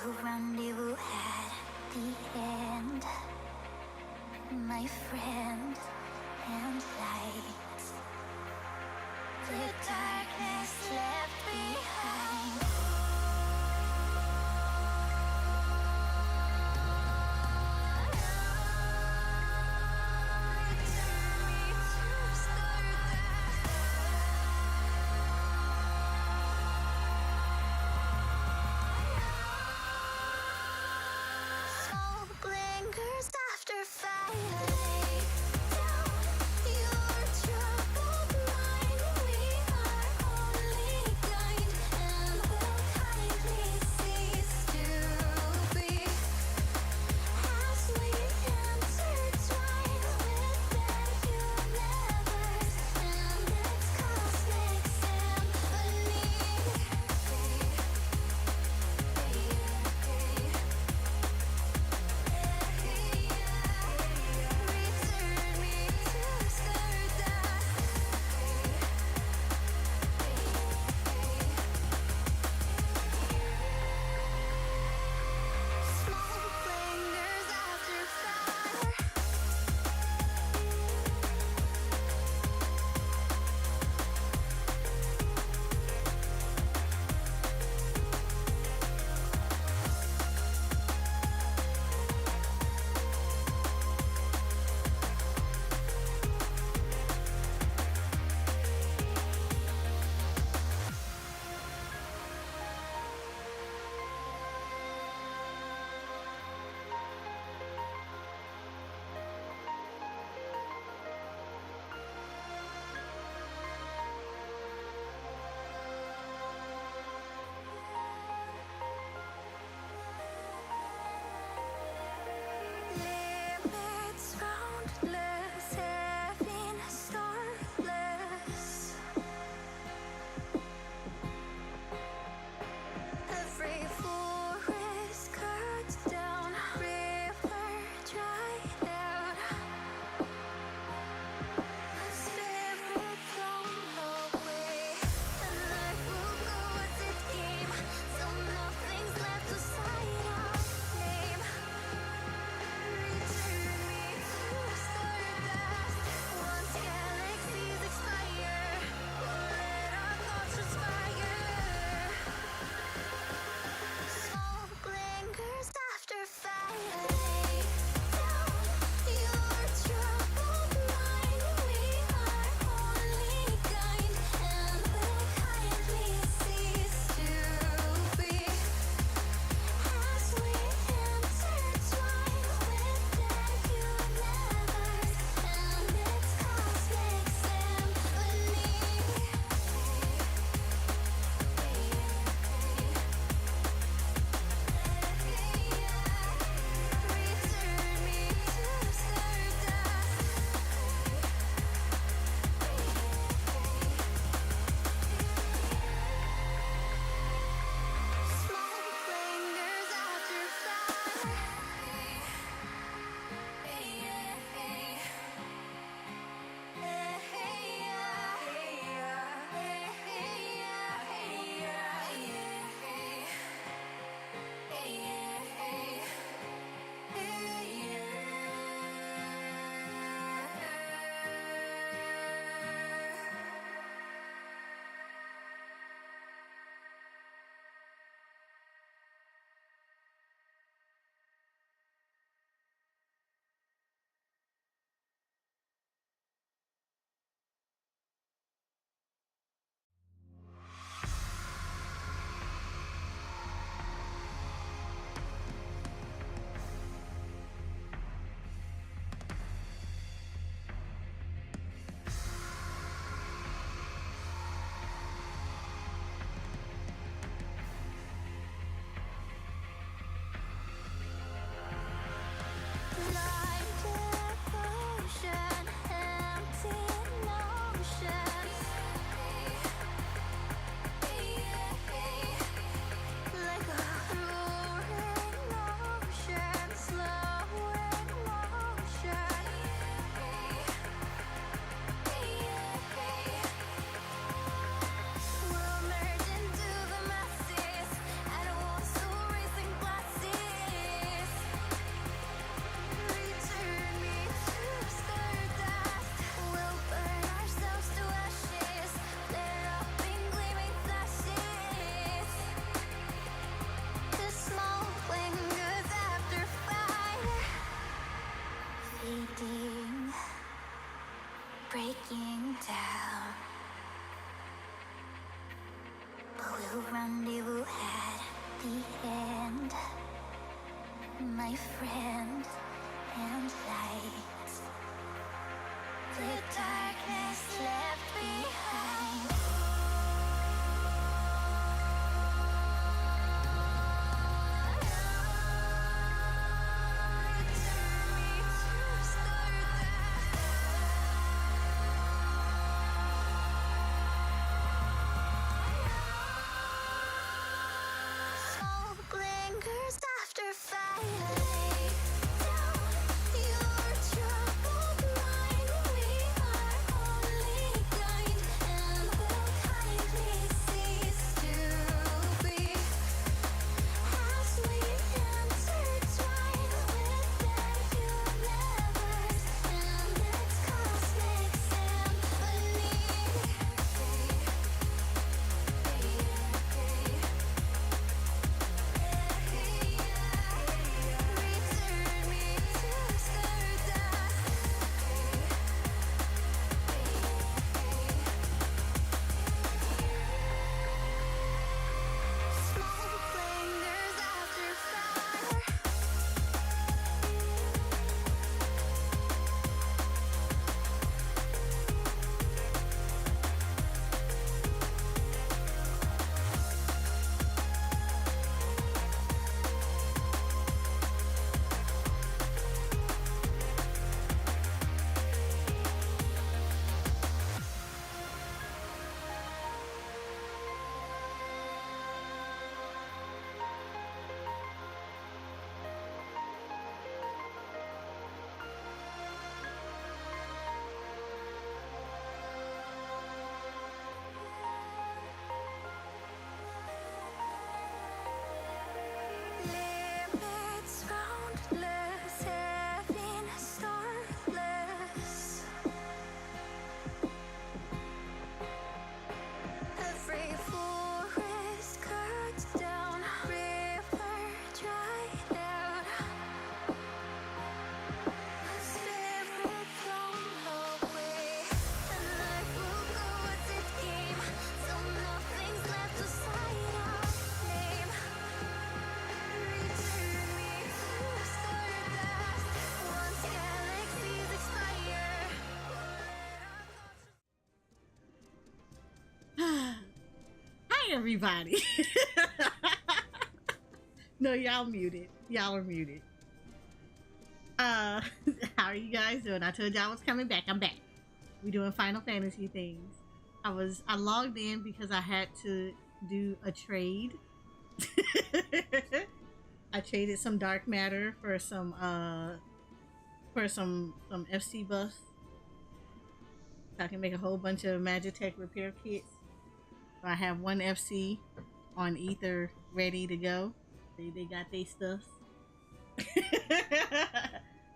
rendezvous at the end, my friend, and light. The darkness left behind. my friend and light. The darkness left behind. Smoke lingers after fire. Your troubled mind, we are only kind, and will kindly cease to be as we intertwine with their universe and its cosmic symphony. Return me to stardust. Smoke lingers after fire. Limits boundless, heaven starless. Every forest cut down, river dried out. Spirit flown away, and life will go as it came, till nothing's left to sign our name. Return me to stardust, once galaxies expire. Hi everybody. No, y'all muted. Y'all are muted. How are you guys doing? I told y'all I was coming back. I'm back. We doing Final Fantasy things. I logged in because I had to do a trade. I traded some dark matter for some FC buffs. So I can make a whole bunch of Magitech repair kits. So I have one FC on Ether ready to go. They got their stuff.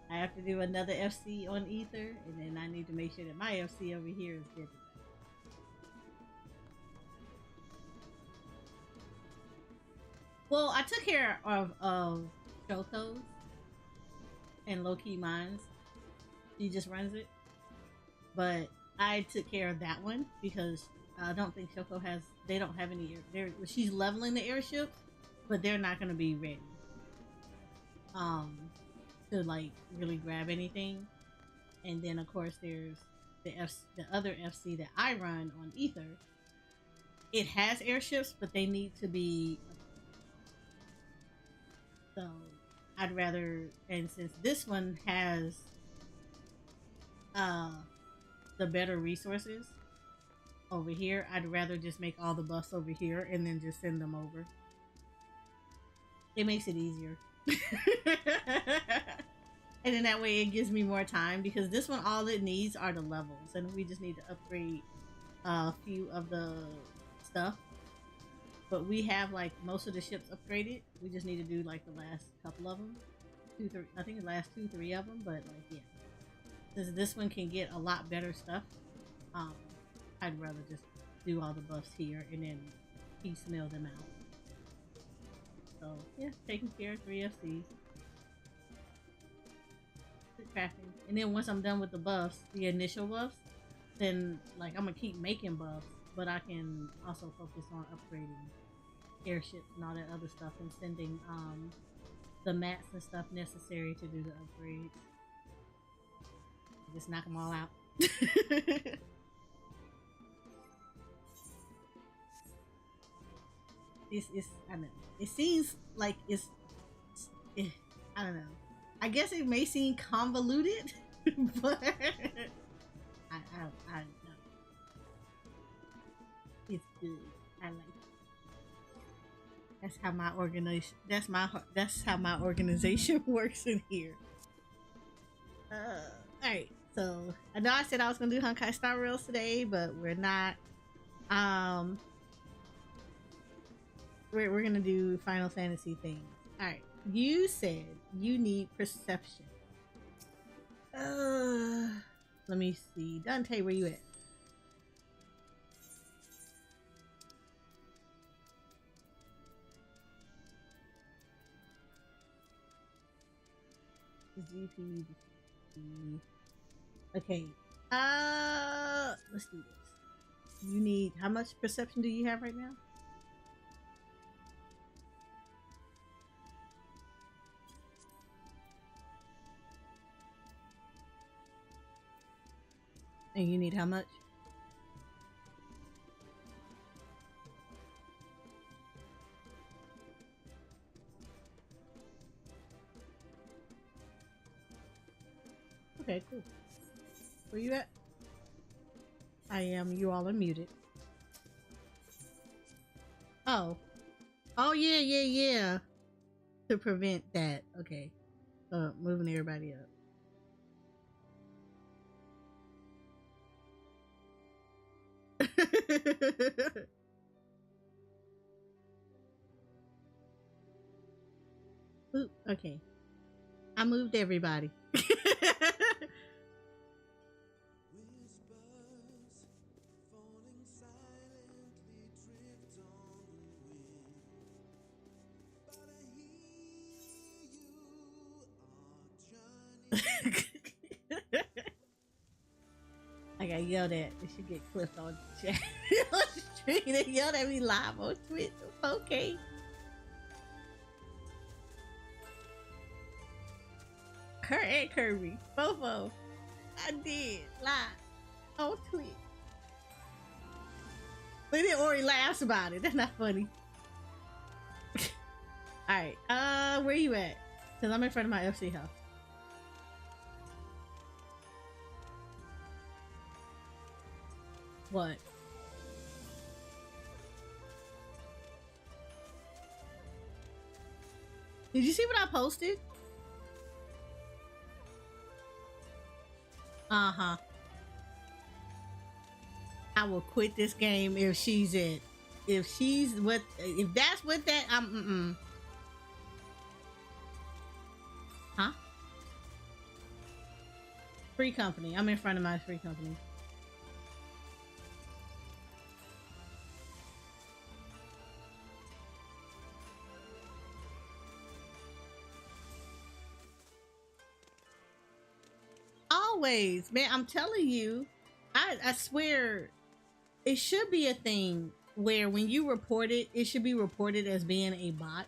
I have to do another FC on Ether, and then I need to make sure that my FC over here is good to go. Well, I took care of Shoto's and Low-Key Mines. She just runs it. But I took care of that one because I don't think Shoko has. They don't have any. She's leveling the airships, but they're not going to be ready. To like really grab anything. And then of course there's the other FC that I run on Ether. It has airships, but they need to be. So I'd rather, and since this one has the better resources over here, I'd rather just make all the buffs over here and then just send them over. It makes it easier. And then that way it gives me more time, because this one all it needs are the levels, and we just need to upgrade a few of the stuff. But we have like most of the ships upgraded. We just need to do like the last couple of them. I think the last 2-3 of them. But like, yeah, since this one can get a lot better stuff, I'd rather just do all the buffs here and then piecemeal them out. So yeah, taking care of 3 FCs. Crafting. And then once I'm done with the buffs, the initial buffs, then like I'm gonna keep making buffs, but I can also focus on upgrading airships and all that other stuff, and sending the mats and stuff necessary to do the upgrades. Just knock them all out. It's I don't know. It seems like I don't know. I guess it may seem convoluted, but I don't know. It's good. I like it. That's how my organization. That's how my organization works in here. All right. So I know I said I was gonna do Honkai Star Rails today, but we're not. We're gonna do Final Fantasy things. All right. You said you need perception. Let me see. Dante, where you at? GP. Okay. Let's do this. You need how much perception do you have right now? And you need how much? Okay, cool. Where you at? I am. You all are muted. Oh. Oh, yeah. To prevent that. Okay. Moving everybody up. Oop, okay. I moved everybody. I got yelled at. It should get clipped on the chat. On the stream. They yelled at me live on Twitch. Okay. Her and Kirby. Both of them. I did. Live. On Twitch. But then Ori laughs about it. That's not funny. Alright. Where you at? Because I'm in front of my FC house. What? Did you see what I posted? Uh-huh. I will quit this game if she's it. If that's what that Huh? Free company. I'm in front of my free company. Always, man, I'm telling you, I swear it should be a thing where when you report it, it should be reported as being a bot.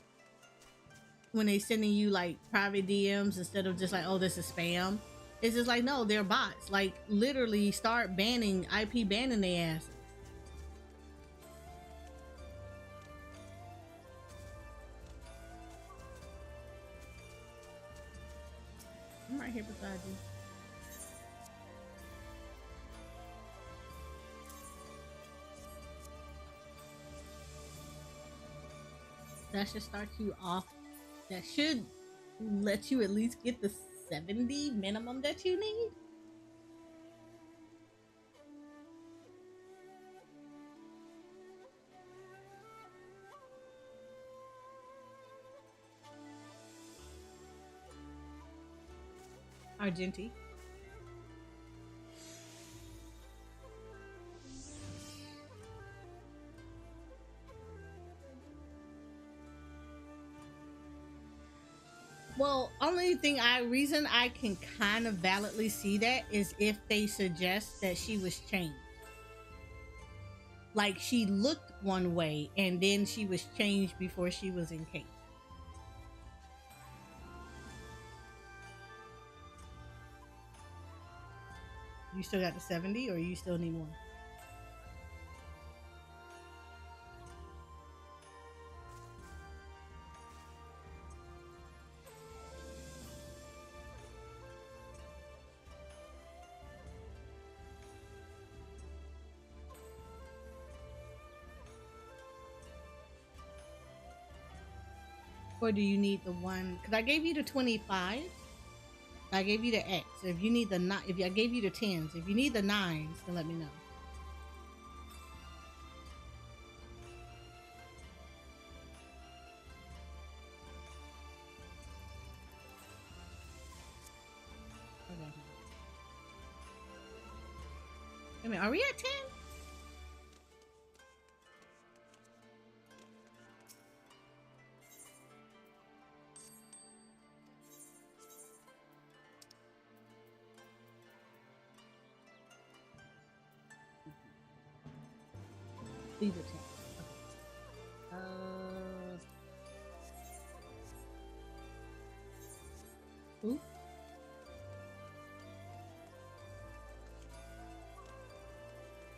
When they sending you like private DMs instead of just like, oh, this is spam. It's just like, no, they're bots. Like literally start banning, IP banning their asses. I'm right here beside you. That should start you off. That should let you at least get the 70 minimum that you need. Argenti. Well, reason I can kind of validly see that is if they suggest that she was changed. Like she looked one way and then she was changed before she was encased. You still got the 70, or you still need more? Or do you need the one? Because I gave you the 25. I gave you the X. If you need the nine, if I gave you the 10s, if you need the 9s, then let me know. Okay. Wait a minute, are we at 10? Leave it 10. Okay. Who?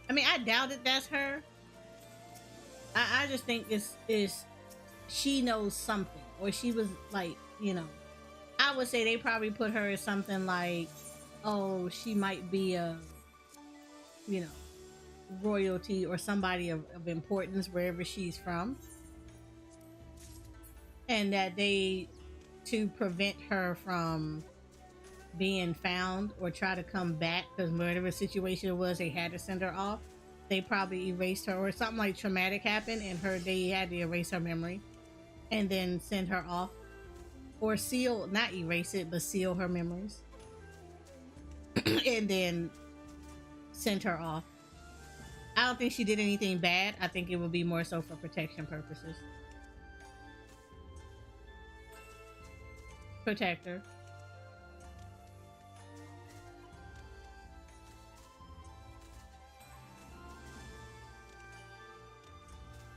I mean, I doubt it. That's her. I just think it's she knows something, or she was like, you know. I would say they probably put her as something like, oh, she might be a, you know, royalty or somebody of importance wherever she's from, and that they, to prevent her from being found or try to come back, because whatever situation it was, they had to send her off. They probably erased her, or something like traumatic happened and they had to erase her memory and then send her off, or seal, not erase it, but seal her memories and then send her off. I don't think she did anything bad. I think it would be more so for protection purposes. Protect her.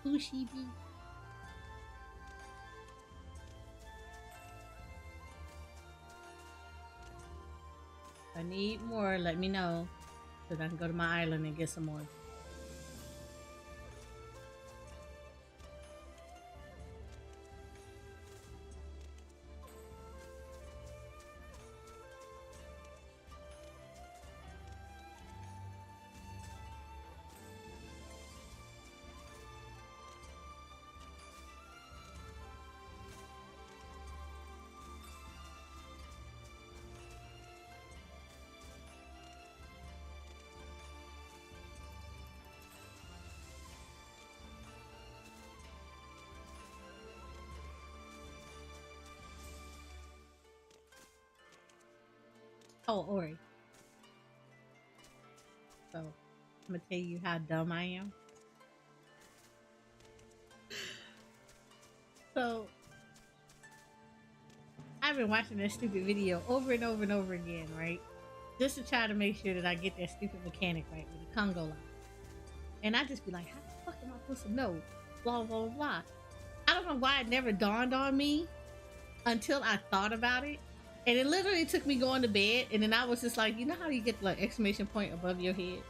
Who she be? If I need more, let me know, so I can go to my island and get some more. Oh, Ori. So, I'm gonna tell you how dumb I am. So, I've been watching this stupid video over and over and over again, right? Just to try to make sure that I get that stupid mechanic right with the Congo line. And I just be like, how the fuck am I supposed to know? Blah, blah, blah. I don't know why it never dawned on me until I thought about it. And it literally took me going to bed, and then I was just like, you know how you get the like, exclamation point above your head?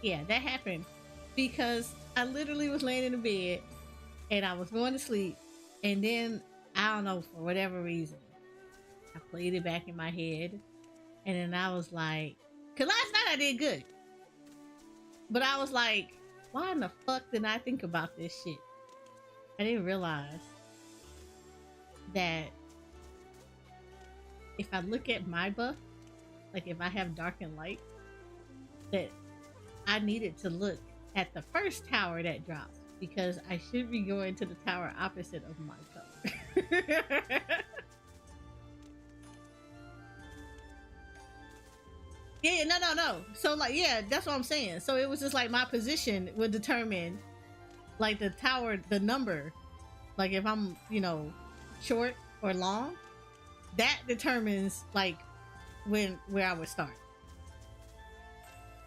Yeah, that happened because I literally was laying in the bed and I was going to sleep, and then I don't know, for whatever reason, I played it back in my head, and then I was like, because last night I did good, but I was like, why in the fuck did I think about this shit? I didn't realize that if I look at my buff, like if I have dark and light, that I needed to look at the first tower that drops, because I should be going to the tower opposite of my color. Yeah, no. So like, yeah, that's what I'm saying. So it was just like my position would determine like the tower, the number, like if I'm, you know, short or long, that determines like where I would start.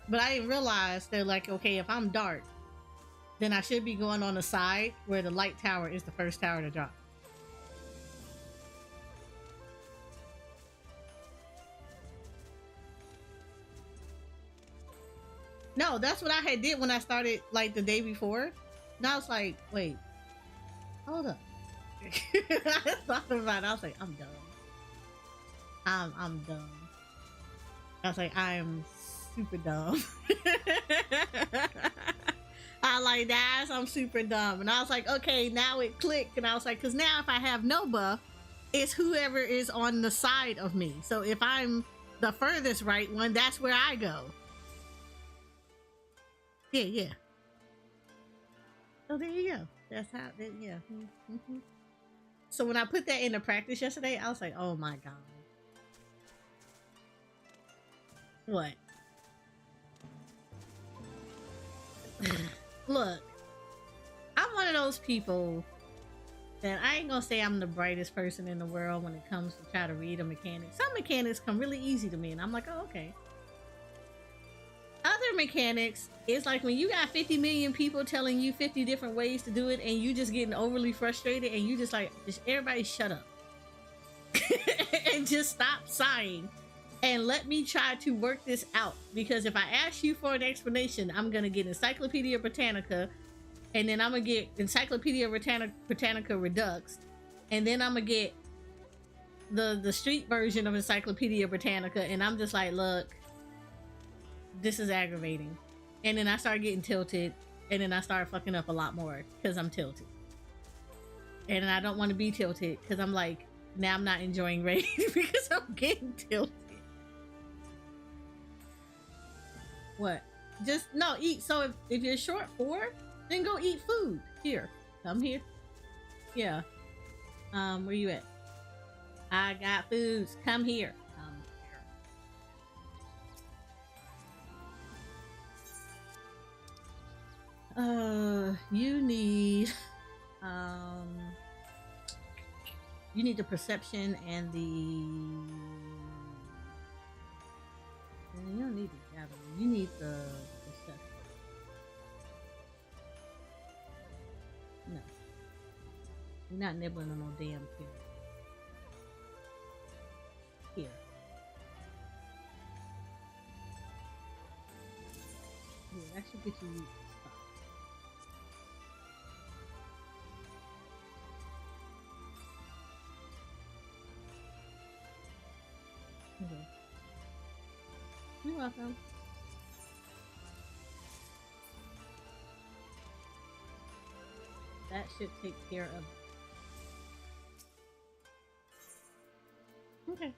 But I didn't realize that, like, okay, if I'm dark, then I should be going on the side where the light tower is the first tower to drop. No, that's what I had did when I started like the day before. And I was like, wait, hold up. I thought about it. I was like, I'm dumb. I'm dumb. I was like, I am super dumb. I like that. I'm super dumb. And I was like, okay, now it clicked. And I was like, because now if I have no buff, it's whoever is on the side of me. So if I'm the furthest right one, that's where I go. Yeah, yeah. So there you go. That's how, yeah. Mm-hmm. So when I put that into practice yesterday, I was like, oh my God. What? Look, I'm one of those people that I ain't gonna say I'm the brightest person in the world when it comes to try to read a mechanic. Some mechanics come really easy to me, and I'm like, oh, okay. Other mechanics, it's like when you got 50 million people telling you 50 different ways to do it, and you just getting overly frustrated, and you just like, just everybody shut up. And just stop sighing and let me try to work this out, because if I ask you for an explanation, I'm gonna get Encyclopedia Britannica, and then I'm gonna get Encyclopedia Britannica Redux, and then I'm gonna get the street version of Encyclopedia Britannica, and I'm just like, look, this is aggravating. And then I start getting tilted, and then I start fucking up a lot more because I'm tilted, and I don't want to be tilted because I'm like, now I'm not enjoying raid because I'm getting tilted. What? Just no, eat. So if you're short 4, then go eat food. Here, come here. Yeah. Where you at? I got foods. Come here. You need the perception and the. You don't need the gathering. You need the perception. No, you're not nibbling on no damn thing. Here. Yeah, that should get you stuff. Okay. You're welcome. That should take care of it. Okay.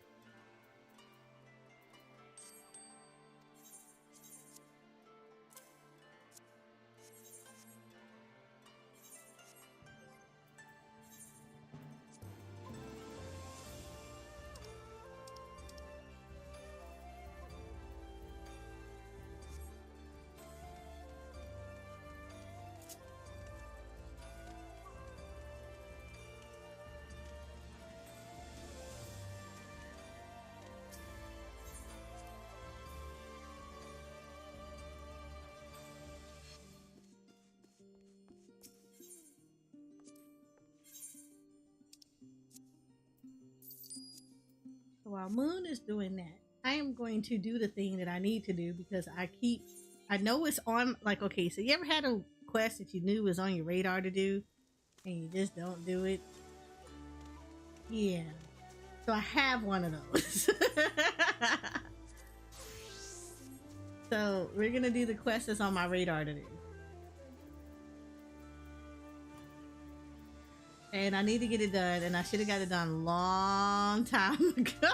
So while Moon is doing that, I am going to do the thing that I need to do, because I know it's on, like, okay, so you ever had a quest that you knew was on your radar to do and you just don't do it? Yeah. So I have one of those. So we're gonna do the quest that's on my radar to do. And I need to get it done, and I should have got it done a long time ago.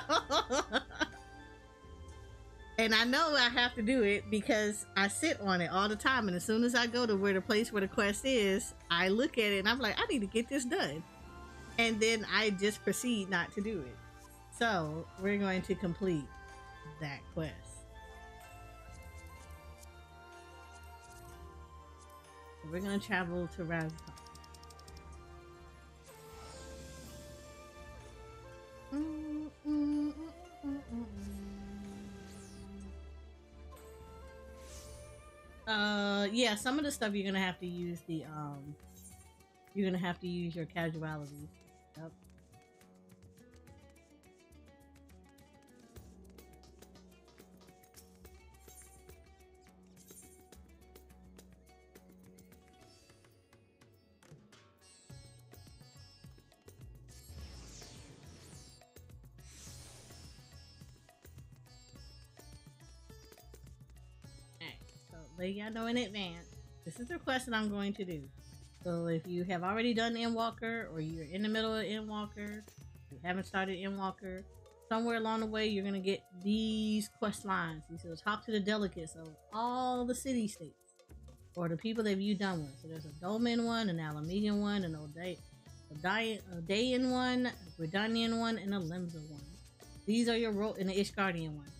And I know I have to do it because I sit on it all the time, and as soon as I go to where the place where the quest is, I look at it and I'm like, I need to get this done. And then I just proceed not to do it. So we're going to complete that quest. So we're going to travel to Razatop. Yeah, some of the stuff you're gonna have to use you're gonna have to use your casualties. Yep. letting y'all know in advance. This is the quest that I'm going to do. So if you have already done Endwalker, or you're in the middle of Endwalker, you haven't started Endwalker, somewhere along the way you're gonna get these quest lines. You will talk to the delegates of all the city states, or the people that you've done with. So there's a Dolmen one, an Alamegan one, an Odayan one, a Gridanian one, and a Lemza one. These are your role, and the Ishgardian one.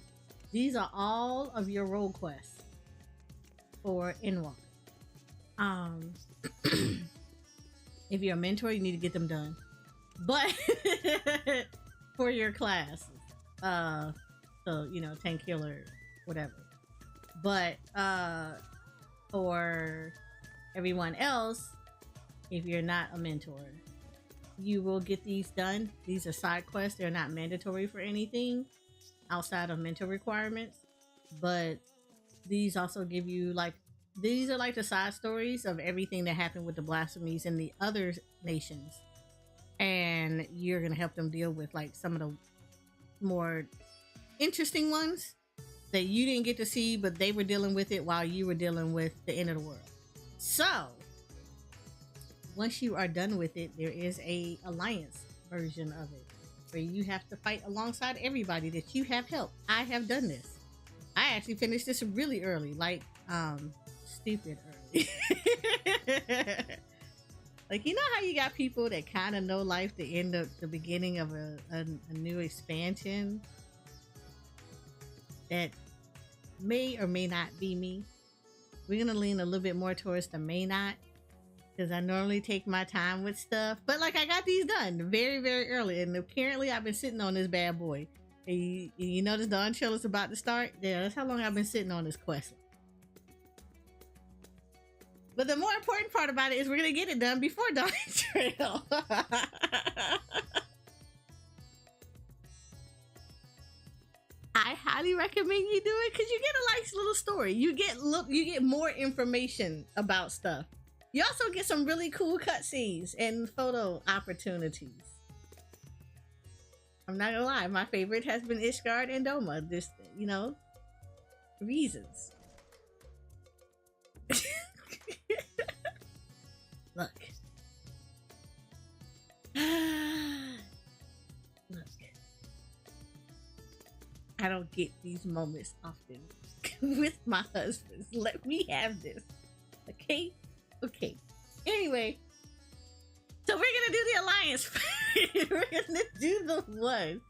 These are all of your role quests for Endwalker. If you're a mentor, you need to get them done. But for your class, so you know, tank healer, whatever. But for everyone else, if you're not a mentor, you will get these done. These are side quests. They're not mandatory for anything outside of mentor requirements, but these also give you like, these are like the side stories of everything that happened with the blasphemies in the other nations, and you're gonna help them deal with like some of the more interesting ones that you didn't get to see, but they were dealing with it while you were dealing with the end of the world. So once you are done with it, there is a alliance version of it where you have to fight alongside everybody that you have helped. I have done this. I actually finished this really early, like stupid early. Like, you know how you got people that kind of know life to end up the beginning of a new expansion that may or may not be me. We're gonna lean a little bit more towards the may not, because I normally take my time with stuff, but like I got these done very, very early, and apparently I've been sitting on this bad boy. And you notice Dawn Chill is about to start? Yeah, that's how long I've been sitting on this quest. But the more important part about it is we're gonna get it done before Dawn Trail. I highly recommend you do it because you get a nice little story. You get more information about stuff. You also get some really cool cutscenes and photo opportunities. I'm not gonna lie, my favorite has been Ishgard and Doma. Just, you know, reasons. Look. Look. I don't get these moments often with my husband. Let me have this. Okay? Okay. Anyway, so we're gonna do the alliance. We're gonna do the one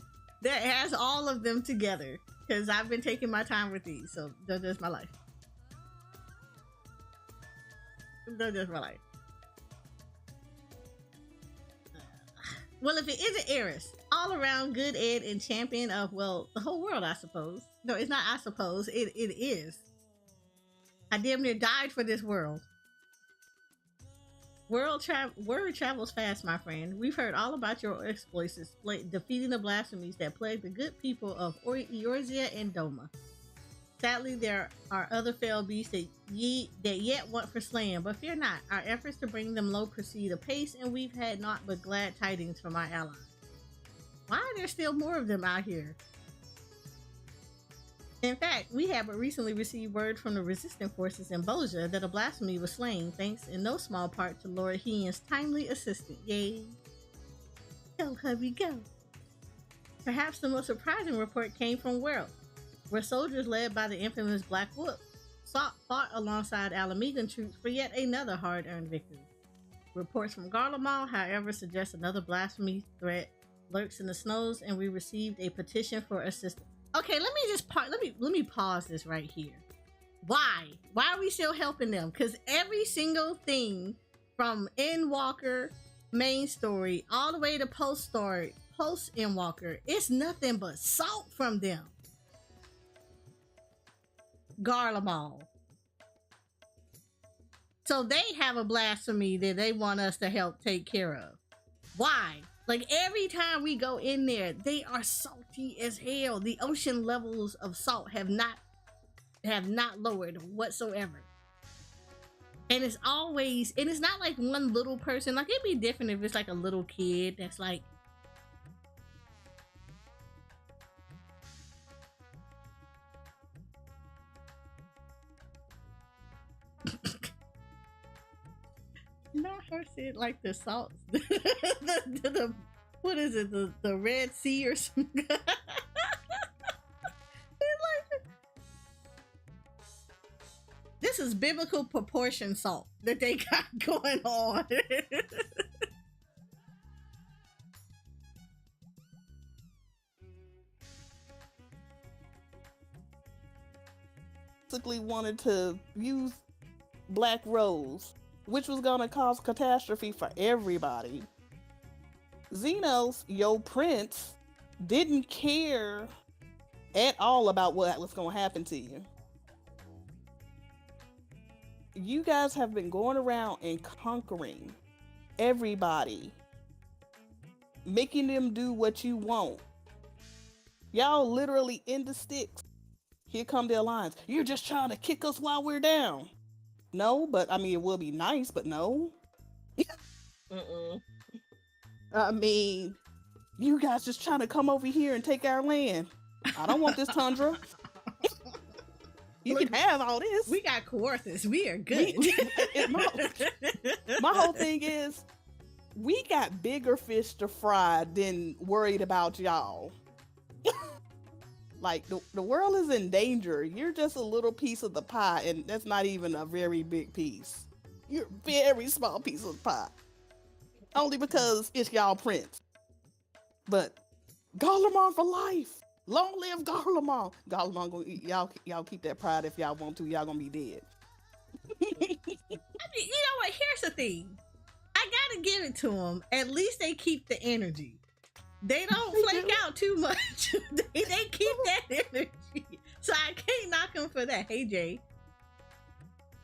that has all of them together, because I've been taking my time with these. So that's my life. That's my life. Well, if it isn't Eris, all around good Ed and champion of, well, the whole world, I suppose. No, it's not I suppose. It is. I damn near died for this world. Word travels fast, my friend. We've heard all about your exploits defeating the blasphemies that plague the good people of Eorzea and Doma. Sadly, there are other fell beasts that yet want for slaying, but fear not. Our efforts to bring them low proceed apace, and we've had naught but glad tidings from our allies. Why are there still more of them out here? In fact, we have recently received word from the resistant forces in Boja that a blasphemy was slain, thanks in no small part to Lord Heian's timely assistance. Yay! Go, hubby, go! Perhaps the most surprising report came from Werrell, where soldiers led by the infamous Black Wolf fought alongside Alamegan troops for yet another hard-earned victory. Reports from Garlemald, however, suggest another blasphemy threat lurks in the snows, and we received a petition for assistance. Okay, let me pause this right here. Why are we still helping them? Because every single thing from Endwalker main story all the way to post Endwalker, it's nothing but salt from them. Garlemald. So they have a blasphemy that they want us to help take care of. Why? Like, every time we go in there, they are salty as hell. The ocean levels of salt have not lowered whatsoever. And it's always, and it's not like one little person. Like, it'd be different if it's like a little kid that's like, Not her said like the salt, the what is it? The Red Sea or something. This is biblical proportion salt that they got going on. Basically wanted to use Black Rose, which was gonna cause catastrophe for everybody. Xenos, your prince, didn't care at all about what was gonna happen to you. You guys have been going around and conquering everybody, making them do what you want. Y'all literally in the sticks. Here come the Alliance. You're just trying to kick us while we're down. No, but I mean, it will be nice, but no. I mean, you guys just trying to come over here and take our land. I don't want this tundra. You Look, can have all this. We got courses. We are good. My whole thing is, we got bigger fish to fry than worried about y'all. Like, the world is in danger. You're just a little piece of the pie, and that's not even a very big piece. You're a very small piece of the pie. Only because it's y'all prince. But Garlemald for life. Long live Garlemald. Garlemald gonna eat y'all keep that pride if y'all want to. Y'all gonna be dead. I mean, you know what? Here's the thing. I gotta give it to them. At least they keep the energy. They don't flake out too much. they keep that energy. So I can't knock them for that. Hey, Jay.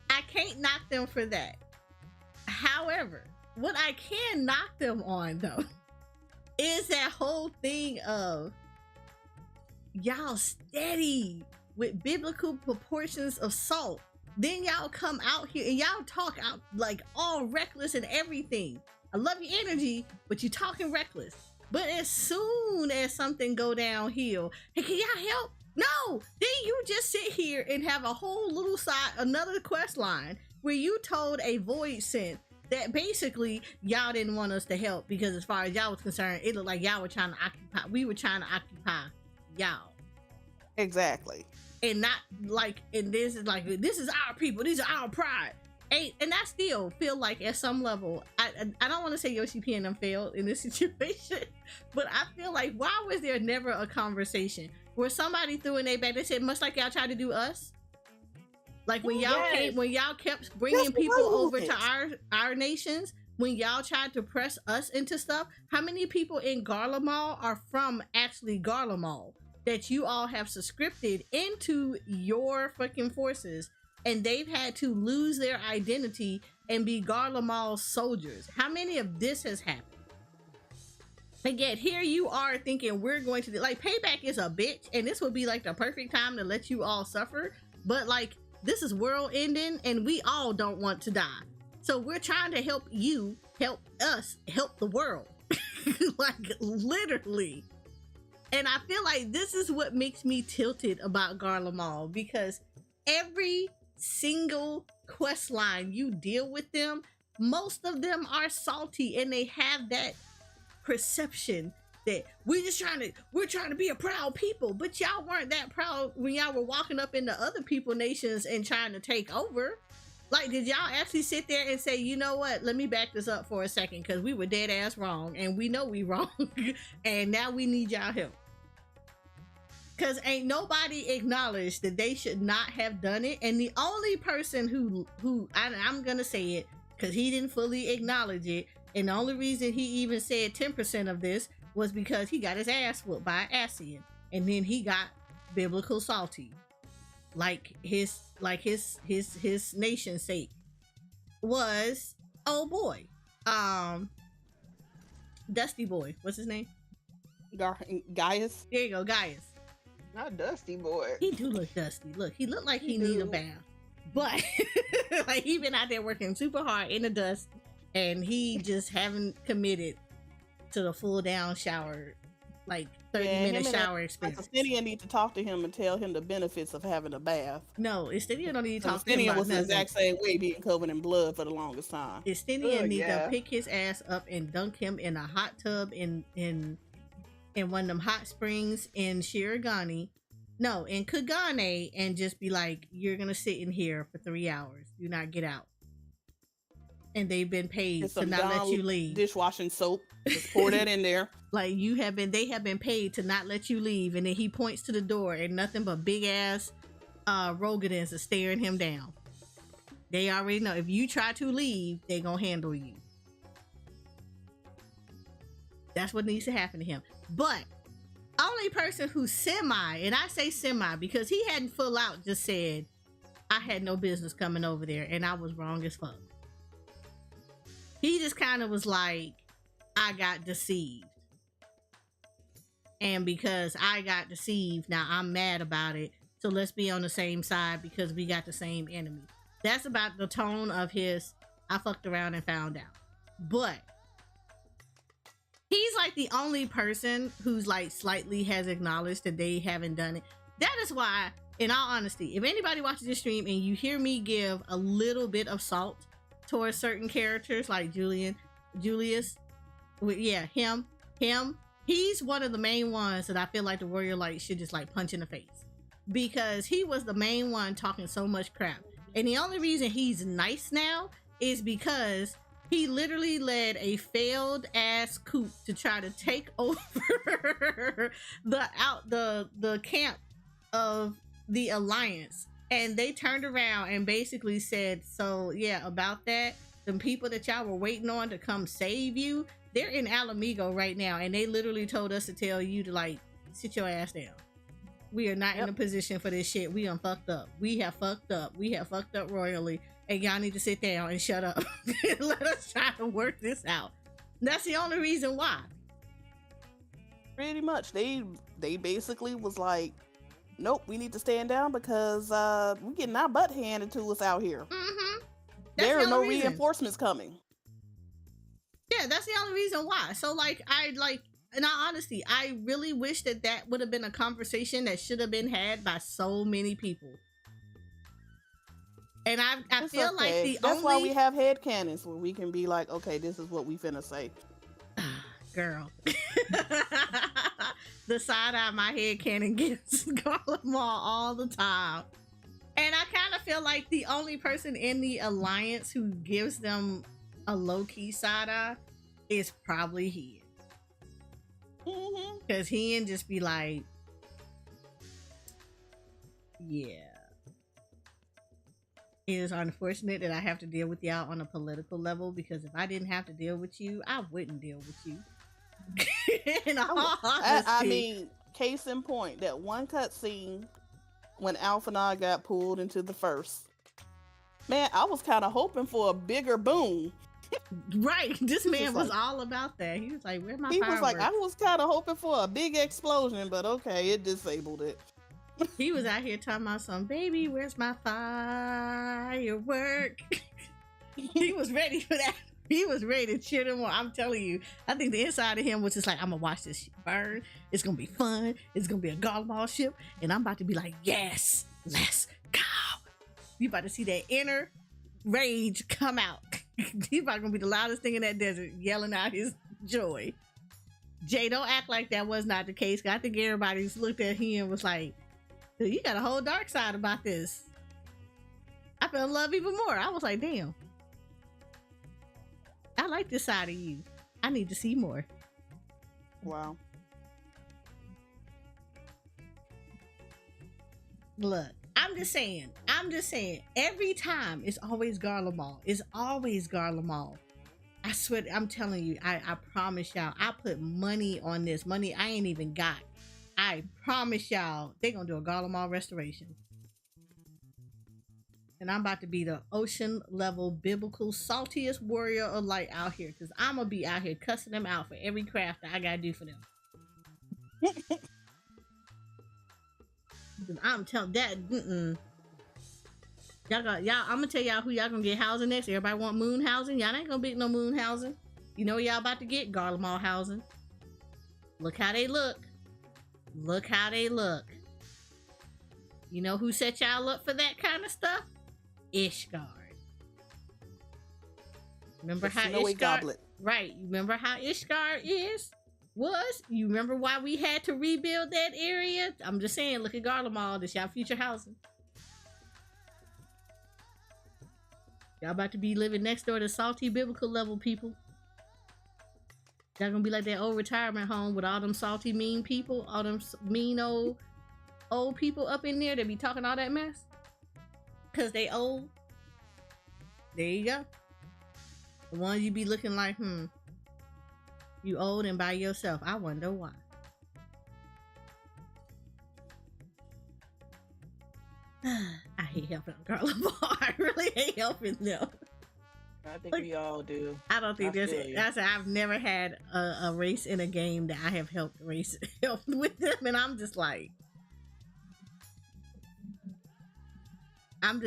I can't knock them for that. However, what I can knock them on, though, is that whole thing of y'all steady with biblical proportions of salt. Then y'all come out here and y'all talk out like all reckless and everything. I love your energy, but you talking reckless. But as soon as something go downhill, hey, can y'all help? No, then you just sit here and have a whole little side, another quest line where you told a void synth that basically y'all didn't want us to help because as far as y'all was concerned, it looked like y'all were trying to occupy. We were trying to occupy y'all. Exactly. And not like, and this is like, this is our people. These are our pride. And I still feel like at some level, I don't want to say Yoshi P and them failed in this situation, but I feel like why was there never a conversation where somebody threw in their back? They said, much like y'all tried to do us. Like when y'all kept bringing people over to our nations, when y'all tried to press us into stuff, how many people in Garlemald are from actually Garlemald that you all have subscripted into your fucking forces? And they've had to lose their identity and be Garlemald's soldiers. How many of this has happened? And yet here you are thinking we're going to like payback is a bitch, and this would be like the perfect time to let you all suffer. But like this is world ending, and we all don't want to die. So we're trying to help you, help us, help the world, like literally. And I feel like this is what makes me tilted about Garlemald, because every single quest line you deal with them, most of them are salty and they have that perception that we're trying to be a proud people, but y'all weren't that proud when y'all were walking up into other people nations and trying to take over. Like, did y'all actually sit there and say, you know what, let me back this up for a second because we were dead ass wrong and we know we wrong and now we need y'all help? Because ain't nobody acknowledged that they should not have done it. And the only person who I'm going to say it because he didn't fully acknowledge it. And the only reason he even said 10% of this was because he got his ass whooped by Asian. And then he got biblical salty. Like his nation's sake was, oh boy. Dusty boy. What's his name? Gaius. There you go, Gaius. Not Dusty Boy. He do look dusty. Look, he look like he need a bath. But like he been out there working super hard in the dust, and he just haven't committed to the full down shower like 30 Yeah, minute him and shower that experience. Athenian need to talk to him and tell him the benefits of having a bath. No, Estinian don't need to Because talk to him Athenian about was the nothing. exact same way, being covered in blood for the longest time. Estinian Oh, need to yeah. pick his ass up and dunk him in a hot tub in one of them hot springs in Shirogane. No, in Kagane, and just be like, you're gonna sit in here for 3 hours. Do not get out. And they've been paid Get to some not let Dawn you leave. dishwashing soap. Just pour that in there. Like they have been paid to not let you leave. And then he points to the door and nothing but big ass Rogadins are staring him down. They already know if you try to leave, they gonna handle you. That's what needs to happen to him. But only person who's semi, and I say semi because he hadn't full out just said, I had no business coming over there and I was wrong as fuck. He just kind of was like, I got deceived. And because I got deceived, now I'm mad about it. So let's be on the same side because we got the same enemy. That's about the tone of his, I fucked around and found out. But he's like the only person who's like slightly has acknowledged that they haven't done it. That is why, in all honesty, if anybody watches this stream and you hear me give a little bit of salt towards certain characters like Julius, him, he's one of the main ones that I feel like the Warrior Light should just like punch in the face, because he was the main one talking so much crap. And the only reason he's nice now is because he literally led a failed ass coup to try to take over the camp of the Alliance. And they turned around and basically said, so yeah, about that, the people that y'all were waiting on to come save you, they're in Alamigo right now. And they literally told us to tell you to like, sit your ass down. We are not in a position for this shit. We done fucked up. We have fucked up. We have fucked up royally. And y'all need to sit down and shut up. Let us try to work this out. That's the only reason why. Pretty much. They basically was like, nope, we need to stand down because we're getting our butt handed to us out here. Mm-hmm. There are no reinforcements coming. Yeah, that's the only reason why. So like, in all honesty, I really wish that would have been a conversation that should have been had by so many people. And I feel like that's why we have headcanons where we can be like, okay, this is what we finna say. Girl. The side eye my head cannon gets Garlemald all the time. And I kind of feel like the only person in the Alliance who gives them a low-key side eye is probably Hien. Because Hien just be like, yeah. It is unfortunate that I have to deal with y'all on a political level, because if I didn't have to deal with you, I wouldn't deal with you. In all honesty. I mean, case in point, that one cutscene when Alphinaud got pulled into the first. Man, I was kind of hoping for a bigger boom. Right, this man was all about that. He was like, "Where's my fireworks?" He was like, "I was kind of hoping for a big explosion, but okay, it disabled it." He was out here talking about some, baby, where's my firework? He was ready for that. He was ready to cheer them on. I'm telling you, I think the inside of him was just like, I'm gonna watch this shit burn. It's gonna be fun. It's gonna be a Garlemald ship, and I'm about to be like, yes, let's go. You about to see that inner rage come out. He's about gonna be the loudest thing in that desert, yelling out his joy. Jay, don't act like that was not the case. I think everybody's looked at him and was like, dude, you got a whole dark side about this. I fell in love even more. I was like, damn. I like this side of you. I need to see more. Wow. Look, I'm just saying. Every time it's always Garlemald. It's always Garlemald. I swear, I'm telling you, I promise y'all, I put money on this. Money I ain't even got. I promise y'all, they gonna do a Garlemald restoration. And I'm about to be the ocean level biblical saltiest warrior of light out here, because I'm gonna be out here cussing them out for every craft that I gotta do for them. I'm telling that, y'all, I'm gonna tell y'all who y'all gonna get housing next. Everybody want moon housing. Y'all ain't gonna get no moon housing. You know what y'all about to get? Garlemald housing. Look how they look. Look how they look. You know who set y'all up for that kind of stuff? Ishgard. Remember The how snowy Ishgard? goblet. Right. You remember how Ishgard was? You remember why we had to rebuild that area? I'm just saying, look at Garlemald. This y'all future housing. Y'all about to be living next door to salty biblical level people. Y'all gonna be like that old retirement home with all them salty mean people, all them mean old people up in there that be talking all that mess. Cause they old. There you go. The ones you be looking like, you old and by yourself. I wonder why. I hate helping Garlemald. I really hate helping them. I think we all do. I don't think I there's. feel you. I've never had a race in a game that I have helped with them, and I'm just like, I'm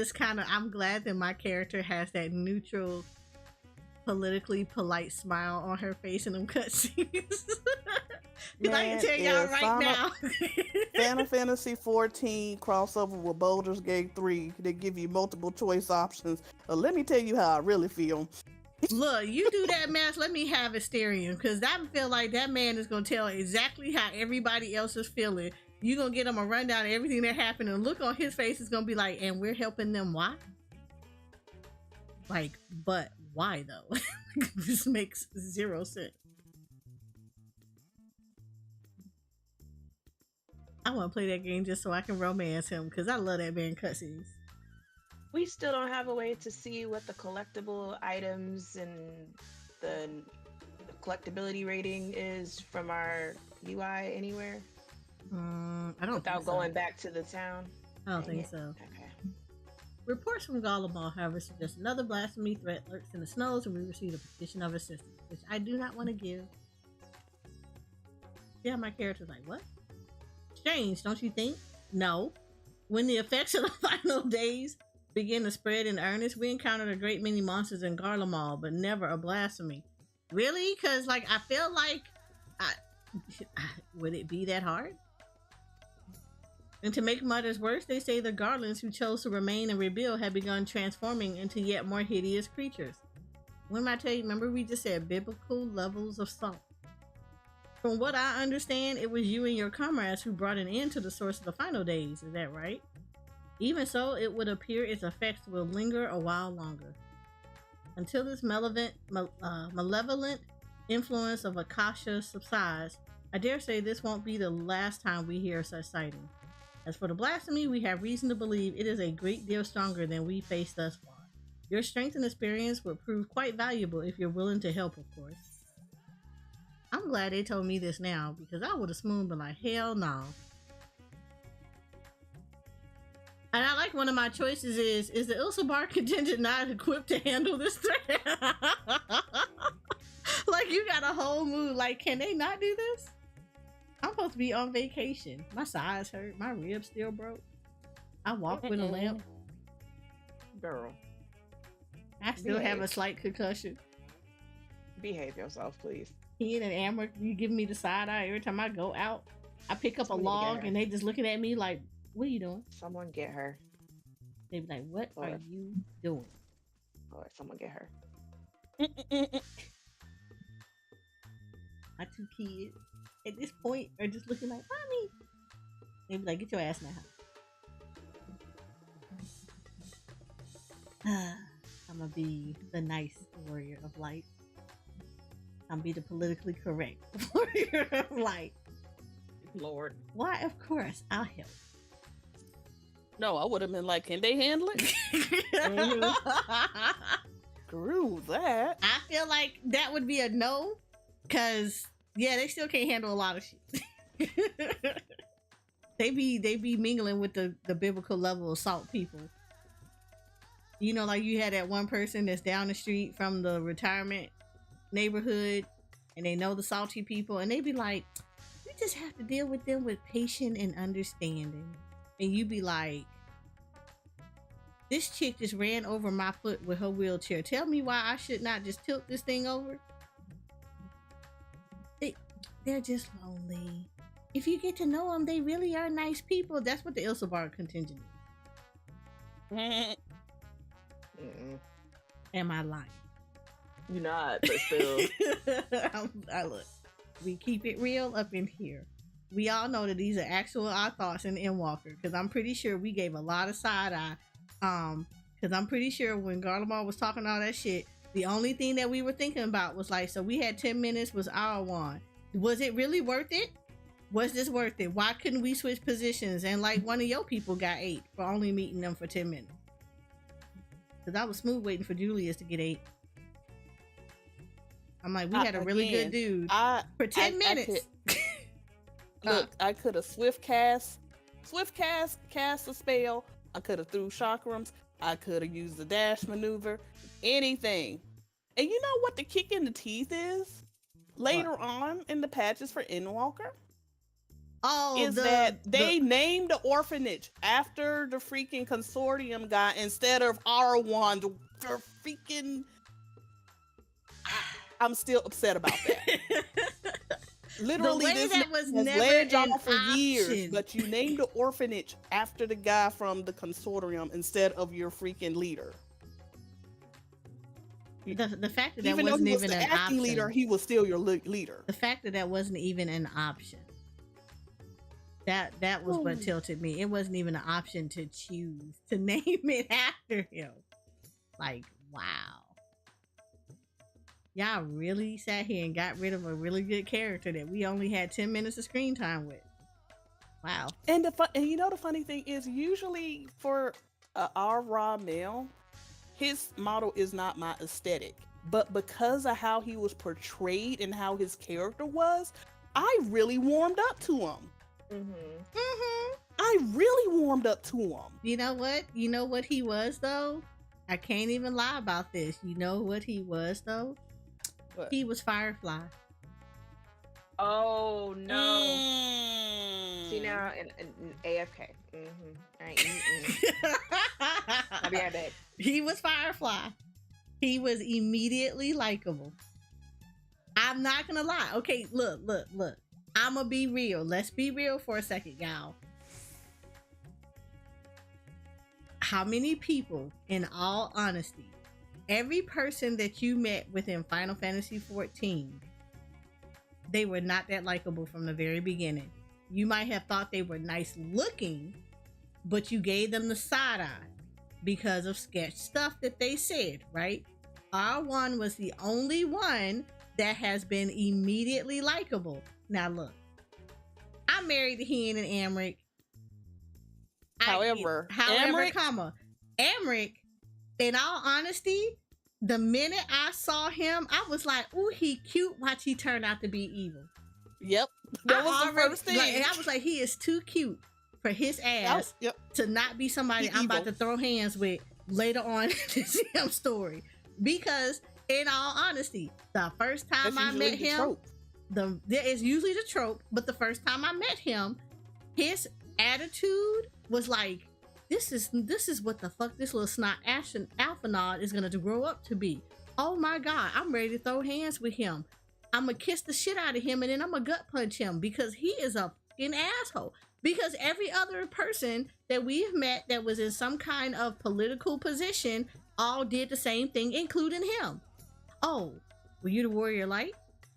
glad that my character has that neutral, politically polite smile on her face in them cutscenes. Because I can tell y'all right now. Final Fantasy 14 crossover with Baldur's Gate 3. They give you multiple choice options. Let me tell you how I really feel. Look, you do that mess, let me have Asterion, because I feel like that man is going to tell exactly how everybody else is feeling. You're going to get him a rundown of everything that happened, and look on his face is going to be like, and we're helping them, why? Like, but why though? This makes zero sense. I want to play that game just so I can romance him, because I love that man cutscenes. We still don't have a way to see what the collectible items and the collectability rating is from our UI anywhere. I don't without think so. going back to the town. I don't Dang think it. so. Okay. Reports from Garlemald, however, suggest another blasphemy threat lurks in the snows, and we received a petition of assistance, which I do not want to give. Yeah, my character's like, what? Strange, don't you think? No. When the effects of the final days began to spread in earnest, we encountered a great many monsters in Garlemald, but never a blasphemy. Really? Because, like, I feel like... would it be that hard? And to make matters worse, they say the Garlands who chose to remain and rebuild had begun transforming into yet more hideous creatures. When I tell you, remember we just said biblical levels of salt. From what I understand, it was you and your comrades who brought an end to the source of the final days, is that right? Even so, it would appear its effects will linger a while longer. Until this malevolent influence of Akasha subsides, I dare say this won't be the last time we hear such sighting. As for the blasphemy, we have reason to believe it is a great deal stronger than we faced thus far. Your strength and experience would prove quite valuable if you're willing to help, of course. I'm glad they told me this now, because I would have swooned been like, hell no. And I like one of my choices is the Ilsabar contingent not equipped to handle this threat? Like, you got a whole mood, like, can they not do this? I'm supposed to be on vacation. My sides hurt. My ribs still broke. I walk with a limp. Girl, I still have a slight concussion. behave yourself, please. Ian and Amber, you give me the side eye every time I go out. I pick up a Somebody log get her. and they just looking at me like, what are you doing? Someone get her. They be like, what are Lord. you doing? Lord, someone get her. My two kids at this point are just looking like, mommy. They be like, get your ass in the house. I'm gonna be the nice warrior of light. I'm gonna be the politically correct warrior of light. Lord. Why, of course, I'll help. No, I would have been like, can they handle it? Screw that. I feel like that would be a no, because yeah, they still can't handle a lot of shit. they be mingling with the biblical level of salt people. You know, like you had that one person that's down the street from the retirement neighborhood, and they know the salty people, and they be like, you just have to deal with them with patience and understanding. And you be like, this chick just ran over my foot with her wheelchair. Tell me why I should not just tilt this thing over. they're just lonely. If you get to know them, they really are nice people. That's what the Ilsebar contingent is. Mm-mm. Am I lying? You're not, but still. I look. We keep it real up in here. We all know that these are actual our thoughts in Endwalker, because I'm pretty sure we gave a lot of side eye. Because I'm pretty sure when Garlemald was talking all that shit, the only thing that we were thinking about was like, so we had 10 minutes was our one. Was it really worth it? Was this worth it? Why couldn't we switch positions? And like one of your people got 8 for only meeting them for 10 minutes. Because I was smooth waiting for Julius to get 8. I'm like, we had a really good dude for 10 minutes. Look, I could have swift cast a spell. I could have threw chakrams. I could have used the dash maneuver. Anything. And you know what the kick in the teeth is? Later on in the patches for Endwalker? That they named the orphanage after the freaking consortium guy instead of R1. The freaking... I'm still upset about that. Literally, this was has never led y'all an for years, but you named the orphanage after the guy from the consortium instead of your freaking leader. The fact that Even that though wasn't he was even the an acting option. leader, he was still your leader. The fact that that wasn't even an option. That was what tilted me. It wasn't even an option to choose to name it after him. Like, wow. Y'all really sat here and got rid of a really good character that we only had 10 minutes of screen time with. Wow. And you know the funny thing is, usually for our raw male, his model is not my aesthetic. But because of how he was portrayed and how his character was, I really warmed up to him. I really warmed up to him. You know what? You know what he was, though? I can't even lie about this. You know what he was, though? What? He was Firefly. Oh no! See now, in AFK. All right. I'll be right back. He was Firefly. He was immediately likable. I'm not gonna lie. Okay, look. I'm gonna be real. Let's be real for a second, y'all. How many people, in all honesty, every person that you met within Final Fantasy XIV, they were not that likable from the very beginning. You might have thought they were nice looking, but you gave them the side eye because of sketch stuff that they said, right? R1 was the only one that has been immediately likable. Now look, I'm married to Hen and Amric. However, Amric, in all honesty, the minute I saw him, I was like, ooh, he cute. Watch he turn out to be evil. Yep. That was the first thing. And I was like, he is too cute for his ass to not be somebody I'm about to throw hands with later on in this damn story. Because, in all honesty, the first time I met him, there is usually the trope, but the first time I met him, his attitude was like, this is what the fuck this little snot Alphanod is gonna grow up to be. Oh my god, I'm ready to throw hands with him. I'm gonna kiss the shit out of him and then I'm gonna gut punch him because he is a fucking asshole. Because every other person that we've met that was in some kind of political position all did the same thing, including him. Oh, were you the warrior light?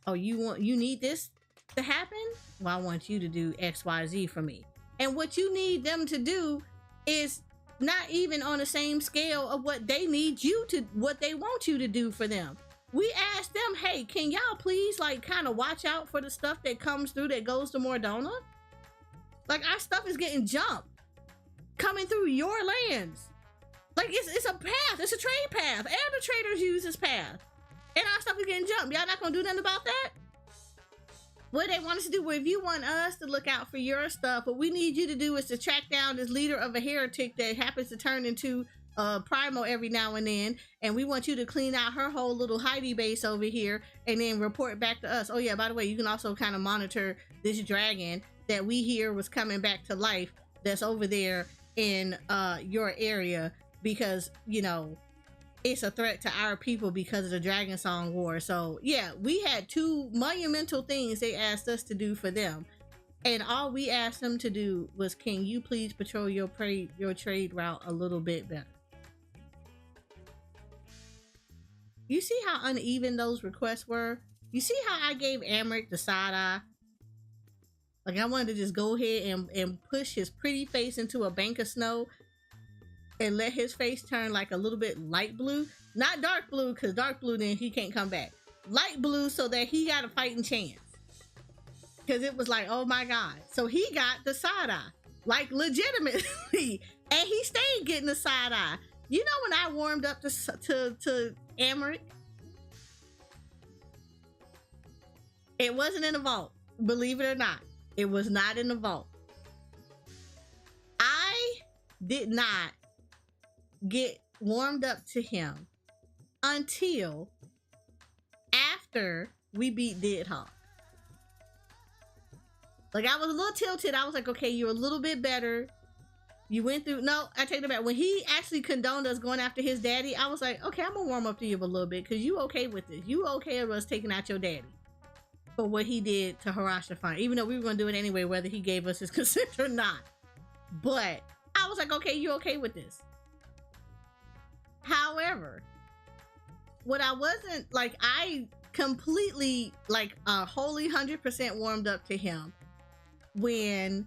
Oh, you need this to happen? Well, I want you to do XYZ for me. And what you need them to do is not even on the same scale of what they need you to, what they want you to do for them. We asked them, hey, can y'all please like kind of watch out for the stuff that comes through that goes to Mordona? Like our stuff is getting jumped coming through your lands. Like it's a path, it's a trade path. And the traders use this path. And our stuff is getting jumped. Y'all not gonna do nothing about that? What they want us to do, well, if you want us to look out for your stuff, what we need you to do is to track down this leader of a heretic that happens to turn into Primo every now and then, and we want you to clean out her whole little hidey base over here and then report back to us. Oh yeah, by the way, you can also kind of monitor this dragon that we hear was coming back to life that's over there in your area, because, you know, it's a threat to our people because of the Dragon Song War. So yeah, we had two monumental things they asked us to do for them, and all we asked them to do was, can you please patrol your trade route a little bit better? You see how uneven those requests were? You see how I gave Amric the side eye? Like, I wanted to just go ahead and push his pretty face into a bank of snow and let his face turn like a little bit light blue. Not dark blue, because dark blue, then he can't come back. Light blue, so that he got a fighting chance. Because it was like, oh my God. So he got the side eye. Like, legitimately. And he stayed getting the side eye. You know when I warmed up to Amric? It wasn't in the vault. Believe it or not. It was not in the vault. I did not get warmed up to him until after we beat Deadhawk. Like, I was a little tilted. I was like, okay, you're a little bit better. You went through, no, I take it back. When he actually condoned us going after his daddy, I was like, okay, I'm gonna warm up to you a little bit, because you okay with this. You okay with us taking out your daddy for what he did to Harashafan, even though we were gonna do it anyway, whether he gave us his consent or not. But I was like, okay, you okay with this? However, what I wasn't, like, I completely, like, wholly 100% warmed up to him when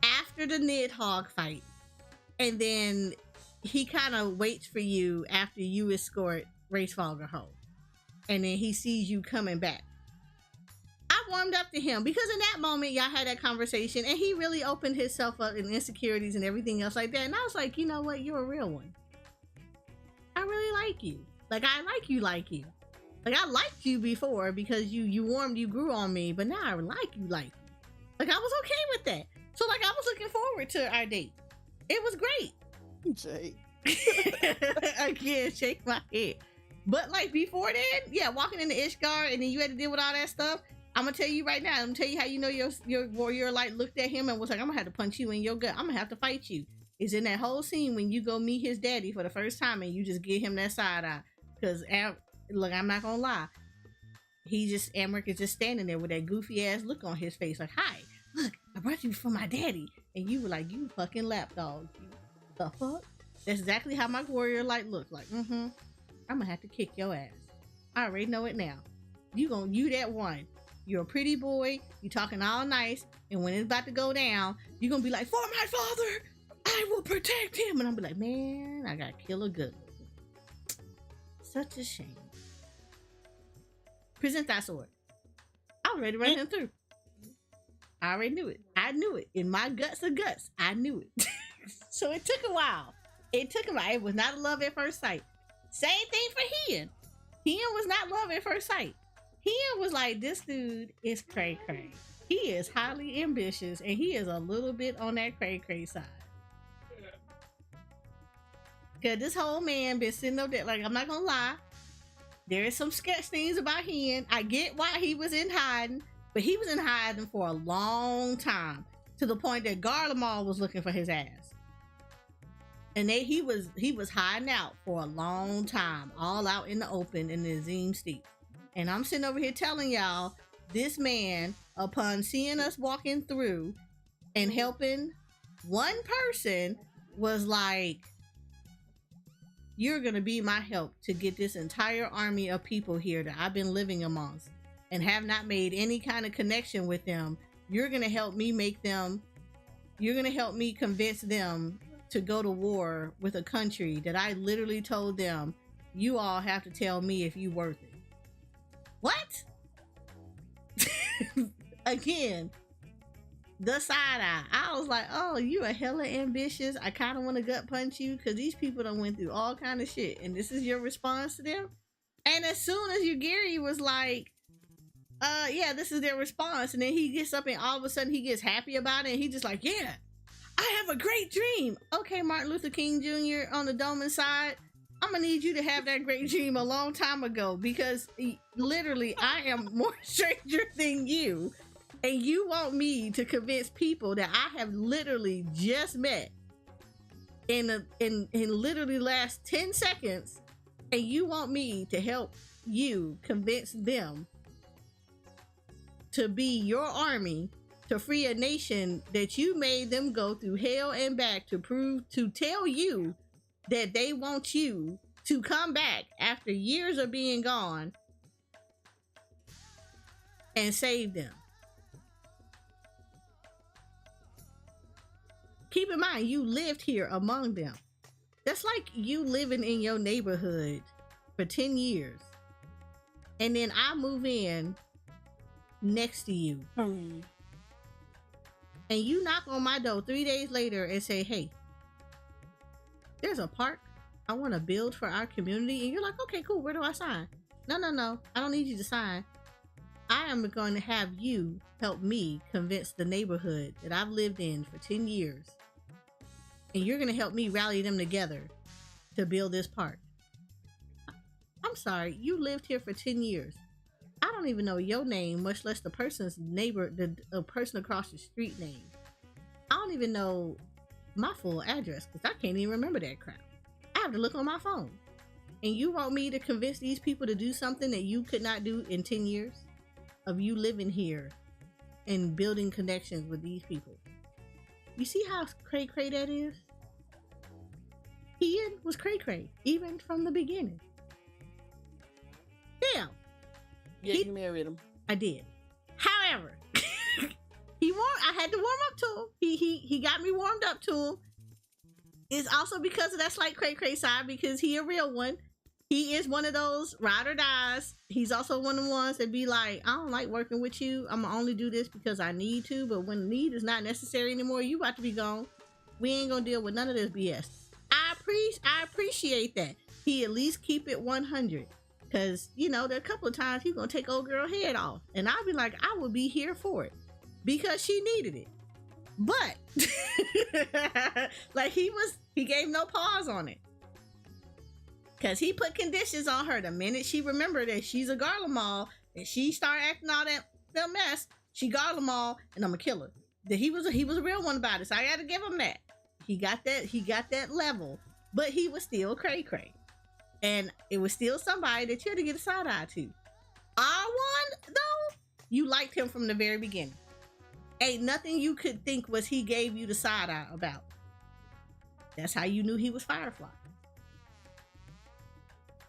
after the Nidhogg fight, and then he kind of waits for you after you escort Racefogger home, and then he sees you coming back. I warmed up to him because in that moment y'all had that conversation, and he really opened himself up in insecurities and everything else like that, and I was like, you know what, you're a real one. I really like you. Like, I like you. Like, I liked you before because you warmed, you grew on me, but now I like you. Like I was okay with that. So, like, I was looking forward to our date. It was great. Jay. Again, shake my head. But, like, before then, yeah, walking into Ishgard and then you had to deal with all that stuff, I'm gonna tell you right now, I'm gonna tell you how you know your warrior light looked at him and was like, I'm gonna have to punch you in your gut. I'm gonna have to fight you. It's in that whole scene when you go meet his daddy for the first time and you just give him that side eye. Because, look, I'm not gonna lie. Amric is just standing there with that goofy ass look on his face, like, hi, look, I brought you from my daddy. And you were like, you fucking lapdog. The fuck? That's exactly how my warrior light looked like. I'm gonna have to kick your ass. I already know it now. You that one. You're a pretty boy, you talking all nice, and when it's about to go down, you're gonna be like, for my father, I will protect him. And I'll be like, man, I gotta kill a good one. Such a shame. Present that sword. I was ready to run him through. I already knew it. I knew it. In my guts of guts, I knew it. So it took a while. It was not a love at first sight. Same thing for Hien. Hien was not love at first sight. Hien was like, this dude is cray cray. He is highly ambitious, and he is a little bit on that cray cray side. Cause this whole man been sitting up there, like, I'm not gonna lie, there is some sketch things about Hien. I get why he was in hiding, but he was in hiding for a long time, to the point that Garlemald was looking for his ass. And he was hiding out for a long time, all out in the open in the Azim Steep. And I'm sitting over here telling y'all, this man, upon seeing us walking through and helping one person, was like, you're going to be my help to get this entire army of people here that I've been living amongst and have not made any kind of connection with them. You're going to help me you're going to help me convince them to go to war with a country that I literally told them, you all have to tell me if you worth it. What? Again, the side eye. I was like, oh, you are hella ambitious. I kind of want to gut punch you because these people done went through all kind of shit, and this is your response to them. And as soon as Yugiri was like, yeah, this is their response, and then he gets up and all of a sudden he gets happy about it, and he just like, yeah, I have a great dream. Okay, Martin Luther King Jr. on the Doman side, I'm gonna need you to have that great dream a long time ago, because literally I am more stranger than you, and you want me to convince people that I have literally just met in literally last 10 seconds And you want me to help you convince them to be your army to free a nation that you made them go through hell and back to tell you that they want you to come back after years of being gone and save them. Keep in mind, you lived here among them. That's like you living in your neighborhood for 10 years. And then I move in next to you. And you knock on my door 3 days later and say, hey, there's a park I want to build for our community. And you're like, okay, cool. Where do I sign? No. I don't need you to sign. I am going to have you help me convince the neighborhood that I've lived in for 10 years. And you're going to help me rally them together to build this park. I'm sorry, you lived here for 10 years. I don't even know your name, much less the person's neighbor, the person across the street name. I don't even know my full address because I can't even remember that crap. I have to look on my phone. And you want me to convince these people to do something that you could not do in 10 years of you living here and building connections with these people? You see how cray-cray that is? Ian was cray-cray, even from the beginning. Damn. Yeah, you married him. I did. However, I had to warm up to him. He got me warmed up to him. It's also because of that slight cray-cray side, because he a real one. He is one of those ride or dies. He's also one of the ones that be like, I don't like working with you. I'm gonna only do this because I need to. But when need is not necessary anymore, you about to be gone. We ain't gonna deal with none of this BS. I appreciate that. He at least keep it 100. Because, you know, there are a couple of times he's gonna take old girl head off. And I'll be like, I would be here for it. Because she needed it. But like he gave no pause on it. Because he put conditions on her the minute she remembered that she's a Garlemald and she started acting all that mess. She Garlemald and I'm gonna kill her. That he was a real one about it, so I gotta give him that. He got that level, but he was still cray cray, and it was still somebody that you had to get a side eye to. R1 though, you liked him from the very beginning. Ain't nothing you could think was he gave you the side eye about. That's how you knew he was Firefly.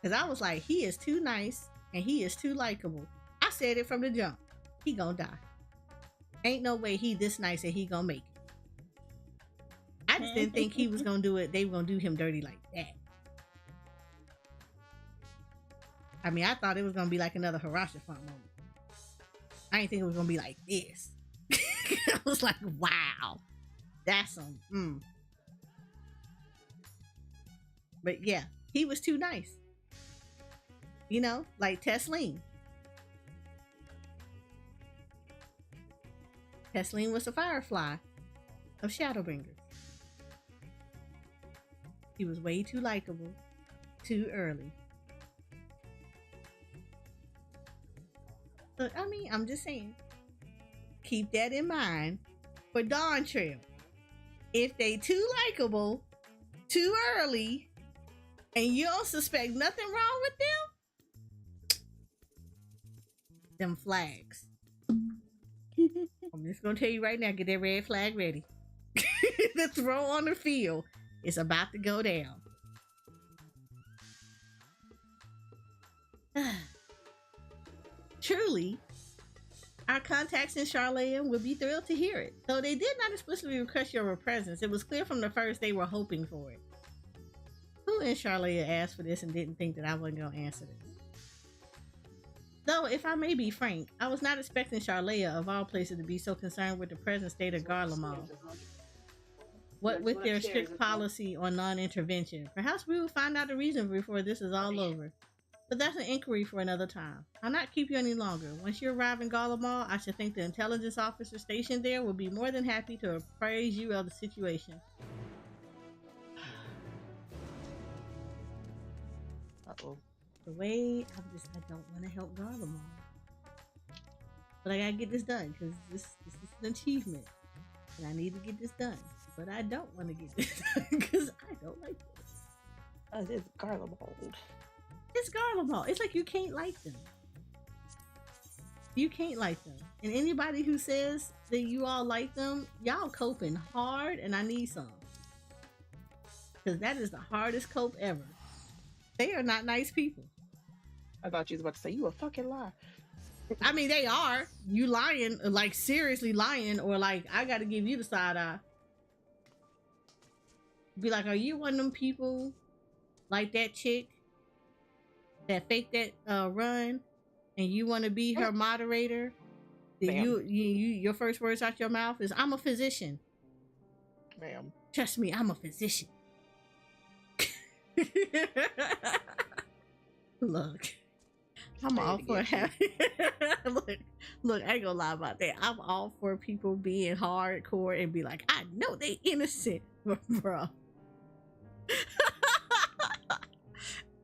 Because I was like, he is too nice and he is too likable. I said it from the jump. He gonna die. Ain't no way he this nice and he gonna make it. I just didn't think he was gonna do it. They were gonna do him dirty like that. I mean, I thought it was gonna be like another Harashafont moment. I didn't think it was gonna be like this. I was like, wow. That's some But yeah, he was too nice. You know, like Tesleen. Tesleen was a Firefly of Shadowbringers. He was way too likable, too early. Look, I mean, I'm just saying, keep that in mind for Dawn Trail. If they too likable, too early, and you don't suspect nothing wrong with them flags. I'm just gonna tell you right now, get that red flag ready. The throw on the field is about to go down. Truly, our contacts in Charlayan would be thrilled to hear it. Though they did not explicitly request your presence, it was clear from the first they were hoping for it. Who in Charlayan asked for this and didn't think that I wasn't gonna answer this? Though, if I may be frank, I was not expecting Charlea, of all places, to be so concerned with the present state of Garlemald. What with their strict policy on non-intervention. Perhaps we will find out the reason before this is all over. But that's an inquiry for another time. I'll not keep you any longer. Once you arrive in Garlemald, I should think the intelligence officer stationed there will be more than happy to appraise you of the situation. Uh-oh. The way I don't want to help Garlemald, but I gotta get this done because this is an achievement, and I need to get this done. But I don't want to get this done because I don't like this. It's Garlemald. Discardable. It's like you can't like them. You can't like them. And anybody who says that you all like them, y'all coping hard, and I need some. Because that is the hardest cope ever. They are not nice people. I thought you was about to say you a fucking lie. I mean, they are. You lying, like seriously lying, or like I gotta give you the side eye. Be like, are you one of them people like that chick that faked that run, and you want to be her moderator? You your first words out your mouth is, "I'm a physician." Ma'am. Trust me, I'm a physician. Look, I'm all for having. look, I ain't gonna lie about that. I'm all for people being hardcore and be like, I know they innocent, bro.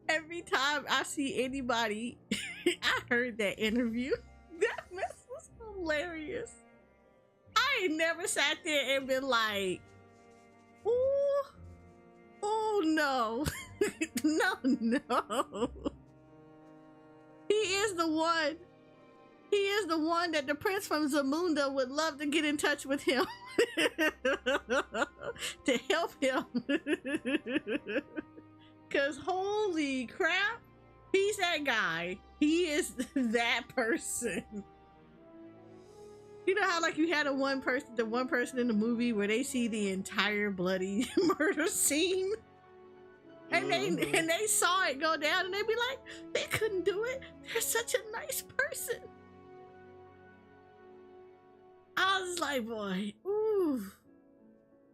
Every time I see anybody, I heard that interview. That mess was hilarious. I ain't never sat there and been like, ooh, oh no. No. He is the one. He is the one that the prince from Zamunda would love to get in touch with him to help him. Cause holy crap, he's that guy. He is that person. You know how like you had the one person in the movie where they see the entire bloody murder scene? And they saw it go down and they be like, they couldn't do it. They're such a nice person. I was like, boy, ooh,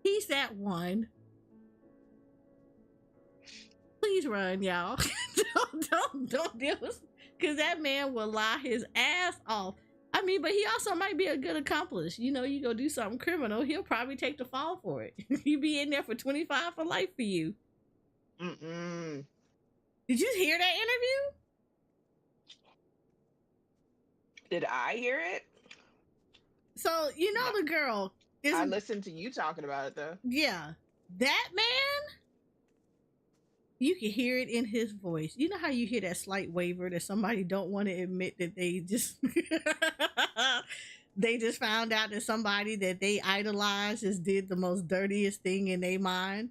he's that one. Please run, y'all. don't deal with, because that man will lie his ass off. I mean, but he also might be a good accomplice. You know, you go do something criminal, he'll probably take the fall for it. He'll be in there for 25 for life for you. Mm-mm. Did you hear that interview? Did I hear it? So, you know the girl. I listened to you talking about it, though. Yeah. That man, you can hear it in his voice. You know how you hear that slight waver that somebody don't want to admit that they just... they just found out that somebody that they idolize just did the most dirtiest thing in their mind.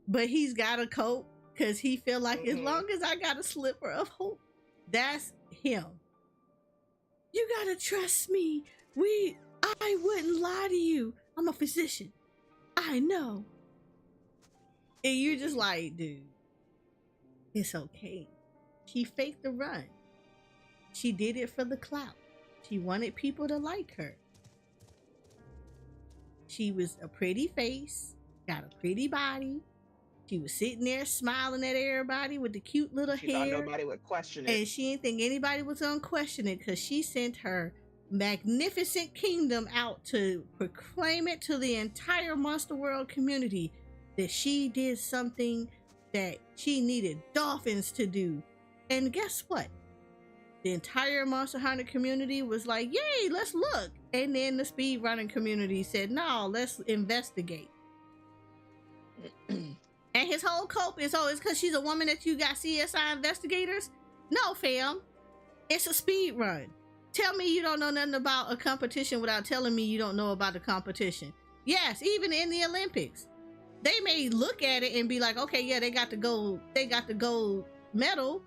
But he's got to cope because he feel like as long as I got a sliver of hope, that's him. You got to trust me. I wouldn't lie to you. I'm a physician. I know. And you're just like, dude, it's okay. She faked the run. She did it for the clout. She wanted people to like her. She was a pretty face, got a pretty body. She was sitting there smiling at everybody with the cute little hair. She thought nobody would question it. And she didn't think anybody was going to question it because she sent her magnificent kingdom out to proclaim it to the entire Monster World community that she did something that she needed dolphins to do. And guess what? The entire Monster Hunter community was like, yay, let's look. And then the speedrunning community said, no, let's investigate. And his whole cope is, oh, it's because she's a woman that you got CSI investigators? No, fam. It's a speed run. Tell me you don't know nothing about a competition without telling me you don't know about the competition. Yes, even in the Olympics. They may look at it and be like, okay, yeah, they got the gold medal.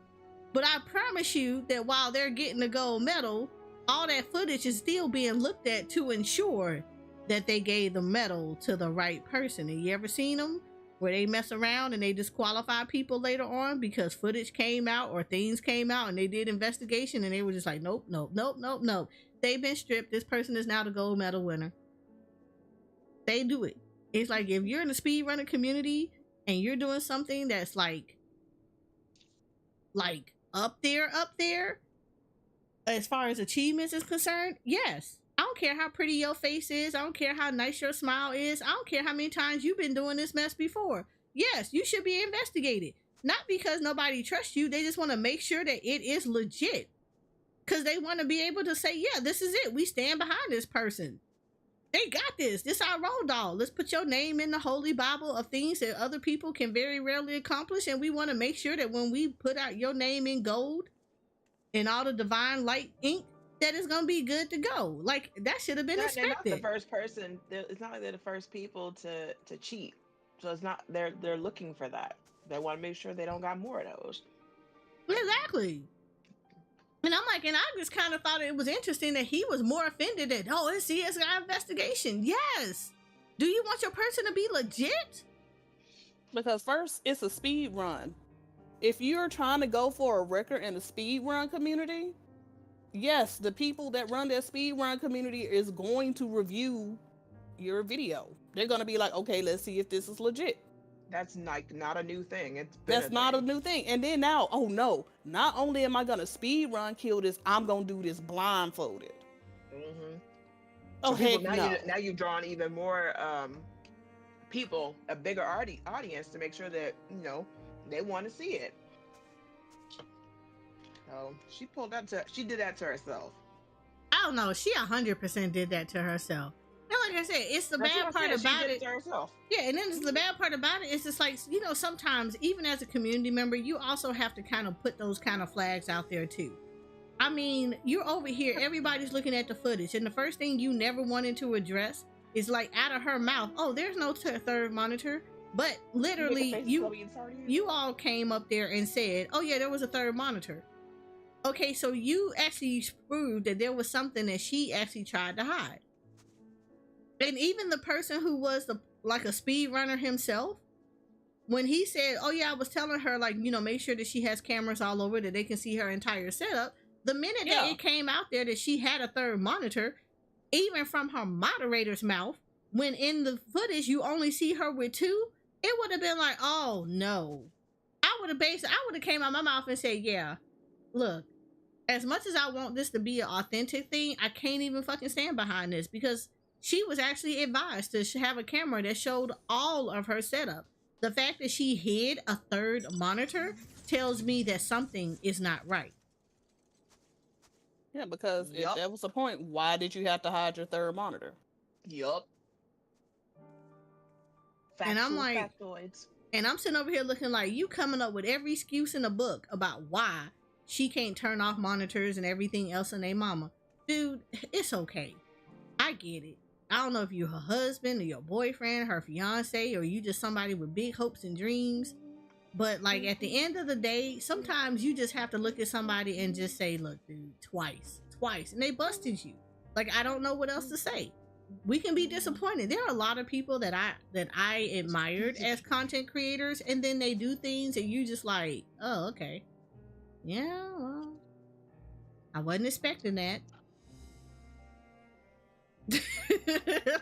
But I promise you that while they're getting the gold medal, all that footage is still being looked at to ensure that they gave the medal to the right person. And you ever seen them where they mess around and they disqualify people later on because footage came out or things came out and they did investigation and they were just like, nope. They've been stripped. This person is now the gold medal winner. They do it. It's like if you're in the speedrunner community and you're doing something that's like up there as far as achievements is concerned, yes. I don't care how pretty your face is. I don't care how nice your smile is. I don't care how many times you've been doing this mess before. Yes, you should be investigated. Not because nobody trusts you. They just want to make sure that it is legit. Because they want to be able to say, yeah, this is it. We stand behind this person. They got this. This our road dog. Let's put your name in the holy Bible of things that other people can very rarely accomplish. And we want to make sure that when we put out your name in gold and all the divine light ink, that it's gonna be good to go. Like that should have been They're not the expected. first person. It's not like they're the first people to cheat. So it's not. They're looking for that. They want to make sure they don't got more of those. Exactly. And I'm like, and I just kind of thought it was interesting that he was more offended that, oh, it's CSI investigation. Yes. Do you want your person to be legit? Because first, it's a speed run. If you're trying to go for a record in the speed run community, yes, the people that run that speed run community is going to review your video. They're going to be like, okay, let's see if this is legit. That's like not a new thing. It's been That's not a new thing. And then now, oh no, not only am I going to speed run kill this, I'm going to do this blindfolded. Mm-hmm. Oh, So heck people, no. now you've drawn even more people, a bigger audience to make sure that, you know, they want to see it. So she did that to herself. I don't know. She 100% did that to herself. And like I said, it's the That's bad what I part said, about she did it. to herself. Yeah, and then it's the bad part about it. It's just like, you know, sometimes even as a community member, you also have to kind of put those kind of flags out there too. I mean, you're over here, everybody's looking at the footage, and the first thing you never wanted to address is like out of her mouth, oh, there's no third monitor. But literally, you all came up there and said, oh yeah, there was a third monitor. Okay, so you actually proved that there was something that she actually tried to hide. And even the person who was like a speed runner himself, when he said, oh yeah, I was telling her, like, you know, make sure that she has cameras all over that they can see her entire setup. The minute that it came out there that she had a third monitor, even from her moderator's mouth, when in the footage you only see her with two, it would have been like, oh no. I would have came out my mouth and said, yeah, look, as much as I want this to be an authentic thing, I can't even fucking stand behind this, because she was actually advised to have a camera that showed all of her setup. The fact that she hid a third monitor tells me that something is not right. Yeah, because if that was the point, why did you have to hide your third monitor? Yup. And I'm like, factoids. and I'm sitting over here looking like you coming up with every excuse in the book about why she can't turn off monitors and everything else in their mama. Dude, it's okay. I get it. I don't know if you're her husband or your boyfriend, her fiance, or you just somebody with big hopes and dreams. But like at the end of the day, sometimes you just have to look at somebody and just say, look, dude, twice, and they busted you. Like, I don't know what else to say. We can be disappointed. There are a lot of people that I admired as content creators, and then they do things and you just like, oh, okay. Yeah, well, I wasn't expecting that.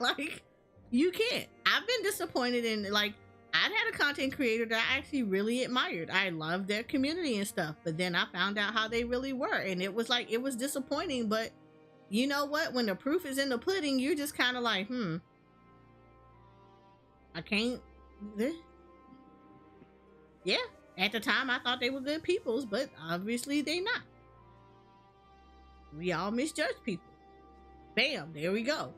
Like, you can't. I've been disappointed in, like, I've had a content creator that I actually really admired. I loved their community and stuff, but then I found out how they really were, and it was like, it was disappointing. But you know what, when the proof is in the pudding, you're just kind of like, I can't. Yeah, at the time I thought they were good peoples, but obviously they not. We all misjudge people. Bam, there we go.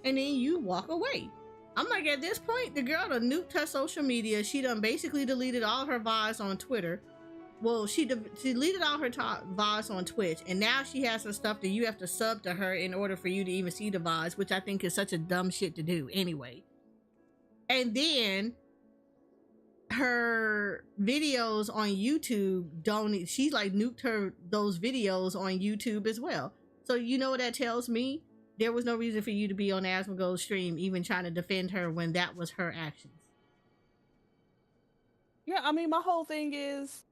And then you walk away. I'm like, at this point, the girl done nuked her social media. She done basically deleted all her vibes on Twitter. Well, she deleted all her vibes on Twitch, and now she has her stuff that you have to sub to her in order for you to even see the vibes, which I think is such a dumb shit to do anyway. And then her videos on YouTube she's like nuked those videos on YouTube as well. So you know what that tells me? There was no reason for you to be on Asmongold's stream even trying to defend her when that was her actions. Yeah, I mean, my whole thing is,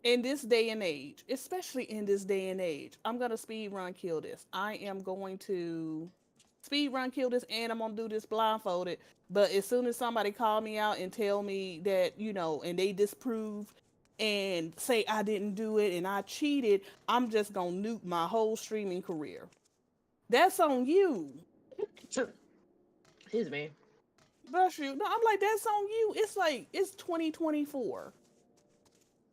in this day and age, especially in this day and age, I'm going to speed run kill this. I am going to speed run kill this, and I'm going to do this blindfolded. But as soon as somebody call me out and tell me that, you know, and they disprove and say I didn't do it and I cheated, I'm just going to nuke my whole streaming career. That's on you. Excuse me. Bless you. No, I'm like, that's on you. It's like, it's 2024.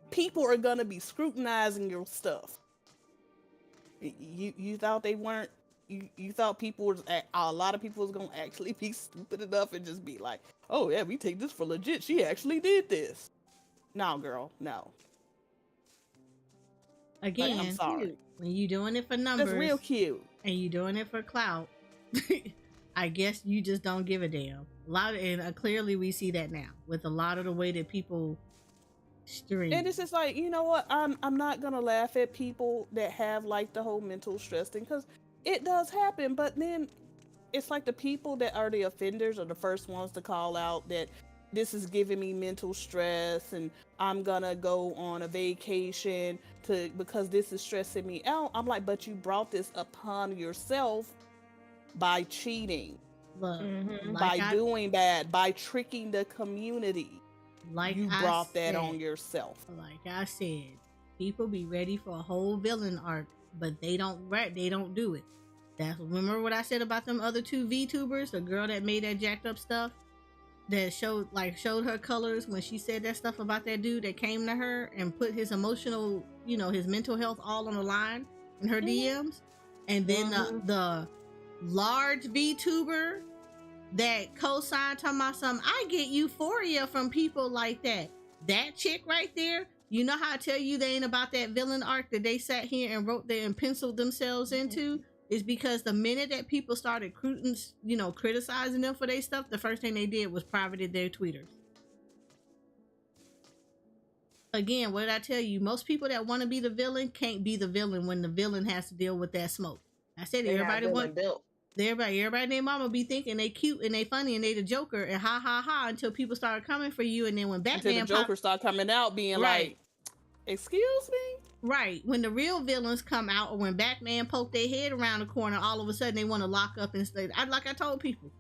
People are gonna be scrutinizing your stuff. You thought they weren't you thought a lot of people was gonna actually be stupid enough and just be like, oh yeah, we take this for legit. She actually did this. No, girl, no. Again, I'm sorry. when you doing it for numbers, That's real cute. and you doing it for clout, I guess you just don't give a damn. Clearly we see that now with a lot of the way that people stream. And it's just like, you know what? I'm not gonna laugh at people that have like the whole mental stress thing, because it does happen. But then it's like the people that are the offenders are the first ones to call out that this is giving me mental stress, and I'm gonna go on a vacation because this is stressing me out. I'm like, but you brought this upon yourself by cheating, Look, by doing bad, by tricking the community. You brought that on yourself. Like I said, people be ready for a whole villain arc, but they don't do it. Remember what I said about them other two VTubers, the girl that made that jacked up stuff that showed her colors when she said that stuff about that dude that came to her and put his emotional, his mental health all on the line in her DMs. And then the large VTuber that co-signed talking about something, I get euphoria from people like that. That chick right there, you know how I tell you they ain't about that villain arc that they sat here and wrote there and penciled themselves into? Is because the minute that people started criticizing them for their stuff, the first thing they did was privated their tweeters. Again, what did I tell you? Most people that want to be the villain can't be the villain when the villain has to deal with that smoke. I said everybody and their mama be thinking they cute and they funny and they the Joker and ha ha ha until people start coming for you, and then when Batman until the Joker start coming out being like, excuse me? Right. When the real villains come out, or when Batman poke their head around the corner, all of a sudden they want to lock up and stay. Like I told people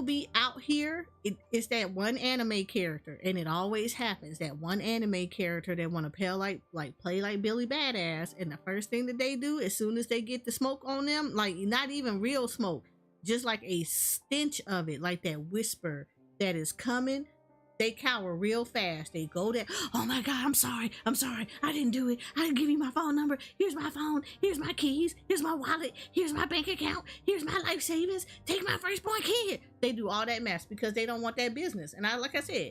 be out here. It's that one anime character, and it always happens. That one anime character that want to play like Billy Badass, and the first thing that they do as soon as they get the smoke on them, like not even real smoke, just like a stench of it, like that whisper that is coming. They cower real fast. They go there. Oh my God, I'm sorry. I didn't do it. I didn't give you my phone number. Here's my phone. Here's my keys. Here's my wallet. Here's my bank account. Here's my life savings. Take my firstborn kid. They do all that mess because they don't want that business. And like I said,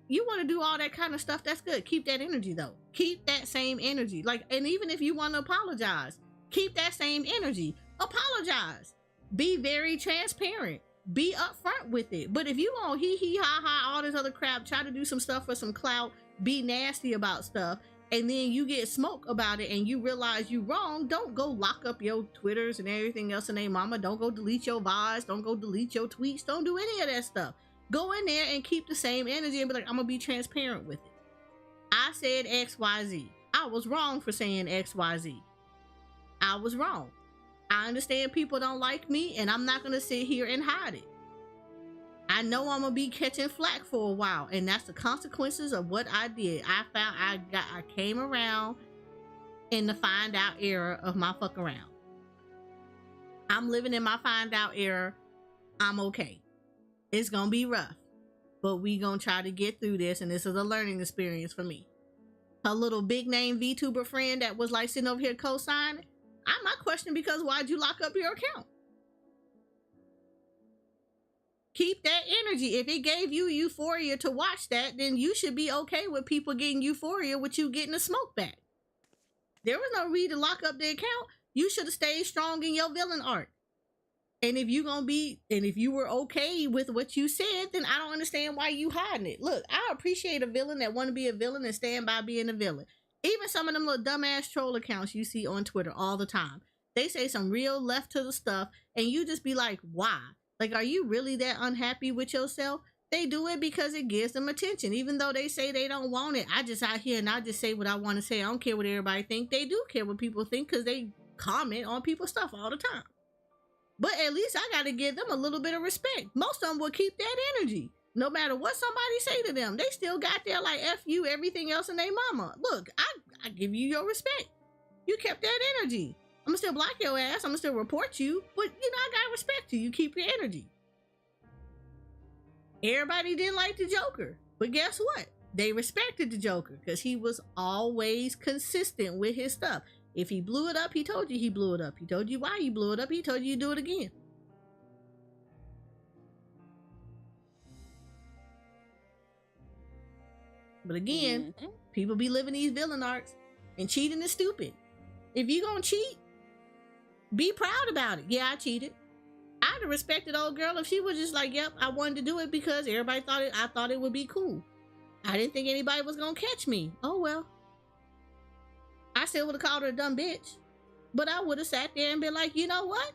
you want to do all that kind of stuff. That's good. Keep that energy though. Keep that same energy. And even if you want to apologize, keep that same energy. Apologize. Be very transparent. Be upfront with it. But if you gonna hee ha ha all this other crap, try to do some stuff for some clout, be nasty about stuff, and then you get smoke about it and you realize you wrong, don't go lock up your Twitters and everything else in their mama. Don't go delete your vibes. Don't go delete your tweets. Don't do any of that stuff. Go in there and keep the same energy and be like, I'm gonna be transparent with it. I said XYZ. I was wrong for saying XYZ. I was wrong. I understand people don't like me, and I'm not gonna sit here and hide it. I know I'm gonna be catching flack for a while, and that's the consequences of what I did. I came around in the find out era of my fuck around. I'm living in my find out era. I'm okay. It's gonna be rough, but we gonna try to get through this, and this is a learning experience for me. Her little big name VTuber friend that was like sitting over here co-signing, I'm not questioning because why'd you lock up your account? Keep that energy. If it gave you euphoria to watch that, then you should be okay with people getting euphoria with you getting the smoke back. There was no reason to lock up the account. You should have stayed strong in your villain art. And if you were okay with what you said, then I don't understand why you hiding it. Look, I appreciate a villain that want to be a villain and stand by being a villain. Even some of them little dumbass troll accounts you see on Twitter all the time. They say some real left to the stuff, and you just be like, why? Like, are you really that unhappy with yourself? They do it because it gives them attention, even though they say they don't want it. I just out here and I just say what I want to say. I don't care what everybody think. They do care what people think because they comment on people's stuff all the time. But at least I got to give them a little bit of respect. Most of them will keep that energy. No matter what somebody say to them, they still got there like F you, everything else in their mama. Look, I give you your respect. You kept that energy. I'm gonna still block your ass. I'm gonna still report you. But, I gotta respect you. You keep your energy. Everybody didn't like the Joker. But guess what? They respected the Joker because he was always consistent with his stuff. If he blew it up, he told you he blew it up. He told you why he blew it up. He told you to do it again. But again, people be living these villain arcs, and cheating is stupid. If you gonna cheat, be proud about it. Yeah, I cheated. I'd have respected old girl if she was just like, yep, I wanted to do it because everybody thought I thought it would be cool. I didn't think anybody was gonna catch me. Oh well. I still would have called her a dumb bitch. But I would have sat there and been like, you know what?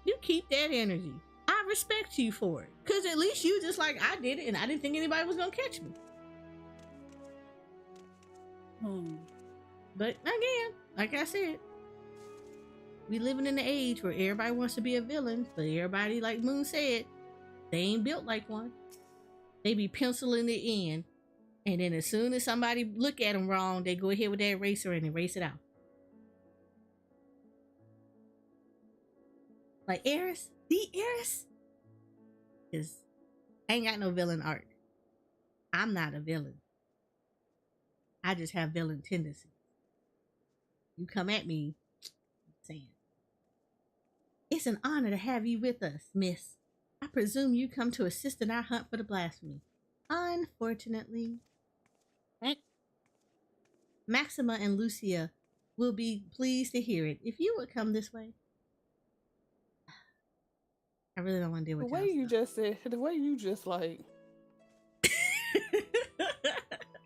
You keep that energy. I respect you for it. Because at least you just like, I did it and I didn't think anybody was going to catch me. But again, like I said, we living in an age where everybody wants to be a villain. But everybody, like Moon said, they ain't built like one. They be penciling it in. And then as soon as somebody look at them wrong, they go ahead with that eraser and erase it out. Like Eris, the Eris is ain't got no villain art. I'm not a villain. I just have villain tendencies. You come at me saying, it's an honor to have you with us, miss. I presume you come to assist in our hunt for the blasphemy. Unfortunately, Maxima and Lucia will be pleased to hear it. If you would come this way. I really don't want to deal with the way you just said, the way you just like.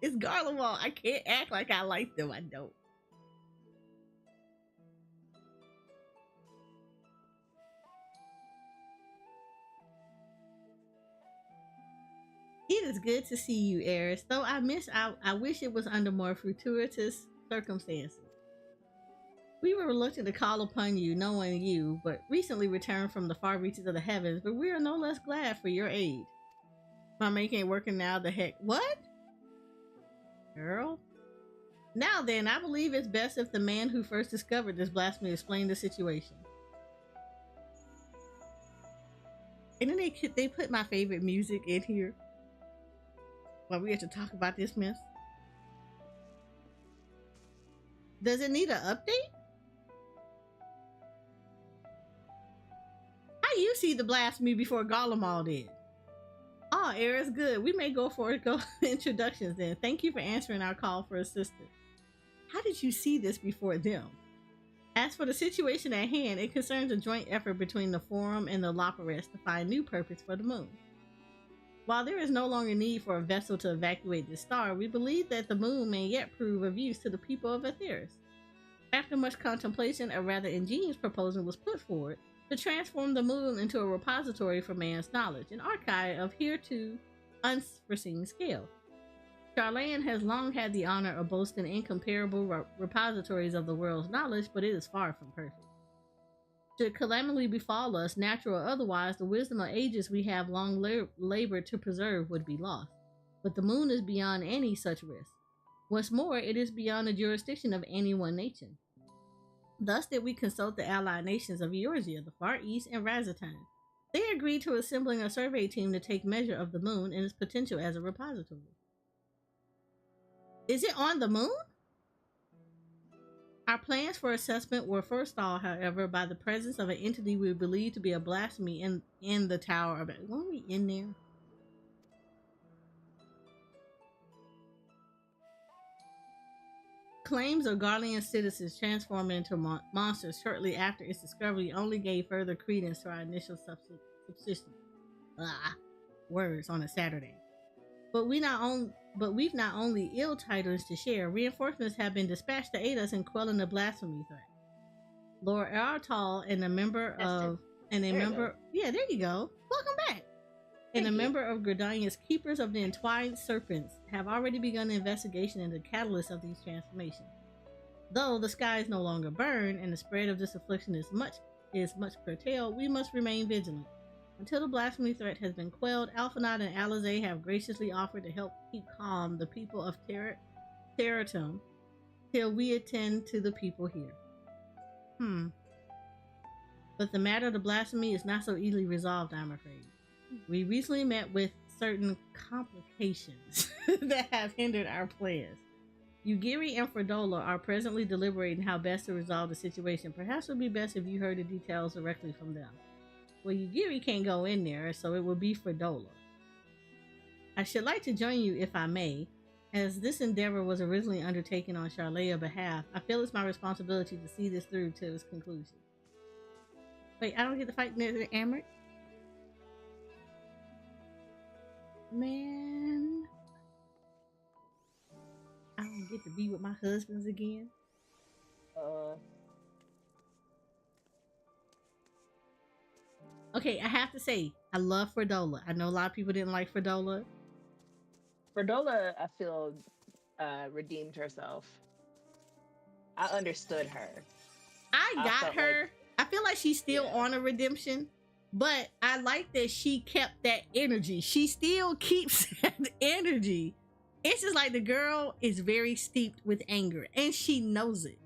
It's Garlemald. I can't act like I like them. I don't. It is good to see you, Eris. Though I wish it was under more fortuitous circumstances. We were reluctant to call upon you, knowing you, but recently returned from the far reaches of the heavens, but we are no less glad for your aid. My making it working now, the heck. What? Girl? Now then, I believe it's best if the man who first discovered this blasphemy explained the situation. And then they put my favorite music in here. While we have to talk about this mess. Does it need an update? How you see the blasphemy before Garlemald did? Oh, Era's good. We may go for introductions then. Thank you for answering our call for assistance. How did you see this before them? As for the situation at hand, it concerns a joint effort between the Forum and the Loporest to find new purpose for the moon. While there is no longer need for a vessel to evacuate the star, we believe that the moon may yet prove of use to the people of Aetheris. After much contemplation, a rather ingenious proposal was put forward to transform the moon into a repository for man's knowledge, an archive of hereto unforeseen scale. Charlayan has long had the honor of boasting incomparable repositories of the world's knowledge, but it is far from perfect. Should calamity befall us, natural or otherwise, the wisdom of ages we have long labored to preserve would be lost. But the moon is beyond any such risk. What's more, it is beyond the jurisdiction of any one nation. Thus did we consult the allied nations of Eorzea, the Far East, and Razatan. They agreed to assembling a survey team to take measure of the moon and its potential as a repository. Is it on the moon? Our plans for assessment were forestalled, however, by the presence of an entity we believe to be a blasphemy in the Tower of... Weren't we in there? Claims of Garlean citizens transformed into monsters shortly after its discovery only gave further credence to our initial subsistence. Words on a Saturday. But we've not only ill tidings to share. Reinforcements have been dispatched to aid us in quelling the blasphemy threat. Lord Artal and a member of yeah, there you go. Welcome back. A member of Gridania's Keepers of the Entwined Serpents have already begun the investigation into the catalyst of these transformations. Though the skies no longer burn and the spread of this affliction is much curtailed, we must remain vigilant. Until the blasphemy threat has been quelled, Alphanot and Alizé have graciously offered to help keep calm the people of Terratum till we attend to the people here. But the matter of the blasphemy is not so easily resolved, I'm afraid. We recently met with certain complications that have hindered our plans. Yugiri and Fredola are presently deliberating how best to resolve the situation. Perhaps it would be best if you heard the details directly from them. Well, Yugiri can't go in there, so it would be Fredola. I should like to join you if I may. As this endeavor was originally undertaken on Charlea's behalf, I feel it's my responsibility to see this through to its conclusion. Wait, I don't get to fight near the Amrit? Man. I don't get to be with my husbands again. Okay, I have to say, I love Fredola. I know a lot of people didn't like Fredola. Fredola, I feel, redeemed herself. I understood her. I got her. Like, I feel like she's still on a redemption, but I like that she kept that energy. She still keeps that energy. It's just like the girl is very steeped with anger, and she knows it.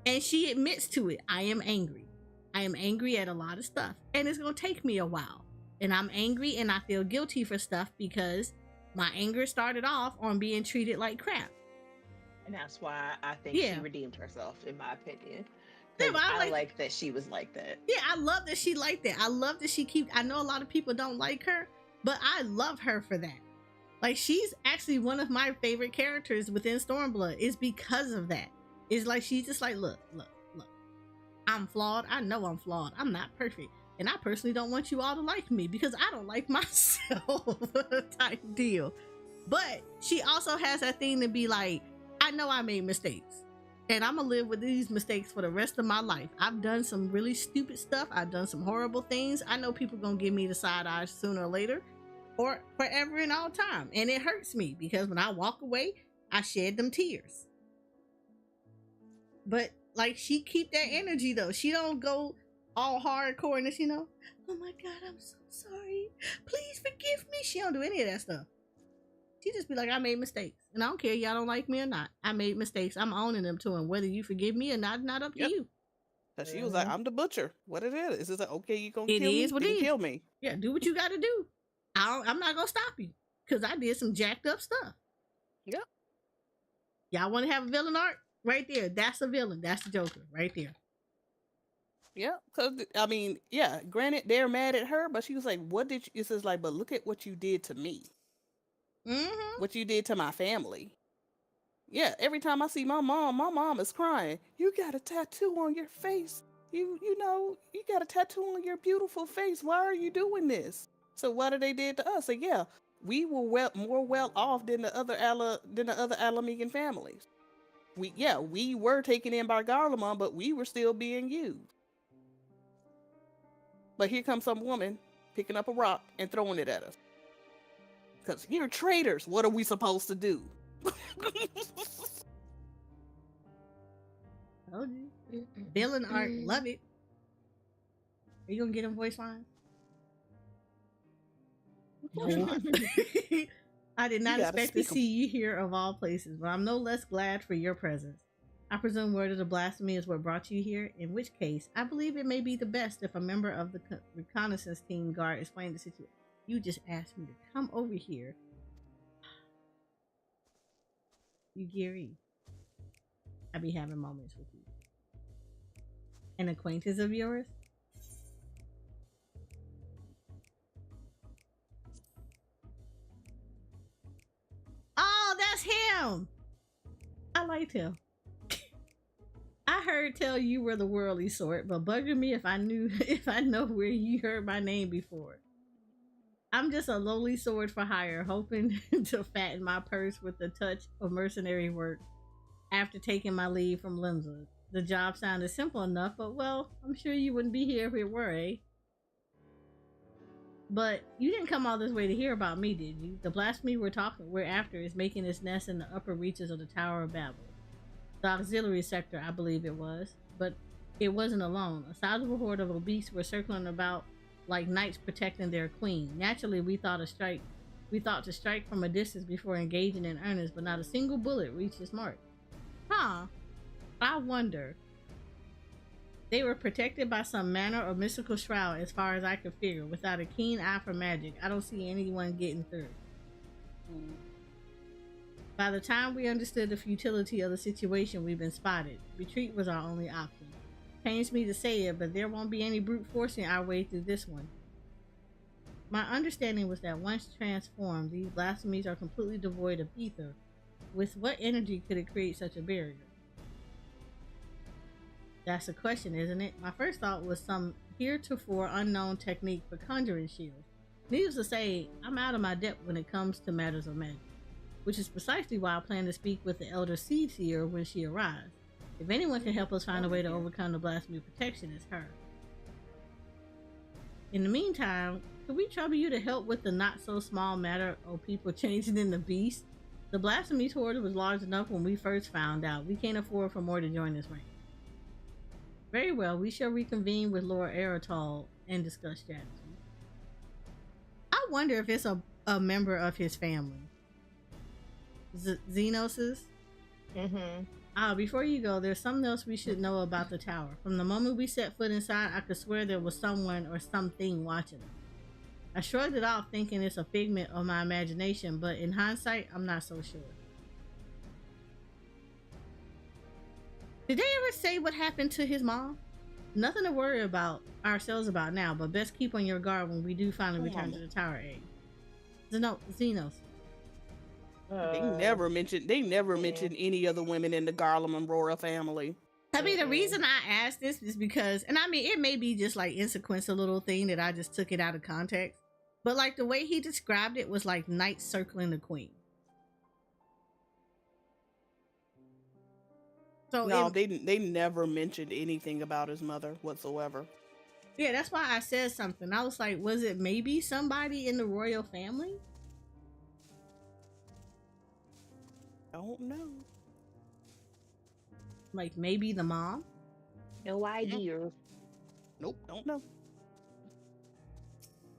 And she admits to it. I am angry. I am angry at a lot of stuff, and it's going to take me a while. And I'm angry, and I feel guilty for stuff because my anger started off on being treated like crap. And that's why I think she redeemed herself, in my opinion. Yeah, I like that she was like that. Yeah, I love that she like that. I love that I know a lot of people don't like her, but I love her for that. Like, she's actually one of my favorite characters within Stormblood. Is because of that. It's like, she's just like, look. I'm flawed. I know I'm flawed. I'm not perfect. And I personally don't want you all to like me because I don't like myself type deal. But she also has that thing to be like, I know I made mistakes. And I'm going to live with these mistakes for the rest of my life. I've done some really stupid stuff. I've done some horrible things. I know people going to give me the side eyes sooner or later. Or forever and all time. And it hurts me because when I walk away, I shed them tears. But like, she keep that energy though. She don't go all hardcore and this, oh my God, I'm so sorry. Please forgive me. She don't do any of that stuff. She just be like, I made mistakes. And I don't care, y'all don't like me or not. I made mistakes. I'm owning them to him. Whether you forgive me or not up to you. Cause she was like, I'm the butcher. What it is it like, okay, you gonna kill me? It is what it is. Kill me. Yeah, do what you gotta do. I'm not gonna stop you. Cause I did some jacked up stuff. Yep. Y'all want to have a villain arc? Right there. That's a villain. That's the Joker. Right there. Yeah. Cause I mean, yeah, granted they're mad at her, but she was like, what did you, it says like, but look at what you did to me. Mm-hmm. What you did to my family. Yeah, every time I see my mom is crying. You got a tattoo on your face. You got a tattoo on your beautiful face. Why are you doing this? So what they did to us? So yeah, we were more well off than the other Alamegan families. We were taken in by Garlemald, but we were still being used. But here comes some woman picking up a rock and throwing it at us. Because you're traitors. What are we supposed to do? Told you. Villain arc. Love it. Are you going to get him voice lines? I did not expect to see you here of all places, but I'm no less glad for your presence. I presume word of the blasphemy is what brought you here, in which case, I believe it may be the best if a member of the reconnaissance team guard explained the situation. You just asked me to come over here. Yugiri, I be having moments with you. An acquaintance of yours? Oh, that's him! I liked him. I heard tell you were the worldly sort, but bugger me if I know where you heard my name before. I'm just a lowly sword for hire, hoping to fatten my purse with a touch of mercenary work after taking my leave from Limsa. The job sounded simple enough, but well, I'm sure you wouldn't be here if it were, eh? But you didn't come all this way to hear about me, did you? The blasphemy we're after is making its nest in the upper reaches of the Tower of Babel. The auxiliary sector, I believe it was. But it wasn't alone. A sizable horde of obese were circling about like knights protecting their queen. Naturally, we thought to strike from a distance before engaging in earnest, but not a single bullet reached its mark. Huh. I wonder. They were protected by some manner of mystical shroud as far as I could figure. Without a keen eye for magic, I don't see anyone getting through. By the time we understood the futility of the situation, we've been spotted. Retreat was our only option. Pains me to say it, but there won't be any brute forcing our way through this one. My understanding was that once transformed, these blasphemies are completely devoid of ether. With what energy could it create such a barrier? That's a question, isn't it? My first thought was some heretofore unknown technique for conjuring shields. Needless to say, I'm out of my depth when it comes to matters of magic, which is precisely why I plan to speak with the Elder Seed Seer when she arrives. If anyone can help us find a way to overcome the blasphemy protection, it's her. In the meantime, could we trouble you to help with the not so small matter of people changing into beasts? The blasphemy horde was large enough when we first found out. We can't afford for more to join this rank. Very well, we shall reconvene with Lord Eritol and discuss strategy. I wonder if it's a member of his family. Xenos's? Before you go, there's something else we should know about the tower. From the moment we set foot inside, I could swear there was someone or something watching us. I shrugged it off, thinking it's a figment of my imagination, but in hindsight, I'm not so sure. Did they ever say what happened to his mom? Nothing to worry about ourselves about now, but best keep on your guard when we do finally return to the tower egg. Xenos. They never mentioned any of the women in the Garlem and royal family. I mean, the reason I asked this is because, and I mean, it may be just like insequential little thing that I just took it out of context, but like the way he described it was like knights circling the queen. So no, they never mentioned anything about his mother whatsoever. Yeah, that's why I said something. I was like, was it maybe somebody in the royal family? Don't know. Like maybe the mom? No idea. Nope, don't know.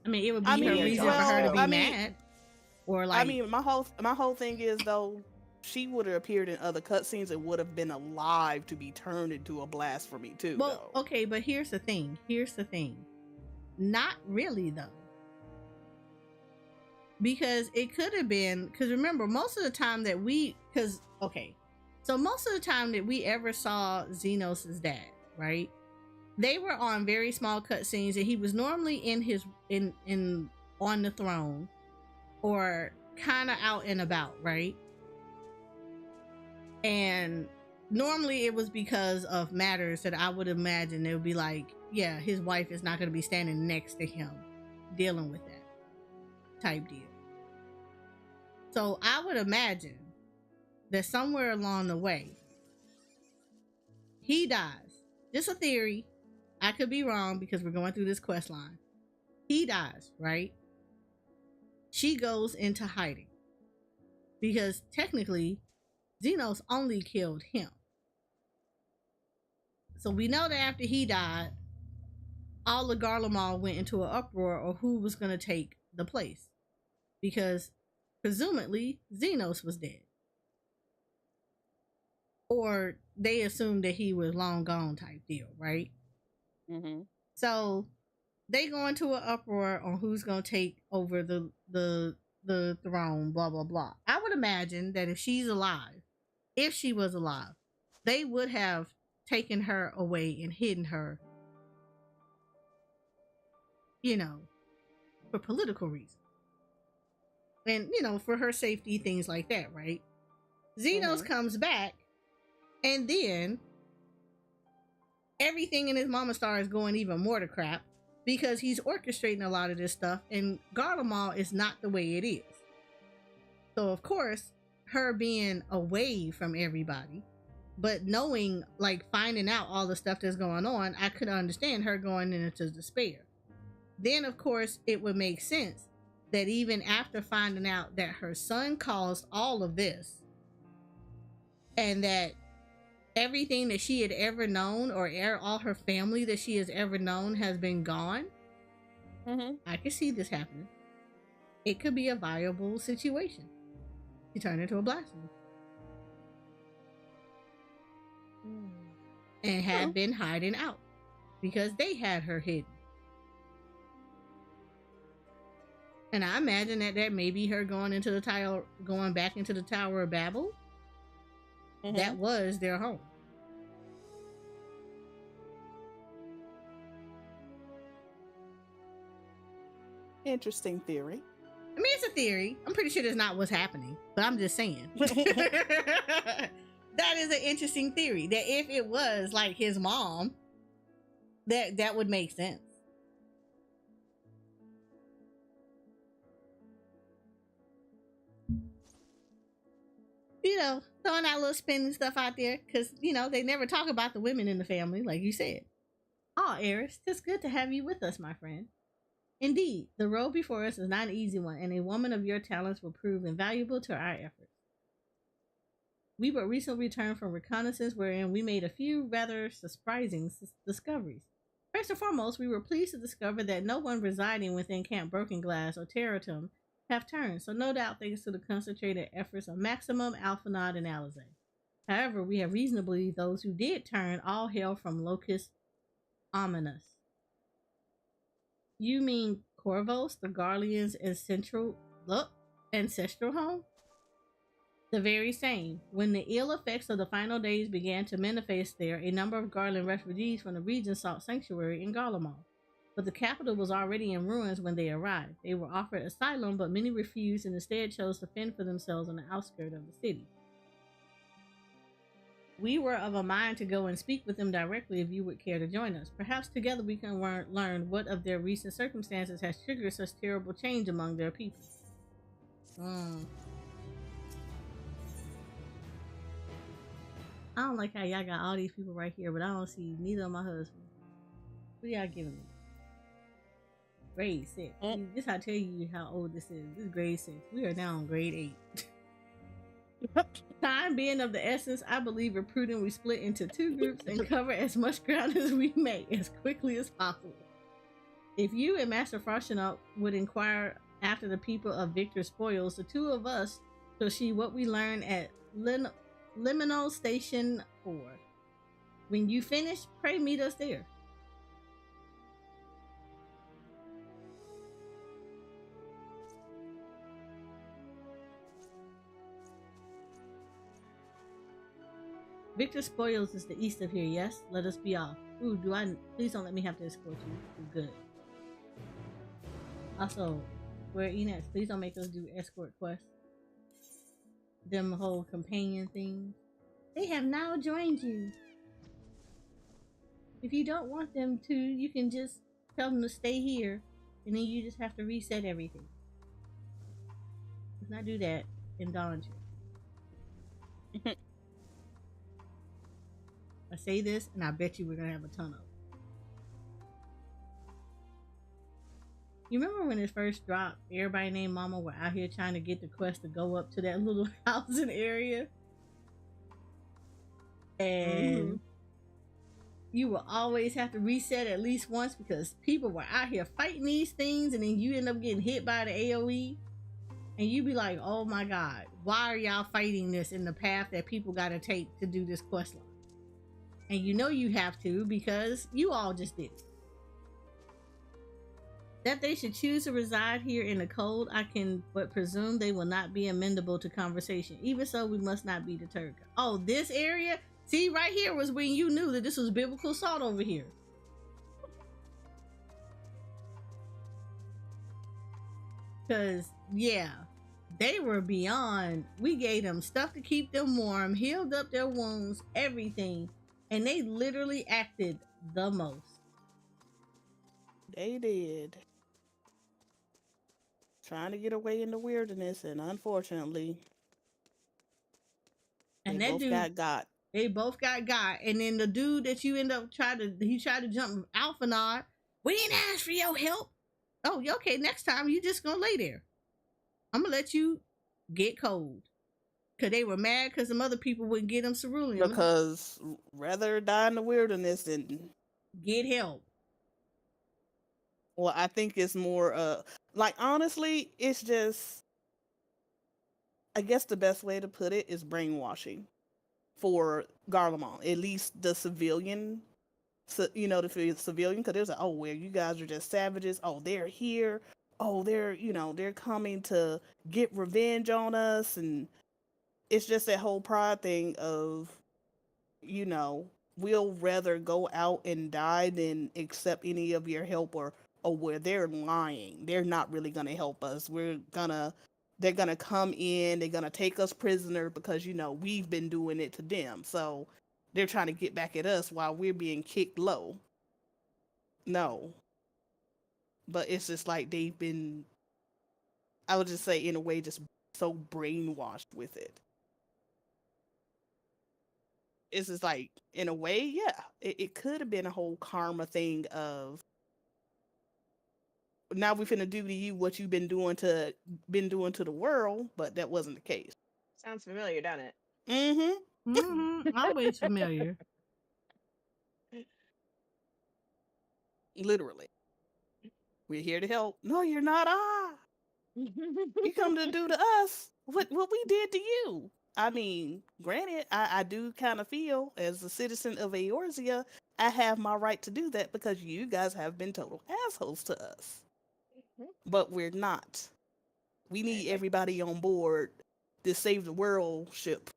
I mean, it would be her reason for her to be mad. Or like, I mean, my whole thing is though, she would have appeared in other cutscenes and would have been alive to be turned into a blasphemy too. Well, though. Okay, but here's the thing. Not really though. Because it could have been, because remember, most of the time that we ever saw Xenos' dad, right? They were on very small cutscenes, and he was normally in on the throne or kind of out and about, right? And normally it was because of matters that I would imagine it would be like, yeah, his wife is not going to be standing next to him dealing with that type deal. So I would imagine that somewhere along the way he dies. Just a theory. I could be wrong because we're going through this quest line. He dies, right? She goes into hiding because technically Xenos only killed him. So we know that after he died, all the Garlemald went into an uproar of who was going to take the place, because presumably Xenos was dead, or they assumed that he was long gone type deal, right? Mm-hmm. So they go into an uproar on who's going to take over the throne, blah blah blah. I would imagine that if she was alive, they would have taken her away and hidden her, for political reasons. And, for her safety, things like that, right? Xenos comes back, and then everything in his mama star is going even more to crap because he's orchestrating a lot of this stuff, and Garlemald is not the way it is. So, of course, her being away from everybody, but knowing, finding out all the stuff that's going on, I could understand her going into despair. Then, of course, it would make sense that even after finding out that her son caused all of this, and that everything that she had ever known, or all her family that she has ever known, has been gone, I could see this happening. It could be a viable situation. She turned into a blasphemy. And had been hiding out because they had her hidden. And I imagine that may be her going into the tower, going back into the Tower of Babel. That was their home. Interesting theory. I mean, it's a theory. I'm pretty sure that's not what's happening, but I'm just saying. That is an interesting theory. That if it was like his mom, that would make sense. You know, throwing that little spinning stuff out there, because you know they never talk about the women in the family, like you said. Oh, Eris, it's good to have you with us, my friend. Indeed, the road before us is not an easy one, and a woman of your talents will prove invaluable to our efforts. We but recently returned from reconnaissance wherein we made a few rather surprising discoveries. First and foremost, we were pleased to discover that no one residing within Camp Broken Glass or Terratum have turned, so no doubt thanks to the concentrated efforts of Maximum, Alphanod, and Alizé. However, we have reason to believe those who did turn all hail from Locus Ominous. You mean Corvos, the Garlean's ancestral home? The very same. When the ill effects of the final days began to manifest there, a number of Garland refugees from the region sought sanctuary in Garlemald. But the capital was already in ruins when they arrived. They were offered asylum, but many refused and instead chose to fend for themselves on the outskirts of the city. We were of a mind to go and speak with them directly if you would care to join us. Perhaps together we can learn what of their recent circumstances has triggered such terrible change among their people. I don't like how y'all got all these people right here, but I don't see neither of my husbands. What y'all giving me? Grade 6. This how I tell you how old this is. This is grade 6. We are now on grade 8. Time being of the essence, I believe it prudent we split into 2 groups and cover as much ground as we may as quickly as possible. If you and Master Froshenot would inquire after the people of Victor Spoils, the 2 of us shall see what we learn at Liminal Station 4. When you finish, pray meet us there. Victor Spoils is the east of here, yes? Let us be off. Ooh, please don't let me have to escort you. You're good. Also, we're Enex. Please don't make us do escort quests. Them whole companion things. They have now joined you. If you don't want them to, you can just tell them to stay here, and then you just have to reset everything. Let's not do that in Donju. I say this, and I bet you we're gonna have a ton of them. You remember when it first dropped? Everybody named Mama were out here trying to get the quest to go up to that little housing area, and you will always have to reset at least once because people were out here fighting these things, and then you end up getting hit by the AOE, and you be like, "Oh my God, why are y'all fighting this in the path that people got to take to do this quest line?" And you know you have to because you all just did it. That they should choose to reside here in the cold, I can but presume they will not be amenable to conversation. Even so, we must not be deterred. Oh, this area? See, right here was when you knew that this was biblical salt over here. Because, yeah, they were beyond. We gave them stuff to keep them warm, healed up their wounds, everything. And they literally acted the most. They did. Trying to get away in the wilderness, and unfortunately, and they both got. They both got. And then the dude that you end up tried to jump Alphanod. We didn't ask for your help. Oh, okay. Next time you just gonna lay there. I'm gonna let you get cold. Cause they were mad because some other people wouldn't get them cerulean. Because rather die in the wilderness than get help. Well, I think it's more like honestly, it's just I guess the best way to put it is brainwashing for Garlemald. At least the civilian, the civilian, because there's like, oh, well, you guys are just savages. Oh, they're here. oh, they're coming to get revenge on us, and it's just that whole pride thing of, you know, we'll rather go out and die than accept any of your help, or where they're lying. They're not really gonna help us. They're gonna come in, they're gonna take us prisoner because, we've been doing it to them. So they're trying to get back at us while we're being kicked low. No. But it's just like they've been, I would just say, in a way, just so brainwashed with it. It's just like, in a way, yeah, it could have been a whole karma thing of, now we finna do to you what you've been doing to the world, but that wasn't the case. Sounds familiar, doesn't it? Mm-hmm. Always familiar. Literally. We're here to help. No, you're not. You come to do to us what we did to you. I mean, granted, I do kind of feel, as a citizen of Eorzea, I have my right to do that because you guys have been total assholes to us. But we're not. We need everybody on board this save the world ship.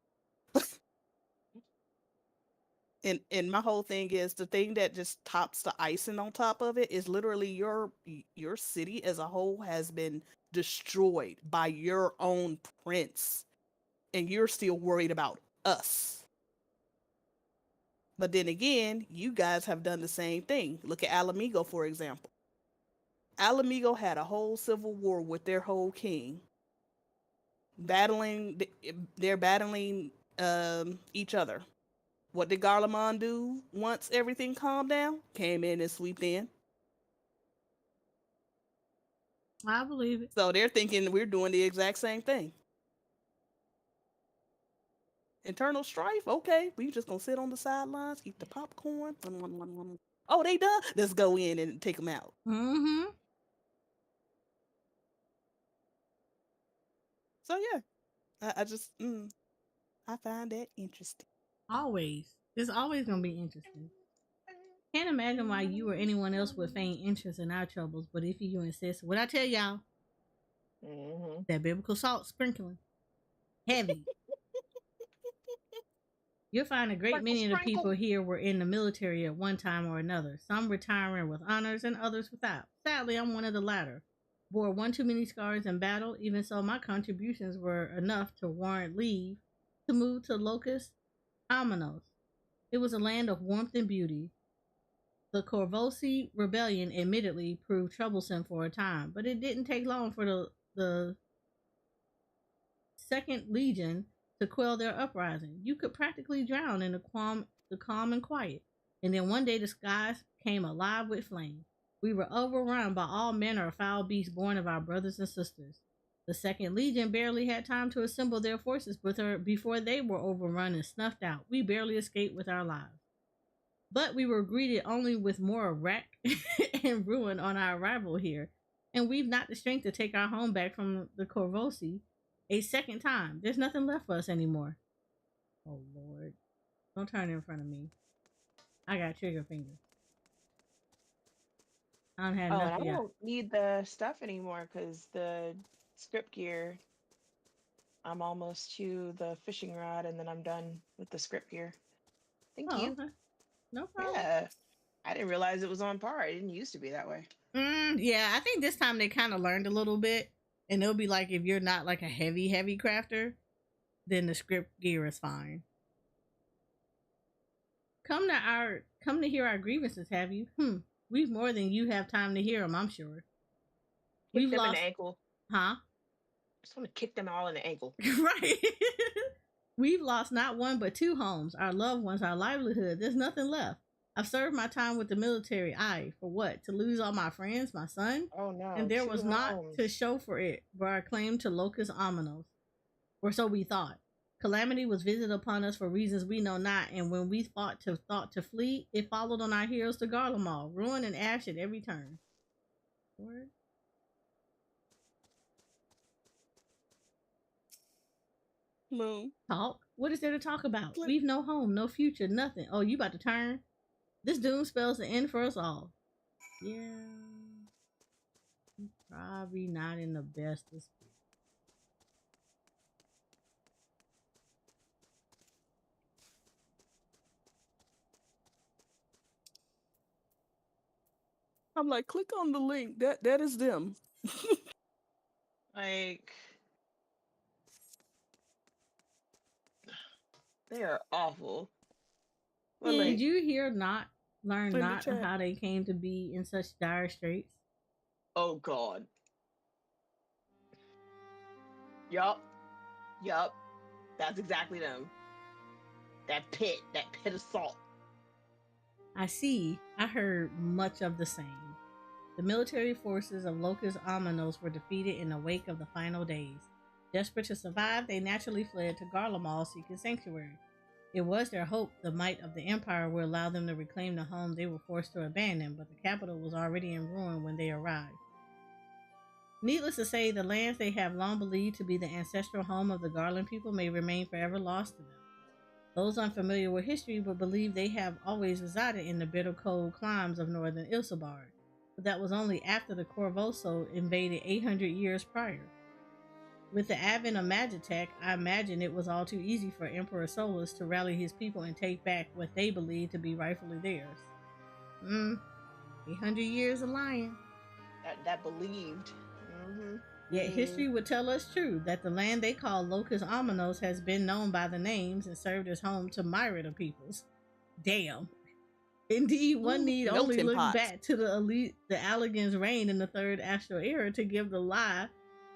And my whole thing is, the thing that just tops the icing on top of it is literally your city as a whole has been destroyed by your own prince, and you're still worried about us. But then again, you guys have done the same thing. Look at Alamigo, for example. Alamigo had a whole civil war with their whole king, battling. They're battling each other. What did Garlemald do once everything calmed down? Came in and swept in. I believe it. So they're thinking we're doing the exact same thing. Internal strife? Okay, we just gonna sit on the sidelines, eat the popcorn. Oh, they done? Let's go in and take them out. Mm-hmm. So yeah, I just I find that interesting. Always. It's always gonna be interesting. Can't imagine why you or anyone else would feign interest in our troubles, but if you insist, what I tell y'all, that biblical salt sprinkling, heavy. You'll find a great many of the people here were in the military at one time or another, some retiring with honors and others without. Sadly, I'm one of the latter. Bore one too many scars in battle, even so my contributions were enough to warrant leave to move to Locus Aminos. It was a land of warmth and beauty. The Corvosi rebellion admittedly proved troublesome for a time, but it didn't take long for the Second Legion to quell their uprising. You could practically drown in the calm and quiet. And then one day the skies came alive with flame. We were overrun by all manner of foul beasts born of our brothers and sisters. The Second Legion barely had time to assemble their forces before they were overrun and snuffed out. We barely escaped with our lives. But we were greeted only with more wreck and ruin on our arrival here, and we've not the strength to take our home back from the Corvosi a second time. There's nothing left for us anymore. Oh Lord, don't turn in front of me. I got trigger fingers. I don't have Oh, and enough I of y'all. don't need the stuff anymore because the script gear, I'm almost to the fishing rod and then I'm done with the script gear. Thank Oh, you. okay. No problem. Yeah. I didn't realize it was on par. It didn't used to be that way. Yeah, I think this time they kind of learned a little bit, and it'll be like if you're not like a heavy crafter, then the script gear is fine. Come to hear our grievances, have you? We've more than you have time to hear them, I'm sure. Kick We've them in lost, the ankle. huh? Just want to kick them all in the ankle. Right. We've lost not one but two homes, our loved ones, our livelihood. There's nothing left. I've served my time with the military. For what? To lose all my friends, my son? Oh no. And there 2 was not homes. to show for it, for our claim to Locus Aminos. Or so we thought. Calamity was visited upon us for reasons we know not, and when we thought to flee, it followed on our heels to Garlemald, ruin and ash at every turn. Word. Moon. Talk? What is there to talk about? We've no home, no future, nothing. Oh, you about to turn? This doom spells the end for us all. Yeah. Probably not in the best of spirits. I'm like, click on the link. That is them. Like, they are awful. But Mm, Did like, you hear not learn in the not and chat. how they came to be in such dire straits? oh god. Yup. Yup. That's exactly them. That pit of salt. I see. I heard much of the same. The military forces of Locus Almanos were defeated in the wake of the final days. Desperate to survive, they naturally fled to Garlemald seeking sanctuary. It was their hope the might of the Empire would allow them to reclaim the home they were forced to abandon, but the capital was already in ruin when they arrived. Needless to say, the lands they have long believed to be the ancestral home of the Garland people may remain forever lost to them. Those unfamiliar with history would believe they have always resided in the bitter cold climes of northern Ilsabard, but that was only after the Corvoso invaded 800 years prior. With the advent of Magitech, I imagine it was all too easy for Emperor Solus to rally his people and take back what they believed to be rightfully theirs. 800 years of lying. That believed. Mm-hmm. Yet history would tell us true that the land they call Locus Almanos has been known by the names and served as home to myriad peoples. Damn. Indeed, one need only Melting look pot. back to the Allegans' reign in the Third Astral Era to give the lie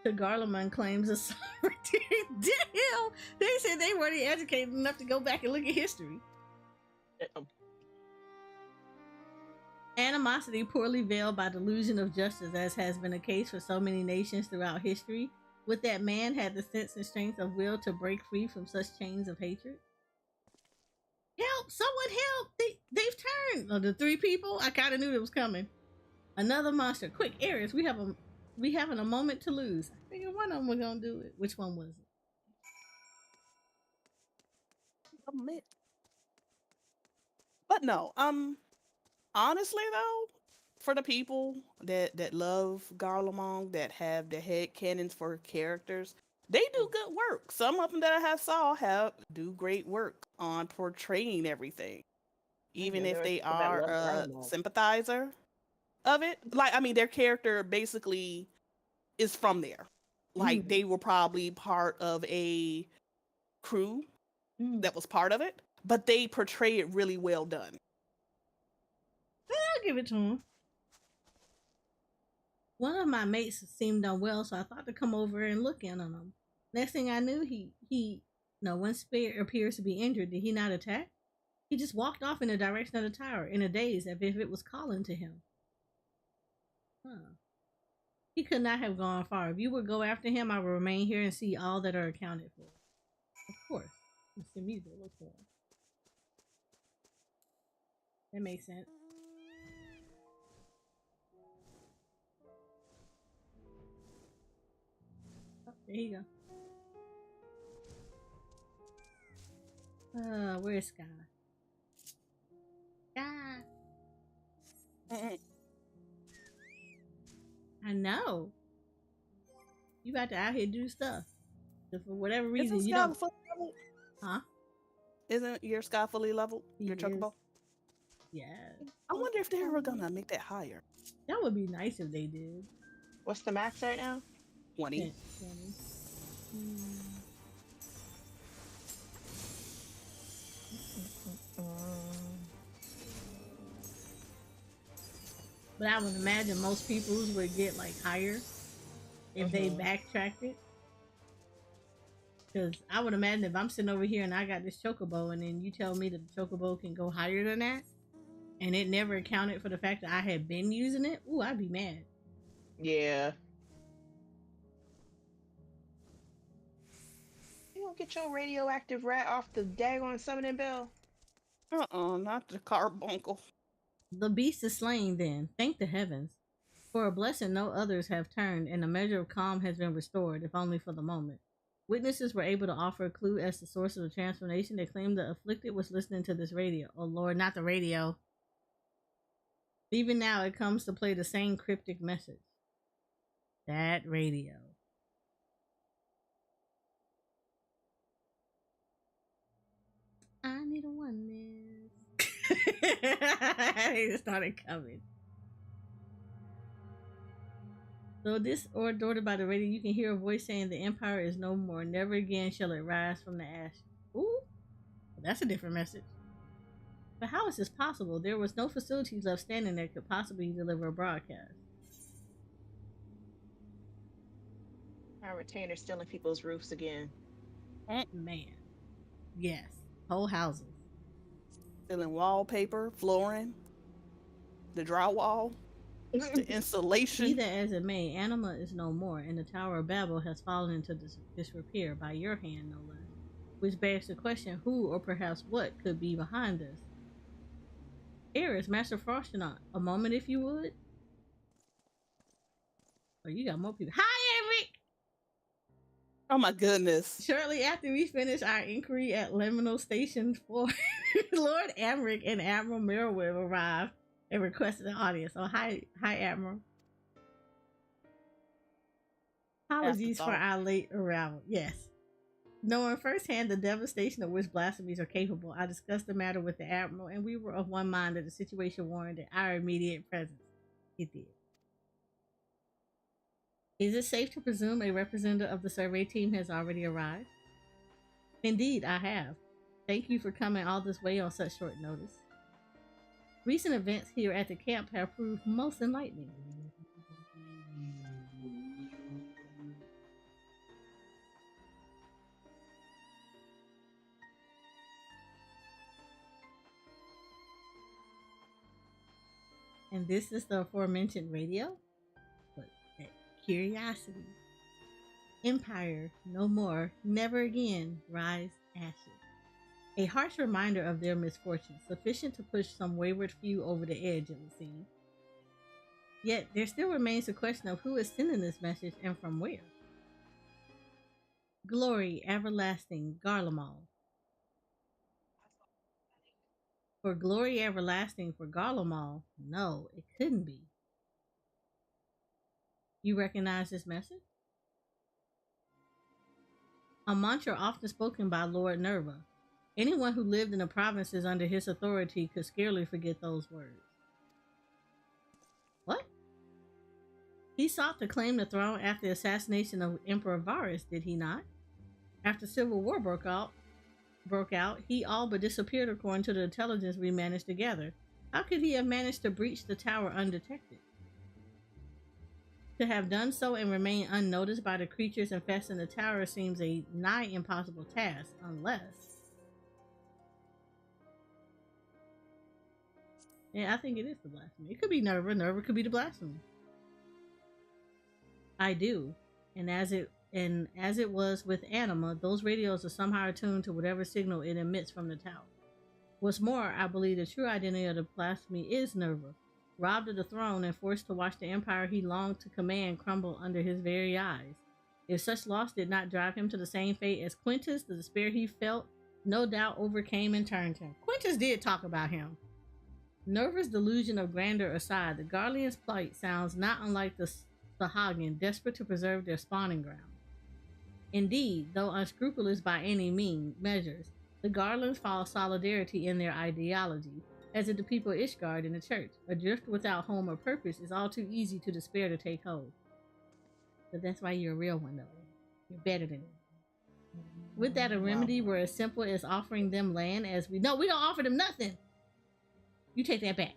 to Garlemald claims of sovereignty. Damn! They said they weren't educated enough to go back and look at history. Animosity poorly veiled by delusion of justice, as has been the case for so many nations throughout history. Would that man have the sense and strength of will to break free from such chains of hatred? Help! Someone help! They've turned. Oh, the three people. I kind of knew it was coming. Another monster. Quick, Ares. We having a moment to lose. I figured one of them was gonna do it. Which one was it? But no, honestly though, for the people that love Garlemald, that have the head canons for characters, they do good work. Some of them that I have saw have do great work on portraying everything, even Yeah, there if are they people that are love a Garlemald. sympathizer of it. Like, I mean, their character basically is from there. Like, they were probably part of a crew that was part of it, but they portray it really well done. I'll give it to him. One of my mates seemed unwell, so I thought to come over and look in on him. Next thing I knew, one spear appears to be injured. Did he not attack? He just walked off in the direction of the tower in a daze, as if it was calling to him. Huh. He could not have gone far. If you would go after him, I will remain here and see all that are accounted for. Of course. It's the music. Look for him. That makes sense. Oh, there you go. Where's Sky? Sky. I know. You about to out here do stuff. So for whatever reason, Isn't you Sky don't. fully leveled? Huh? Isn't your Sky fully leveled? Your He chocobo? is. Yeah. I wonder if they're ever gonna make that higher. That would be nice if they did. What's the max right now? 20. 20. But I would imagine most people's would get like higher if they backtracked it. Because I would imagine if I'm sitting over here and I got this chocobo, and then you tell me that the chocobo can go higher than that, and it never accounted for the fact that I had been using it, ooh, I'd be mad. Yeah. You don't get your radioactive rat off the daggone summoning bell. Not the carbuncle. The beast is slain then, thank the heavens. For a blessing no others have turned, and a measure of calm has been restored, if only for the moment. Witnesses were able to offer a clue as the source of the transformation. They claimed the afflicted was listening to this radio. Oh Lord, not the radio. Even now it comes to play the same cryptic message. That radio. I need a oneness. It started coming. Though this or daughter by the radio, you can hear a voice saying the empire is no more. Never again shall it rise from the ashes. Ooh, that's a different message. But how is this possible? There was no facilities left standing that could possibly deliver a broadcast. Our retainer stealing people's roofs again. Man. Yes. Whole houses. Stealing wallpaper, flooring, the drywall, the insulation. Either as it may, Anima is no more, and the Tower of Babel has fallen into disrepair by your hand, no less. Which begs the question, who or perhaps what could be behind this? Eris, Master Frostronaut, a moment if you would. Oh, you got more people. Hi, Eric! Oh my goodness. Shortly after we finish our inquiry at Liminal Station 4, Lord Amric and Admiral Merriweb arrived and requested an audience. Oh, hi, Admiral. Apologies for our late arrival. Yes. Knowing firsthand the devastation of which blasphemies are capable, I discussed the matter with the Admiral, and we were of one mind that the situation warranted our immediate presence. It did. Is it safe to presume a representative of the survey team has already arrived? Indeed, I have. Thank you for coming all this way on such short notice. Recent events here at the camp have proved most enlightening. And this is the aforementioned radio? But curiosity. Empire, no more, never again, rise ashes. A harsh reminder of their misfortune, sufficient to push some wayward few over the edge, it would seem. Yet, there still remains the question of who is sending this message and from where. Glory, everlasting, Garlemald. For glory everlasting for Garlemald, no, it couldn't be. You recognize this message? A mantra often spoken by Lord Nerva. Anyone who lived in the provinces under his authority could scarcely forget those words. What? He sought to claim the throne after the assassination of Emperor Varus, did he not? After civil war broke out, he all but disappeared according to the intelligence we managed to gather. How could he have managed to breach the tower undetected? To have done so and remain unnoticed by the creatures infesting the tower seems a nigh impossible task, unless... Yeah, I think it is the blasphemy. It could be Nerva. Nerva could be the blasphemy. I do. And as it was with Anima, those radios are somehow attuned to whatever signal it emits from the tower. What's more, I believe the true identity of the blasphemy is Nerva, robbed of the throne and forced to watch the empire he longed to command crumble under his very eyes. If such loss did not drive him to the same fate as Quintus, the despair he felt no doubt overcame and turned him. Quintus did talk about him. Nerva's delusion of grandeur aside, the Garleans' plight sounds not unlike the Sahagin, desperate to preserve their spawning ground. Indeed, though unscrupulous by any measures, the Garlands follow solidarity in their ideology, as did the people of Ishgard in the church. Adrift without home or purpose is all too easy to despair to take hold. But that's why you're a real one, though. You're better than them. Would that a remedy were as simple as offering them land as we... No, we don't offer them nothing! You take that back.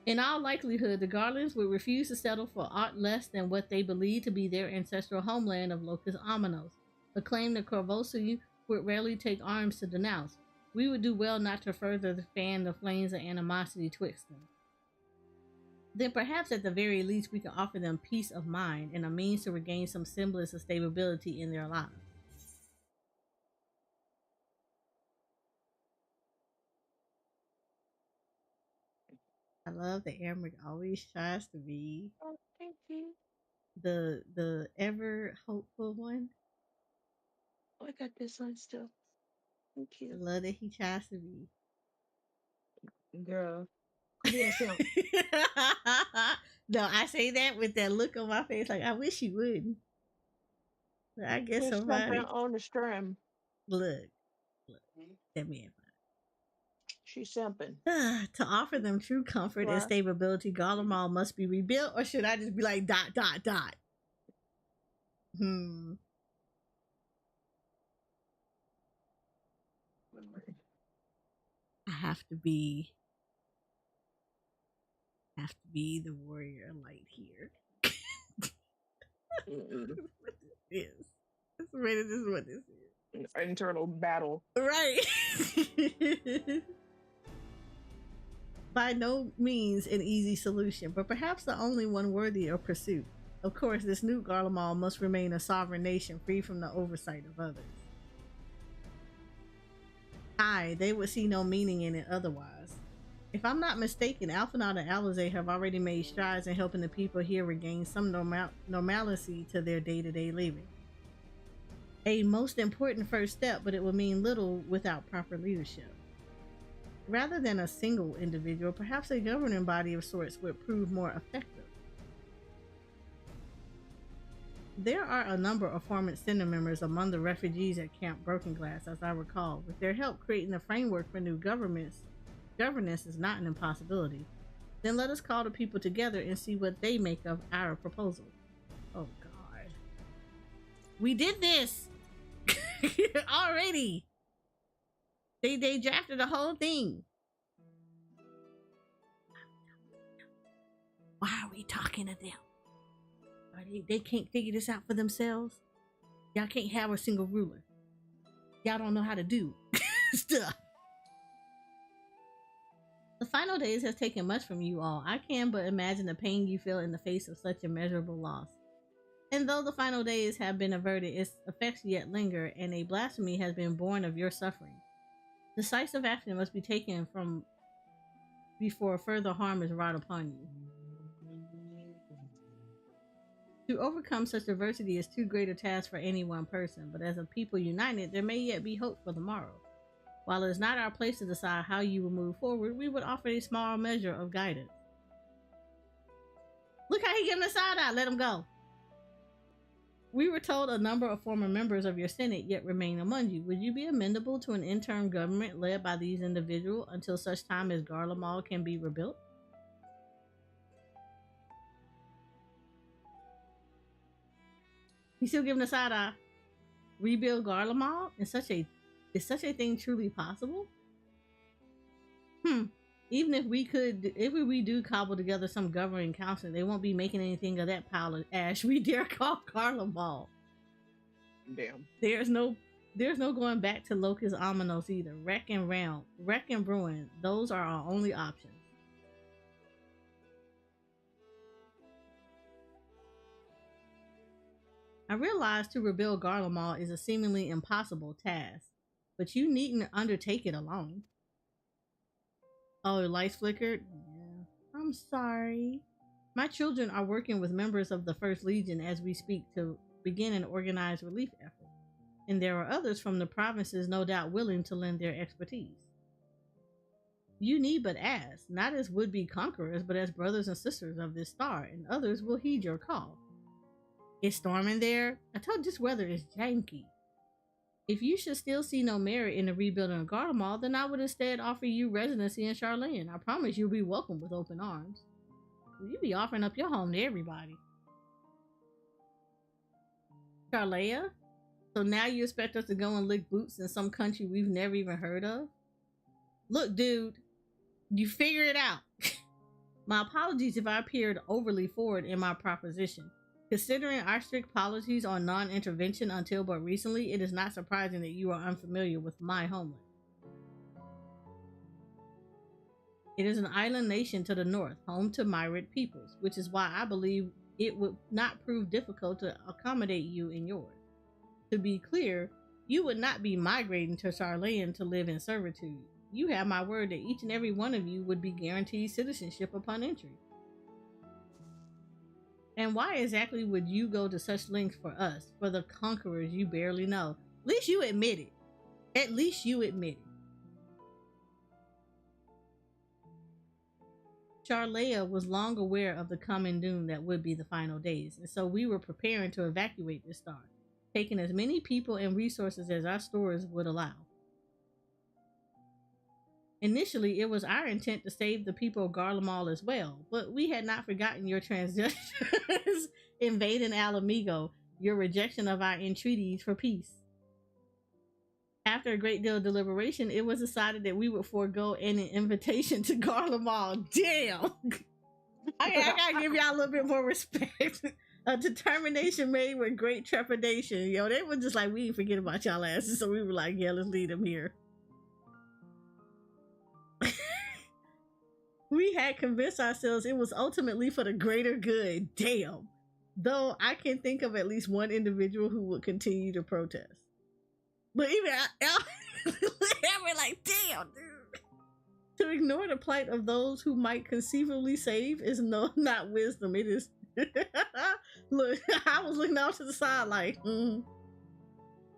In all likelihood, the Garlands would refuse to settle for aught less than what they believe to be their ancestral homeland of Locus Amonos, a claim the Corvosi would rarely take arms to denounce. We would do well not to further fan the flames of animosity twixt them. Then perhaps at the very least we could offer them peace of mind and a means to regain some semblance of stability in their lives. I love that Amric always tries to be Thank you. the ever hopeful one. Oh, I got this one still. Thank I you. love that he tries to be. Girl. Quit being a simp. No, I say that with that look on my face, like I wish you wouldn't. But I guess We're something somebody on the stream. look, that man. She's simping. To offer them true comfort and Right. stability, Garlemald must be rebuilt, or should I just be like dot dot dot? I have to be the warrior light here. Yes. This is what this is. Internal battle. Right. By no means an easy solution, but perhaps the only one worthy of pursuit. Of course, this new Garlemald must remain a sovereign nation free from the oversight of others. Aye, they would see no meaning in it otherwise. If I'm not mistaken, Alphinaud and Alizé have already made strides in helping the people here regain some normalcy to their day-to-day living. A most important first step, but it will mean little without proper leadership. Rather than a single individual, perhaps a governing body of sorts would prove more effective. There are a number of former Center members among the refugees at Camp Broken Glass, as I recall. With their help creating a framework for new governance is not an impossibility. Then let us call the people together and see what they make of our proposal. Oh God. We did this! Already! They drafted the whole thing. Why are we talking to them? They can't figure this out for themselves. Y'all can't have a single ruler. Y'all don't know how to do stuff. The final days has taken much from you all. I can but imagine the pain you feel in the face of such immeasurable loss. And though the final days have been averted, its effects yet linger, and a blasphemy has been born of your suffering. Decisive action must be taken from before further harm is wrought upon you. To overcome such adversity is too great a task for any one person, but as a people united, there may yet be hope for the morrow. While it is not our place to decide how you will move forward, we would offer a small measure of guidance. Look how he giving the side eye. Let him go. We were told a number of former members of your Senate yet remain among you. Would you be amenable to an interim government led by these individuals until such time as Garlemald can be rebuilt? He's still giving the side eye. Rebuild Garlemald? Is such a thing truly possible? Even if we do cobble together some governing council, they won't be making anything of that pile of ash we dare call Garlemald. Damn. There's no going back to Locus Ominos either. Wreck and ruin. Those are our only options. I realize to rebuild Garlemald is a seemingly impossible task, but you needn't undertake it alone. Oh, lights flickered? Yeah. I'm sorry. My children are working with members of the First Legion as we speak to begin an organized relief effort, and there are others from the provinces no doubt willing to lend their expertise. You need but ask, not as would-be conquerors, but as brothers and sisters of this star, and others will heed your call. It's storming there. I told this weather is janky. If you should still see no merit in the rebuilding of Garlemald, then I would instead offer you residency in Charlayan. I promise you'll be welcome with open arms. You be offering up your home to everybody. Charlaya? So now you expect us to go and lick boots in some country we've never even heard of? Look, dude, you figure it out. My apologies if I appeared overly forward in my proposition. Considering our strict policies on non-intervention until but recently, it is not surprising that you are unfamiliar with my homeland. It is an island nation to the north, home to myriad peoples, which is why I believe it would not prove difficult to accommodate you in yours. To be clear, you would not be migrating to Charlayan to live in servitude. You have my word that each and every one of you would be guaranteed citizenship upon entry. And why exactly would you go to such lengths for us, for the conquerors you barely know? At least you admit it. At least you admit it. Charlea was long aware of the coming doom that would be the final days, and so we were preparing to evacuate the star, taking as many people and resources as our stores would allow. Initially, it was our intent to save the people of Garlemald as well, but we had not forgotten your transgressions invading Alamigo, your rejection of our entreaties for peace. After a great deal of deliberation, it was decided that we would forego any invitation to Garlemald. Damn! I gotta give y'all a little bit more respect. A determination made with great trepidation. Yo, they were just like, we didn't forget about y'all asses, so we were like, yeah, let's leave them here. We had convinced ourselves it was ultimately for the greater good. Damn. Though I can think of at least one individual who would continue to protest. But even we're like, damn, dude. To ignore the plight of those who might conceivably save is not wisdom. It is. Look, I was looking out to the side like,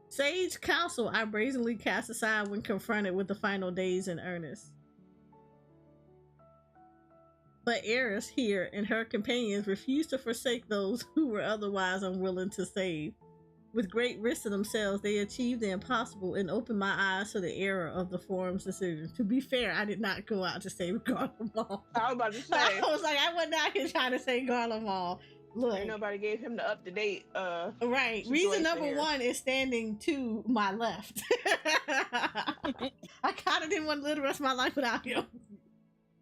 Sage counsel I brazenly cast aside when confronted with the final days in earnest. But Eris here and her companions refused to forsake those who were otherwise unwilling to save. With great risk to themselves, they achieved the impossible and opened my eyes to the error of the forum's decision. To be fair, I did not go out to save Garlemald. I was about to say. I was like, I went out here trying to save Garlemald. Look, Ain't nobody gave him the up to date. Right. Reason number here. one is standing to my left. I kind of didn't want to live the rest of my life without him.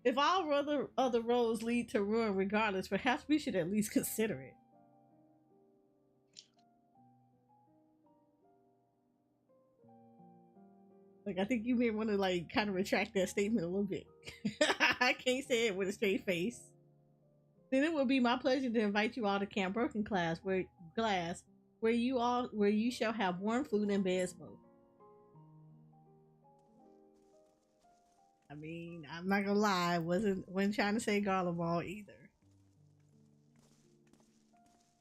If all other roads lead to ruin regardless, perhaps we should at least consider it. Like, I think you may want to, like, kind of retract that statement a little bit. I can't say it with a straight face. Then it would be my pleasure to invite you all to Camp Broken Glass, where you shall have warm food and beds both. I mean, I'm not gonna lie, wasn't trying to say Garlemald either.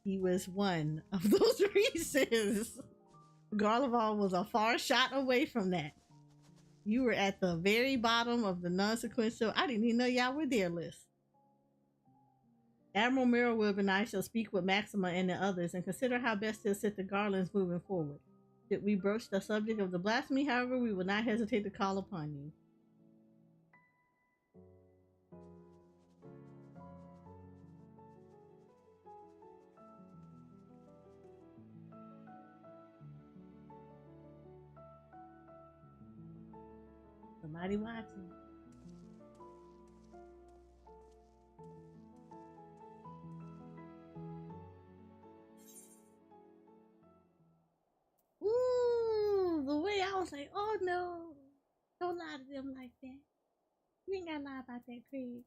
He was one of those reasons. Garlemald was a far shot away from that. You were at the very bottom of the non-sequential, I didn't even know y'all were there list. Admiral Merylweb and I shall speak with Maxima and the others and consider how best to assist the Garlands moving forward. Should we broach the subject of the blasphemy, however, we will not hesitate to call upon you. Somebody watching. Ooh, the way I was like, oh no, don't lie to them like that. You ain't gotta lie about that, Craig.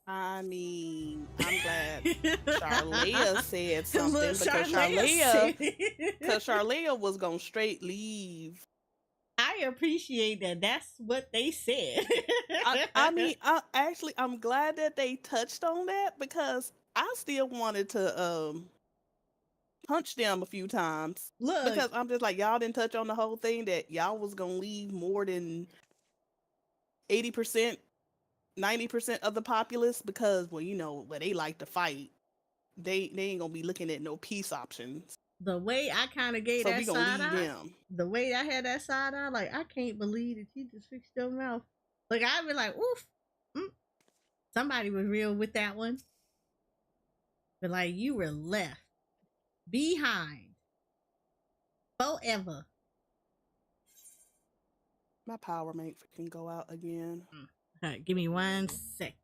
I mean, I'm glad Charlea said something Look, because Charlea was gonna straight leave. I appreciate that. That's what they said. I mean, I'm glad that they touched on that because I still wanted to punch them a few times. Look, because I'm just like, y'all didn't touch on the whole thing that y'all was gonna leave more than 80%, 90% of the populace because, well, you know, where they like to fight, they ain't gonna be looking at no peace options. The way I kind of gave So that we gonna side leave eye, them. the way I had that side eye, like, I can't believe that you just fixed your mouth. Like, I'd be like, oof, somebody was real with that one. But like, you were left behind forever. My power mate can go out again. All right, give me 1 sec.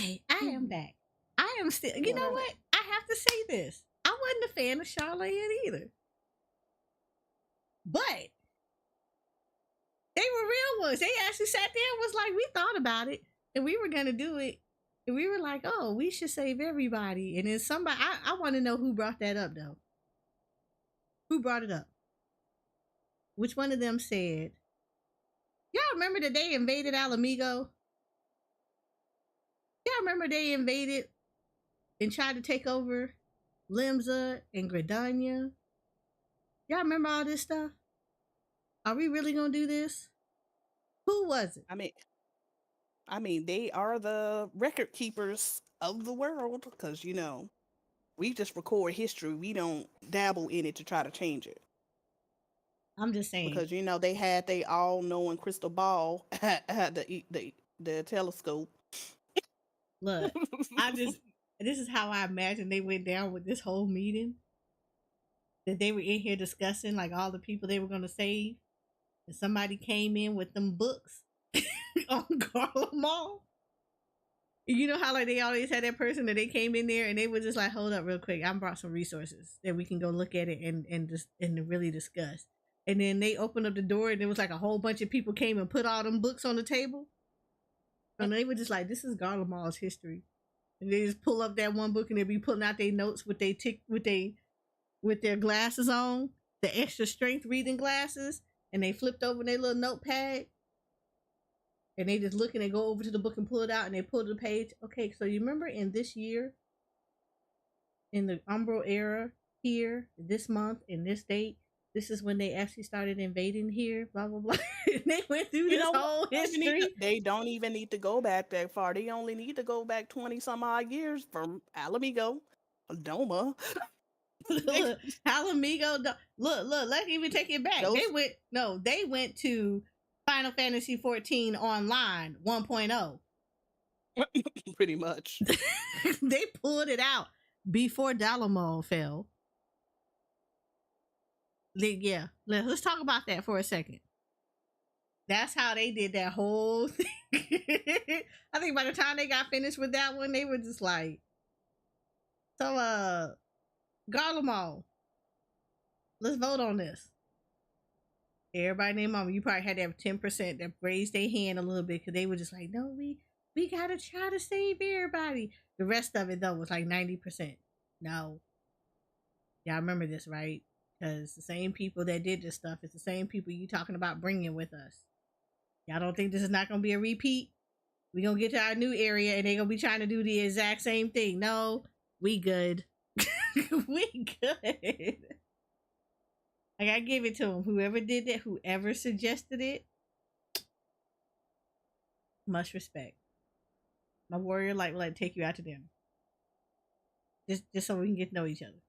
Okay, I am back. I am still. You know what? I have to say this. I wasn't a fan of Charlotte either, but they were real ones. They actually sat there and was like, we thought about it and we were gonna do it. And we were like, oh, we should save everybody. And then somebody, I want to know who brought that up though. Who brought it up? Which one of them said, y'all remember that they invaded Alamigo? Y'all remember they invaded and tried to take over Limza and Gridania? Y'all remember all this stuff? Are we really gonna do this? Who was it? I mean, they are the record keepers of the world because we just record history. We don't dabble in it to try to change it. I'm just saying Because they had they all knowing crystal ball at the telescope. Look, this is how I imagine they went down with this whole meeting. That they were in here discussing like all the people they were gonna save, and somebody came in with them books on Garlemald. You know how like they always had that person that they came in there and they were just like, hold up real quick, I brought some resources that we can go look at it and really discuss. And then they opened up the door and there was like a whole bunch of people came and put all them books on the table. And they were just like, this is Garlemald's history. And they just pull up that one book and they be pulling out their notes with their glasses on, the extra strength reading glasses, and they flipped over their little notepad. And they just look and they go over to the book and pull it out and they pull the page. Okay, so you remember in this year, in the Umbral era here, this month, in this date, this is when they actually started invading here, blah, blah, blah. And they went through this whole history. They don't even need to go back that far. They only need to go back 20 some odd years from Alamigo, Doma. Look, Alamigo, look, let's even take it back. They went to Final Fantasy 14 Online 1.0. Pretty much. They pulled it out before Dalamol fell. Yeah, let's talk about that for a second. That's how they did that whole thing. I think by the time they got finished with that one, they were just like, so, Garlemald, let's vote on this. Everybody named Mama, you probably had to have 10% that raised their hand a little bit because they were just like, no, we gotta try to save everybody. The rest of it though was like 90%. No, y'all remember this, right? Because the same people that did this stuff is the same people you talking about bringing with us. Y'all don't think this is not gonna be a repeat? We gonna get to our new area and they gonna be trying to do the exact same thing. No, we good. We good. Like, I give it to them. Whoever did that, whoever suggested it, much respect. My warrior like will take you out to dinner. Just so we can get to know each other.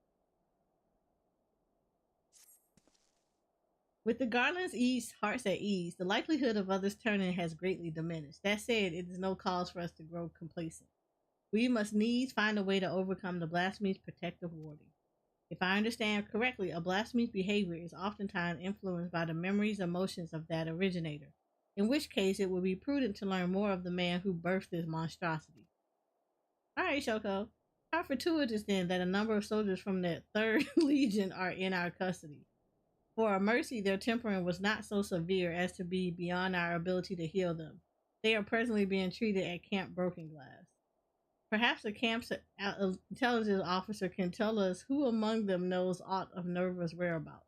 With the Garland's hearts at ease, the likelihood of others turning has greatly diminished. That said, it is no cause for us to grow complacent. We must needs find a way to overcome the blasphemy's protective warding. If I understand correctly, a blasphemy's behavior is oftentimes influenced by the memories and emotions of that originator, in which case it would be prudent to learn more of the man who birthed this monstrosity. Alright, Shoko. How fortuitous then that a number of soldiers from the 3rd Legion are in our custody. For a mercy, their tempering was not so severe as to be beyond our ability to heal them. They are presently being treated at Camp Broken Glass. Perhaps the camp's intelligence officer can tell us who among them knows aught of Nerva's whereabouts.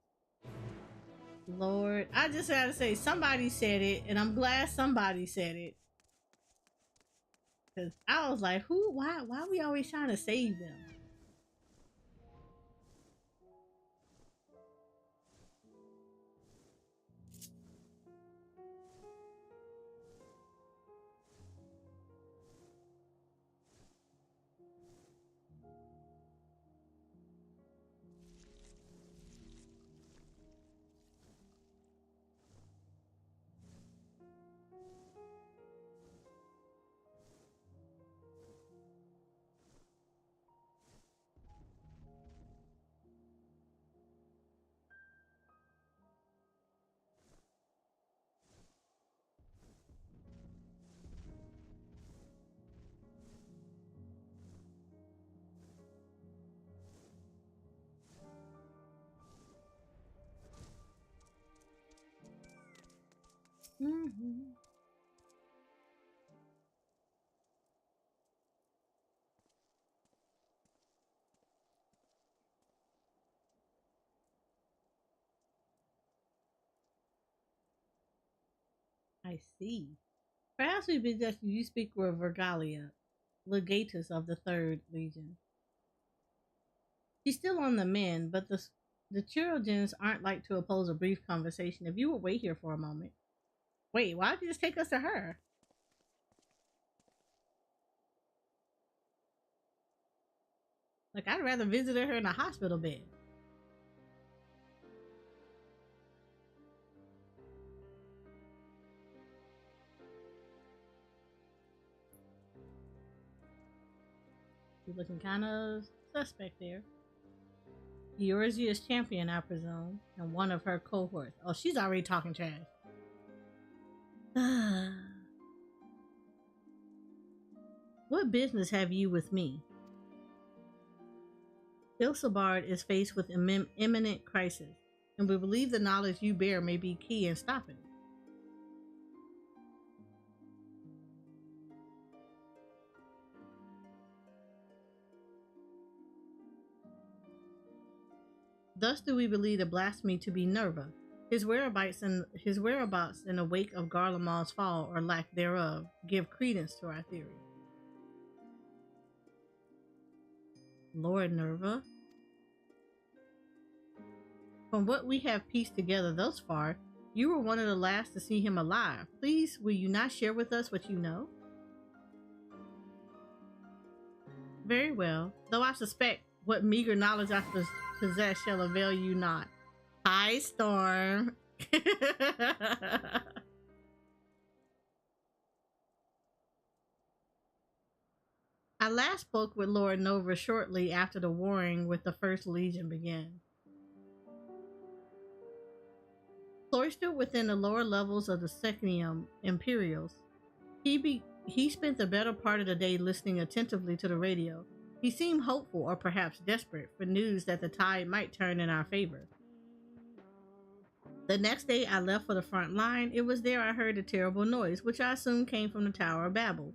Lord, I just gotta say, somebody said it, and I'm glad somebody said it. Because I was like, why are we always trying to save them? Mm-hmm. I see. Perhaps we suggest you speak with Vergalia, legatus of the Third Legion. She's still on the mend, but the Chirurgeons aren't like to oppose a brief conversation. If you would wait here for a moment. Wait, why don't you just take us to her? Like, I'd rather visit her in a hospital bed. You're looking kind of suspect there. Eorzea's champion, I presume, and one of her cohorts. Oh, she's already talking trash. What business have you with me? Ilsabard is faced with imminent crisis, and we believe the knowledge you bear may be key in stopping it. Thus do we believe the blasphemy to be Nerva. His whereabouts in the wake of Garlemald's fall or lack thereof give credence to our theory. Lord Nerva? From what we have pieced together thus far, you were one of the last to see him alive. Please, will you not share with us what you know? Very well, though I suspect what meager knowledge I possess shall avail you not. Hi, Storm. I last spoke with Lord Nova shortly after the warring with the First Legion began. Cloistered within the lower levels of the Secnium Imperials, he spent the better part of the day listening attentively to the radio. He seemed hopeful or perhaps desperate for news that the tide might turn in our favor. The next day I left for the front line. It was there I heard a terrible noise, which I assumed came from the Tower of Babel.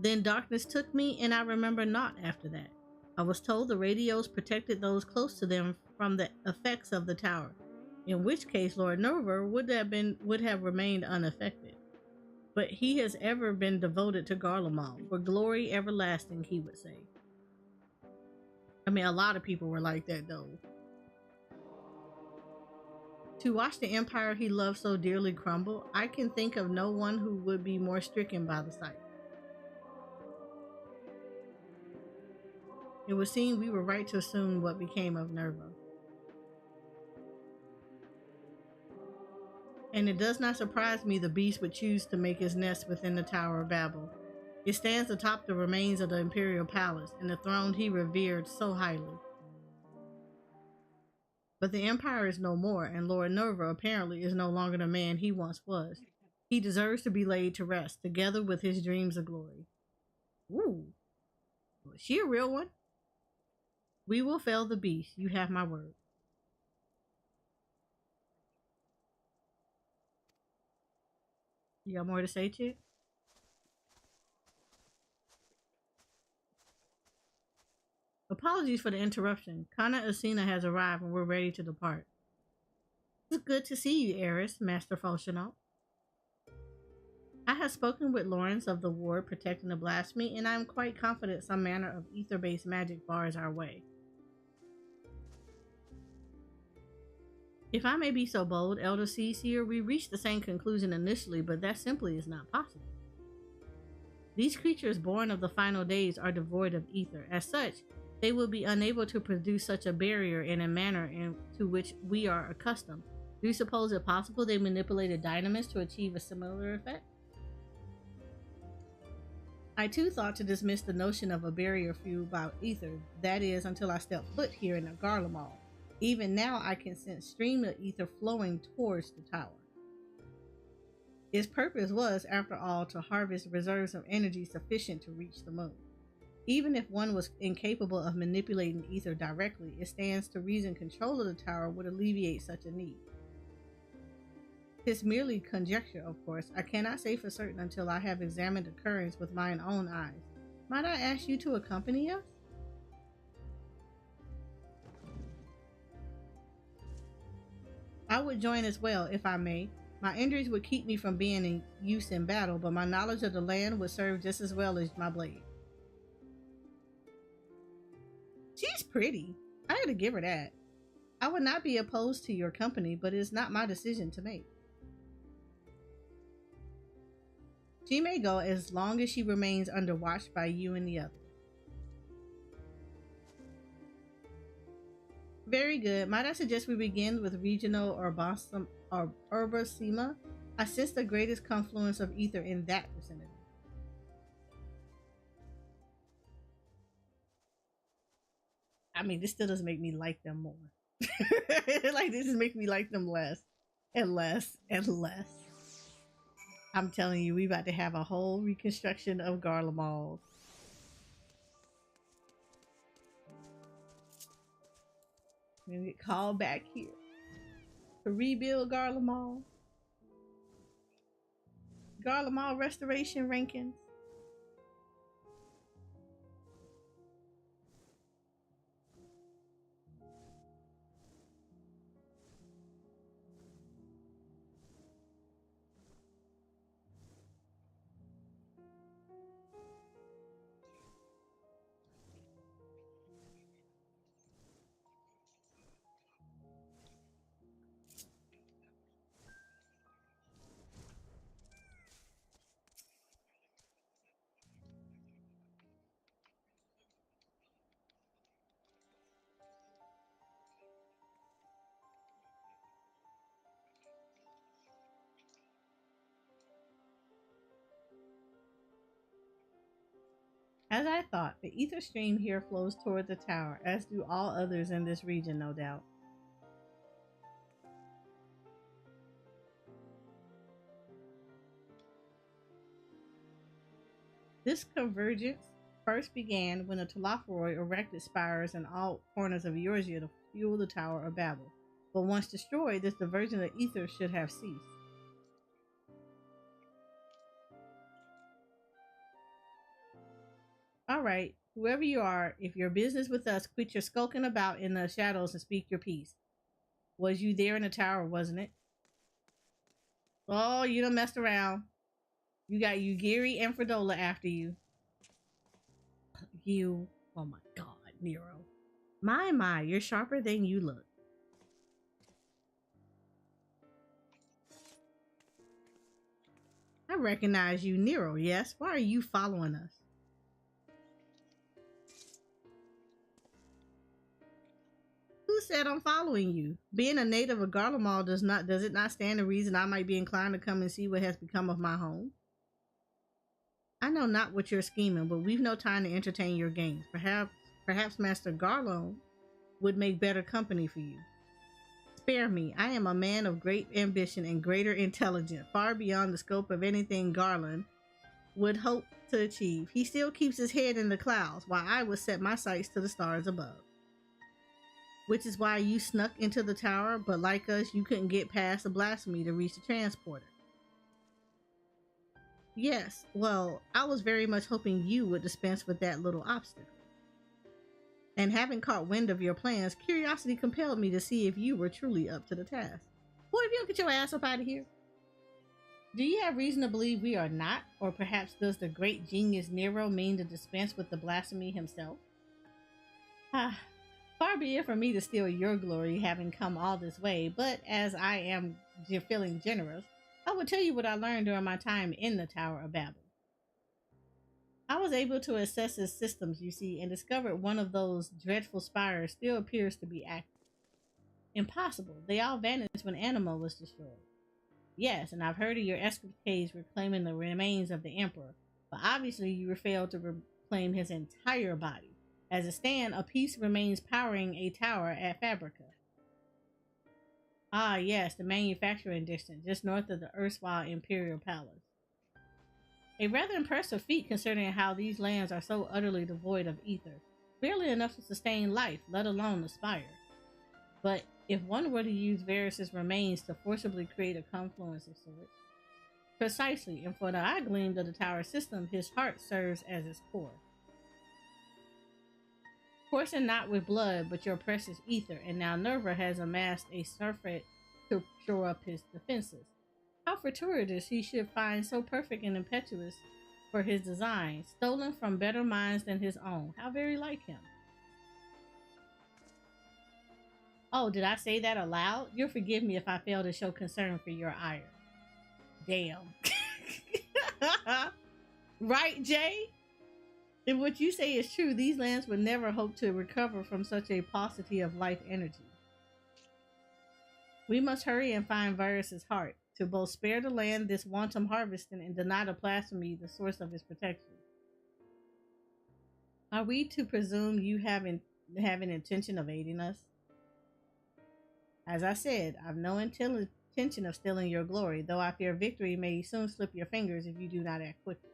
Then darkness took me, and I remember naught after that. I was told the radios protected those close to them from the effects of the tower, in which case Lord Nerva would have remained unaffected. But he has ever been devoted to Garlemald, for glory everlasting, he would say. I mean, a lot of people were like that, though. To watch the empire he loved so dearly crumble, I can think of no one who would be more stricken by the sight. It would seem we were right to assume what became of Nerva. And it does not surprise me the beast would choose to make his nest within the Tower of Babel. It stands atop the remains of the Imperial Palace and the throne he revered so highly. But the Empire is no more, and Lord Nerva apparently is no longer the man he once was. He deserves to be laid to rest, together with his dreams of glory. Ooh. Was she a real one? We will fell the beast, you have my word. You got more to say, chick? Apologies for the interruption. Kana Asina has arrived and we're ready to depart. It's good to see you, Eris, Master Fulcinaut. I have spoken with Lawrence of the ward protecting the blasphemy, and I am quite confident some manner of ether-based magic bars our way. If I may be so bold, Elder Seer, we reached the same conclusion initially, but that simply is not possible. These creatures born of the final days are devoid of ether. As such, they will be unable to produce such a barrier in a manner to which we are accustomed. Do you suppose it possible they manipulated dynamis to achieve a similar effect? I too thought to dismiss the notion of a barrier fueled by ether, that is, until I stepped foot here in Garlemald. Even now I can sense stream of ether flowing towards the tower. Its purpose was, after all, to harvest reserves of energy sufficient to reach the moon. Even if one was incapable of manipulating ether directly, it stands to reason control of the tower would alleviate such a need. 'Tis merely conjecture, of course. I cannot say for certain until I have examined the occurrence with mine own eyes. Might I ask you to accompany us? I would join as well, if I may. My injuries would keep me from being in use in battle, but my knowledge of the land would serve just as well as my blade. She's pretty. I had to give her that. I would not be opposed to your company, but it is not my decision to make. She may go as long as she remains under watch by you and the others. Very good. Might I suggest we begin with regional or Urbasima? I sense the greatest confluence of ether in that vicinity. I mean, this still doesn't make me like them more. Like, this just makes me like them less and less and less. I'm telling you, we about to have a whole reconstruction of Garlemald. We're gonna get called back here to rebuild Garlemald. Garlemald restoration rankings. As I thought, the ether stream here flows toward the tower, as do all others in this region, no doubt. This convergence first began when the Telophoroi erected spires in all corners of Eorzea to fuel the Tower of Babel. But once destroyed, this diversion of ether should have ceased. Alright, whoever you are, if your business with us, quit your skulking about in the shadows and speak your piece. Was you there in the tower, wasn't it? Oh, you done messed around. You got Ugiri and Fredola after you. You, oh my god, Nero. My, you're sharper than you look. I recognize you, Nero, yes? Why are you following us? Who said I'm following you? Being a native of Garlemald does it not stand to reason I might be inclined to come and see what has become of my home? I know not what you're scheming, but we've no time to entertain your games. Perhaps Master Garlone would make better company for you. Spare me. I am a man of great ambition and greater intelligence, far beyond the scope of anything Garland would hope to achieve. He still keeps his head in the clouds, while I would set my sights to the stars above. Which is why you snuck into the tower, but like us, you couldn't get past the blasphemy to reach the transporter. Yes, well, I was very much hoping you would dispense with that little obstacle. And having caught wind of your plans, curiosity compelled me to see if you were truly up to the task. Boy, if you don't get your ass up out of here. Do you have reason to believe we are not? Or perhaps does the great genius Nero mean to dispense with the blasphemy himself? Ah, far be it from me to steal your glory having come all this way, but as I am feeling generous, I will tell you what I learned during my time in the Tower of Babel. I was able to assess its systems, you see, and discovered one of those dreadful spires still appears to be active. Impossible. They all vanished when Anima was destroyed. Yes, and I've heard of your escapades reclaiming the remains of the Emperor, but obviously you failed to reclaim his entire body. As it stands, a piece remains powering a tower at Fabrica. Ah, yes, the manufacturing district, just north of the erstwhile Imperial Palace. A rather impressive feat considering how these lands are so utterly devoid of ether, barely enough to sustain life, let alone aspire. But if one were to use Varys's remains to forcibly create a confluence of sorts. Precisely, and for the eye gleam of the tower system, his heart serves as its core. Coursing not with blood, but your precious ether, and now Nerva has amassed a surfeit to shore up his defenses. How fortuitous he should find so perfect and impetuous for his design, stolen from better minds than his own. How very like him. Oh, did I say that aloud? You'll forgive me if I fail to show concern for your ire. Damn. Right, Jay? If what you say is true, these lands would never hope to recover from such a paucity of life energy. We must hurry and find Varys's heart, to both spare the land this wanton harvesting and deny to blasphemy the source of his protection. Are we to presume you have an intention of aiding us? As I said, I've no intention of stealing your glory, though I fear victory may soon slip your fingers if you do not act quickly.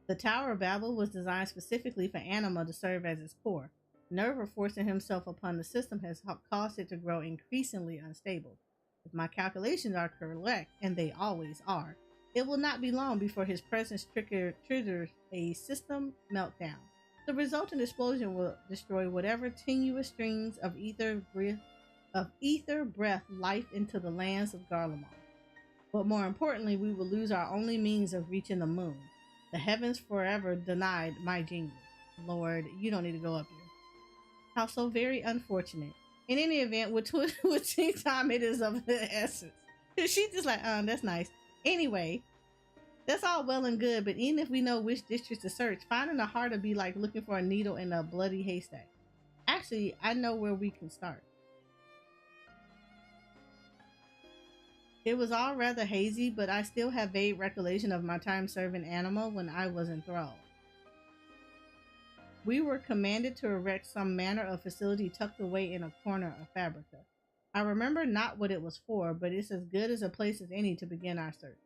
The Tower of Babel was designed specifically for Anima to serve as its core. Nerva forcing himself upon the system has caused it to grow increasingly unstable. If my calculations are correct, and they always are, it will not be long before his presence triggers a system meltdown. The resultant explosion will destroy whatever tenuous strings of ether breath life into the lands of Garlemald. But more importantly, we will lose our only means of reaching the moon. The heavens forever denied my genius. Lord, you don't need to go up here. How so very unfortunate. In any event, with tea time, it is of the essence. She's just like, that's nice. Anyway, that's all well and good, but even if we know which district to search, finding a heart would be like looking for a needle in a bloody haystack. Actually, I know where we can start. It was all rather hazy, but I still have vague recollection of my time serving Anima when I was enthralled. We were commanded to erect some manner of facility tucked away in a corner of Fabrica. I remember not what it was for, but it's as good as a place as any to begin our search.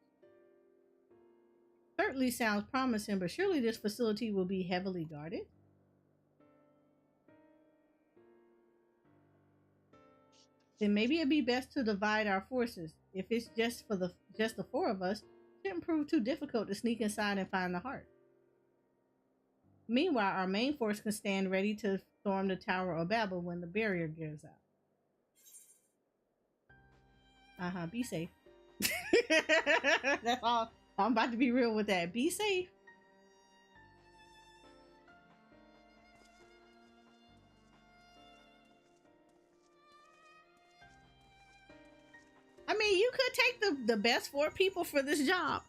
Certainly sounds promising, but surely this facility will be heavily guarded? Then maybe it'd be best to divide our forces. If it's just the four of us, it shouldn't prove too difficult to sneak inside and find the heart. Meanwhile, our main force can stand ready to storm the Tower of Babel when the barrier gives out. Be safe. That's all. I'm about to be real with that. Be safe. I mean, you could take the best 4 people for this job.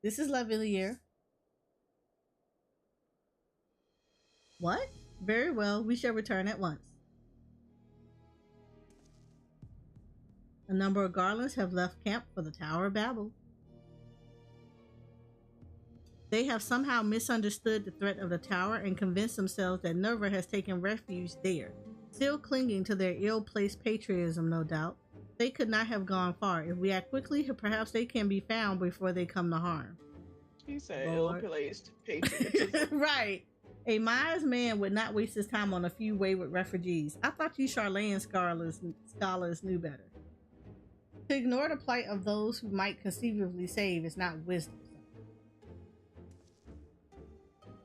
This is Lavilliere. What? Very well, we shall return at once. A number of Garlands have left camp for the Tower of Babel. They have somehow misunderstood the threat of the tower and convinced themselves that Nerva has taken refuge there. Still clinging to their ill-placed patriotism, no doubt. They could not have gone far. If we act quickly, perhaps they can be found before they come to harm. He said ill-placed patriotism. Right. A wise man would not waste his time on a few wayward refugees. I thought you Charlayan scholars knew better. To ignore the plight of those who might conceivably save is not wisdom.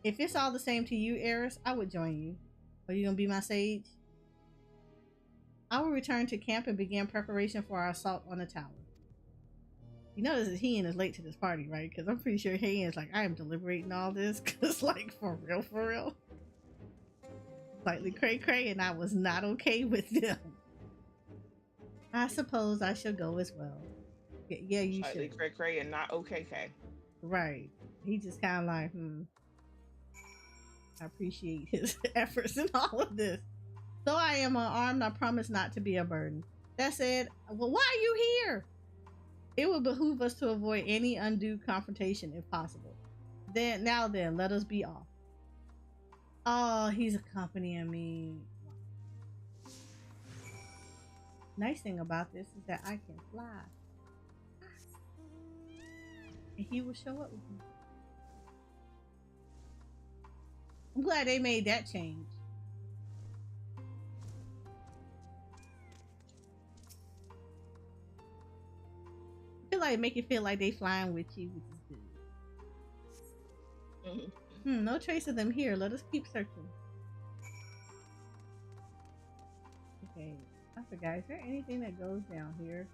If it's all the same to you, Eris, I would join you. Are you gonna be my sage? I will return to camp and begin preparation for our assault on the tower. You notice that Heian is late to this party, right? Because I'm pretty sure Heian is like, I am deliberating all this. Because, like, for real. Slightly cray-cray, and I was not okay with them. I suppose I shall go as well. Yeah, you should. Slightly cray-cray and not okay. Right. He just kind of like, I appreciate his efforts in all of this. Though I am unarmed, I promise not to be a burden. That said, well, why are you here? It would behoove us to avoid any undue confrontation if possible. Now then, let us be off. Oh, he's accompanying me. Nice thing about this is that I can fly. And he will show up with me. I'm glad they made that change. like make it feel like they flying with you, which is good. No trace of them here. Let us keep searching. Okay, I forgot. Is there anything that goes down here?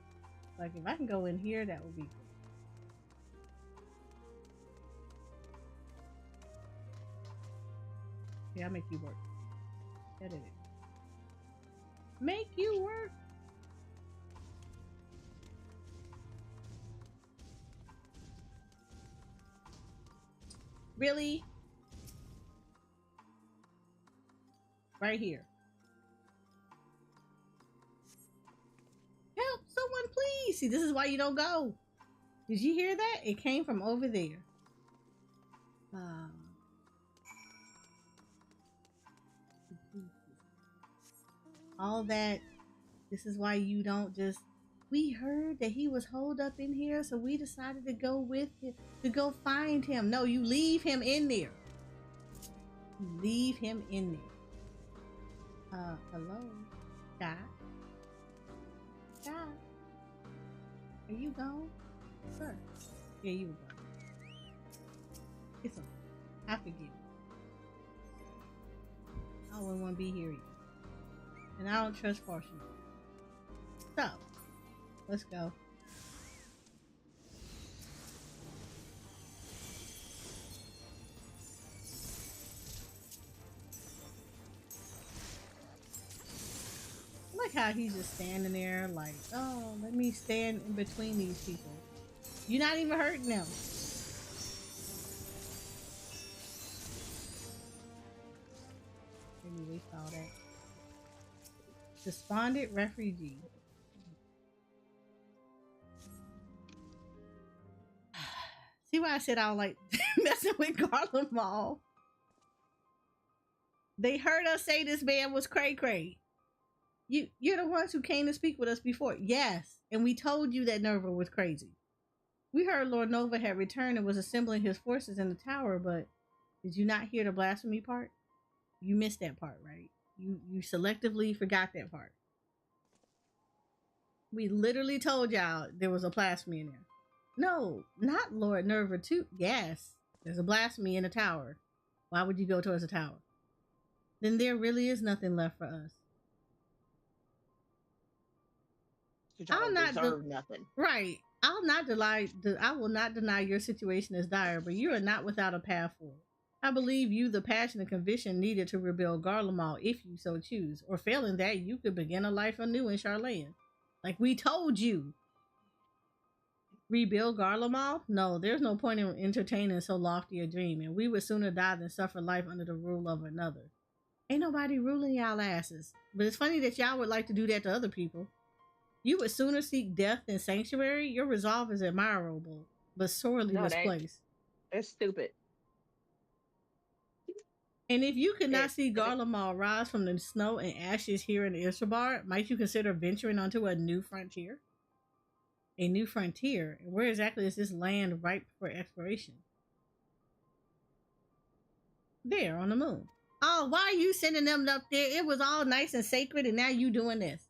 Like, if I can go in here, that would be good. Yeah, I'll make you work. Edit it. Make you work. Really? Right here. Help someone, please. See, this is why you don't go. Did you hear that? It came from over there. All that. This is why you don't just. We heard that he was holed up in here, so we decided to go with him, to go find him. No, you leave him in there. You leave him in there. Hello? Guy? Guy? Are you gone? Sir? Yeah, you were gone. It's okay. I forgive you. I wouldn't want to be here either. And I don't trust Fortune. So, let's go. I like how he's just standing there like, oh, let me stand in between these people. You're not even hurting them. Maybe waste all that. Despondent refugee. See why I said I don't like messing with Garland Mall? They heard us say this man was cray-cray. You're the ones who came to speak with us before. Yes, and we told you that Nova was crazy. We heard Lord Nova had returned and was assembling his forces in the tower, but did you not hear the blasphemy part? You missed that part, right? You selectively forgot that part. We literally told y'all there was a blasphemy in there. No, not Lord Nerva too. Yes, there's a blasphemy in the tower. Why would you go towards the tower? Then there really is nothing left for us. I'll not deserve nothing. Right. I will not deny your situation is dire, but you are not without a path forward. I believe you the passion and conviction needed to rebuild Garlemald if you so choose, or failing that, you could begin a life anew in Charlayan. Like we told you. Rebuild Garlemald? No, there's no point in entertaining so lofty a dream, and we would sooner die than suffer life under the rule of another. Ain't nobody ruling y'all asses. But it's funny that y'all would like to do that to other people. You would sooner seek death than sanctuary? Your resolve is admirable, but sorely misplaced. That's stupid. And if you could not see Garlemald rise from the snow and ashes here in Israbar, might you consider venturing onto a new frontier? A new frontier? And where exactly is this land ripe for exploration? There, on the moon. Oh, why are you sending them up there? It was all nice and sacred, and now you doing this.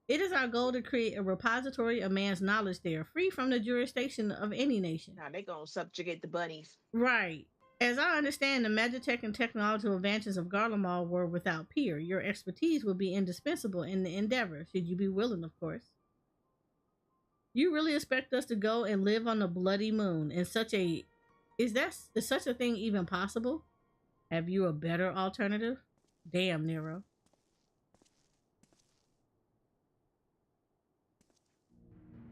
It is our goal to create a repository of man's knowledge there, free from the jurisdiction of any nation. Now they gonna subjugate the bunnies. Right. As I understand, the magitech and technological advances of Garlemald were without peer. Your expertise would be indispensable in the endeavor, should you be willing, of course. You really expect us to go and live on the bloody moon in such a... Is such a thing even possible? Have you a better alternative? Damn, Nero.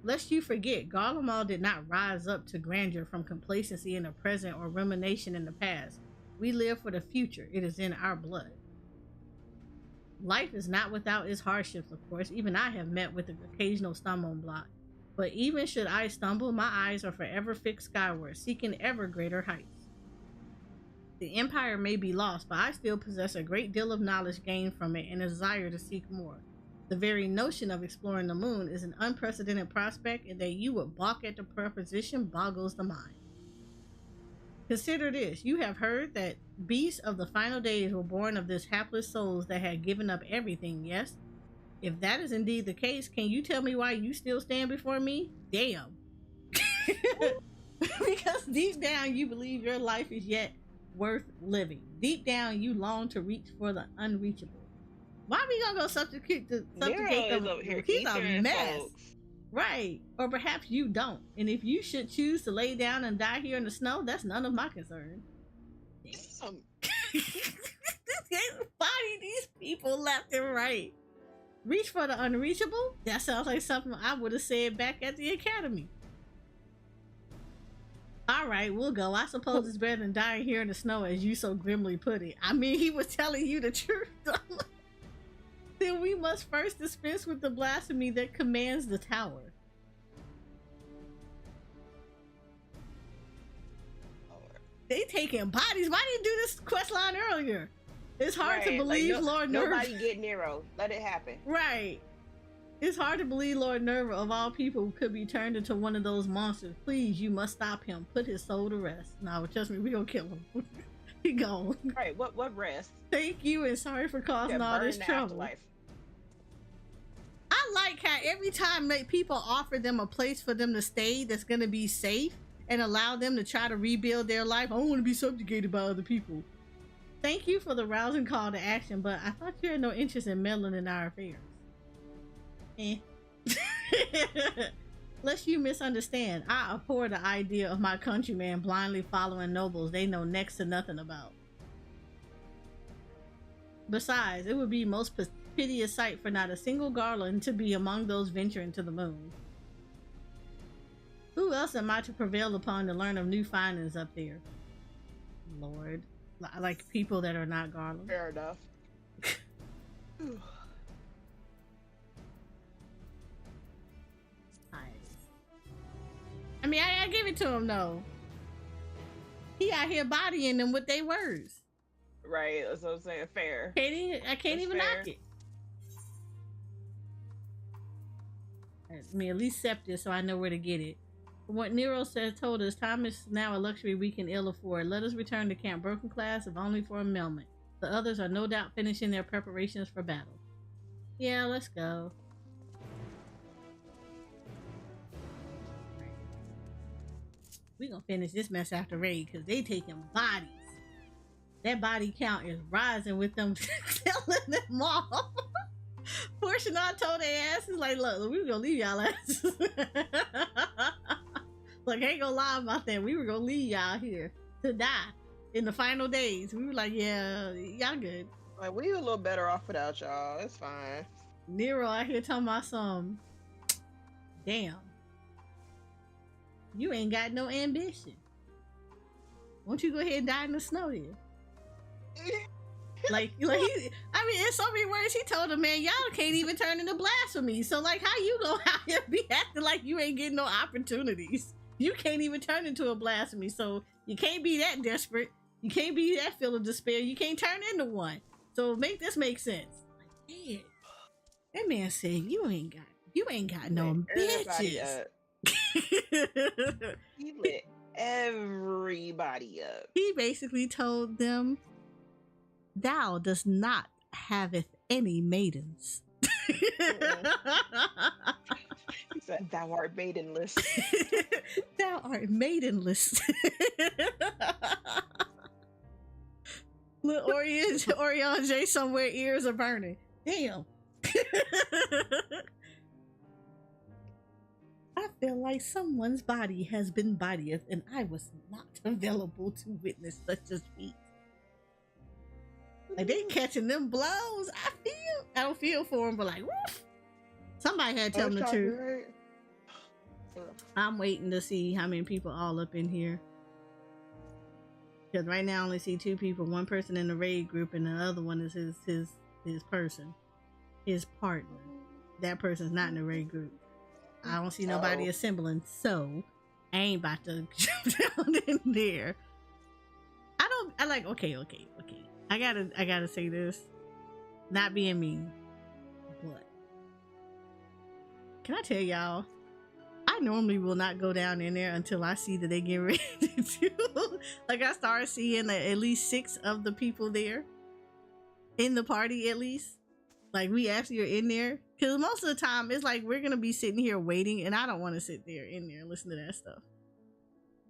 Lest you forget, Garlemald did not rise up to grandeur from complacency in the present or rumination in the past. We live for the future. It is in our blood. Life is not without its hardships, of course. Even I have met with an occasional stumbling block. But even should I stumble, my eyes are forever fixed skyward, seeking ever greater heights. The Empire may be lost, but I still possess a great deal of knowledge gained from it and a desire to seek more. The very notion of exploring the moon is an unprecedented prospect, and that you would balk at the proposition boggles the mind. Consider this. You have heard that beasts of the final days were born of this hapless souls that had given up everything, yes? If that is indeed the case, can you tell me why you still stand before me? Damn. Because deep down you believe your life is yet worth living. Deep down you long to reach for the unreachable. Why are we gonna go substitute Nero is over here He's a ethering mess. folks. Right. Or perhaps you don't. And if you should choose to lay down and die here in the snow, that's none of my concern. Damn. Body these people left and right. Reach for the unreachable? That sounds like something I would have said back at the academy. Alright, we'll go. I suppose it's better than dying here in the snow, as you so grimly put it. I mean, he was telling you the truth. Then we must first dispense with the blasphemy that commands the tower. They taking bodies. Why didn't you do this quest line earlier? It's hard to believe Lord Nerva. Nobody get Nero. Let it happen. Right. It's hard to believe Lord Nerva, of all people, could be turned into one of those monsters. Please, you must stop him. Put his soul to rest. No, trust me, we gonna kill him. He gone. Right. What rest? Thank you and sorry for causing all this trouble. Afterlife. I like how every time people offer them a place for them to stay that's going to be safe and allow them to try to rebuild their life. I don't want to be subjugated by other people. Thank you for the rousing call to action, but I thought you had no interest in meddling in our affairs. Lest you misunderstand, I abhor the idea of my countrymen blindly following nobles they know next to nothing about. Besides, it would be most piteous sight for not a single Garland to be among those venturing to the moon. Who else am I to prevail upon to learn of new findings up there? Lord. Like people that are not Garland. Fair enough. I mean, I give it to him though. He out here bodying them with their words. Right, that's what I'm saying. Fair. I can't even knock it. I mean, at least accept it so I know where to get it. From what Nero told us, time is now a luxury we can ill afford. Let us return to Camp Broken Class, if only for a moment. The others are no doubt finishing their preparations for battle. Yeah, let's go. We gonna finish this mess after raid because they taking bodies. That body count is rising with them killing them off. Portion I told their asses like, look, we were gonna leave y'all asses. Look, I ain't gonna lie about that. We were gonna leave y'all here to die in the final days. We were like, yeah, y'all good. Like, we a little better off without y'all. It's fine. Nero out here talking about some. Damn. You ain't got no ambition. Won't you go ahead and die in the snow then? like he, I mean, in so many words, he told him, man, y'all can't even turn into blasphemy. So, like, how you gonna out here be acting like you ain't getting no opportunities? You can't even turn into a blasphemy. So, you can't be that desperate. You can't be that full of despair. You can't turn into one. So, make this make sense. Like, man, that man said, you ain't got no bitches. He lit everybody up. He basically told them, thou does not haveth any maidens. He said, thou art maidenless. Thou art maidenless. Look, Orion J somewhere ears are burning. Damn. I feel like someone's body has been bodied and I was not available to witness such a feat. Like, they catching them blows. I don't feel for them, but like, woof. Somebody had to tell them the truth. Right. I'm waiting to see how many people all up in here. Because right now I only see 2 people. One person in the raid group and the other one is his person. His partner. That person's not in the raid group. I don't see nobody assembling, so I ain't about to jump down in there. Okay. I gotta say this. Not being mean, but can I tell y'all, I normally will not go down in there until I see that they get ready to do. Like, I start seeing at least 6 of the people there in the party, at least. Like, we actually are in there. Because most of the time, it's like we're going to be sitting here waiting, and I don't want to sit there in there and listen to that stuff.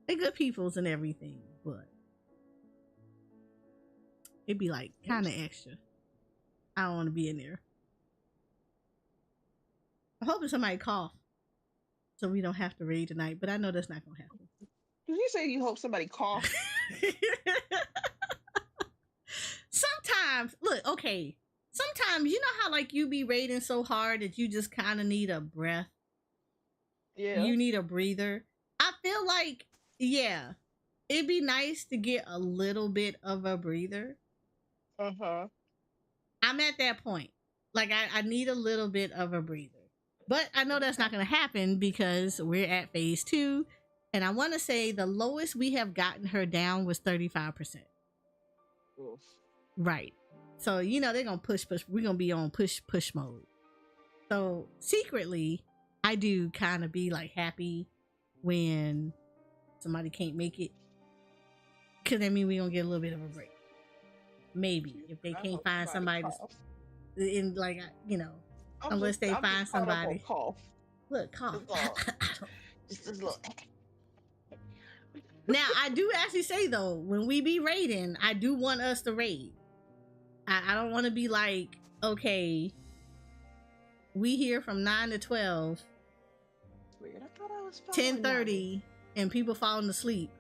They good peoples and everything, but it'd be like kind of extra. I don't want to be in there. I'm hoping somebody cough so we don't have to raid tonight, but I know that's not gonna happen. Did you say you hope somebody cough? Sometimes, look, okay. Sometimes you know how like you be raiding so hard that you just kind of need a breath. Yeah. You need a breather. I feel like, yeah, it'd be nice to get a little bit of a breather. Uh-huh. I'm at that point. Like I need a little bit of a breather. But I know that's not going to happen because we're at phase 2. And I want to say the lowest we have gotten her down was 35%. Oof. Right. So, you know, they're going to push. We're going to be on push mode. So secretly, I do kind of be like happy when somebody can't make it. Because that means we're going to get a little bit of a break. Maybe. If they can't find somebody to, in like, you know, unless they find somebody. Cough. Look, cough. Just a little. Now, I do actually say, though, when we be raiding, I do want us to raid. I don't want to be like, okay, we here from 9 to 12, Weird. I thought I was 10:30, and people falling asleep.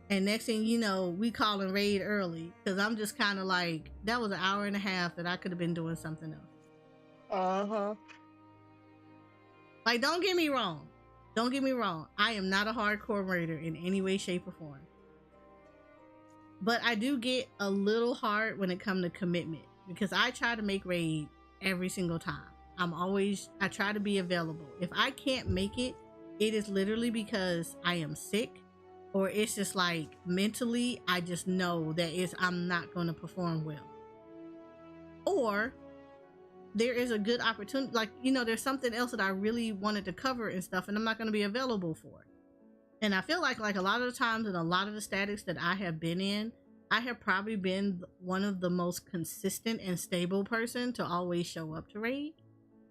And next thing you know, we call and raid early. Because I'm just kind of like, that was an hour and a half that I could have been doing something else. Uh-huh. Like, don't get me wrong. Don't get me wrong. I am not a hardcore raider in any way, shape, or form. But I do get a little hard when it comes to commitment. Because I try to make raid every single time. I try to be available. If I can't make it, it is literally because I am sick. Or it's just like mentally, I just know that I'm not going to perform well. Or there is a good opportunity, like, you know, there's something else that I really wanted to cover and stuff, and I'm not going to be available for it. And I feel like a lot of the times in a lot of the statics that I have been in, I have probably been one of the most consistent and stable person to always show up to raid.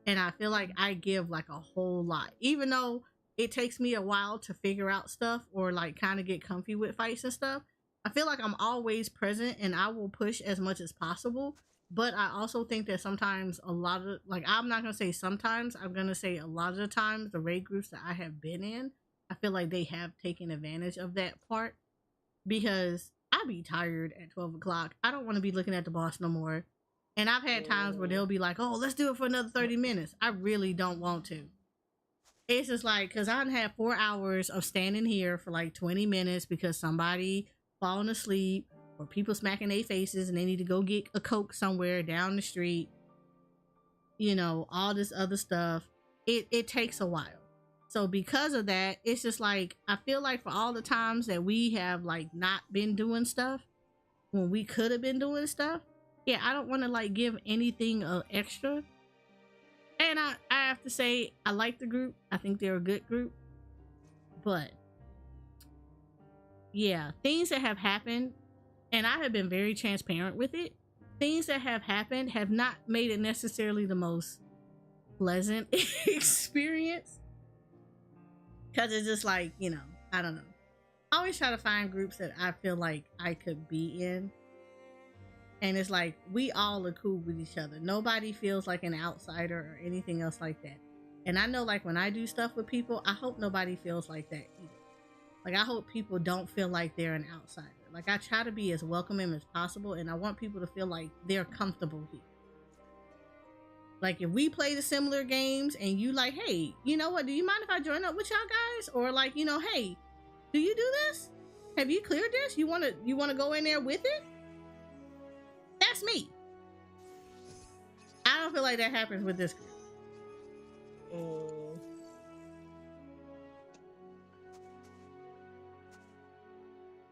And I feel like I give like a whole lot, even though it takes me a while to figure out stuff or like kind of get comfy with fights and stuff. I feel like I'm always present and I will push as much as possible. But I also think that sometimes I'm not going to say sometimes, I'm going to say a lot of the times the raid groups that I have been in, I feel like they have taken advantage of that part because I be tired at 12 o'clock. I don't want to be looking at the boss no more. And I've had times where they'll be like, oh, let's do it for another 30 minutes. I really don't want to. It's just like, because I had 4 hours of standing here for like 20 minutes because somebody falling asleep or people smacking their faces and they need to go get a Coke somewhere down the street. You know, all this other stuff. It takes a while. So because of that, it's just like, I feel like for all the times that we have like not been doing stuff when we could have been doing stuff, yeah, I don't want to like give anything extra. And I have to say, I like the group. I think they're a good group. But yeah, things that have happened, and I have been very transparent with it. Things that have happened have not made it necessarily the most pleasant experience. Because it's just like, you know, I don't know. I always try to find groups that I feel like I could be in. And it's like, we all are cool with each other. Nobody feels like an outsider or anything else like that. And I know, like, when I do stuff with people, I hope nobody feels like that either. Like, I hope people don't feel like they're an outsider. Like, I try to be as welcoming as possible, and I want people to feel like they're comfortable here. Like, if we play the similar games and you like, hey, you know what, do you mind if I join up with y'all guys? Or like, you know, hey, do you do this? Have you cleared this? You want to go in there with it? That's me. I don't feel like that happens with this group.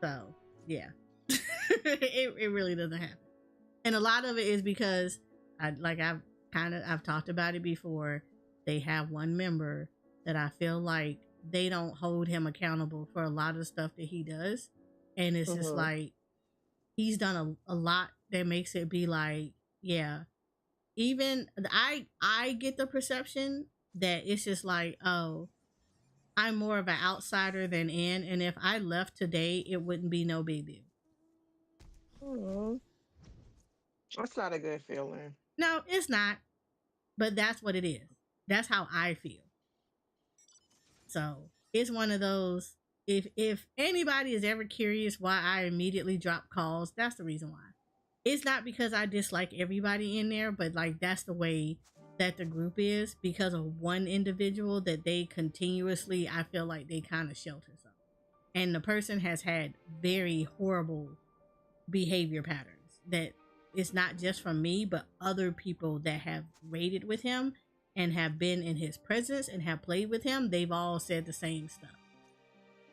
So, yeah. it really doesn't happen. And a lot of it is because I've talked about it before. They have one member that I feel like they don't hold him accountable for a lot of the stuff that he does. And it's just like, he's done a lot that makes it be like, yeah, even I get the perception that it's just like, oh, I'm more of an outsider than in, and if I left today, it wouldn't be no big deal. Oh, that's not a good feeling. No, it's not, but that's what it is. That's how I feel. So it's one of those. If anybody is ever curious why I immediately drop calls, that's the reason why. It's not because I dislike everybody in there, but like that's the way that the group is because of one individual that they continuously, I feel like they kind of shelter some. And the person has had very horrible behavior patterns that it's not just from me, but other people that have raided with him and have been in his presence and have played with him. They've all said the same stuff.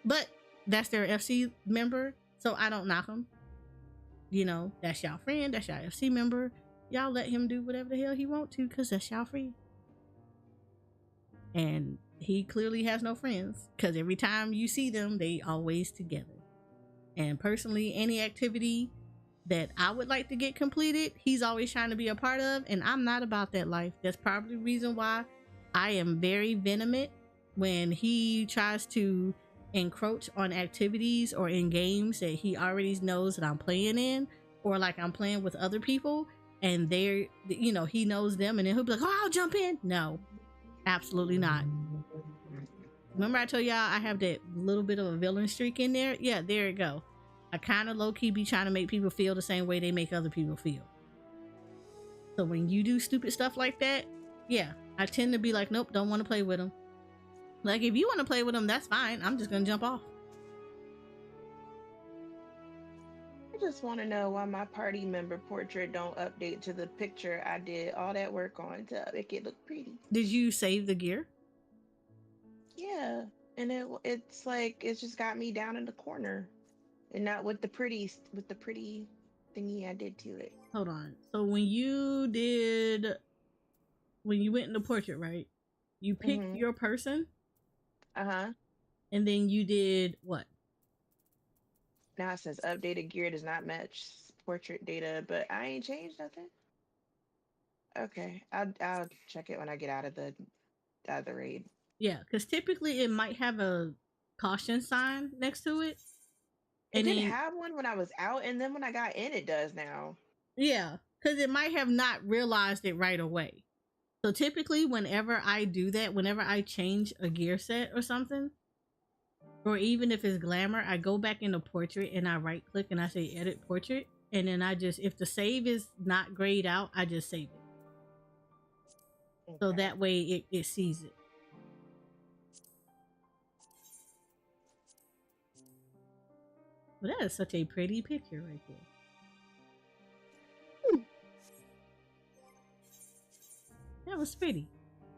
But that's their FC member, so I don't knock them. You know, that's y'all friend, that's y'all FC member. Y'all let him do whatever the hell he want to, because that's y'all friend. And he clearly has no friends, because every time you see them, they always together. And personally, any activity that I would like to get completed, he's always trying to be a part of, and I'm not about that life. That's probably the reason why I am very venomous when he tries to encroach on activities or in games that he already knows that I'm playing in, or like I'm playing with other people and they're, you know, he knows them, and then he'll be like, oh, I'll jump in. No, absolutely not. Remember I told y'all I have that little bit of a villain streak in there? Yeah, there it go. I kind of low-key be trying to make people feel the same way they make other people feel. So when you do stupid stuff like that, yeah, I tend to be like, nope, don't want to play with them. Like, if you want to play with them, that's fine. I'm just going to jump off. I just want to know why my party member portrait don't update to the picture I did all that work on to make it look pretty. Did you save the gear? Yeah, and it's like it's just got me down in the corner, and not with the pretty thingy I did to it. Hold on. So when you went in the portrait, right? You picked your person, and then you did what? Now it says updated gear does not match portrait data, but I ain't changed nothing. Okay, I'll check it when I get out of the raid. Yeah, because typically it might have a caution sign next to it. It didn't have one when I was out, and then when I got in, it does now. Yeah, because it might have not realized it right away. So typically, whenever I do that, whenever I change a gear set or something, or even if it's glamour, I go back into portrait and I right click and I say edit portrait, and then I just, if the save is not grayed out, I just save it. Okay. So that way it sees it. Well, that is such a pretty picture right there. That was pretty.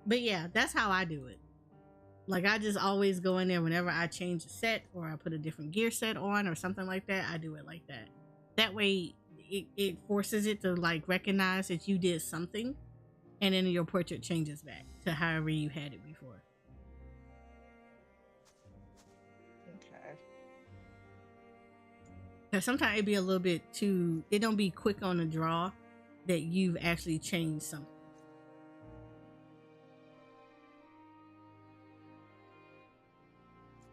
But yeah, that's how I do it. Like, I just always go in there whenever I change a set or I put a different gear set on or something like that. I do it like that. That way it forces it to like recognize that you did something, and then your portrait changes back to however you had it before. Okay. Because sometimes it'd be a little bit too, it don't be quick on the draw that you've actually changed something.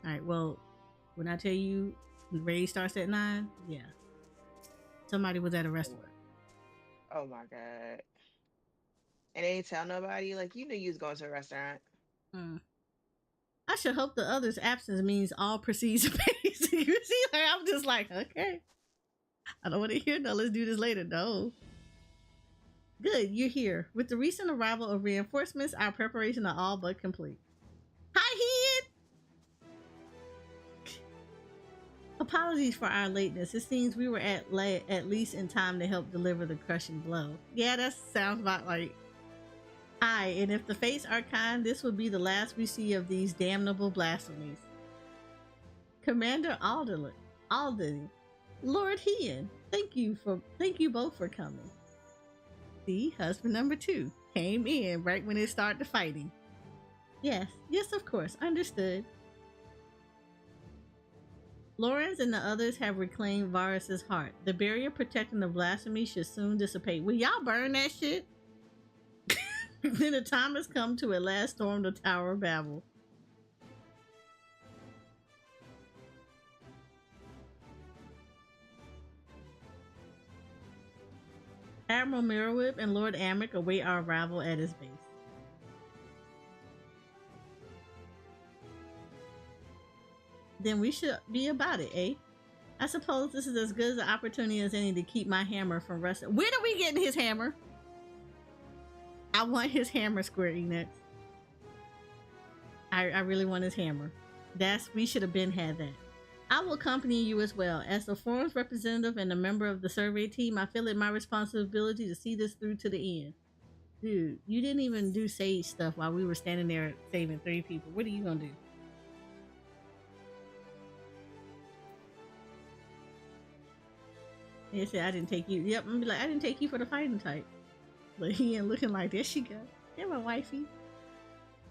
All right, well, when I tell you the raid starts at 9, yeah, somebody was at a restaurant. Oh my god! And they ain't tell nobody. Like, you knew you was going to a restaurant. I should hope the other's absence means all proceeds are paid. You see, like, I'm just like, okay, I don't want to hear no. Let's do this later. No. Good, you're here. With the recent arrival of reinforcements, our preparations are all but complete. Hi, Head. Apologies for our lateness. It seems we were at least in time to help deliver the crushing blow. Yeah, that sounds about right. Aye, and if the fates are kind, this will be the last we see of these damnable blasphemies. Commander Alden, Lord Hean, thank you both for coming. See, husband number 2 came in right when it started the fighting. Yes, of course, understood. Lawrence and the others have reclaimed Varus's heart. The barrier protecting the blasphemy should soon dissipate. Will y'all burn that shit? Then the time has come to at last storm the Tower of Babel. Admiral Mirrorwhip and Lord Amric await our arrival at his base. Then we should be about it, eh? I suppose this is as good an opportunity as any to keep my hammer from rusting. When are we getting his hammer? I want his hammer, Square Enix. I really want his hammer. We should have been had that. I will accompany you as well. As the forum's representative and a member of the survey team, I feel it my responsibility to see this through to the end. Dude, you didn't even do sage stuff while we were standing there saving 3 people. What are you gonna do? He said, I didn't take you. Yep, I'm gonna be like, I didn't take you for the fighting type. But he ain't looking like, there she go. Yeah, my wifey.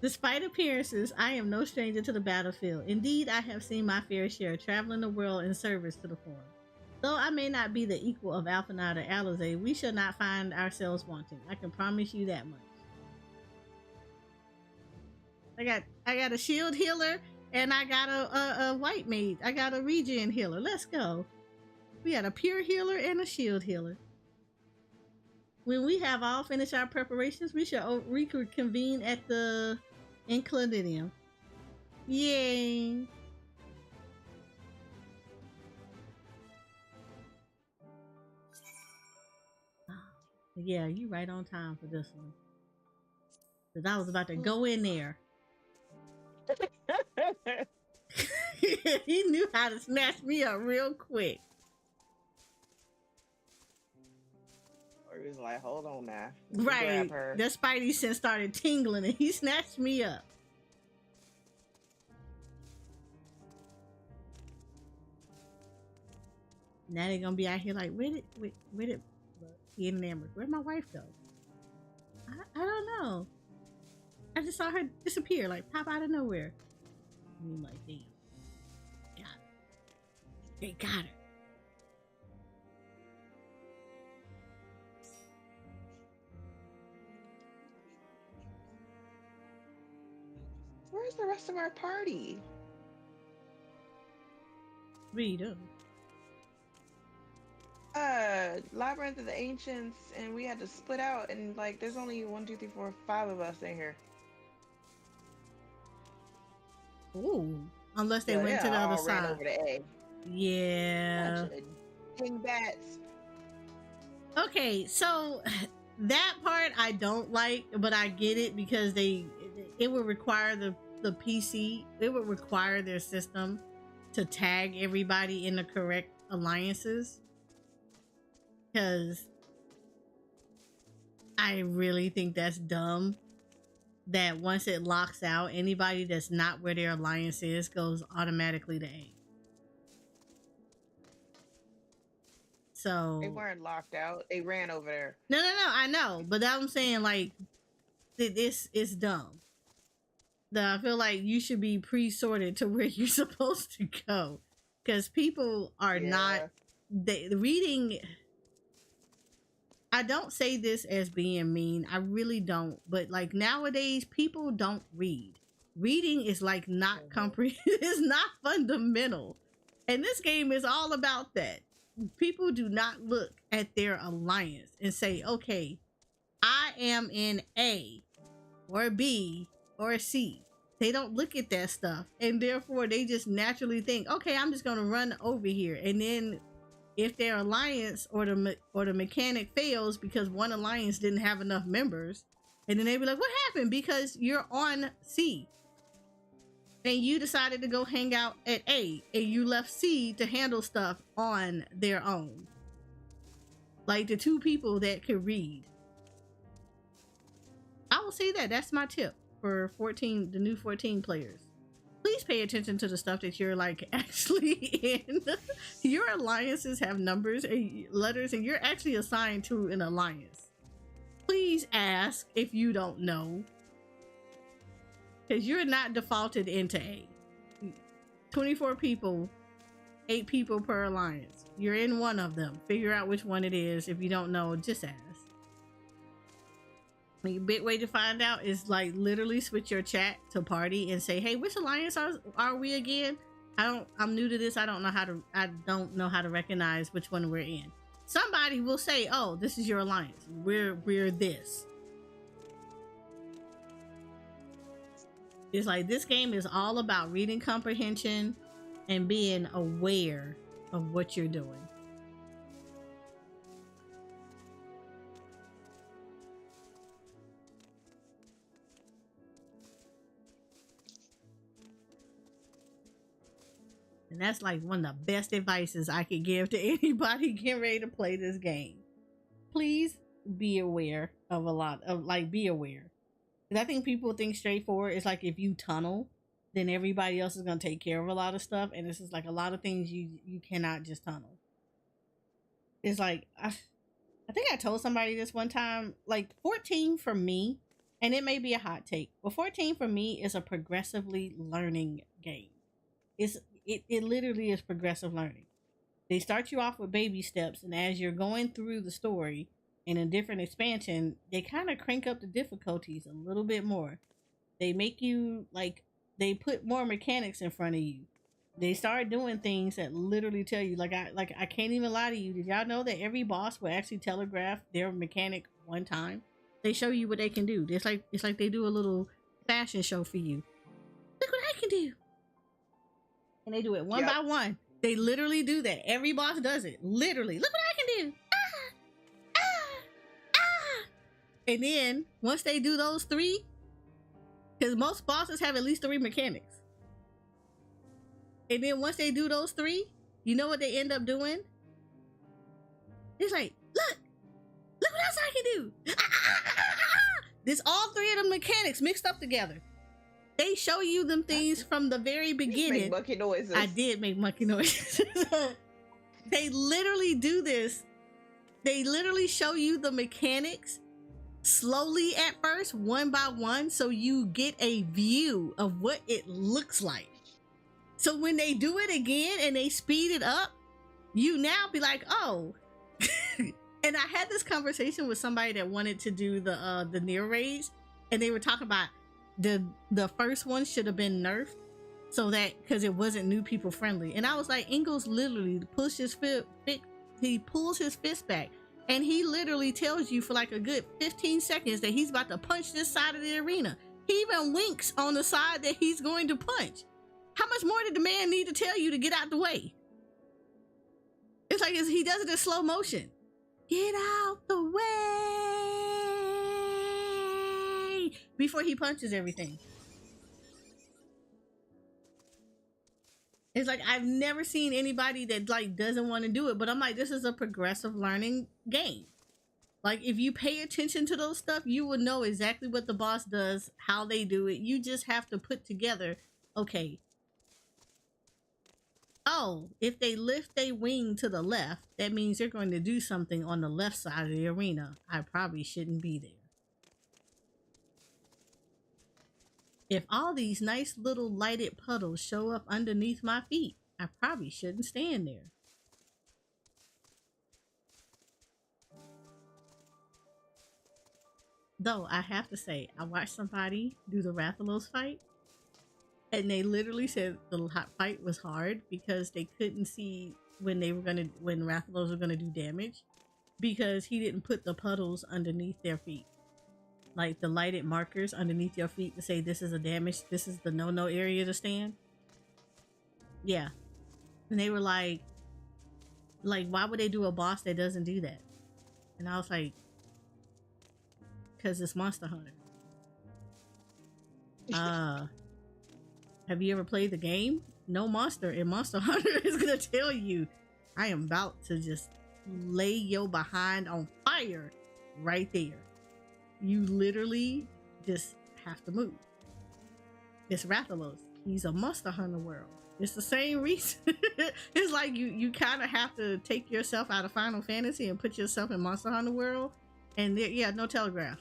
Despite appearances, I am no stranger to the battlefield. Indeed, I have seen my fair share traveling the world in service to the forum. Though I may not be the equal of Alphanade or Alizé, we shall not find ourselves wanting. I can promise you that much. I got a shield healer and I got a white mage. I got a regen healer. Let's go. We got a pure healer and a shield healer. When we have all finished our preparations, we shall reconvene at the Inclinidium. Yay! Yeah, you right on time for this one. Because I was about to go in there. He knew how to snatch me up real quick. Or he was like, hold on now. Right. That spidey sense started tingling and he snatched me up. Now they're gonna be out here like, where did he enamored? Where'd my wife go? I don't know. I just saw her disappear, like pop out of nowhere. I'm like, damn. Got her. They got her. Where's the rest of our party? Read them. Labyrinth of the Ancients, and we had to split out, and like, there's only 1, 2, 3, 4, 5 of us in here. Ooh, unless they went to the other side. Ran over to A. Yeah. King bats. Okay, so that part I don't like, but I get it because it would require the PC, it would require their system to tag everybody in the correct alliances. Because I really think that's dumb that once it locks out, anybody that's not where their alliance is goes automatically to A. So They weren't locked out. They ran over there. No, I know. But I'm saying, like, this is dumb. I feel like you should be pre-sorted to where you're supposed to go. Because people are not... reading... I don't say this as being mean. I really don't. But like nowadays, people don't read. Reading is like not it's not fundamental. And this game is all about that. People do not look at their alliance and say, okay, I am in A or B or C. They don't look at that stuff. And therefore they just naturally think, okay, I'm just going to run over here. And then if their alliance or the mechanic fails because one alliance didn't have enough members, and then they be like, what happened? Because you're on C and you decided to go hang out at A and you left C to handle stuff on their own. Like the 2 people that could read. I will say that's my tip for the new 14 players. Please pay attention to the stuff that you're like actually in. Your alliances have numbers and letters and you're actually assigned to an alliance. Please ask if you don't know. Because you're not defaulted into A. 24 people, 8 people per alliance. You're in one of them. Figure out which one it is. If you don't know, just ask. A big way to find out is like literally switch your chat to party and say, hey, which alliance are we again? I'm new to this. I don't know how to recognize which one we're in. somebody will say, oh, this is your alliance. We're this. It's like this game is all about reading comprehension and being aware of what you're doing. And that's like one of the best advices I could give to anybody getting ready to play this game. Please be aware of a lot of, like, be aware. Because I think people think straightforward. It's like if you tunnel, then everybody else is going to take care of a lot of stuff. And this is like a lot of things you cannot just tunnel. It's like, I think I told somebody this one time, like 14 for me, and it may be a hot take, but 14 for me is a progressively learning game. It literally is progressive learning. They start you off with baby steps, and as you're going through the story in a different expansion, they kind of crank up the difficulties a little bit more. They make you, like, they put more mechanics in front of you. They start doing things that literally tell you, like I can't even lie to you. Did y'all know that every boss will actually telegraph their mechanic one time? They show you what they can do. It's like they do a little fashion show for you. Look what I can do. And they do it one by one. They literally do that. Every boss does it. Literally. Look what I can do. And then once they do those 3, because most bosses have at least 3 mechanics. And then once they do those 3, you know what they end up doing? It's like, look what else I can do. There's all 3 of the mechanics mixed up together. They show you them things from the very beginning. Make monkey noises. I did make monkey noises. They literally do this. They literally show you the mechanics slowly at first, one by one, so you get a view of what it looks like. So when they do it again and they speed it up, you now be like, oh. And I had this conversation with somebody that wanted to do the near raids, and they were talking about the first one should have been nerfed, so that because it wasn't new people friendly. And I was like, Ingalls literally pulls his fist back, and he literally tells you for like a good 15 seconds that he's about to punch this side of the arena. He even winks on the side that he's going to punch. How much more did the man need to tell you to get out the way? It's like he does it in slow motion. Get out the way before he punches everything. It's like I've never seen anybody that like doesn't want to do it, but I'm like, this is a progressive learning game. Like if you pay attention to those stuff, you will know exactly what the boss does, how they do it. You just have to put together, okay, oh, if they lift their wing to the left, that means they're going to do something on the left side of the arena. I probably shouldn't be there. If all these nice little lighted puddles show up underneath my feet, I probably shouldn't stand there. Though I have to say, I watched somebody do the Rathalos fight, and they literally said the fight was hard because they couldn't see when Rathalos were gonna do damage, because he didn't put the puddles underneath their feet, like the lighted markers underneath your feet to say this is a damage, this is the no area to stand. Yeah, and they were like why would they do a boss that doesn't do that? And I was like, because it's Monster Hunter. Have you ever played the game? No monster in Monster Hunter is gonna tell you, I am about to just lay your behind on fire right there. You literally just have to move. It's Rathalos. He's a Monster Hunter world. It's the same reason. It's like you kind of have to take yourself out of Final Fantasy and put yourself in Monster Hunter world. And there, yeah, no telegraph.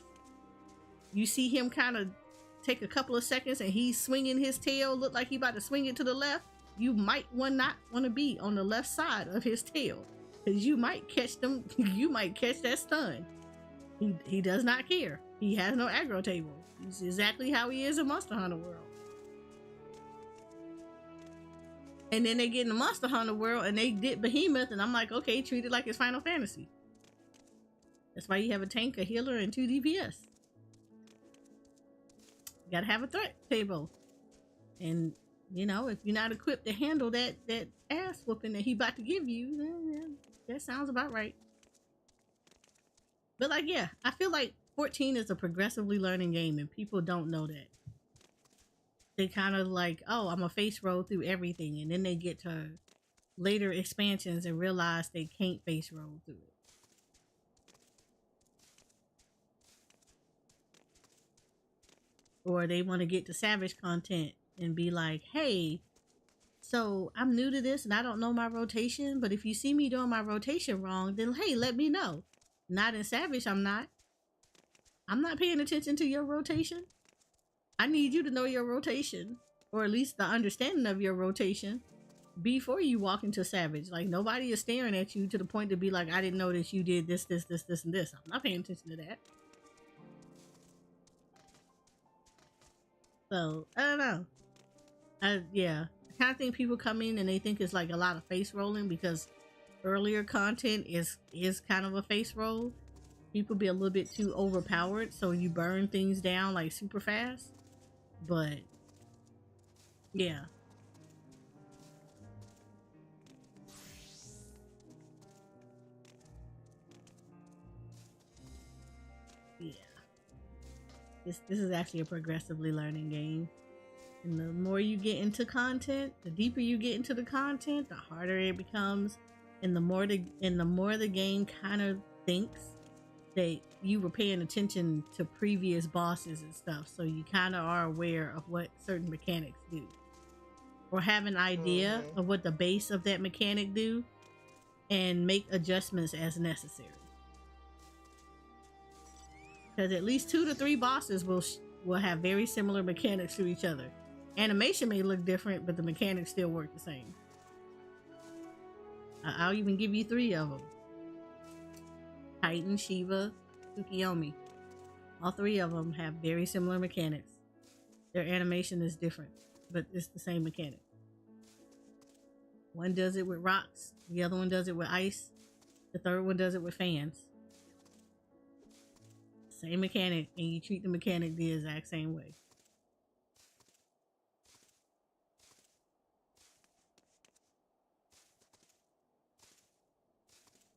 You see him kind of take a couple of seconds and he's swinging his tail, look like he about to swing it to the left. You might not want to be on the left side of his tail, because you might catch them. You might catch that stun. He does not care. He has no aggro table. He's exactly how he is in Monster Hunter world. And then they get in the Monster Hunter world and they did Behemoth, and I'm like, okay, treat it like it's Final Fantasy. That's why you have a tank, a healer, and 2 DPS. You gotta have a threat table. And you know, if you're not equipped to handle that ass whooping that he about to give you, then that sounds about right. But like, yeah, I feel like 14 is a progressively learning game, and people don't know that. They kind of like, oh, I'm a face roll through everything, and then they get to later expansions and realize they can't face roll through it. Or they want to get to Savage content and be like, hey, so I'm new to this and I don't know my rotation, but if you see me doing my rotation wrong, then hey, let me know. Not in Savage, I'm not paying attention to your rotation. I need you to know your rotation, or at least the understanding of your rotation, before you walk into Savage. Like, nobody is staring at you to the point to be like, I didn't know that you did this, and this. I'm not paying attention to that. So, I don't know. I kind of think people come in and they think it's like a lot of face rolling because earlier content is kind of a face roll. People be a little bit too overpowered, so you burn things down like super fast. But yeah. This is actually a progressively learning game. And the more you get into content, the deeper you get into the content, the harder it becomes. And the more the game kind of thinks that you were paying attention to previous bosses and stuff. So you kind of are aware of what certain mechanics do. Or have an idea of what the base of that mechanic do. And make adjustments as necessary. Because at least 2 to 3 bosses will have very similar mechanics to each other. Animation may look different, but the mechanics still work the same. I'll even give you 3 of them. Titan, Shiva, Tsukiyomi. All 3 of them have very similar mechanics. Their animation is different, but it's the same mechanic. One does it with rocks, the other one does it with ice, the third one does it with fans. Same mechanic, and you treat the mechanic the exact same way.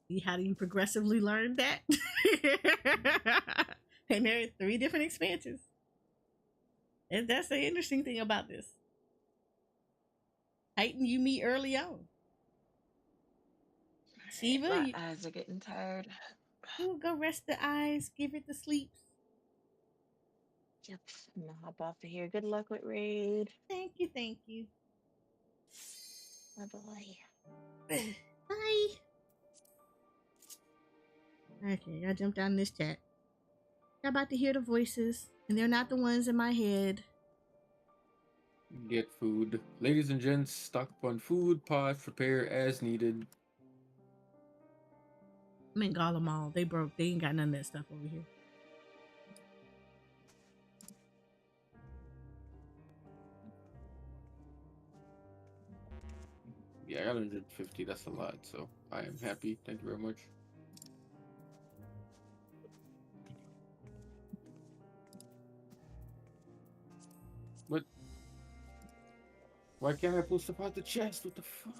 See how do you progressively learn that? And there are 3 different expansions. And that's the interesting thing about this. Titan you meet early on. Shiva, My eyes are getting tired. you go rest the eyes, give it the sleeps. Yep, I'm gonna hop off of here. Good luck with raid. Thank you, thank you. Bye bye. Bye. Okay, I jumped down in this chat. I'm about to hear the voices, and they're not the ones in my head. Get food. Ladies and gents, stock up on food, pots, prepare as needed. I'm in Gollum Mall. They broke. They ain't got none of that stuff over here. Yeah, I got 150. That's a lot, so I am happy. Thank you very much. What? Why can't I pull stuff out the chest? What the fuck?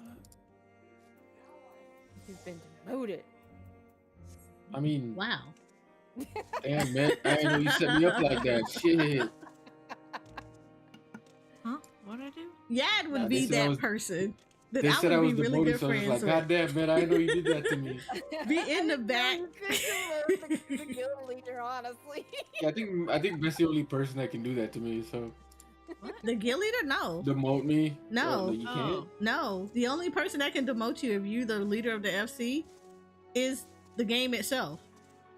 You've been demoted. I mean, Wow. damn, man. I didn't know you set me up like that. Shit. Huh? What'd I do? Yad would Nah, be they said I that was- person that They I said I would was be really demoted, good so I was friends like, with. God damn, man, I didn't know you did that to me. Be in the back. the guild leader, honestly. Yeah, I think that's the only person that can do that to me, so The guild leader? No. demote me. No. You can't. No. The only person that can demote you if you're the leader of the FC is the game itself.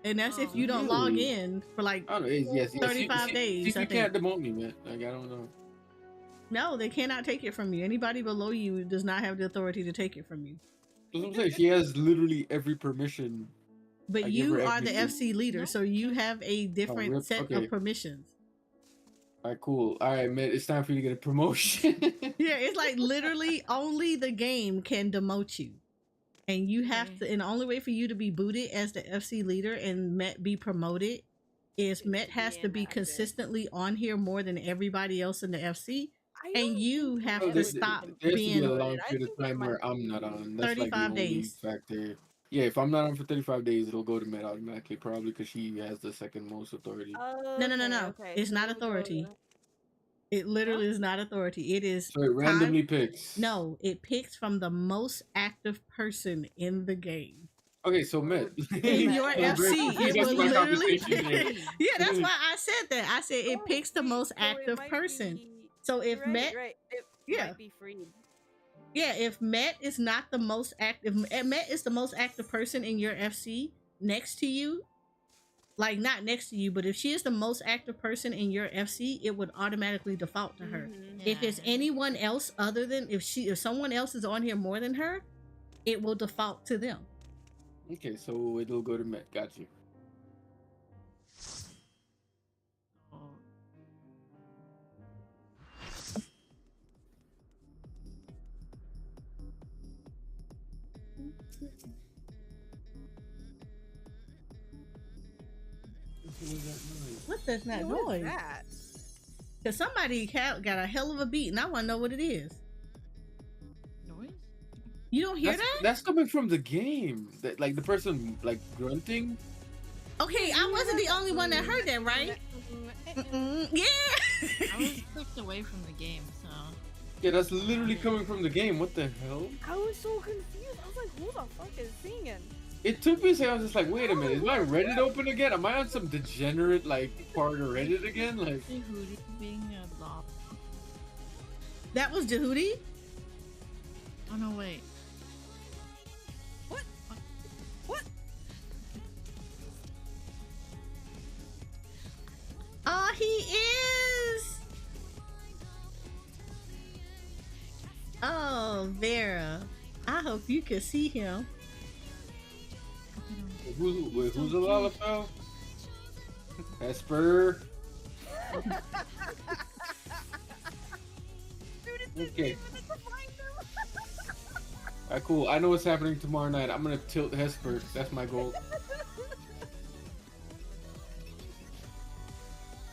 And that's if you don't log Really? in for like I don't know. Yes, 35 days, I You think. can't demote me, man. Like, I don't know. No, they cannot take it from you. Anybody below you does not have the authority to take it from you. That's what I'm saying. She has literally every permission. But I give you her are the everything. FC leader, so you have a different rip. set Okay. of permissions. Alright, cool. Alright, man, it's time for you to get a promotion. Yeah, it's like literally only the game can demote you. And you have Okay. to, and the only way for you to be booted as the FC leader and Met be promoted is Met has to be active. consistently on here more than everybody else in the FC. I And don't you think have Oh, Met to would this, be stop there has to be a being long I period of think it time might where I'm be- not on. That's like the 35 only days. factor. Yeah, if I'm not on for 35 days, it'll go to Med automatically, probably because she has the second most authority. No. Okay, It's so not it would go authority. to- It literally is not authority. It is So it randomly picks. No, it picks from the most active person in the game. Okay, so Med. In your Yeah. FC, it That's will my literally. conversation here. Yeah, that's why I said that. I said it Oh, picks the wait, most so it active might person. be- So if right, Met, right, it Yeah. might be freed. yeah, if Met is not the most active, if Met is the most active person in your FC next to you, like not next to you, but if she is the most active person in your FC, it would automatically default to her. Mhm. If it's anyone else other than if someone else is on here more than her, it will default to them. Okay, so it'll go to Met. Got you. What does that What is noise? that? Because somebody got a hell of a beat, and I want to know what it is. Noise? You don't hear That's, that? that's coming from the game. That like the person like grunting. Okay, I wasn't the only one that heard that, right? Yeah. I was clicked away from the game, so Yeah, that's literally coming from the game. What the hell? I was so confused. I was like, who the fuck is singing? It took me a second. I was just like, wait a minute, is my Reddit open again? Am I on some degenerate like part of Reddit again? Like, Hootie being a blob. That was Jehudi? Oh no, wait. Oh, he is. Oh, Vera. I hope you can see him. who's a Lalafell? Esper. Okay. Alright, cool. I know what's happening tomorrow night. I'm gonna tilt Hesper. That's my goal.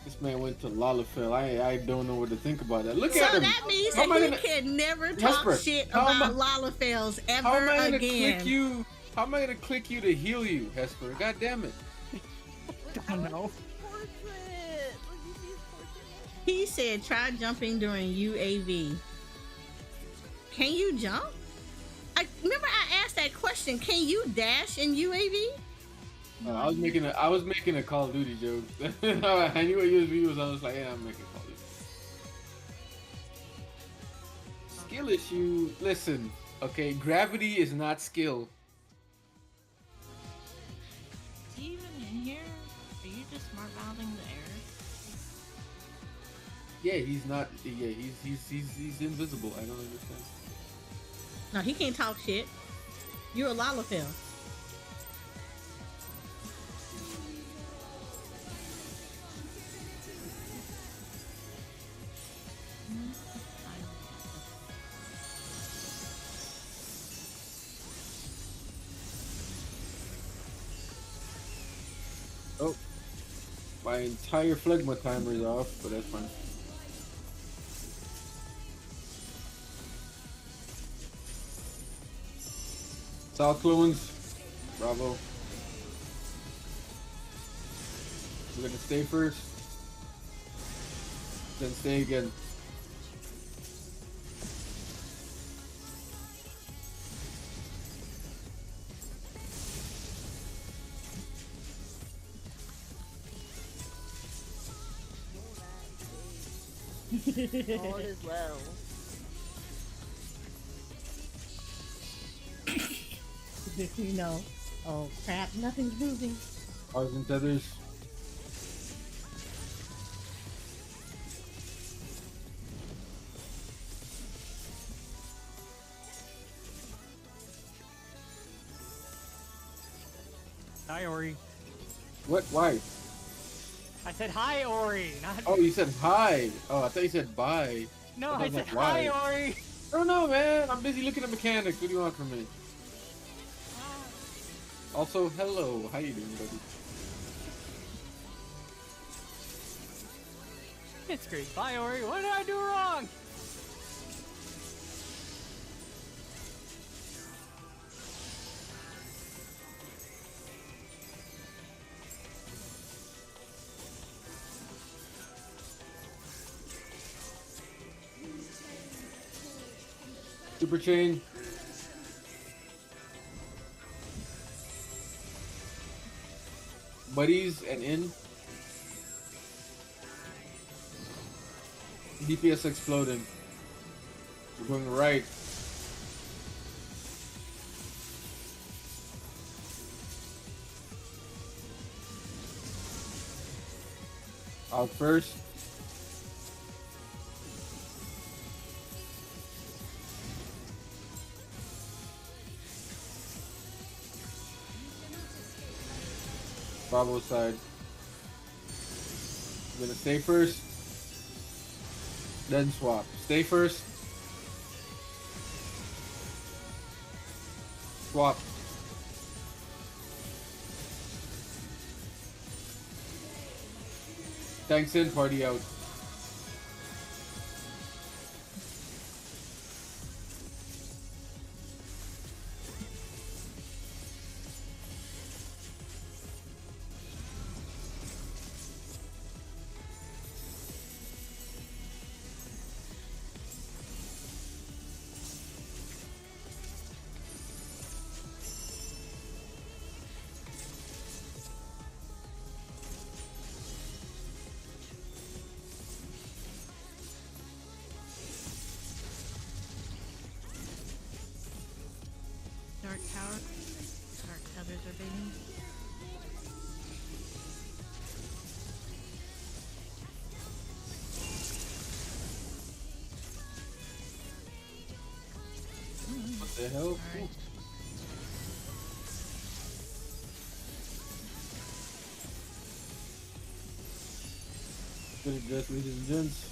This man went to Lalafell. I don't know what to think about that. Look So at him. that means How am I that he gonna- can never talk Hesper, shit how am about Lalafells ever How am I gonna again. click you? How am I gonna click you to heal you, Hesper? God damn it. I know. Portrait! Look, you see his portrait? He said try jumping during UAV. Can you jump? I remember I asked that question. Can you dash in UAV? I was making a Call of Duty joke. I knew what USB was. I was like, yeah, I'm making Call of Duty. Skill issue. Listen, okay, gravity is not skill. Is he even in here? Are you just smart mouthing the air? Yeah, he's not. Yeah, he's invisible. I don't understand. No, he can't talk shit. You're a Lalafell. Oh, my entire phlegma timer is off, but that's fine. South clones, bravo. We're gonna stay first, then stay again. All is well. You know. Oh crap! Nothing's moving. Ours and tethers. Hi, Ori. What? Why? I said hi, Ori. Not. Oh, you said hi. Oh, I thought you said bye. No, I I was said like, why? hi, Ori. I don't know, man. I'm busy looking at mechanics. What do you want from me? Also, hello. How you doing, buddy? It's great. Bye, Ori. What did I do wrong? Super chain. Buddies and in. DPS exploding. We're going right. Out first. Bravo side. I'm gonna stay first. Then swap. Stay first. Swap. Thanks in, party out. Dark tower. Dark tethers are baiting. What the hell? Alright. Good address, ladies and gents.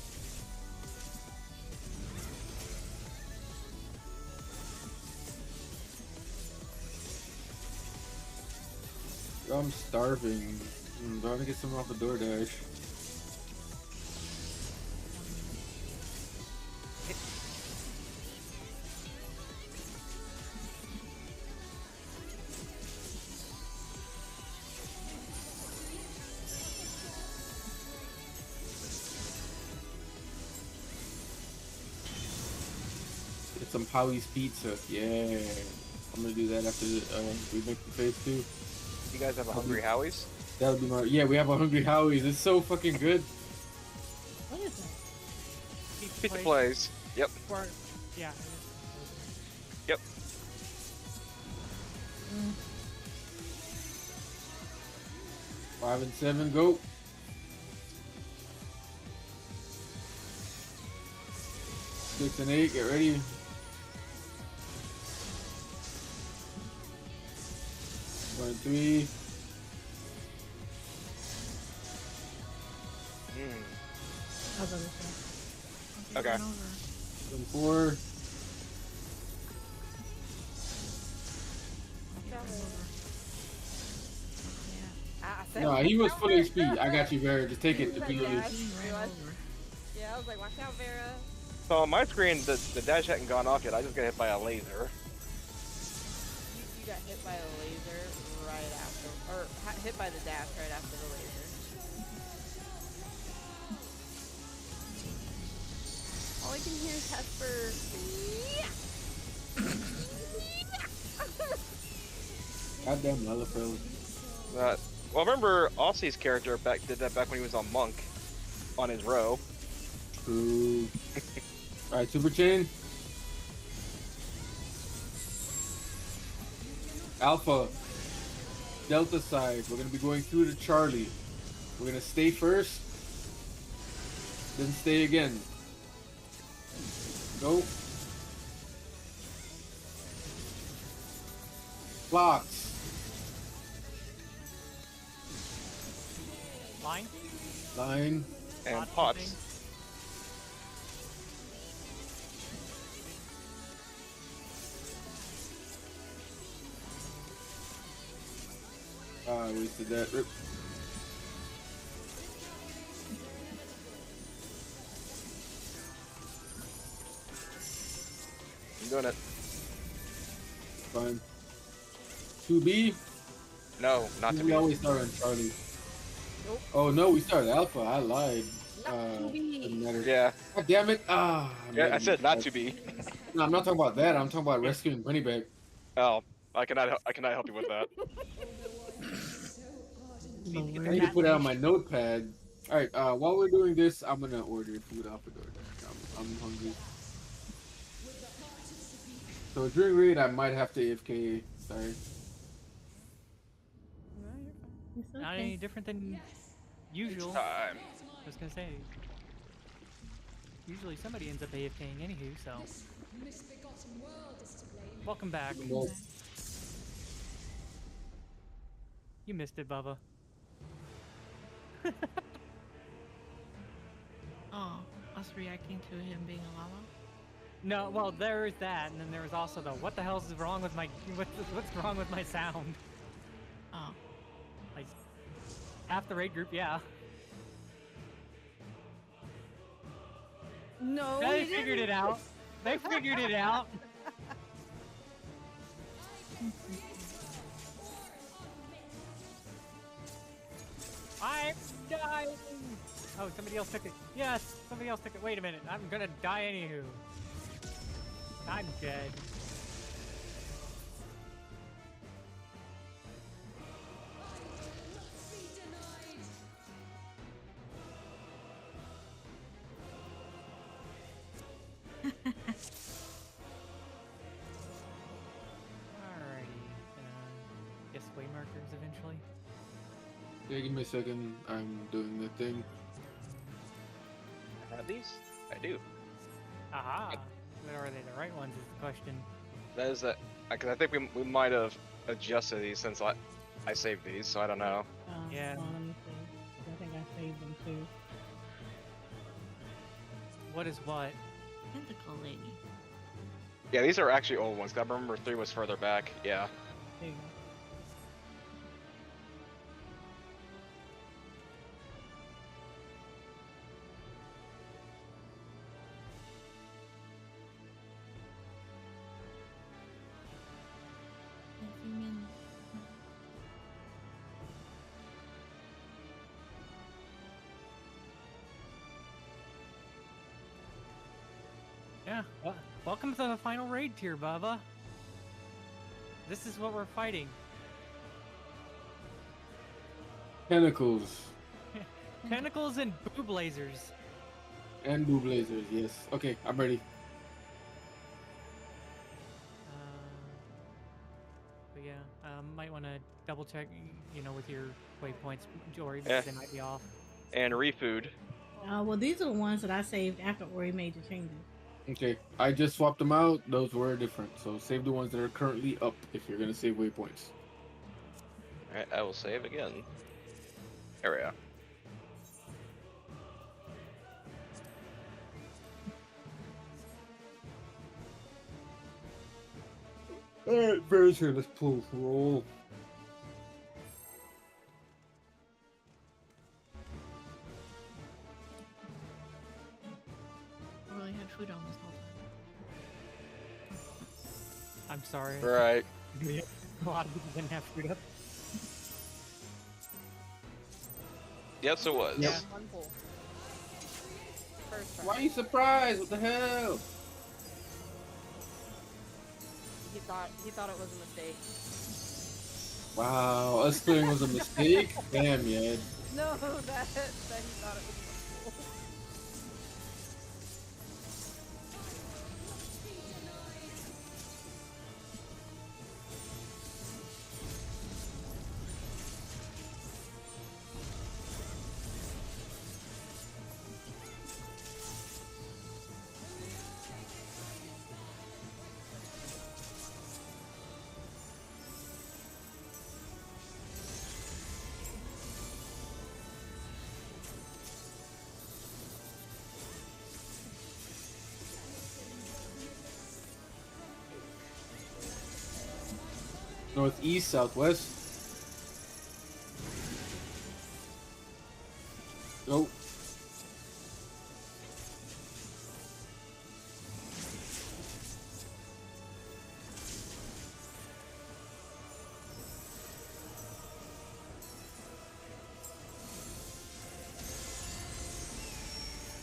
I'm starving. I'm trying to get some off a DoorDash. Get some Howie's pizza. Yeah. I'm gonna do that after we make the phase 2. You guys have a Hungry Howie's? That would be my. Yeah, we have a Hungry Howie's. It's so fucking good. What is that? Pizza Place. Yep. Or, yeah. Yep. Mm. 5 and 7, go. 6 and 8, get ready. 1 and 3. I was on this one. Okay. 1 and 4. No, he was full HP. I got you, Vera. Just take it. If you lose. Yeah, I was like, watch out, Vera. So on my screen, the dash hadn't gone off yet. I just got hit by a laser. You got hit by a laser right after, or hit by the dash right after the laser. All I can hear is Hesper. Goddamn Lillifeld. Well, remember Aussie's character did that back when he was on Monk, on his row. True. Alright, Super Chain. Alpha. Delta side. We're gonna be going through to Charlie. We're gonna stay first. Then stay again. Go. Blocks. Line. Line. And Pot pots. flipping. Ah, I wasted that. Rip. I'm doing it. Fine. 2B. No, not to We be. always start on Charlie. Nope. Oh no, we started Alpha. I lied. Not to be. Doesn't matter. Yeah. God damn it. Ah. Yeah, I said not to be. No, I'm not talking about that. I'm talking about rescuing Bunny back. Oh, I cannot help you with that. I need to put it on my notepad. All right. While we're doing this, I'm gonna order food off the door. I'm hungry. So during raid, I might have to AFK. Sorry. No, you're fine. It's Not okay. any different than usual. Time. I was gonna say. Usually somebody ends up AFKing anywho, so. Welcome back. Well, You missed it, Bubba. Oh, us reacting to him being a llama? No, well, there's that, and then there was also the what the hell is wrong with my what's wrong with my sound? Oh. Like half the raid group, yeah. No, They you figured didn't. it out. They figured it out. I'm dying. Oh, somebody else took it. Yes, somebody else took it. Wait a minute. I'm gonna die anywho. I'm dead. Alrighty. Guess way markers eventually. yeah, give me a second. I'm doing the thing. I have these? I do. Aha. But are they the right ones is the question. That is that. Because I think we might have adjusted these since I saved these, so I don't know. Yeah. Hold on, let me see. I think I saved them too. What is what? Tentacle lady. Yeah, these are actually old ones. 'Cause I remember 3 was further back. Yeah. There you go. Yeah. Welcome to the final raid tier, Bubba. This is what we're fighting. Tentacles Tentacles and boob lasers. and blue blazers. Yes. Okay, I'm ready. But yeah, might want to double check, you know, with your waypoints, Jory, Yeah. because they might be off. And refood. Well, these are the ones that I saved after Ori made the changes. Okay, I just swapped them out. Those were different. So save the ones that are currently up if you're gonna save waypoints. Alright, I will save again. There we go. Alright, very sure. Let's roll. I really had food on this whole time. I'm sorry. Right. A lot of people didn't have food up. Yes, it was. Yep. One pull. First try. Why are you surprised? What the hell? He thought it was a mistake. Wow, us clearing was a mistake? Damn, yeah. No, that he thought it was a pull. Northeast, southwest. Go.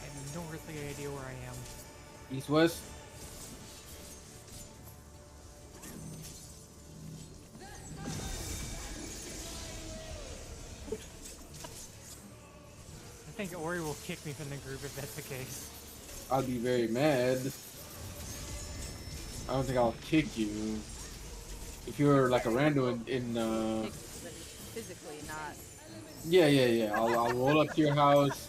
I have no earthly idea where I am. East, west. I think Ori will kick me from the group if that's the case. I'll be very mad. I don't think I'll kick you. If you're like a rando in Physically, not. yeah. I'll roll up to your house.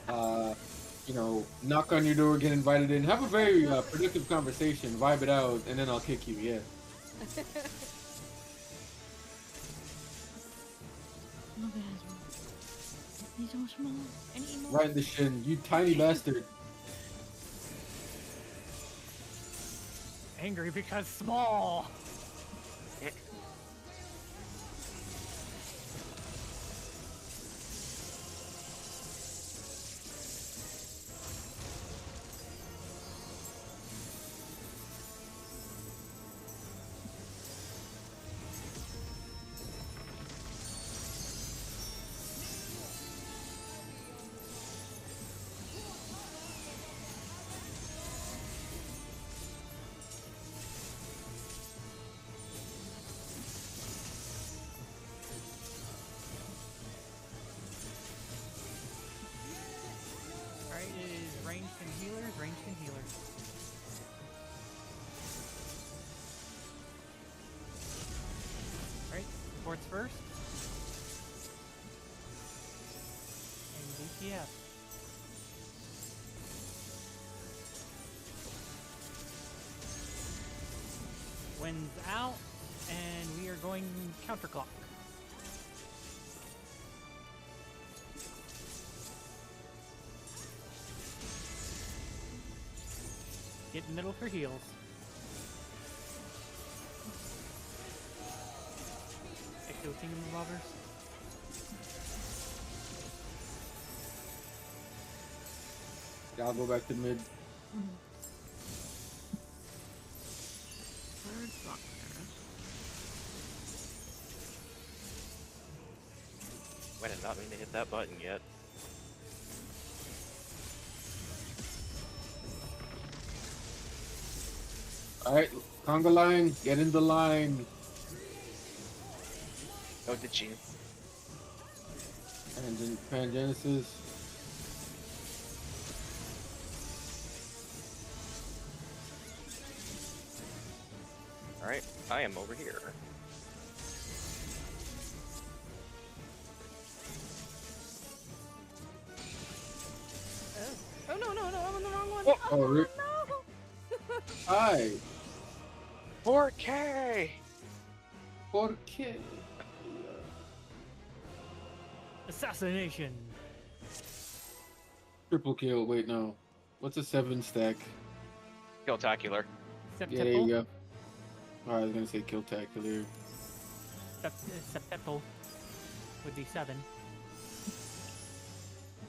You know, knock on your door, get invited in, have a very productive conversation, vibe it out, and then I'll kick you. Yeah. Look at his one. He's so small. And he Right in the shin, you tiny bastard. Angry because small. Alright, it is ranged and healers, ranged and healers. Alright, supports first. And DTF. Winds out, and we are going counterclock. Get middle for heals. Echo Lovers. Yeah, I'll go back to mid. Third block I did not mean to hit that button yet. Alright, conga line, get in the line. Oh, did she? Pangenesis. Alright, I am over here. Oh no, I'm on the wrong one. Oh, Rick. No! Hi. 4K! ¿Por qué? Assassination. Triple kill. Wait, no. What's a 7 stack? Killtacular. Yeah, there you go. Oh, I was gonna say killtacular. Septemple would be 7.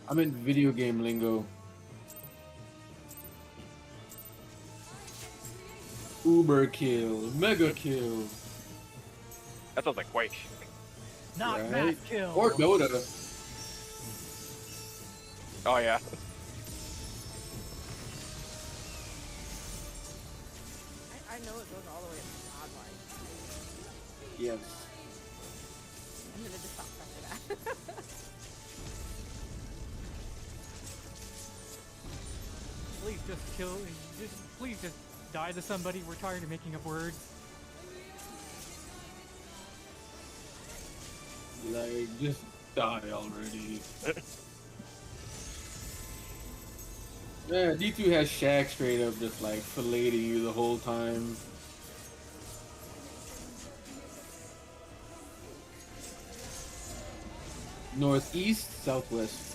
I'm in video game lingo. Uber kill, mega kill. That sounds like Quake. Not Right. mass kill. Or Dota. Oh yeah. I know it goes all the way up to godlike. Yes. I'm gonna just stop after that. Please just kill. Please just die to somebody. We're tired of making up words. Like, just die already. Yeah, D2 has Shaq straight up just like filleting you the whole time. Northeast, southwest.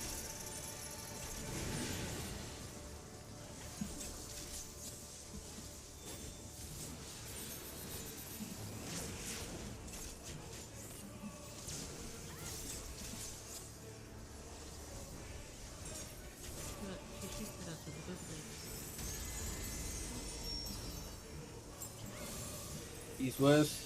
West.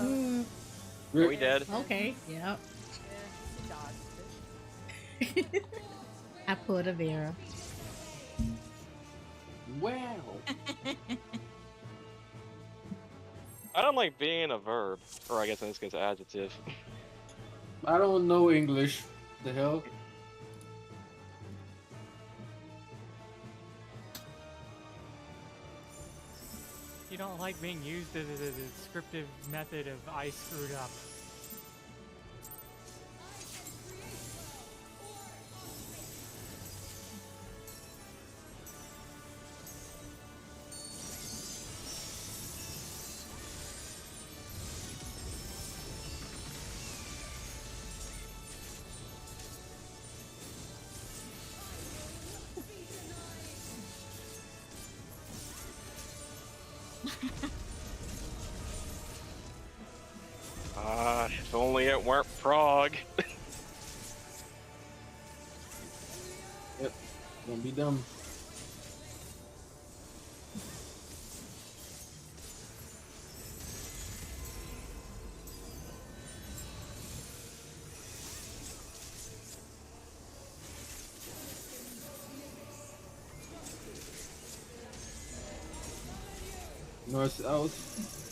Mm, Are we dead? okay, yep. He dodged it. I pulled a Vera. Wow. I don't like being a verb, or I guess in this case, an adjective. I don't know English. The hell? You don't like being used as a descriptive method of I screwed up. If only it weren't prog. Yep. Don't be dumb. North South.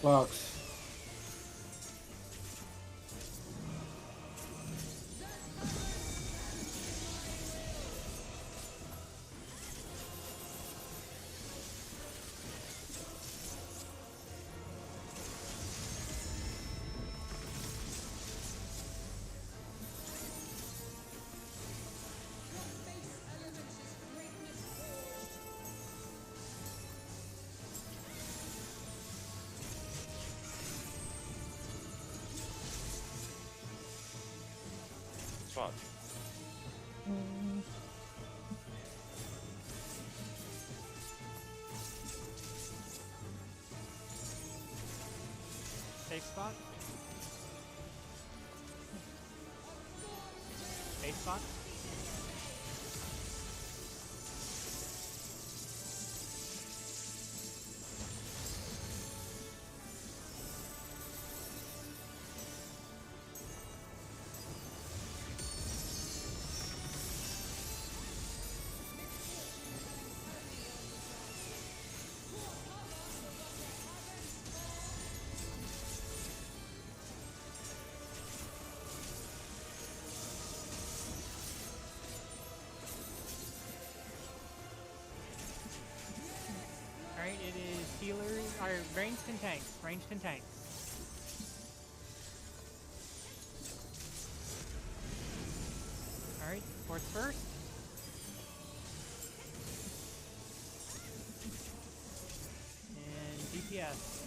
Fox. Fuck. Mm, Safe spot? Safe spot? Alright, it is healers, or ranged and tanks. Ranged and tanks. Alright, fourth first. And DPS.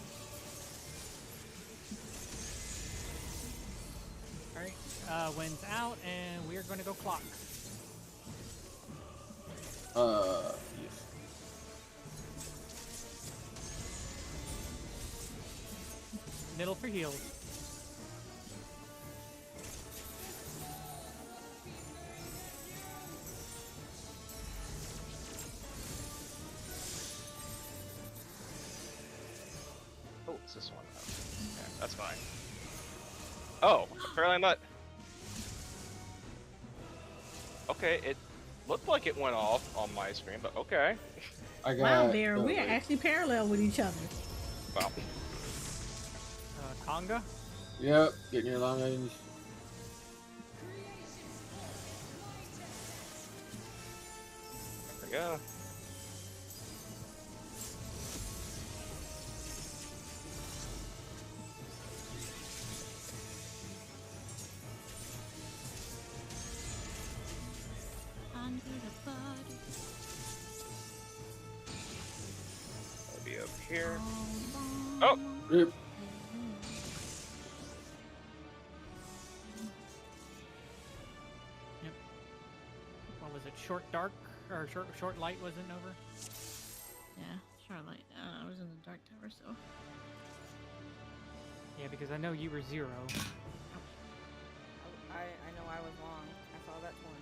Alright, wins out, and we're gonna go clock. Yes. Middle for heals. Oh, it's this one. Okay, that's fine. Oh, apparently I'm not. Okay, Looked like it went off on my screen, but okay. I got. Wow, Bear, we are wait. actually parallel with each other. Wow. Conga? Yep, getting your long range. There we go. Under the body. I'll be up here. Oh. Rip. What was it? Short dark or short light wasn't over? Yeah, Charlotte. I was in the dark tower, so. Yeah, because I know you were 0. I know I was wrong. I saw that 20.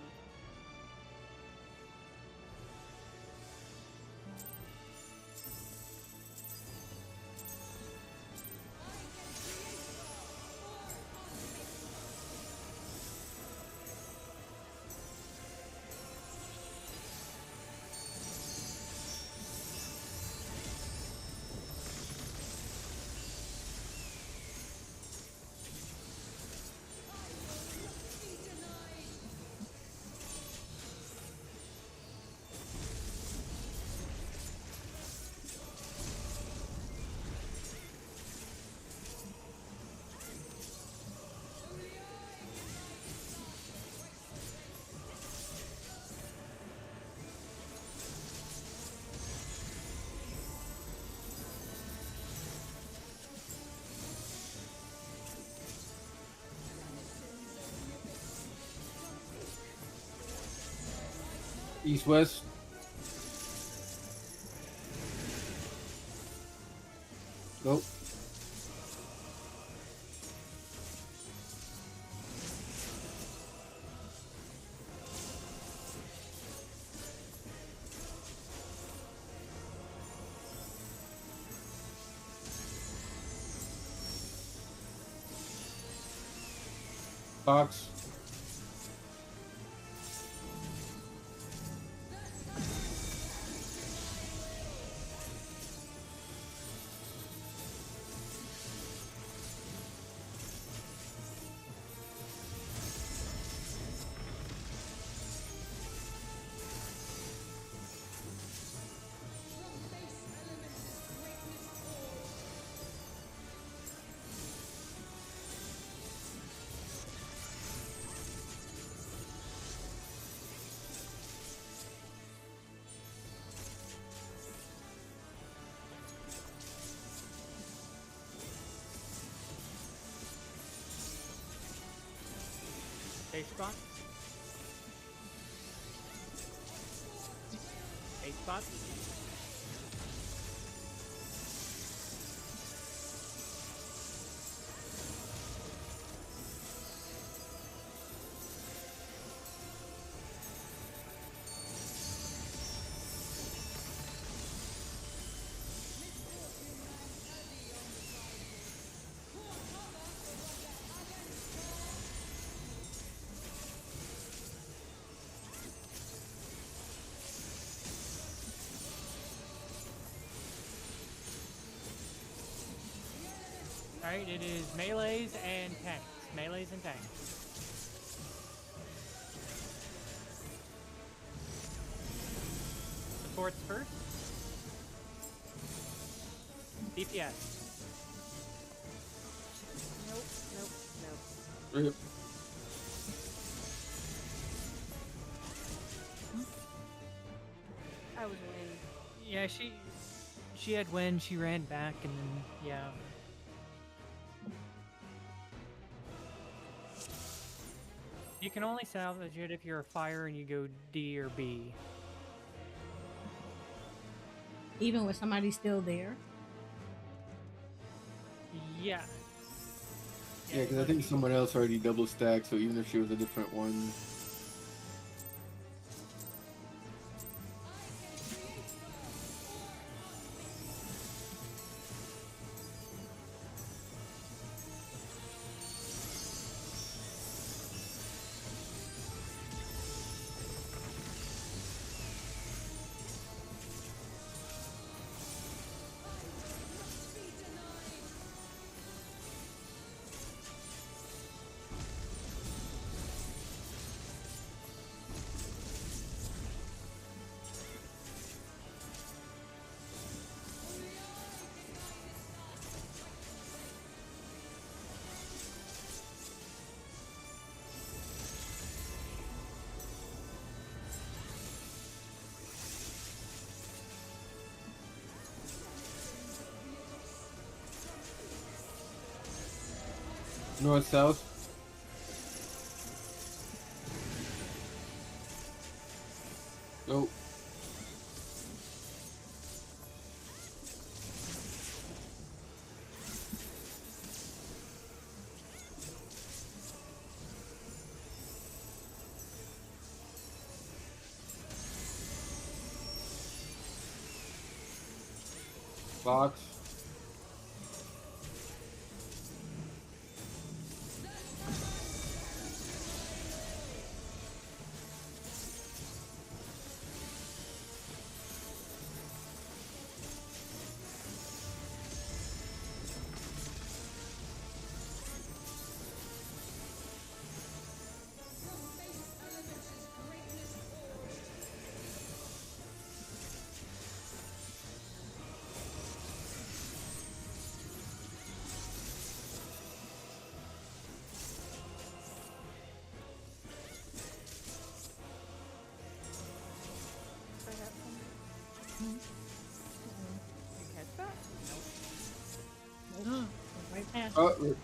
East west. Nope. Box. Safe spot? Safe spot? Alright, it is melees and tanks. Melees and tanks. Supports first. DPS. Nope, nope, nope. Rip. I was winning. Yeah, she had wind, she ran back, and then, yeah. You can only salvage it if you're a fire and you go D or B. Even with somebody still there. Yeah. Yeah, because I think someone else already double stacked, so even if she was a different one. North, south. Go. Box. I got some. You catch that? Nope. Right past. Oh,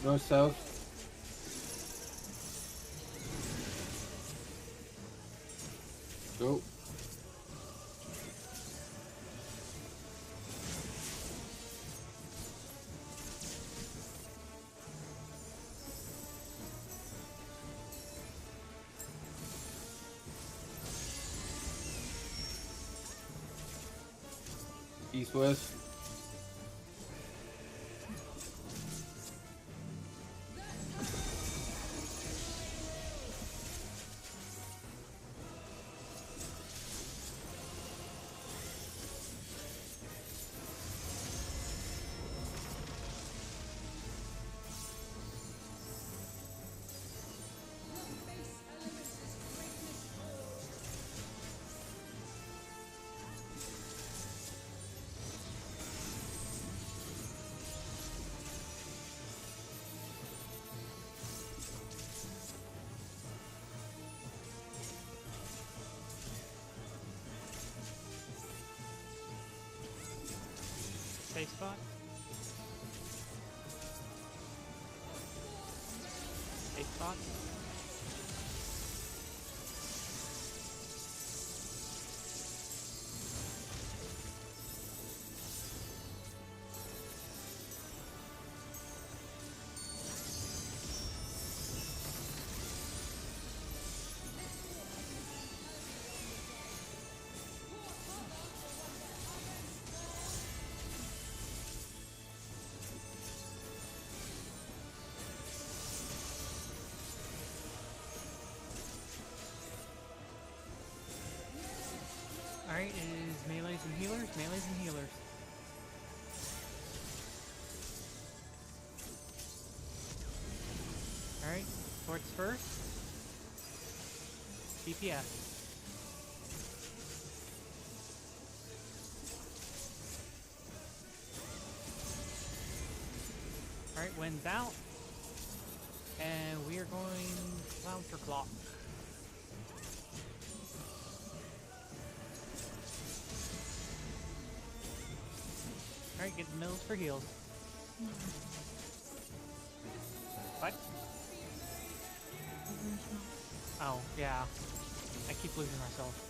north, south. Go. East, west. Safe spot. Safe spot. Alright, it is melees and healers, melees and healers. Alright, swords first. DPS. Alright, wind's out. And we are going counterclock. Alright, get the middles for heals. What? Oh, yeah. I keep losing myself.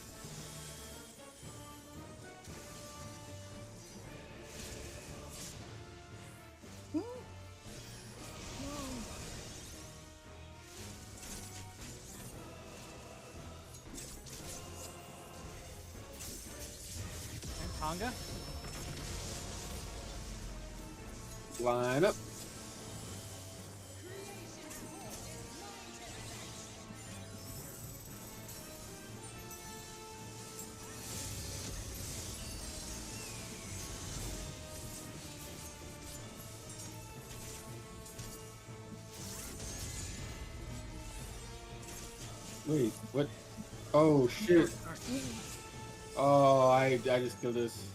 And Tonga? Line up. Wait, what? Oh shit. Oh, I just killed this.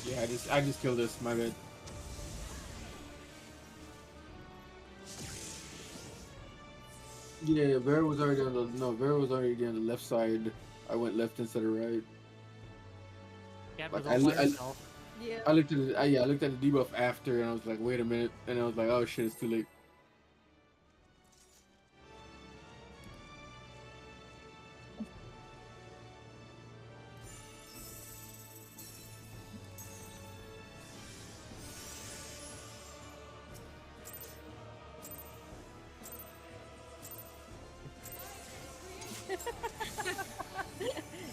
Yeah, I just killed this, my bad. Yeah, Vera was already on the Vera was already on the left side. I went left instead of right. Gab Like, was all by himself. Yeah. I looked at it. I looked at the debuff after, and I was like, wait a minute, and I was like, oh shit, it's too late.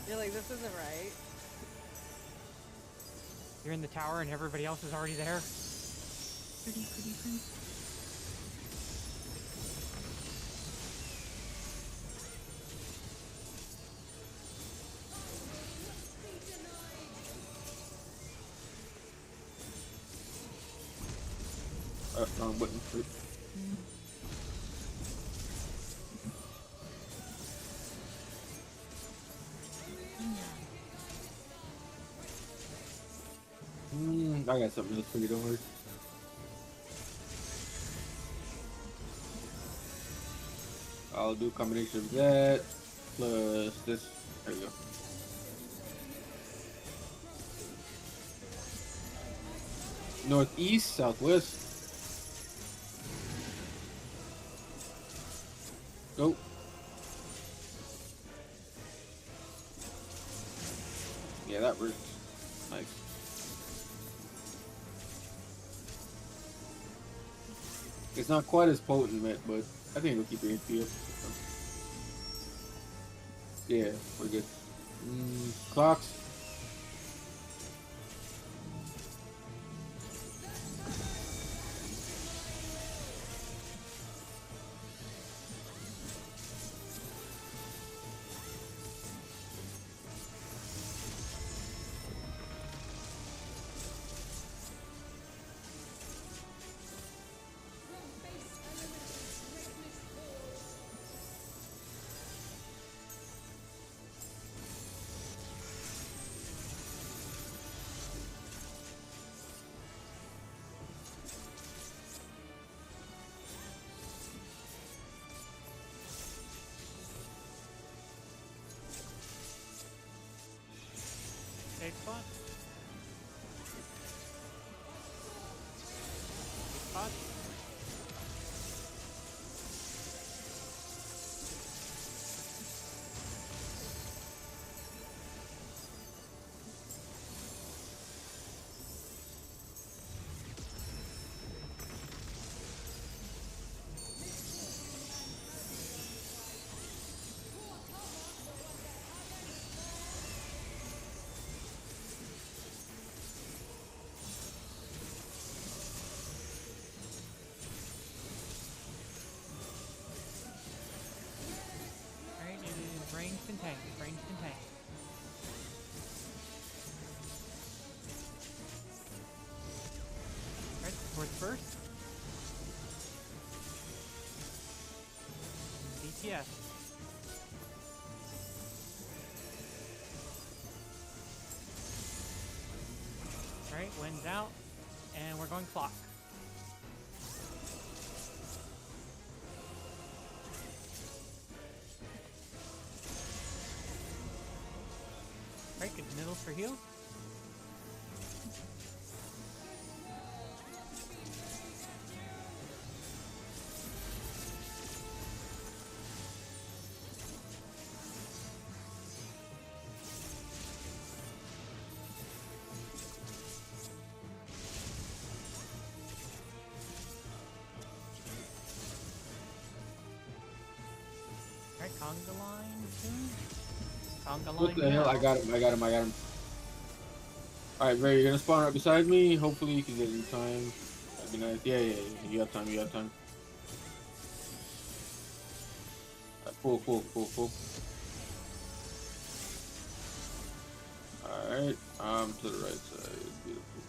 You're like, this isn't right. You're in the tower and everybody else is already there. Pretty, pretty, pretty. Wrong button. I got something else for you, don't worry. I'll do a combination of that plus this. There you go. Northeast, southwest. Go. Yeah, that works. Nice. It's not quite as potent, Matt, but I think it'll keep your HP up. Yeah, we're good. Clocks. Eight spot. Eight spot. Alright, it is ranged and tanked. Ranged and tanked. Alright, towards first. DPS. Alright, wind's out. And we're going clock. Alright, good middles for heals. Conga line soon? Conga line What the hell? now. I got him. Alright, Ray, you're gonna spawn right beside me. Hopefully you can get in time. That'd be nice. Yeah. You have time. Pull. Alright, to the right side. Beautiful.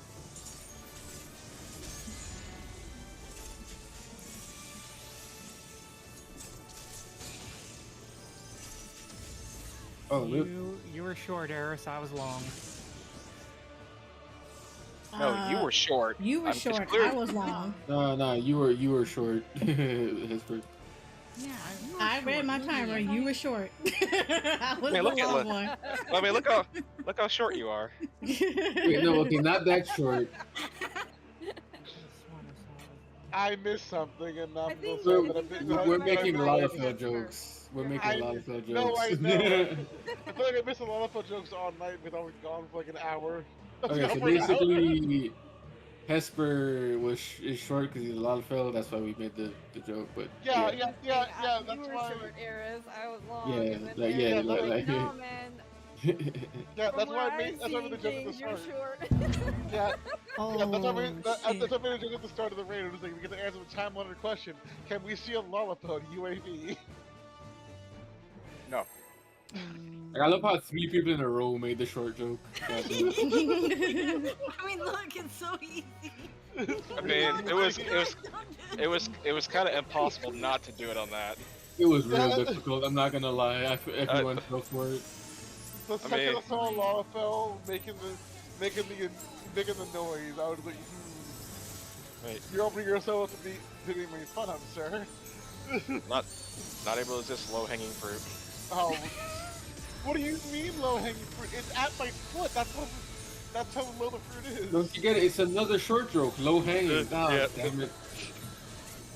Oh, look. You were short, Eris. I was long. No, you were short. You were It's short. clear- I was long. No, you were short. Hesper. Yeah, you were I read short. my Look at timer. you. You were short. I was Man, the look at long look. one. I mean, look how short you are. Wait, no, okay, not that short. I missed something, and I I'm think so you sad that think I We're might making be a lot right, of fail Hesper. jokes. We're You're making a hiding lot it. of fail jokes. No, I know. I feel like I missed a lot of jokes all night because I was gone for like an hour. Okay, so basically, Hesper is short because he's a lot of fail. That's why we made the joke. But yeah. You That's were why. short, Eris. I was long. Yeah, and then like, Eris yeah, was like- like, like- no, man. Yeah, From that's where why I made. I'm That's why I made the seeing joke at the things, you're start. short. Yeah. Oh, Yeah, that's why I made. That's why I shit. made a joke at the start of the raid. It was like we get to answer the time-limited question: can we see a Lollipop UAV? No. Like, I love how 3 people in a row made the short joke. God damn it. I mean, look, it's so easy. I mean, it was kind of impossible not to do it on that. It was real difficult. I'm not gonna lie. Everyone fell for it. The second mean- I saw Lollipop making the noise, I was like, Wait, you're opening yourself to be getting made fun of, sir. not able to resist low hanging fruit. Oh, what do you mean low-hanging fruit? It's at my foot. That's how low the fruit is. Don't you get it? It's another short joke. Low hanging. Ah, Yeah. damn it.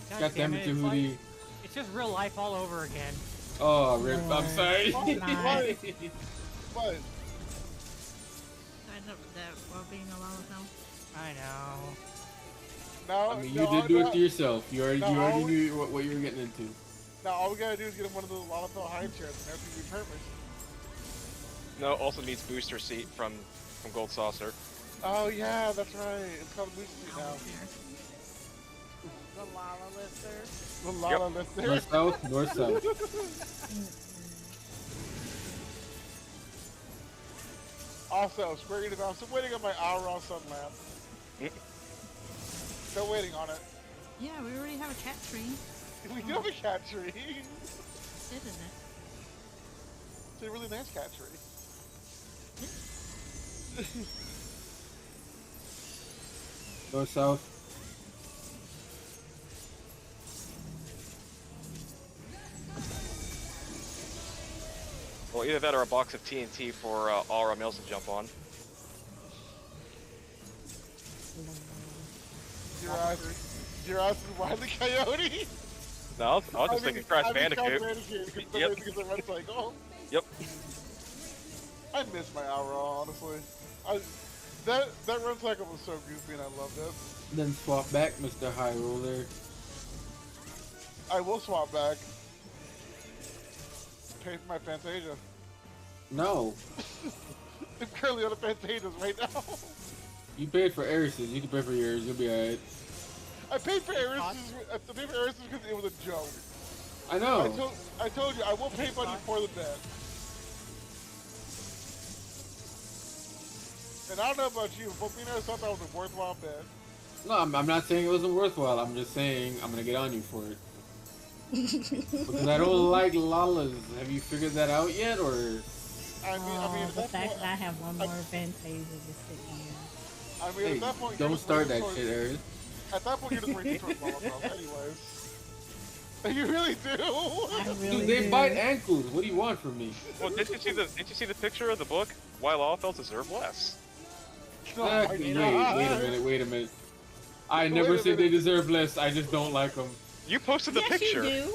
God Damn it, it's like- Judy. It's just real life all over again. Oh, Rip. I'm sorry. What? Nice. What? I know that while being a lollipop. I know. Now, I mean, you did do it to yourself. You already No. knew what you were getting into. Now all we gotta do is get him one of those Lollipop high chairs, and everything will be perfect. No, also needs booster seat from Gold Saucer. Oh yeah, that's right. It's called a booster seat now. The lava lifter. The Lala lifter. North south, north south. Also, Square Enix, I'm still waiting on my Aura Sun lamp. Still waiting on it. Yeah, we already have a cat tree. We do have a cat tree. Sit in it. It's a really nice cat tree. North south. Well, either that or a box of TNT for Aura Mills to jump on. Your ass is Wily Coyote. No, I was just thinking Crash Bandicoot. Yep. Because of Red Cycle. Yep. I miss my Aura, honestly. That Red Cycle was so goofy and I loved it. Then swap back, Mr. High Roller. I will swap back. Pay for my Fantasia. No. I'm currently on a Fantasias right now. You paid for Eris's. You can pay for yours. You'll be alright. I paid for Eris's because it was a joke. I know. I told you I will pay money for the bet. And I don't know about you, but me and I thought that was a worthwhile bet. No, I'm not saying it wasn't worthwhile. I'm just saying I'm gonna get on you for it. Because I don't like Lalas. Have you figured that out yet, or? I mean, the fact that I have one more Fantasia just sitting here. I mean, Hey, at that point, you're don't just start waiting that for- shit, Eris. At that point, you're just waiting for Lollipop, anyways. You really do. I really Dude, they do. bite ankles. What do you want from me? Well, did you see the picture of the book? Why Lawfell deserve less? Oh my Wait a God. minute. I never said they deserve less. I just don't like them. You posted the Yes, picture. you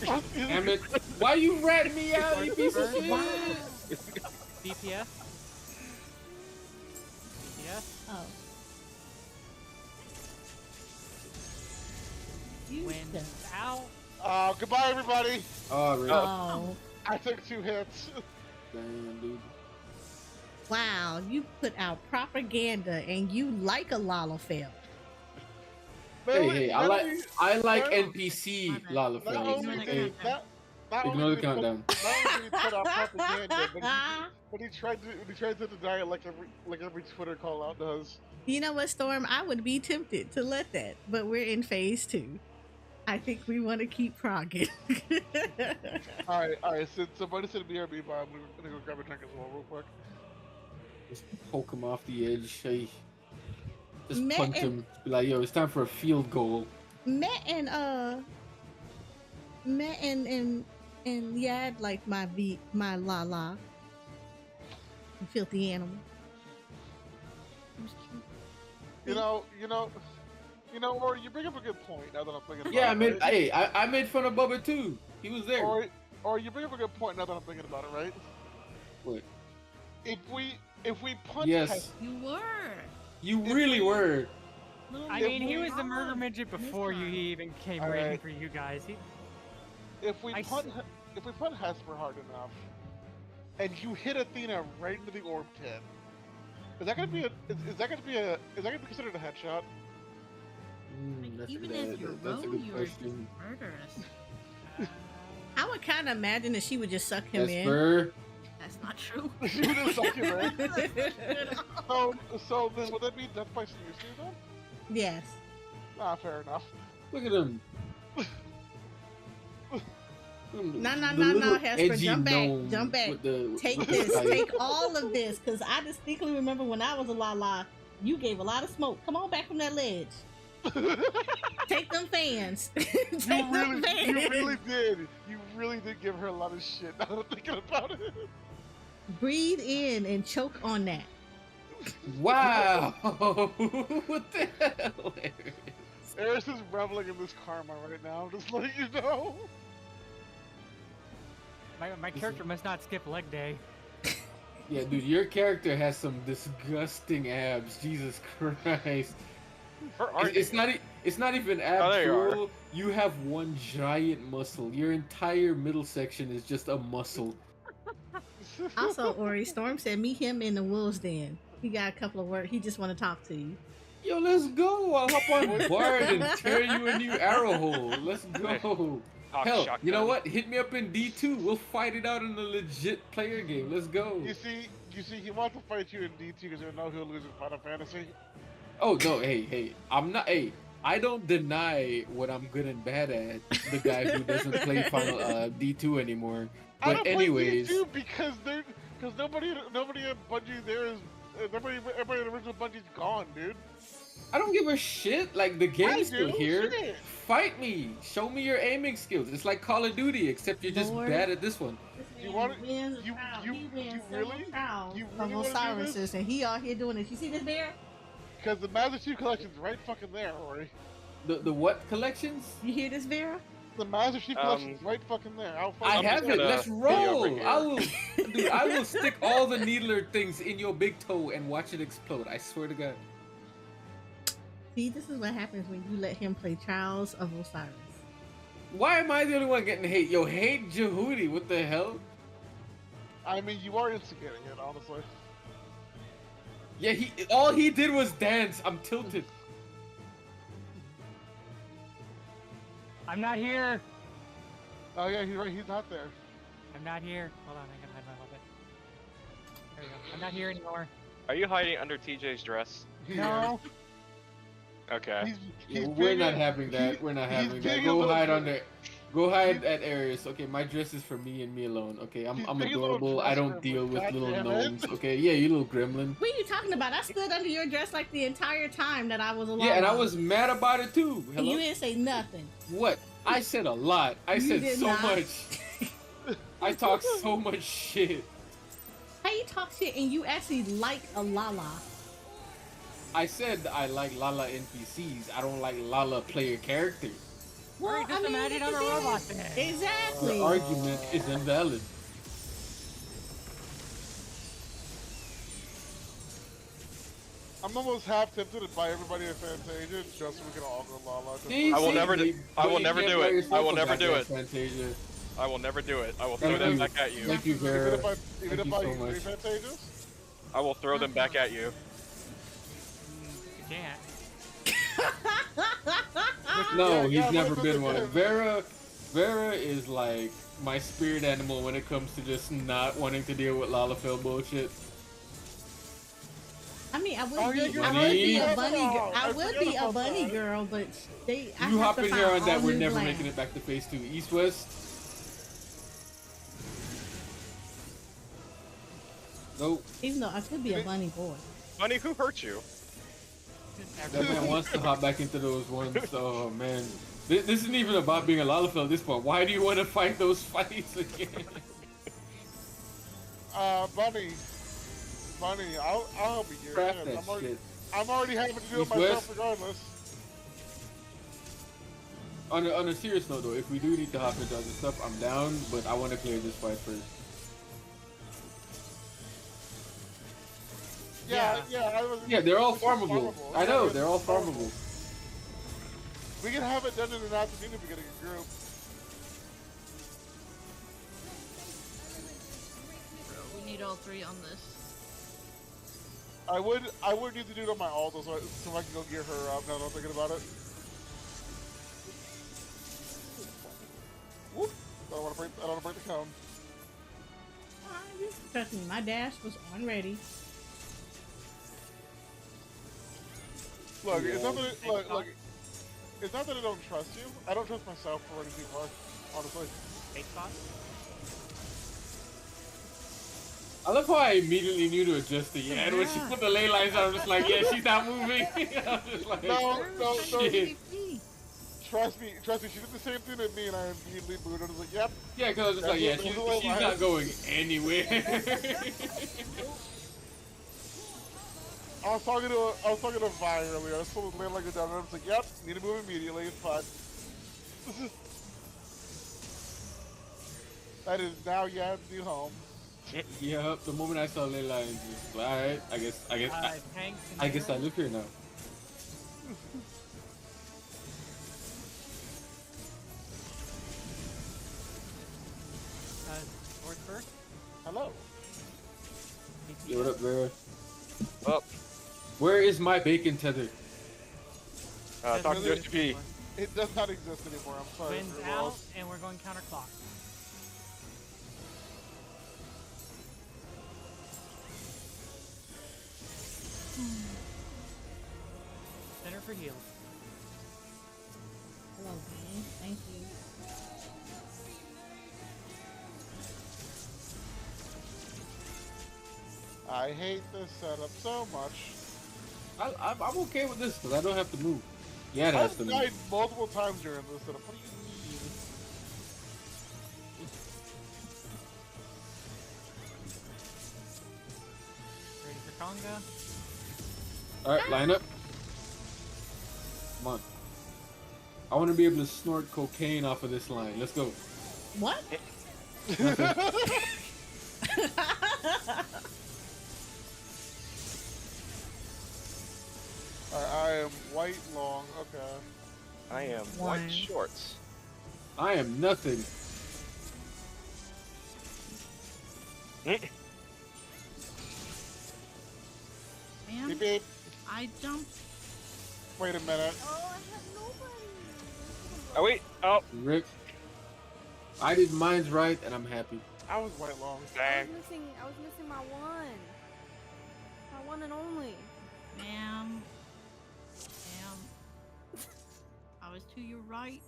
do. Damn it! Why you rat me out, you piece of shit? DPS? DPS? Oh. You When stuff. out Goodbye, everybody. Oh, really? Oh, I took 2 hits. Damn, dude. wow. You put out propaganda and you like a Lalafell. Hey, I like not- NPC My bad. Not Lalafell. only Ignore the did he, countdown. not Ignore only the did he put, countdown. not only did he put out propaganda, but he tried to deny it like every Twitter call out does. You know what, Storm? I would be tempted to let that, but we're in phase 2. I think we want to keep progging. All right. So Buddy said BRB, but I'm gonna go grab a drink as well, real quick. Just poke him off the edge. Hey, just Matt punch and- him. Be like, yo, it's time for a field goal. Matt and Yad like my Lala. You filthy animal. You know, or you bring up a good point. Now that I'm thinking about Yeah, it, right? I made fun of Bubba too. He was there. Or you bring up a good point. Now that I'm thinking about it, right? What? If we punch Yes. You were. You really were. Little I If mean, he we- was the murder midget before you even came All waiting right. for you guys. He, if we I punt Hesper hard enough, and you hit Athena right into the orb tip, is that gonna be considered a headshot? Even if you're That's a low, good you're question. murderous. I would kind of imagine that she would just suck him Esper. That's not true. She would have sucked him in. in. So then would that be death by seducer then? Yes. Fair enough. Look at him. No, Hesper, jump back. Take with this. the kite. Take all of this, because I distinctly remember when I was a Lala, you gave a lot of smoke. Come on back from that ledge. Take them fans. Take them fans. You really did give her a lot of shit. Now that I'm thinking about it. Breathe in and choke on that. Wow. What the hell? Eris is reveling in this karma right now. Just letting you know. my character must not skip leg day. Yeah, dude, your character has some disgusting abs. Jesus Christ. It's not even abs. Oh, there you are. bro. You have one giant muscle. Your entire middle section is just a muscle. Also, Ori Storm said meet him in the wolves den. He got a couple of words. He just want to talk to you. Yo, let's go. I'll hop on Bard and tear you a new arrow hole. Let's go. Hell, you know what? Hit me up in D2. We'll fight it out in a legit player game. Let's go. You see, he wants to fight you in D2 because you know he'll lose in Final Fantasy. Oh no, hey, I'm not. Hey, I don't deny what I'm good and bad at. The guy who doesn't play Final D2 anymore. I But don't anyways, play D2 because nobody at Bungie there is everybody at original Bungie's gone, dude. I don't give a shit. Like the game's still do, here. shit. Fight me. Show me your aiming skills. It's like Call of Duty, except you're just Lord. bad at this one. You want it? Wins You wins really? trials You of really wanna do Osiris's, and he out here doing this. You see this bear? Because the Master Chief Collection's right fucking there, Ori. The what collections? You hear this, Vera? The Master Chief Collection's right fucking there. I have it. Let's be over roll. here. I will stick all the needler things in your big toe and watch it explode. I swear to God. See, this is what happens when you let him play Trials of Osiris. Why am I the only one getting hate? Yo, hate Jehudi. What the hell? I mean, you are instigating it, honestly. Yeah, all he did was dance. I'm tilted. I'm not here. Oh yeah, he's right. He's not there. I'm not here. Hold on, I can hide my little bit. There we go. I'm not here anymore. Are you hiding under TJ's dress? No. Okay. We're not having that. We're not having that. Go hide under. Go hide at Aries. Okay, my dress is for me and me alone. Okay, I'm adorable. I don't deal with little gnomes. Okay, yeah, you little gremlin. What are you talking about? I stood under your dress like the entire time that I was alone. Yeah, and I was mad about it too. And Hello? you didn't say nothing. What? I said a lot. I You said did so not. much. I talked so much shit. How you talk shit and you actually like a Lala? I said I like Lala NPCs. I don't like Lala player characters. Well, just imagine other robots then. Exactly. The argument is invalid. I'm almost half tempted to buy everybody a Fantasia just so we can all go Lala. I will never do. I will You never can't do buy it. I yourself will a never do goddamn it. Fantasia. I will never do it. I will Thank throw them you. back at you. Thank you, Even Vera. if I Thank you buy so you 3 much. Fantasias? I will throw them back at you. You can't. No, Yeah, he's yeah, never but- been one. Vera is like my spirit animal when it comes to just not wanting to deal with Lalafell bullshit. I mean, I would Oh, yeah, be, you're I right. would be a Yeah. bunny girl. I I would forgot be a about bunny that. girl, but they. I You have hop to in find here on that. all We're new never land. making it back to phase 2. East West. Nope. Even though I could be a bunny boy. Bunny, who hurt you? That man wants to hop back into those ones. Oh man. This isn't even about being a Lalafell at this point. Why do you want to fight those fights again? Bunny, I'll help you here. Craft Yeah, that shit. I'm already having to do it East myself West? regardless. On a serious note though, if we do need to hop into other stuff, I'm down, but I want to clear this fight first. Yeah. Yeah, they're all it's just farmable. I know, they're all farmable. We can have it done in an afternoon if we get a good group. Bro, we need all 3 on this. I would need to do it on my Aldo so I can go gear her up now that I'm thinking about it. Whoop. I don't want to break the cone. Trust me, my dash was on ready. Look, it's not that it's not that I don't trust you. I don't trust myself for running too far, honestly. Fake spot? I love how I immediately knew to adjust the end. When she put the ley lines out, I'm just like, yeah, she's not moving. I'm just like, No. shit. Trust me, she did the same thing to me and I immediately booted. I was like, yep. Yeah, because I was just like, yeah, she's not going anywhere. I was talking to Vi earlier. I was told to land like a down, and I was like, "Yep, need to move immediately." It's fine. That is now Yad's new home. Yep, the moment I saw ley lines, just like, alright, I guess I live here now. Fourth first? Hello. Yo, what up, Vera? Up. Where is my bacon tether? Talk to SCP. It does not exist anymore. I'm sorry. Wind's for your out, loss. and we're going counterclock. Center for heals. Hello, Bunny. Thank you. I hate this setup so much. I'm okay with this because I don't have to move. Yeah, it has to I've move. died multiple times during this setup. What do you mean? Ready for Conga? Alright, line up. Come on. I want to be able to snort cocaine off of this line. Let's go. What? I am white long. Okay. I am One. white shorts. I am nothing. Man, Beep beep. I jumped. Wait a minute. Oh, I have nobody. Oh wait. Oh, Rick. I did mine's right and I'm happy. I was white long. dang. I was missing my one. My one and only. Ma'am. I was to your right.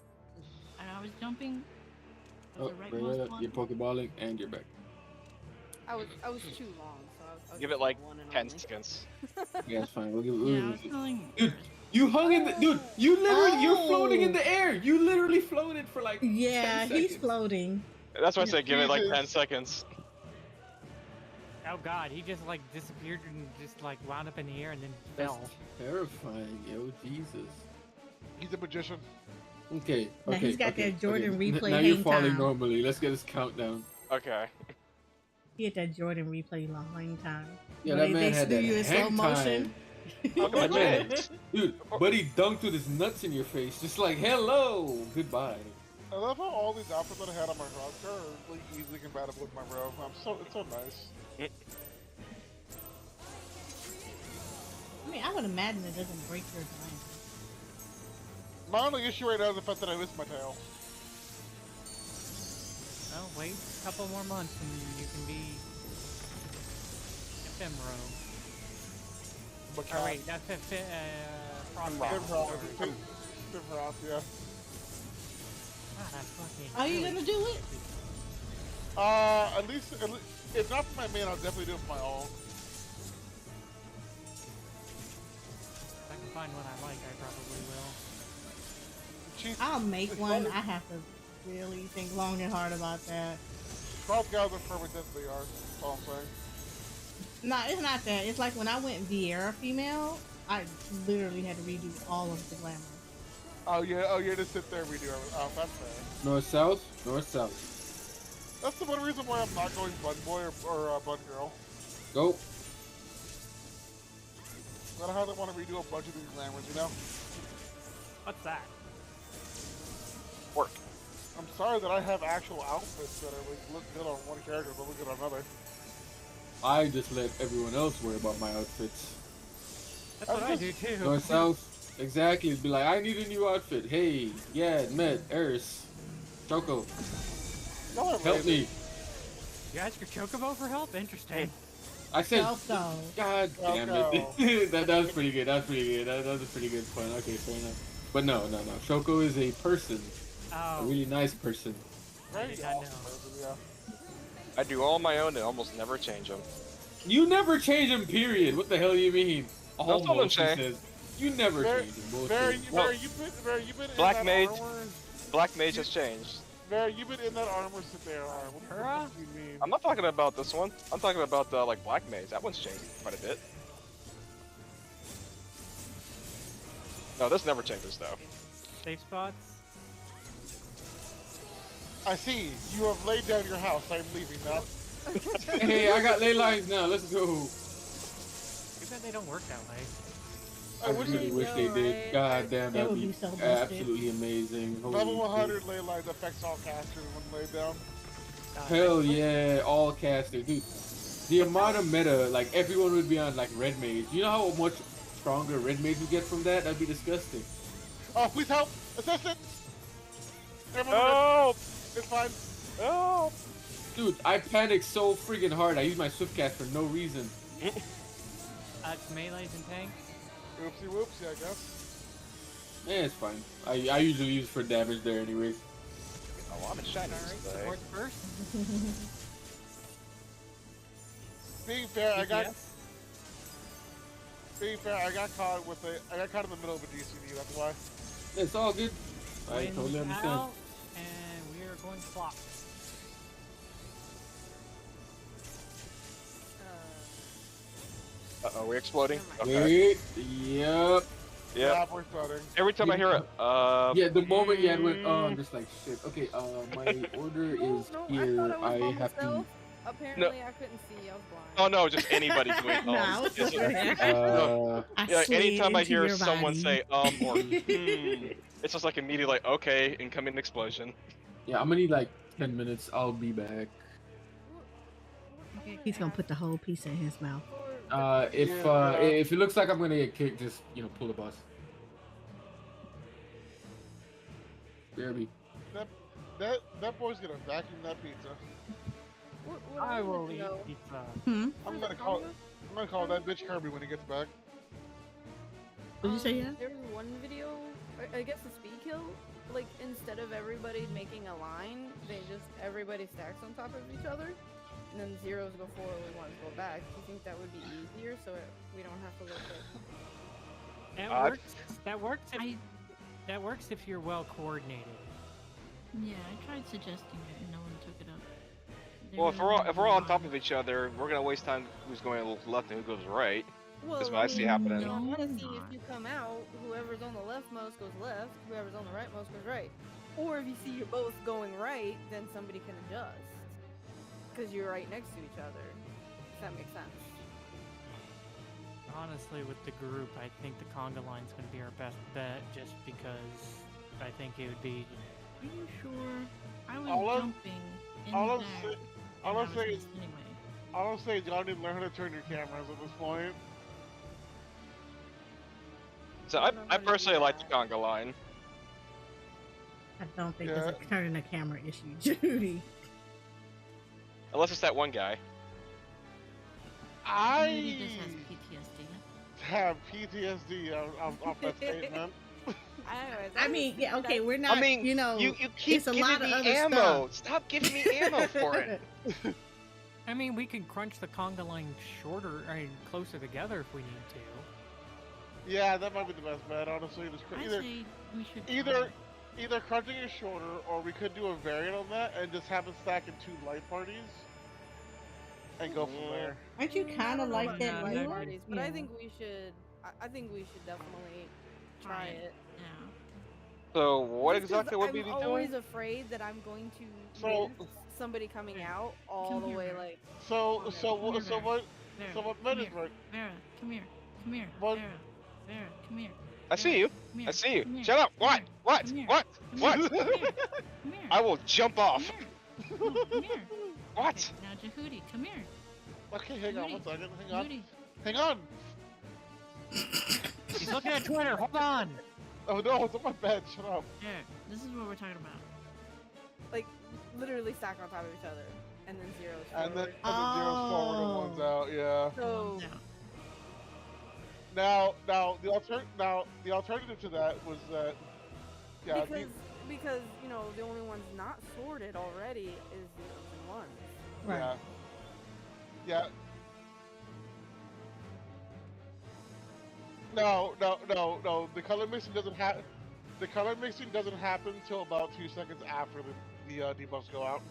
And I was jumping. I was Oh, the rightmost Vera, one. you're pokeballing and you're back. I was too long, so I was Give it just like my one and 10 only. seconds. Yeah, it's fine. We'll give Yeah, I was telling Dude, you hung in the dude. You literally, you're floating in the air. You literally floated for like. Yeah, 10 he's seconds. floating. That's why I said give it like Jesus. 10 seconds. Oh god, he just like disappeared and just like wound up in the air and then That's fell. terrifying, yo, Jesus. He's a magician. Okay, Now okay. he's got okay, that Jordan okay. replay Now you're hang falling time. normally. Let's get this countdown. Okay. He had that Jordan replay long time. Yeah, Where that man had slew that you in slow hang motion. time. Like, man, dude, buddy dunked with his nuts in your face, just like, hello, goodbye. I love how all these outfits that I had on my roster are like easily compatible with my robe. It's so nice. I mean, I would imagine it doesn't break your glamour. My only issue right now is the fact that I missed my tail. Well, wait a couple more months and you can be Ephemero. Oh wait, that's Frostbound. Fifrost, yeah. God, that's fucking Are you really gonna do it? At least, if not for my main, I'll definitely do it for my own. If I can find one I like, I probably will. I'll make one. I have to really think long and hard about that. 12 gals are perfect as they are. That's all I'm saying. No, it's not that. It's like when I went Vieira female, I literally had to redo all of the glamour. Oh yeah, just sit there and redo everything. Oh, that's fair. North south, north south. That's the one reason why I'm not going Bun Boy or Bun Girl. Go. I don't have to want to redo a bunch of these glamours, you know? What's that? Work. I'm sorry that I have actual outfits that are like look good on one character but look good on another. I just let everyone else worry about my outfits. That's what I do too. North south, exactly. Be like, I need a new outfit. Hey, yeah, Med, Eris, Choco, help me. You ask your Chocobo for help? Interesting. I said, Choco. God damn it. that was pretty good. That was pretty good. That was a pretty good point. Okay, fair enough. But no. Choco is a person. Oh. A really nice person. Very I know. awesome, yeah. I do all my own and almost never change them. You never change them, period. What the hell do you mean? That's all I'm Almost, he saying. says. You never Very- change them. Bullshit. Barry, you've been Black in that Mage. armor. Black Mage has changed. Barry, you've been in that armor since they are. What the Hurrah. fuck do you mean? I'm not talking about this one. I'm talking about like Black Mage. That one's changed quite a bit. No, this never changes though. Safe spots? I see. You have laid down your house. I'm leaving now. Hey, I got ley lines now. Let's go. Too bad they don't work that way. I really wish they did. God damn, That that'd would be be so busted. absolutely amazing. Holy Level shit. 100 ley lines affects all casters when laid down. Hell yeah, all caster, dude. The amount of meta, like everyone would be on like red mage. You know how much stronger red mage would get from that? That'd be disgusting. Oh, please help! Assistant! Everyone, Oh, it's fine. oh. Dude, I panicked so freaking hard. I used my swift cast for no reason. It's melees and tanks. Oopsie whoopsie, I guess. Yeah, it's fine. I usually use it for damage there anyways. Oh, I'm in shiny Alright, today. support first. Being fair, I got DPS. caught in the middle of a DCD. That's why. It's all good. I Winds totally understand. out, and we are going to flop. Uh-oh, we exploding? Okay. Wait, yep. Yeah. Yeah, we're starting. Every time I hear it, Yeah, the moment you had went, oh, I'm just like, shit. Okay, my order is here. I have to. Apparently, I couldn't see. I was blind. oh no, just anybody doing No, I was It's- I yeah, slid anytime I into hear your someone body. say or it's just like immediately like, okay, incoming explosion. Yeah, I'm gonna need like 10 minutes. I'll be back. He's gonna put the whole piece in his mouth. If it looks like I'm gonna get kicked, just pull the bus. Barely. That boy's gonna vacuum that pizza. What I wanted will to eat know- pizza. I'm gonna call that bitch Kirby when he gets back. Did you say yeah? There was one video, I guess the speed kill, like instead of everybody making a line, everybody stacks on top of each other, and then zeros go forward, ones go back. Do you think that would be easier so we don't have to look at... That works. That works if you're well coordinated. Yeah, I tried suggesting it and no one took it up. They Well, if really we're all on wanted top of each other, we're gonna waste time who's going left and who goes right. Well, That's what I see happening. I want to No, see if not. you come out, whoever's on the leftmost goes left, whoever's on the rightmost goes right. Or if you see you're both going right, then somebody can adjust. Because you're right next to each other. If that makes sense. Honestly, with the group, I think the conga line's gonna be our best bet, just because I think it would be. Are you sure? I was All I'm- jumping in all the I'm back, sa- and all I I'm was saying missed anyway. All I'm saying is y'all need to learn how to turn your cameras at this point. So I don't know how I to do personally like the that. conga line. I don't think Yeah. it's a turning the camera issue, Judy. Unless it's that one guy. Maybe this has I PTSD. have PTSD off that statement. Anyways, I mean, yeah, okay, we're not. I mean, you know, you keep it's a giving lot of me other ammo. stuff. Stop giving me ammo for it. I mean, we can crunch the conga line shorter, I mean, closer together if we need to. Yeah, that might be the best bet, honestly. Just I either say we should either crunching is shorter, or we could do a variant on that and just have it stack in 2 light parties and go from there. Aren't you I kind of don't know like about that light new one? parties, but Yeah. I think we should. I think we should definitely try it. Yeah. So what Just 'cause exactly would we be I'm always doing? afraid that I'm going to So- miss somebody coming out all Come the here, way Vera. like. So Come what here. Vera, so what come matters, here. right? Vera, come here. Come here. What? Vera, come here. I see you. Come here. I see you. Come here. Shut up. Come What? here. What? Come here. What? Come What? here. Come here. Come here. I will jump off. Come here. No, come here. What? Okay, now Jehudi, come here. Okay, hang on Moody. 1 second. Hang on. Moody. Hang on. He's looking at Twitter. Hold on. Oh no, it's on my bed. Shut up. Here, this is what we're talking about. Like literally stack on top of each other, and then zeros. And then, forward. zeros forward and one's out. Yeah. So No. Now the alternative to that was that because you know the only ones not sorted already is zeros and ones. Right. Yeah. No. The color mixing doesn't happen. The color mixing doesn't happen until about 2 seconds after the debuffs go out.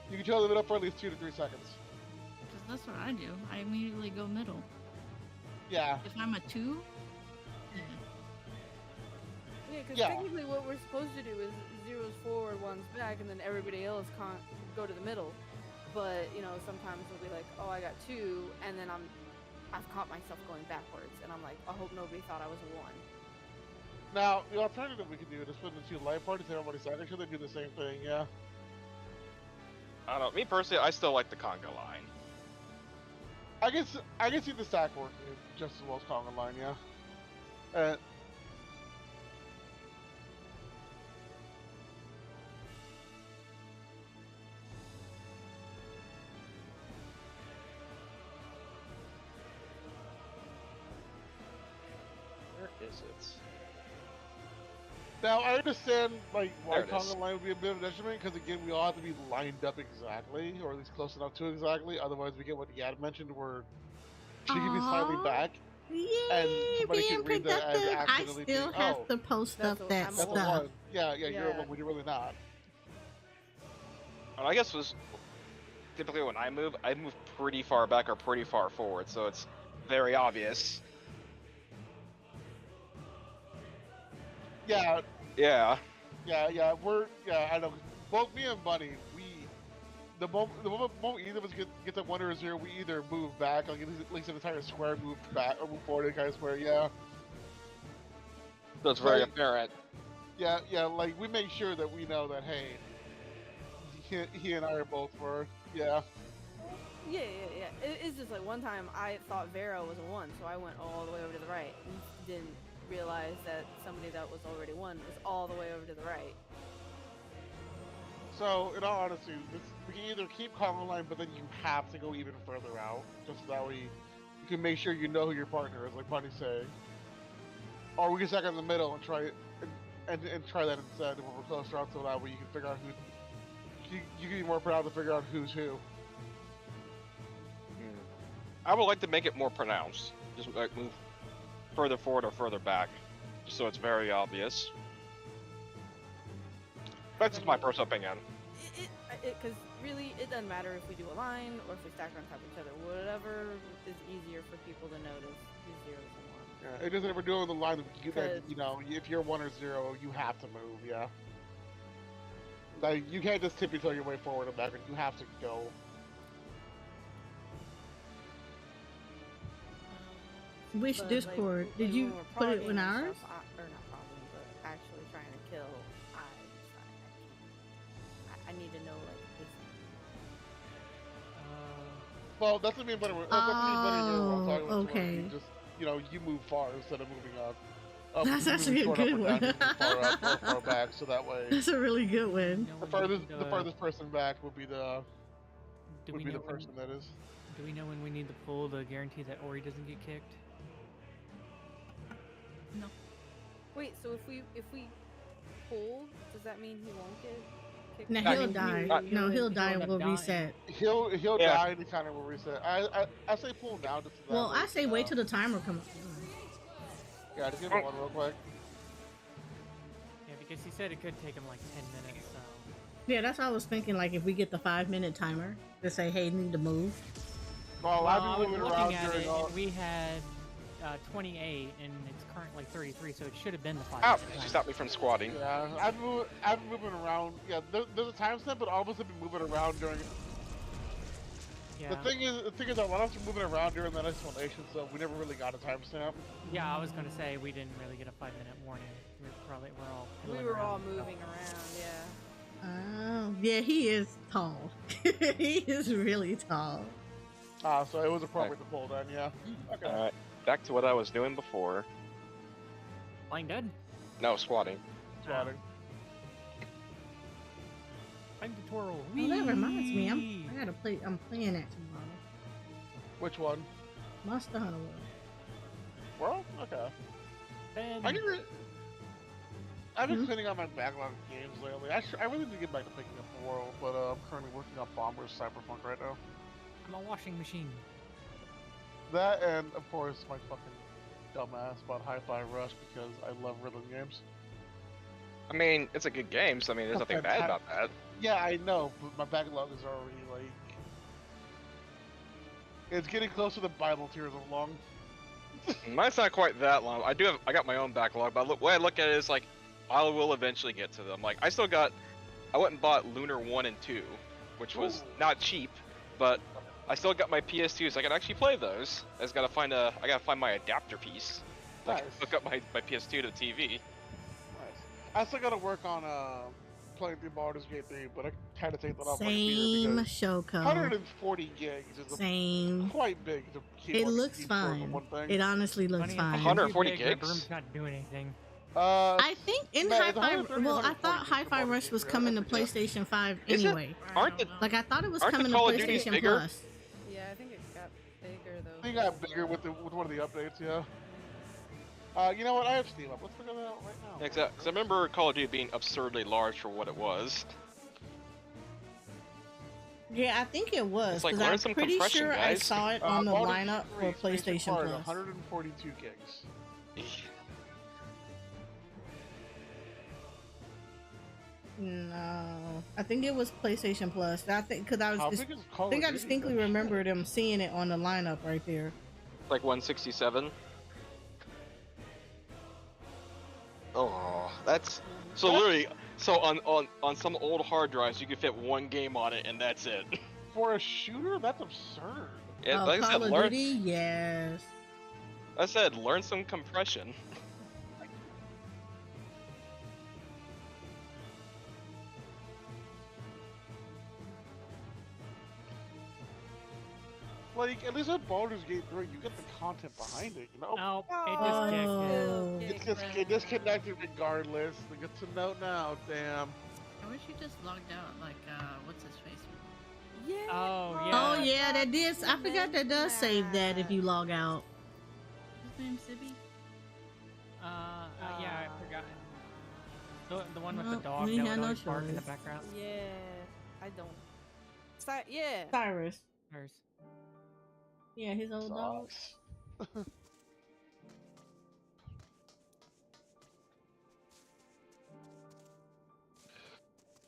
You can try to leave it up for at least 2 to 3 seconds. Because that's what I do. I immediately go middle. Yeah. If I'm a 2, Yeah, because Yeah. technically what we're supposed to do is zeros forward, ones back, and then everybody else can't go to the middle. But you know, sometimes we'll be like, oh, I got 2, and then I've caught myself going backwards, and I'm like, I hope nobody thought I was a 1. Now the alternative we could do is split into 2 light parties and everybody side each other do the same thing. Yeah. I don't know. Me personally, I still like the conga line. I can see the stack working just as well as Conga line. Yeah. Where is it? Now I understand like why There it is. Conga line would be a bit of a detriment because again we all have to be lined up exactly, or at least close enough to exactly. Otherwise, we get what Yad mentioned, where she can be slightly Aw. back. Yay, somebody being can read that as productive. I accidentally still being, have "Oh, to post that's up what- that I'm a That's the stuff. one. Yeah, you're a Yeah. one when you're really not. And I guess was typically when I move pretty far back or pretty far forward, so it's very obvious. Yeah, Yeah. I know. Both me and Bunny, the moment either of us get to 1 or 0, we either move back, like at least an entire square, move back or move forward an entire square. Yeah, So it's very Like- apparent. yeah. Like we make sure that we know that hey, he and I are both for yeah. Yeah. It's just like one time I thought Vera was a 1, so I went all the way over to the right and didn't realize that somebody that was already 1 was all the way over to the right. So in all honesty, we can either keep Conga line, but then you have to go even further out, just so that way you can make sure you know who your partner is, like Bunny's saying. Or we can stack in the middle and try it, and try that instead when we're closer out, so that way you can figure out who. You can be more proud to figure out who's who. I would like to make it more pronounced. Just like move further forward or further back, just so it's very obvious. That's just my personal opinion. Because really, it doesn't matter if we do a line or if we stack on top of each other. Whatever is easier for people to notice is zeros and 1. Yeah, it doesn't ever do on the line that Because- you know, if you're 1 or 0, you have to move. Yeah. Like you can't just tippy toe your way forward and backward. You have to go. Which But, Discord? like, Did when you we're put it progging in and ours? stuff, or not progging, but actually trying to kill, I need to know like pacing. Well, that's what I mean by what I'm talking about. okay. You just, you move far instead of moving up. That's you actually a short up good or one. down, you move far up or far back, so that way That's a really good one. the farthest person back would be the person that is. Do we know when we need to pull to guarantee that Ori doesn't get kicked? No. Wait, so if we hold, does that mean he won't get kicked? No, out? he'll die. No, he'll die and we'll reset. He'll Yeah. die and the counter will reset. I say pull now just so that Well, way, I say wait till the timer comes up. Yeah, just give me one real quick. Yeah, because he said it could take him like 10 minutes, so... Yeah, that's what I was thinking. Like, if we get the 5-minute timer to say, "Hey, need to move." Well, I I've was been moving around looking at during it, all. and we had 28, and it's currently 33, so it should have been the 5 Ow! minute She time. stopped me from squatting. Yeah, I've been moving around. Yeah, there's a timestamp, but all of us have been moving around during. Yeah. The thing is that a lot of us were moving around during that explanation, so we never really got a timestamp. Yeah, I was gonna say we didn't really get a 5-minute warning. We're all We pilling were around all and moving stuff. around, yeah. Oh, yeah, he is tall. He is really tall. So it was appropriate to pull then, yeah. Okay. Alright, back to what I was doing before. Playing dead? No, squatting. Squatting. Find the twirl. Oh, that reminds me. I'm playing that tomorrow. Which one? Monster Hunter World. Well, okay. Ben. I've been cleaning out my backlog of games lately. I really need to get back to picking up the world, but I'm currently working on Bomber's Cyberpunk right now. I'm a washing machine. That and, of course, my fucking dumbass about Hi-Fi Rush because I love rhythm games. I mean, it's a good game, so I mean, there's nothing bad about that. Yeah, I know, but my backlog is already, like... It's getting close to the Bible tiers of long. Mine's not quite that long. I got my own backlog, but the way I look at it is like, I will eventually get to them. Like, I went and bought Lunar 1 and 2, which was not cheap, but I still got my PS2, so I can actually play those. I gotta find my adapter piece. Like, hook up my PS2 to the TV. Nice. I still gotta work on playing through Baldur's Gate 3, but I kind of take that off Same because Shoko. 140 gigs is quite big to keep It on looks each for fine. one thing. It honestly looks fine. 140 My gigs? room's not doing anything. I think in no, it's Hi-Fi. 130, Well, I 140 thought Hi-Fi Rush was coming to PlayStation 5 Is it? anyway. Aren't the Like I thought it was Aren't the coming to Call of Duties PlayStation bigger? Plus. Yeah, I think it got bigger though. They got bigger with one of the updates, yeah. You know what? I have Steam up. Let's figure that out right now. Exactly. Because I remember Call of Duty being absurdly large for what it was. Yeah, I think it was. It's like, 'Cause learn I'm some pretty compression, sure I guys. saw it on the Baldur's lineup Gate for 3 Space PlayStation Acquired, Plus. 142 gigs. No, I think it was PlayStation Plus. I think because How big is Call I think of I Duty distinctly then? remember them seeing it on the lineup right there. Like 167. Oh, that's so literally. So on some old hard drives, you could fit one game on it, and that's it. For a shooter, that's absurd. Yeah, Oh, like I Call said, of learn. Duty, yes. I said, learn some compression. Like, at least with Baldur's Gate 3, you get the content behind it, you know? Nope, it Oh. disconnected. It disconnected regardless. Like, it's a note now, damn. I wish you just logged out, like, what's his face? Yeah. Oh, yeah. Oh yeah, that did. I forgot that does save that if you log out. His name's Sibby? Yeah, I forgot. The one with Well, the dog we that had would no always bark in the choice. background. Yeah. I don't. Yeah. Cyrus. Hers. Yeah, his old dog. Sucks.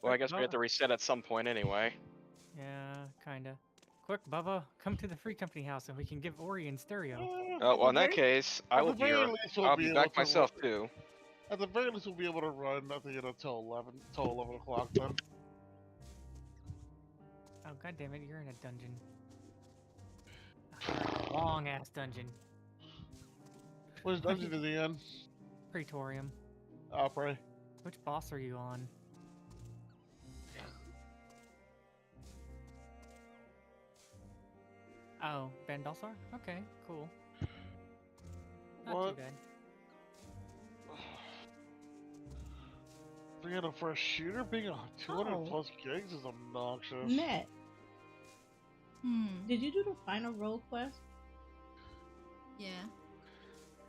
Well, I guess we have to reset at some point anyway. Yeah, kinda. Quick, Bubba, come to the Free Company house and we can give Ori in stereo. Oh, well, in that case, I at will the very be. least, we'll I'll be be able back to myself work. too. At the very least, we'll be able to run nothing until 11 o'clock then. Oh, god damn it, you're in a dungeon. Long ass dungeon. Which dungeon is he in? Praetorium. Oh, pray. Which boss are you on? Oh, Bandalsar? Okay, cool. Not What? too bad. Bringing a first shooter being a 200 Oh. plus gigs is obnoxious. Net, Hmm. did you do the final role quest? Yeah.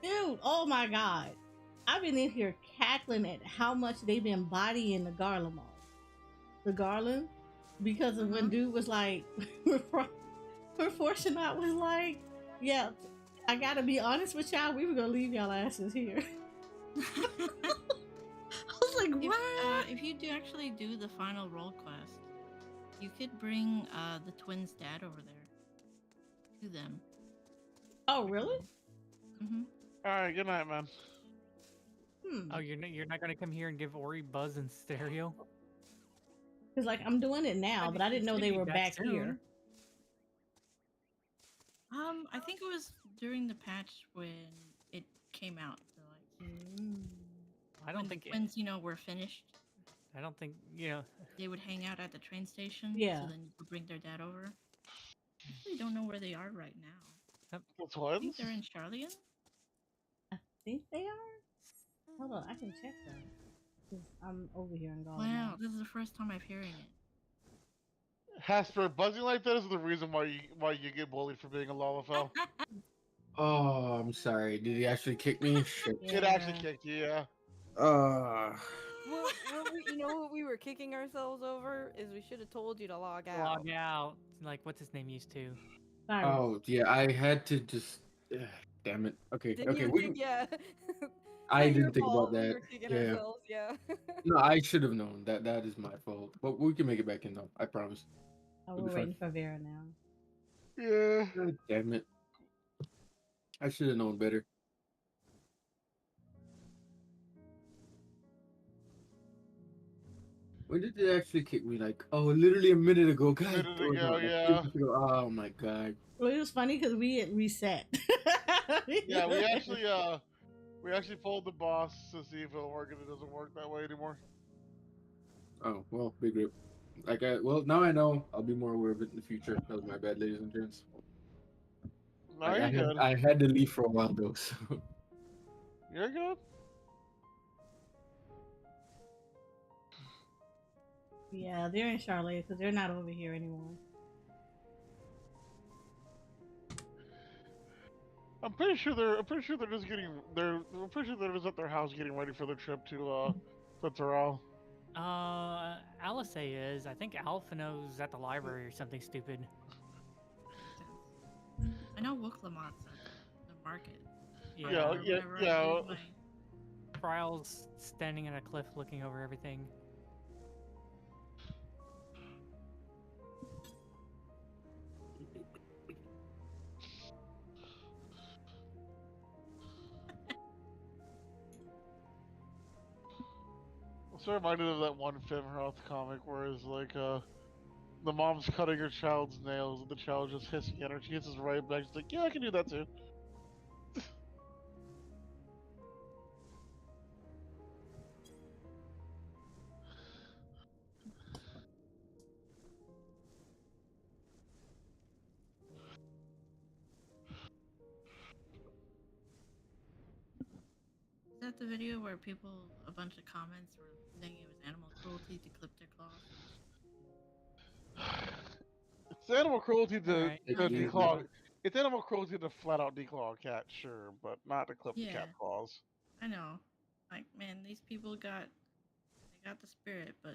Dude, oh my god. I've been in here cackling at how much they've been bodying the Garland. The Garland. Because of when dude was like, Fortunate was like, yeah, I gotta be honest with y'all, we were gonna leave y'all asses here. I was like, what? If you do actually do the final role quest, you could bring the twins' dad over there to them. Oh, really? Mm-hmm. Alright, good night, man. Oh, you're not gonna come here and give Ori buzz in stereo? Because, like, I'm doing it now, but I didn't know they were back here. I think it was during the patch when it came out. So like, I don't when think the twins, were finished. I don't think They would hang out at the train station. Yeah. So then you could bring their dad over. I actually don't know where they are right now. The I twins? think they're in Charlian. I think they are? Hold on, I can check that. Because I'm over here in Garland. Wow, this is the first time I'm hearing it. Hasper, buzzing like that is the reason why you get bullied for being a Lalafell. Oh, I'm sorry. Did he actually kick me? Shit. It actually kicked you, yeah. Well, you know what we were kicking ourselves over is we should have told you to log out. log out. Like what's his name used to. Oh, yeah, I had to just. Damn it. Okay, Didn't okay. you think, yeah. I Not your didn't think about fault, we that. were kicking Yeah. ourselves, yeah. No, I should have known. That is my fault. But we can make it back in though. I promise. Oh, We'll we're be fine. waiting for Vera now. Yeah. God damn it. I should have known better. When did they actually kick me? Like, oh, literally a minute ago. God, Minute damn it, ago, like, yeah. 2 minutes ago. Oh my god. Well, it was funny because we had reset. Yeah, we actually pulled the boss to see if it'll work, and it doesn't work that way anymore. Oh well, big rip. Like, well, now I know. I'll be more aware of it in the future. That was my bad, ladies and gents. No, Like, you're good. I had to leave for a while though. So. You're good. Yeah, they're in Charlotte because they're not over here anymore. I'm pretty sure they're just getting. I'm pretty sure they're just at their house getting ready for the trip to Toronto. Alice is. I think Alphino's at the library or something stupid. I know Wooklamot's at the market. Yeah. Trial's standing on a cliff looking over everything. I'm so reminded of that one Femroth comic where it's like the mom's cutting her child's nails and the child just hissing at her. She hisses right back. She's like, yeah, I can do that too. Is that the video where a bunch of comments were saying it was animal cruelty to clip their claws? It's animal cruelty to Alright. declaw. It's animal cruelty to flat out declaw a cat, sure, but not to clip the cat claws. I know. Like, man, these people got the spirit, but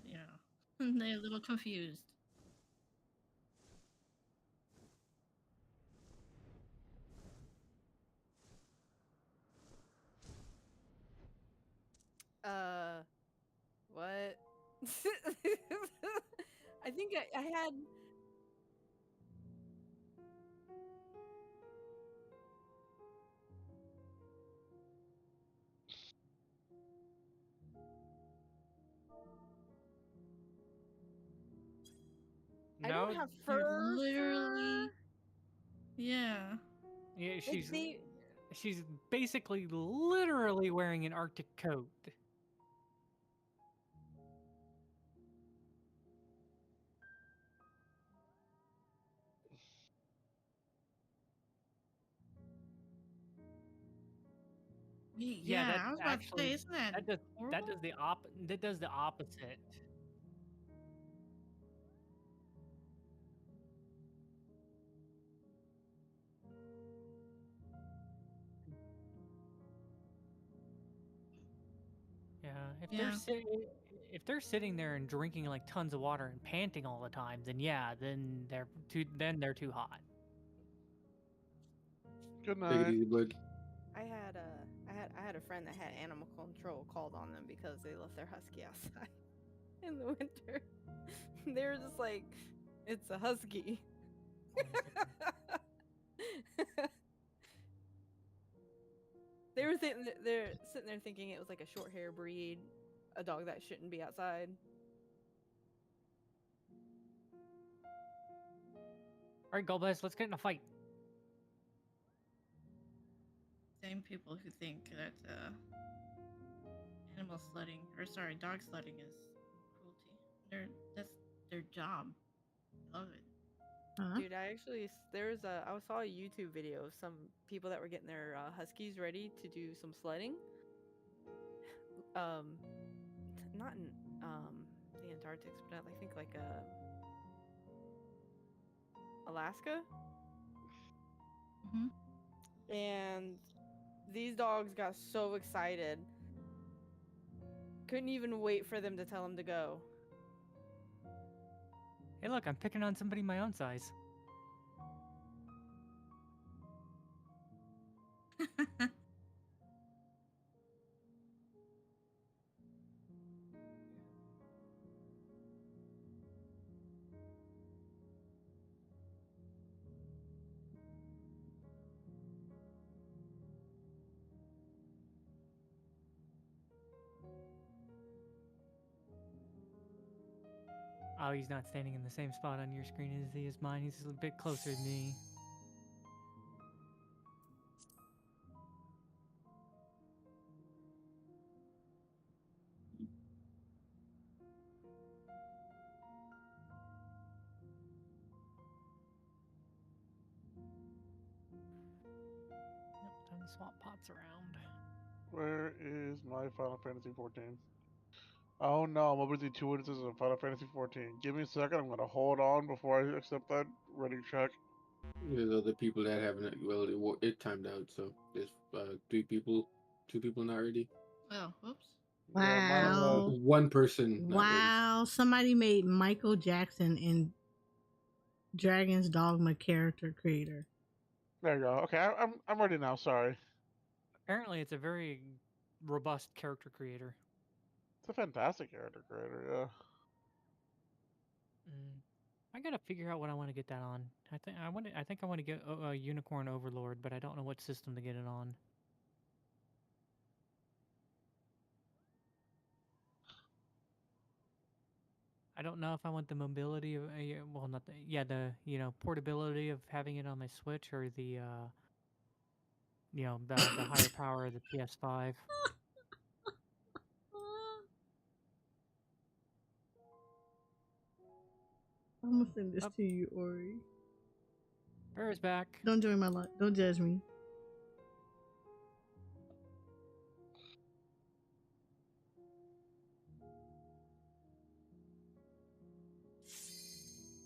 they're a little confused. What? I think I had. I don't have They're fur. literally. Yeah. Yeah, Like, she's. they She's basically literally wearing an Arctic coat. Yeah, that I was about to say, actually isn't that that does horrible? that does the opposite. Yeah, Yeah. if they're sitting there and drinking like tons of water and panting all the time, then yeah, they're too hot. Good Take it night. easy, bud. I had a friend that had animal control called on them because they left their husky outside in the winter. They were just like, it's a husky. They're sitting there thinking it was like a short hair breed, a dog that shouldn't be outside. All right, Golbez, let's get in a fight. Same people who think that animal sledding, or sorry, dog sledding is cruelty. That's their job. I love it. Huh? Dude, I saw a YouTube video of some people that were getting their huskies ready to do some sledding. Not in the Antarctic, but I think like Alaska. Hmm. And these dogs got so excited, couldn't even wait for them to tell them to go. Hey, look, I'm picking on somebody my own size. Oh, he's not standing in the same spot on your screen as he is mine. He's a bit closer to me. Yep, time to swap pots around. Where is my Final Fantasy 14? Oh no, I'm over the 2 instances of Final Fantasy 14. Give me a second, I'm gonna hold on before I accept that ready check. There's other people that haven't. Well, it timed out, so there's 2 people not ready. Oh, whoops. Yeah, mine was. Wow. One person not ready. Wow. Somebody made Michael Jackson in Dragon's Dogma character creator. There you go. Okay, I'm ready now. Sorry. Apparently, it's a very robust character creator. It's a fantastic character creator. Yeah. I gotta figure out what I want to get that on. I think I want to get a Unicorn Overlord, but I don't know what system to get it on. I don't know if I want the mobility of well, not the the portability of having it on my Switch or the the higher power of the PS5. I'm gonna send this Up. to you, Ori. Bear's back. Don't join my life. Don't judge me.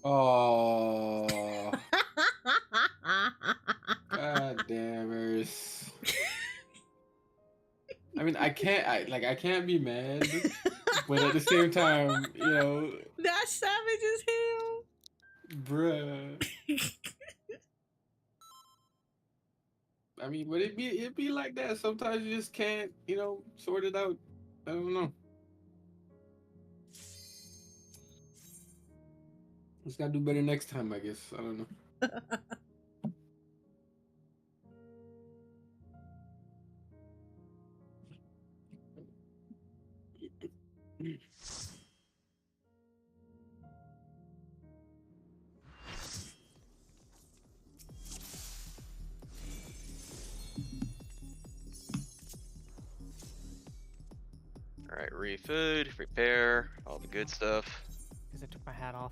Oh, god damn it. I mean, I can't be mad, but at the same time, That's savage as hell. bruh. I mean, but it'd be like that. Sometimes you just can't, sort it out. I don't know. Just gotta do better next time, I guess. I don't know. Refood, repair, all the good stuff. Because I took my hat off.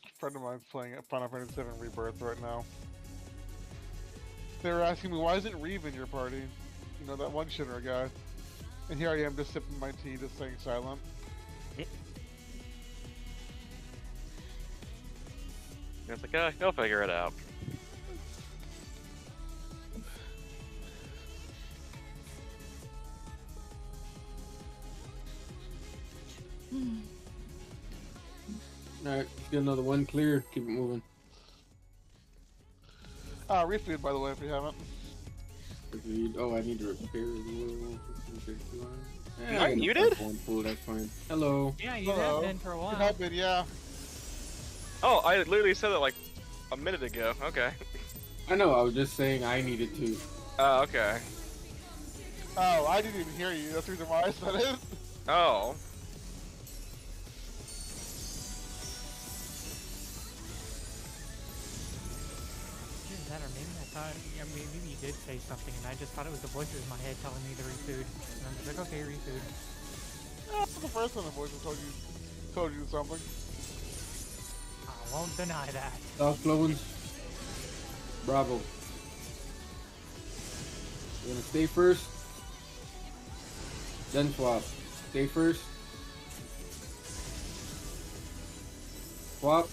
A friend of mine's playing at Final Fantasy VII Rebirth right now. They were asking me, why isn't Reeve in your party? You know, that one shitter guy. And here I am just sipping my tea, just staying silent. It's like, he'll figure it out. Alright, let's get another one clear. Keep it moving. Refood, by the way, if you haven't. Oh, I need to repair as well. Am I muted? Full, that's fine. Hello. Yeah, you Hello. have been for a You while. have been, yeah. Oh, I literally said that like a minute ago. Okay. I know, I was just saying I needed to. Oh, okay. Oh, I didn't even hear you. That's the reason why I said it. Oh. Either that or maybe I thought, yeah, maybe you did say something and I just thought it was the voices in my head telling me to refood. And I'm just like, okay, refood. That's the first time the voice told you something. I won't deny that. South Flowins. Bravo. You're gonna stay first. Then swap. Stay first. Swap.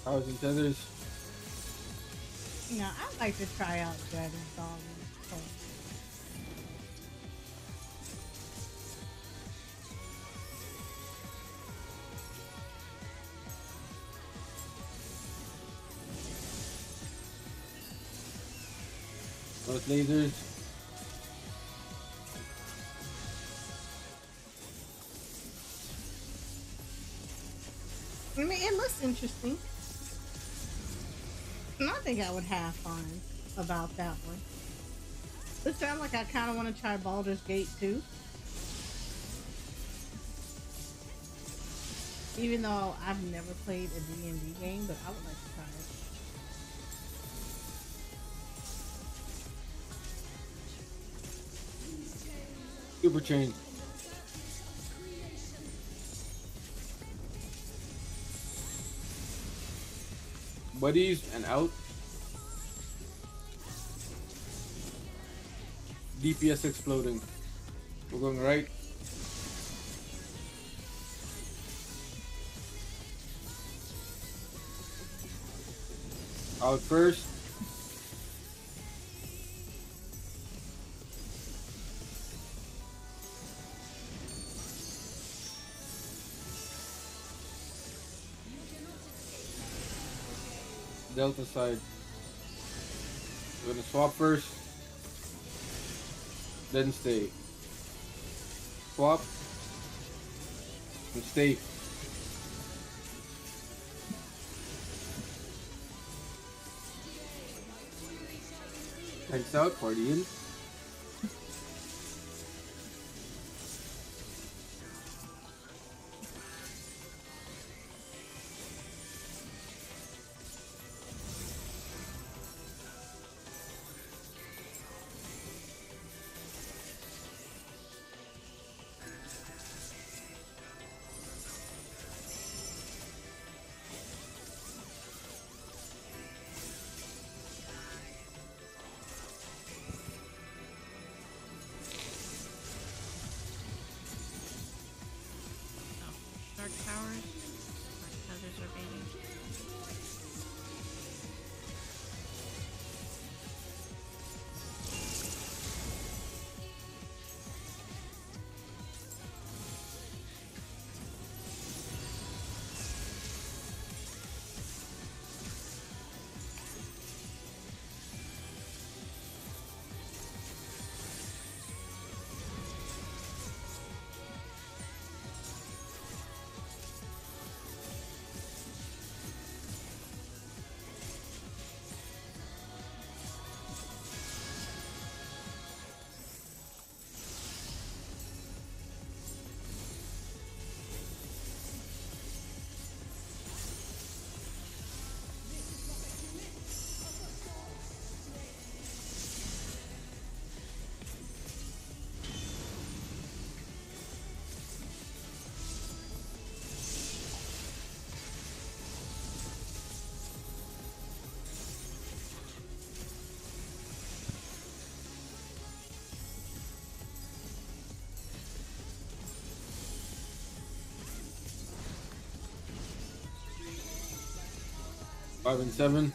Powers and Tethers. You know, I'd like to try out Dragon's Dog. Those lasers. I mean, it looks interesting. And I think I would have fun about that one. It sounds like I kind of want to try Baldur's Gate too. Even though I've never played a D&D game, but I would like to try it. Super chain. Buddies and out. DPS exploding. We're going right. Out first. Delta side. We're gonna swap first. Then stay. Swap. And stay. Thanks out, party in. 5 and 7.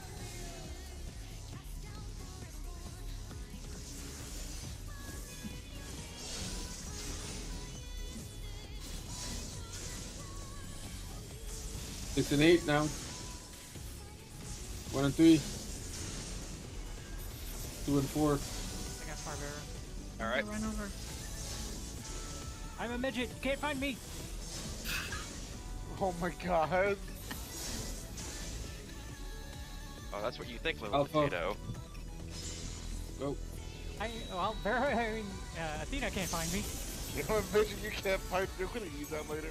Six and 8 now. 1 and 3. 2 and 4. I got Barbara. All right. Run over. I'm a midget. You can't find me. Oh my god. Oh, that's what you think, little Alpha. potato. Go. Well, Athena can't find me. You know, envision you can't find. You're gonna use that later.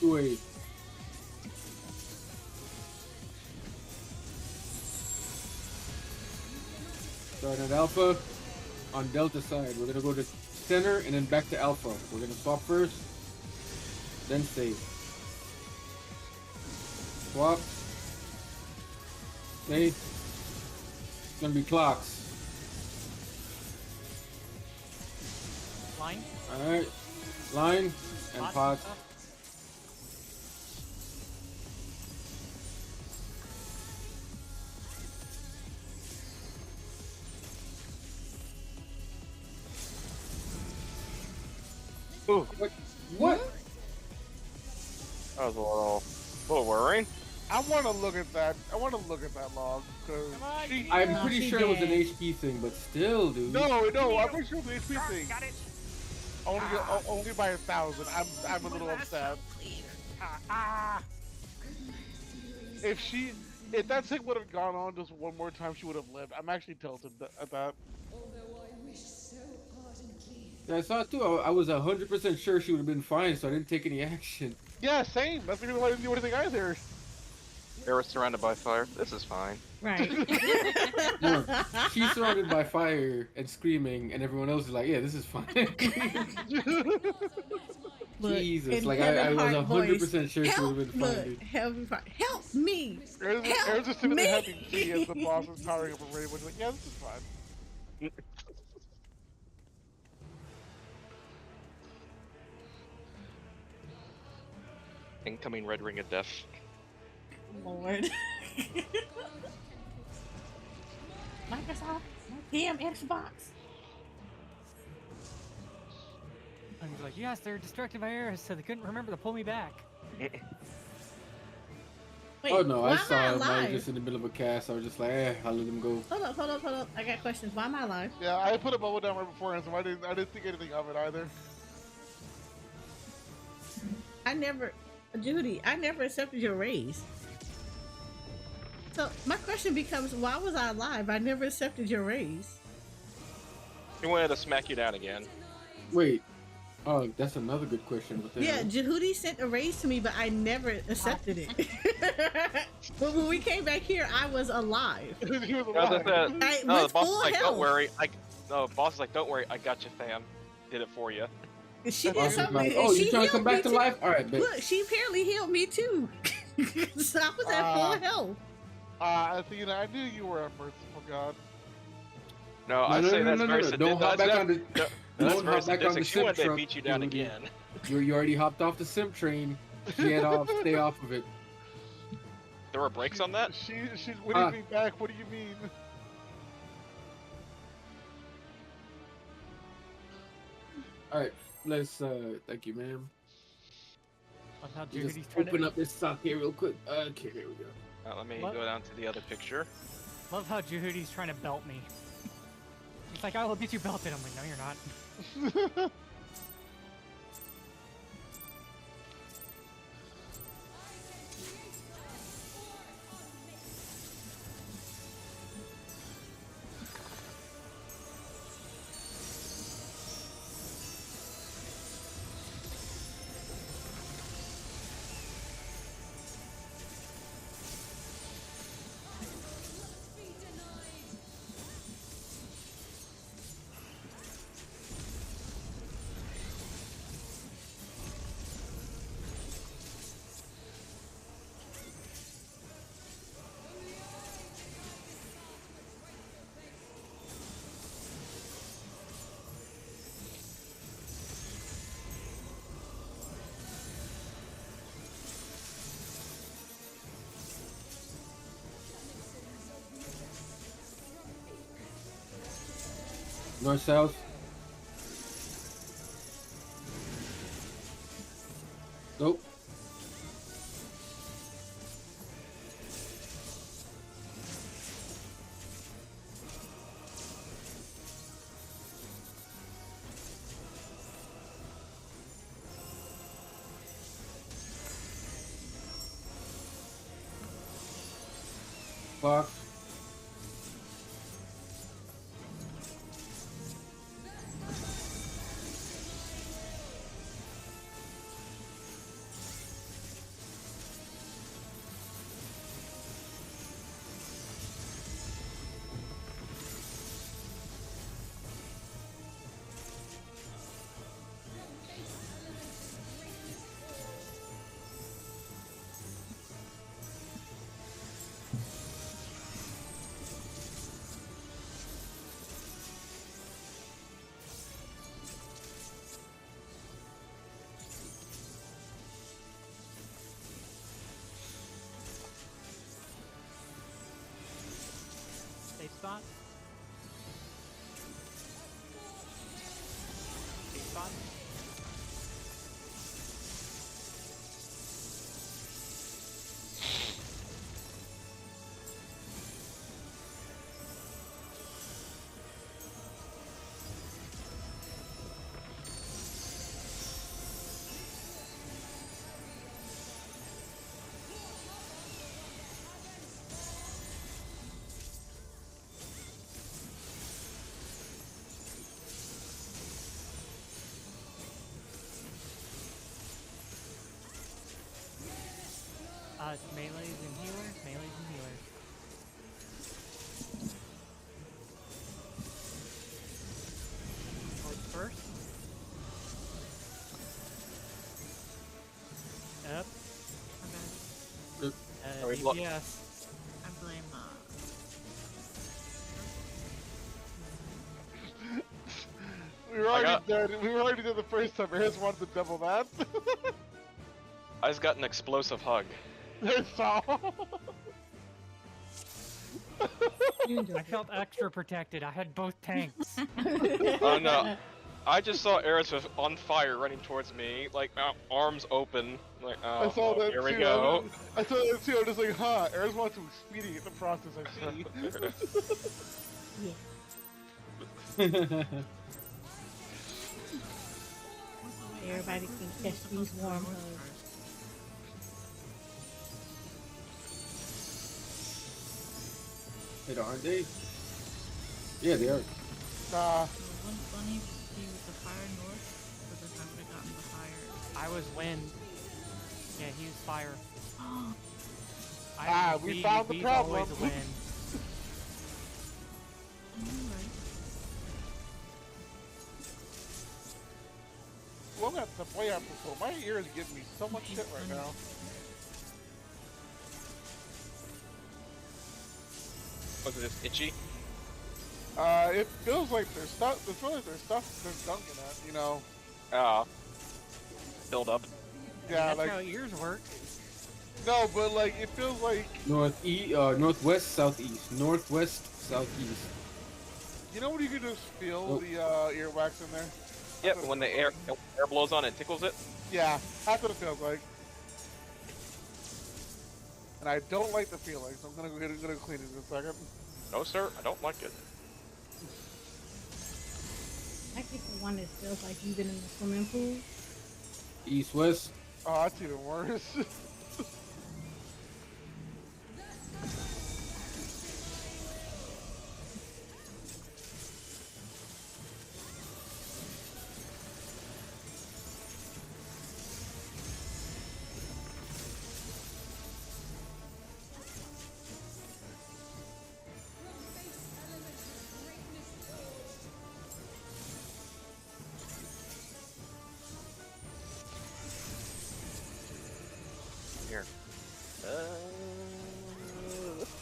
Wait. Starting at Alpha. On Delta side, we're gonna go to center and then back to Alpha. We're gonna swap first, then save. Swap. Save. It's gonna be clocks. Line. Alright. Line and pot. Ooh, What? that was a little worrying. I want to look at that. I want to look at that log because Come on, she. I'm No, pretty she sure it was an did. HP thing, but still, dude. No, I'm pretty sure the HP thing. Got it. Only by 1,000. I'm a little upset. If that thing would have gone on just one more time, she would have lived. I'm actually tilted at that. Yeah, I saw it too. I was 100% sure she would have been fine, so I didn't take any action. Yeah, same. That's the reason why I didn't do anything either. They were surrounded by fire. This is fine. Right. No, she's surrounded by fire and screaming, and everyone else is like, "Yeah, this is fine." Look, Jesus, in like I heaven was heart 100% sure she Help, would have been look, fine. Dude. heaven heart, help me! There's Help just sitting there me! having tea as the boss is powering up a raid. Like, yeah, this is fine. Incoming red ring of death. Lord. Microsoft, damn Xbox. And he's like, yes, they're distracted by errors, so they couldn't remember to pull me back. Wait, Oh no, why I am saw him. I was alive? just in the middle of a cast. I was just like, I'll let him go. Hold up. I got questions. Why am I alive? Yeah, I put a bubble down right before him, so I didn't think anything of it either. Judy, I never accepted your raise. So my question becomes, why was I alive? I never accepted your raise. He wanted to smack you down again. Wait. Oh, that's another good question. What the Yeah, hell? Jehudi sent a raise to me, but I never accepted it. But when we came back here, I was alive. He was No, alive. no, with the boss is full like, health. don't worry. No, boss is like, don't worry. I got you, fam. Did it for you. She I did was something. like, and oh, you she trying to come healed me back to too. life? All right, bet. Look, she apparently healed me too. So I was at full health. Athena, I knew you were a merciful god. No, I say that's very sadistic. Don't hop back on the. That's Don't very hop back on the sadistic. She wanted simp to truck. beat you down Jehudi. again. You already hopped off the simp train. Get off. Stay off of it. There were brakes on that? She's winning me back. What do you mean? All right, let's. Thank you, ma'am. Love how Just Judy's trying open to, up this sock here real quick. Okay, here we go. Let me What? go down to the other picture. love how Judy's trying to belt me. He's like, I will get you belted. I'm like, no, you're not. North south. Nope. Fox. Safe spot. Safe spot. It's melees and healers, melees and healers. What's first? Up. Okay. Oh, wait, look. DPS. I blame We were already dead. We were already dead the first time. Here's one to double that. I just got an explosive hug. There's all. I felt extra protected. I had both tanks. Oh no. I just saw Eris with on fire running towards me, like arms open. Like, I oh, saw that here too. we go. I saw that too. I'm just like, huh? Eris wants to expedite the process. I see. Everybody can catch these warm hugs. Wait, aren't they? Yeah, they are. Nah. wouldn't Bunny be with the fire north? Because I would have gotten the fire. I was wind. Yeah, he was fire. We found the problem. Always win. Alright. Well, I'm gonna have to play after so my ear is giving me so much shit right now. Was it just itchy? It feels like there's stuff. It feels like there's stuff they're dunking at. You know. Build up. Yeah, That's like how ears work. no, but like it feels like Northwest, southeast. Northwest, southeast. you know when you can just feel Oh. the earwax in there. Yep, when the air blows on it, tickles it. Yeah, that's what it feels like. And I don't like the feeling, so I'm gonna go clean it in a second. No, sir, I don't like it. I think the one that feels like you've been in the swimming pool. East, west. Oh, that's even worse. Here. This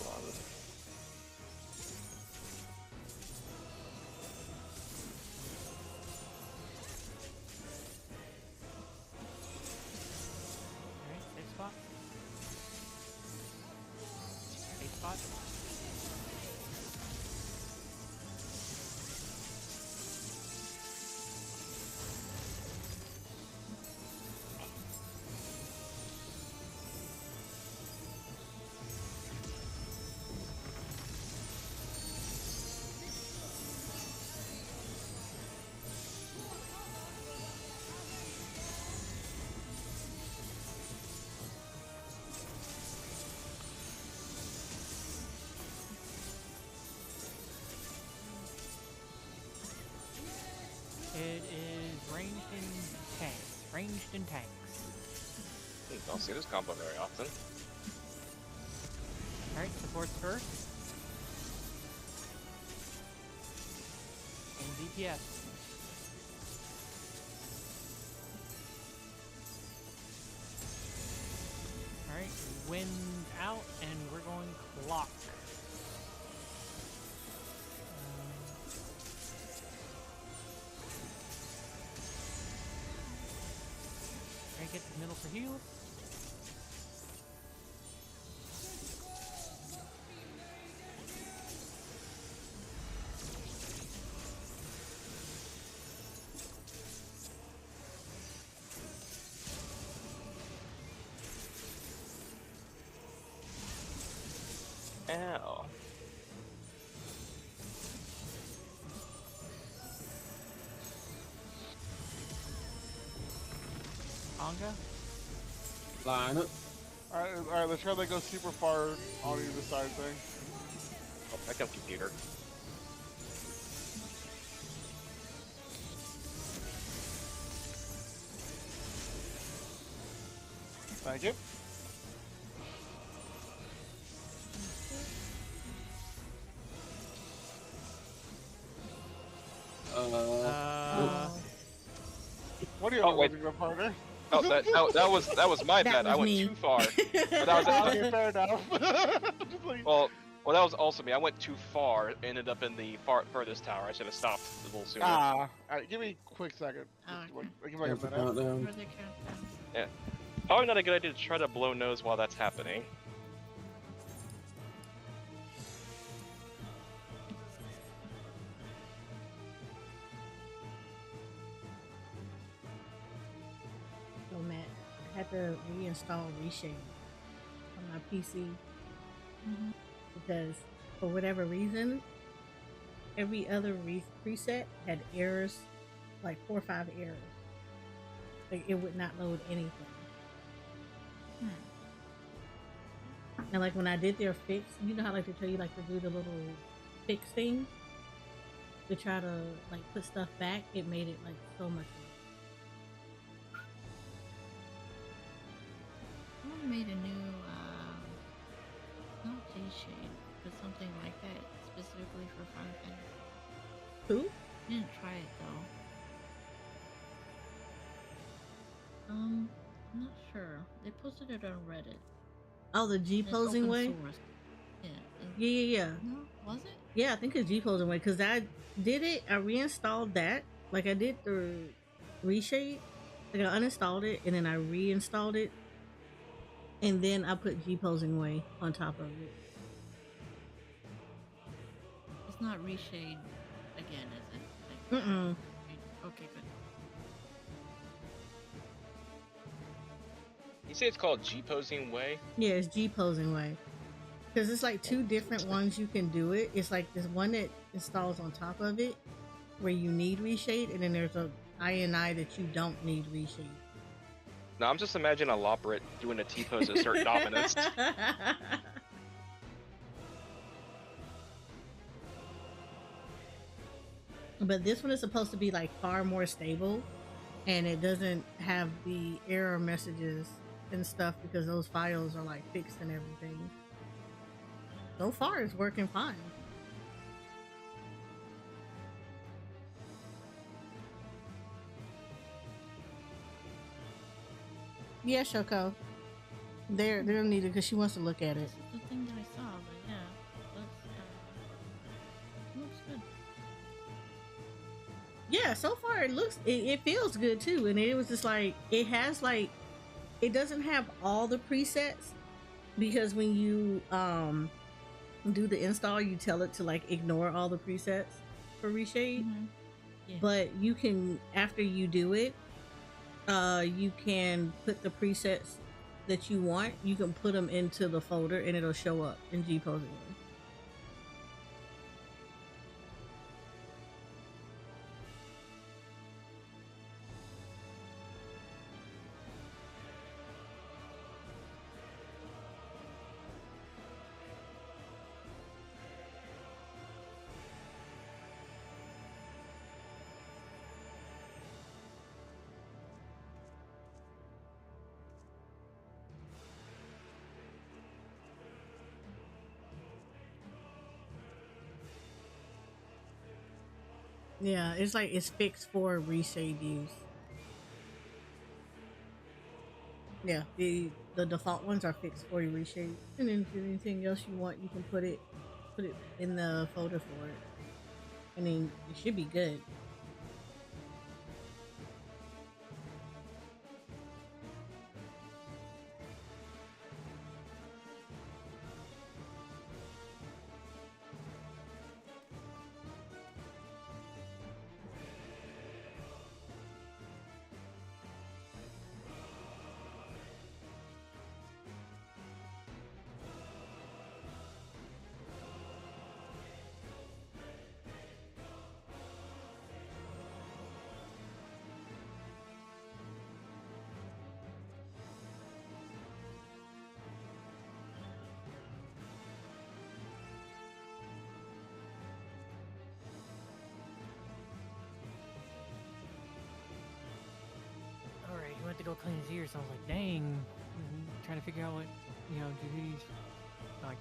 one. Alright, safe spot. Safe spot. see this combo very often. Alright, supports first. And DPS. Alright, wind out, and we're going clock. Alright, get to the middle for heal. Ow. Anga? Line up. Alright, let's try to go super far on either side thing. Oh, back up, computer. Thank you. What are you Oh, wait. losing, partner? Oh, that was my That bad. I was went me. too far. But that was Okay, fair enough. Just like- well, that was also me. I went too far. Ended up in the furthest tower. I should have stopped a little sooner. Alright, give me a quick second. Oh, Just, okay. give me like There's a the minute. countdown. Where they count down. Probably not a good idea to try to blow nose while that's happening. So Matt, I had to reinstall Reshape on my PC because for whatever reason, every other preset had errors, like 4 or 5 errors. Like it would not load anything. And like when I did their fix, you know how like they tell you like to do the little fix thing to try to like put stuff back, it made it like so much worse. Someone made a new, not G-Shade, but something like that, specifically for Final Fantasy. Who? Didn't try it though. I'm not sure. They posted it on Reddit. Oh, the G It's posing open way? source. Yeah. Yeah. No, was it? Yeah, I think it's G posing way because I did it. I reinstalled that. Like I did the reshade. Like I uninstalled it and then I reinstalled it, and then I put G posing way on top of it. It's not Reshade again, is it? Like, Mm-mm. okay, good. You say it's called G-posing way? Yeah, it's G posing way because it's like 2 different ones you can do it. It's like this one that installs on top of it where you need reshade, and then there's a INI that you don't need reshade. No, I'm just imagining a Loprit doing a T-pose to assert dominance. But this one is supposed to be like far more stable, and it doesn't have the error messages and stuff because those files are like fixed and everything. So far, it's working fine. Yeah, Shoko. They don't need it because she wants to look at it. This is the thing that I saw, but yeah, looks good. Yeah, so far it feels good too, and it was just like it has like it doesn't have all the presets because when you do the install, you tell it to like ignore all the presets for reshade. Yeah. But you can, after you do it, you can put the presets that you want. You can put them into the folder, and it'll show up in G posing. Yeah, it's like it's fixed for reshade use. Yeah, the default ones are fixed for your reshade, and then if there's anything else you want, you can put it in the folder for it, and then it should be good. Alright, he went to go clean his ears. So I was like, dang. Trying to figure out what, do these. Like.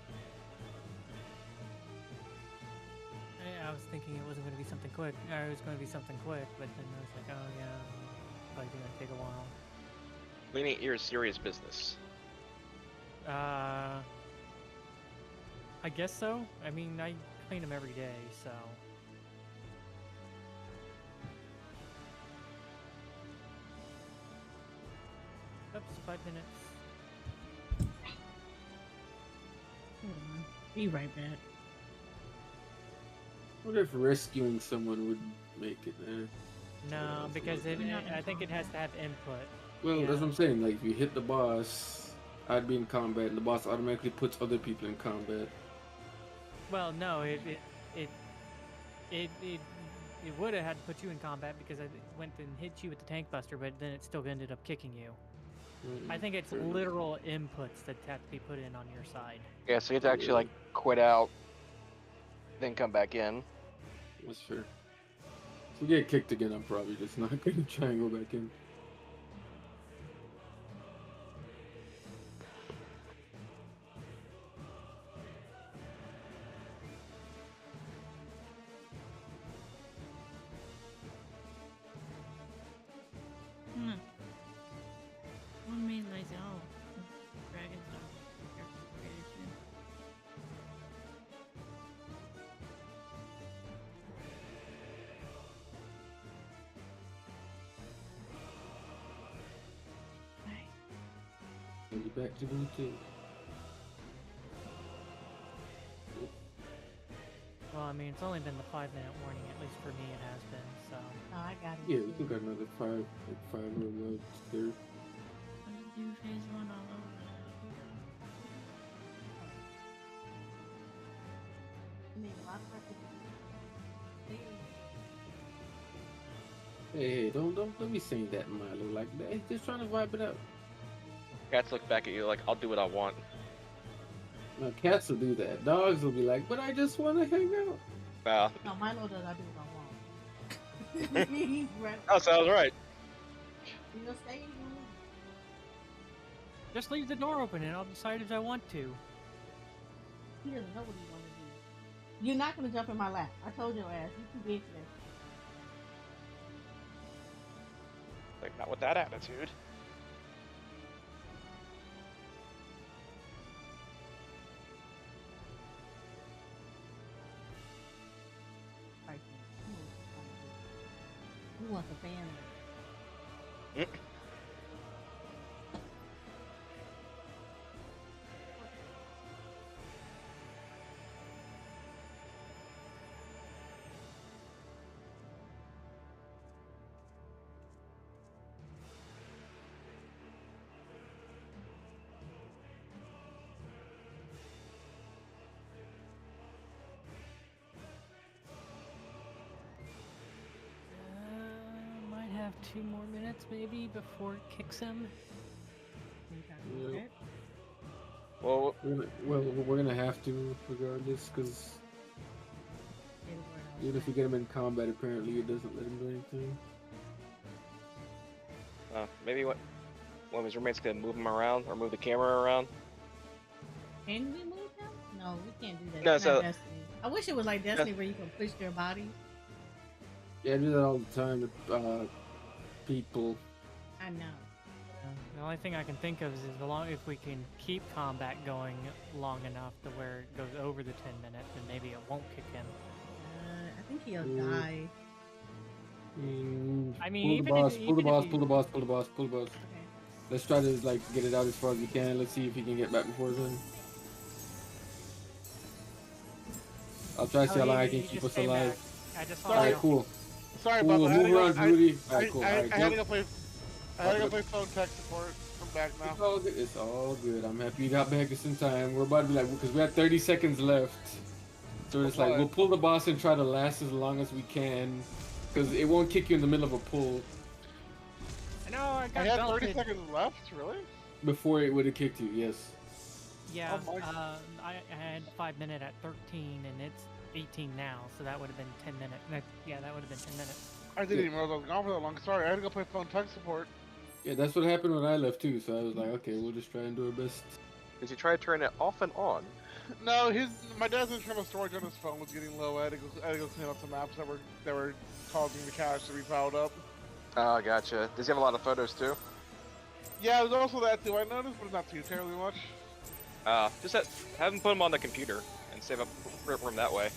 I was thinking it wasn't going to be something quick. Or it was going to be something quick, but then I was like, oh yeah, probably going to take a while. Cleaning ears, serious business. I guess so. I mean, I clean them every day, so. Oops, 5 minutes. Hold on, be right back. What if rescuing someone would make it? No, because I think it has to have input. Well, that's what I'm saying. Like, if you hit the boss, I'd be in combat, and the boss automatically puts other people in combat. Well, no, it would have had to put you in combat because I went and hit you with the tank buster, but then it still ended up kicking you. I think it's literal inputs that have to be put in on your side. Yeah, so you have to actually like quit out, then come back in. That's fair. If we get kicked again, I'm probably just not gonna try and go back in. One made like dragons are created too. I'll be back to me too. Well, I mean, it's only been the 5-minute warning, at least for me it has been, so. Oh, I got it. Yeah, we still got another five more loads there. I could do phase 1 all over. I mean, a lot of Hey, don't be saying that, Milo, like that. He's just trying to vibe it out. Cats look back at you like, I'll do what I want. Now, cats will do that. Dogs will be like, but I just want to hang out. Wow. No, Milo does. I do what I want. He's right. Oh, sounds right. You know, stay in your room. Just leave the door open and I'll decide if I want to. He doesn't know what he want to do. You're not gonna jump in my lap. I told your ass. You're too big for that. Like, not with that attitude. Right there. Who wants a family? Might have 2 more minutes maybe before it kicks him. Yeah. Well, We're gonna have to regardless, because even if you get him in combat, apparently it doesn't let him do anything. maybe one of his roommates can move him around or move the camera around. Can we move him? No, we can't do that. No, It's not so- Destiny. I wish it was like Destiny where you can push their body. Yeah, I do that all the time with people. I know. The only thing I can think of is if we can keep combat going long enough to where it goes over the 10 minutes, then maybe it won't kick in. I think he'll Mm. die. I mean, pull the even boss, if pull the even boss, if pull you, the boss, pull the boss, pull the boss. Okay. Let's try to like get it out as far as we can. Let's see if he can get back before then. I'll try to see how long I can he keep just us came alive. back. I just saw Alright, him. cool. Sorry Cool, about that. move around, Rudy. Alright, cool. Alright, I had to jump. go play. I had to go play phone tech support. I'm back now. It's all good. It's all good. I'm happy you got back just in time. We're about to be like, because we have 30 seconds left. So it's like, we'll pull the boss and try to last as long as we can. Because it won't kick you in the middle of a pull. I know, I got I had belted. 30 seconds left, really? Before it would have kicked you, yes. Yeah, Oh my- I had 5 minutes at 13, and it's 18 now, so that would have been 10 minutes. Yeah, that would have been 10 minutes. I didn't even realize I was gone for that long. Sorry, I had to go play phone tech support. Yeah, that's what happened when I left too. So I was like, okay, we'll just try and do our best. Did you try to turn it off and on? No, my dad's internal storage on his phone was getting low. I had to go clean up some apps that were causing the cache to be piled up. Oh, gotcha. Does he have a lot of photos too? Yeah, there's also that too. I noticed, but it's not too terribly much. Just have him put them on the computer and save up room that way.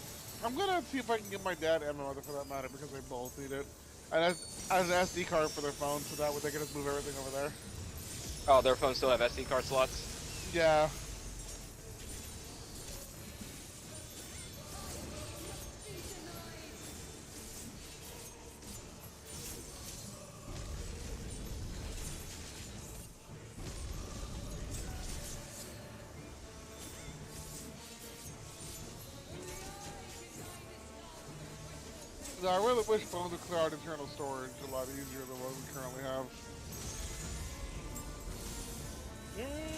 I'm gonna see if I can get my dad and my mother, for that matter, because they both need it. And as an SD card for their phone, so that way they can just move everything over there. Oh, their phones still have SD card slots? Yeah. No, I really wish phones would clear out internal storage a lot easier than what we currently have. Yay!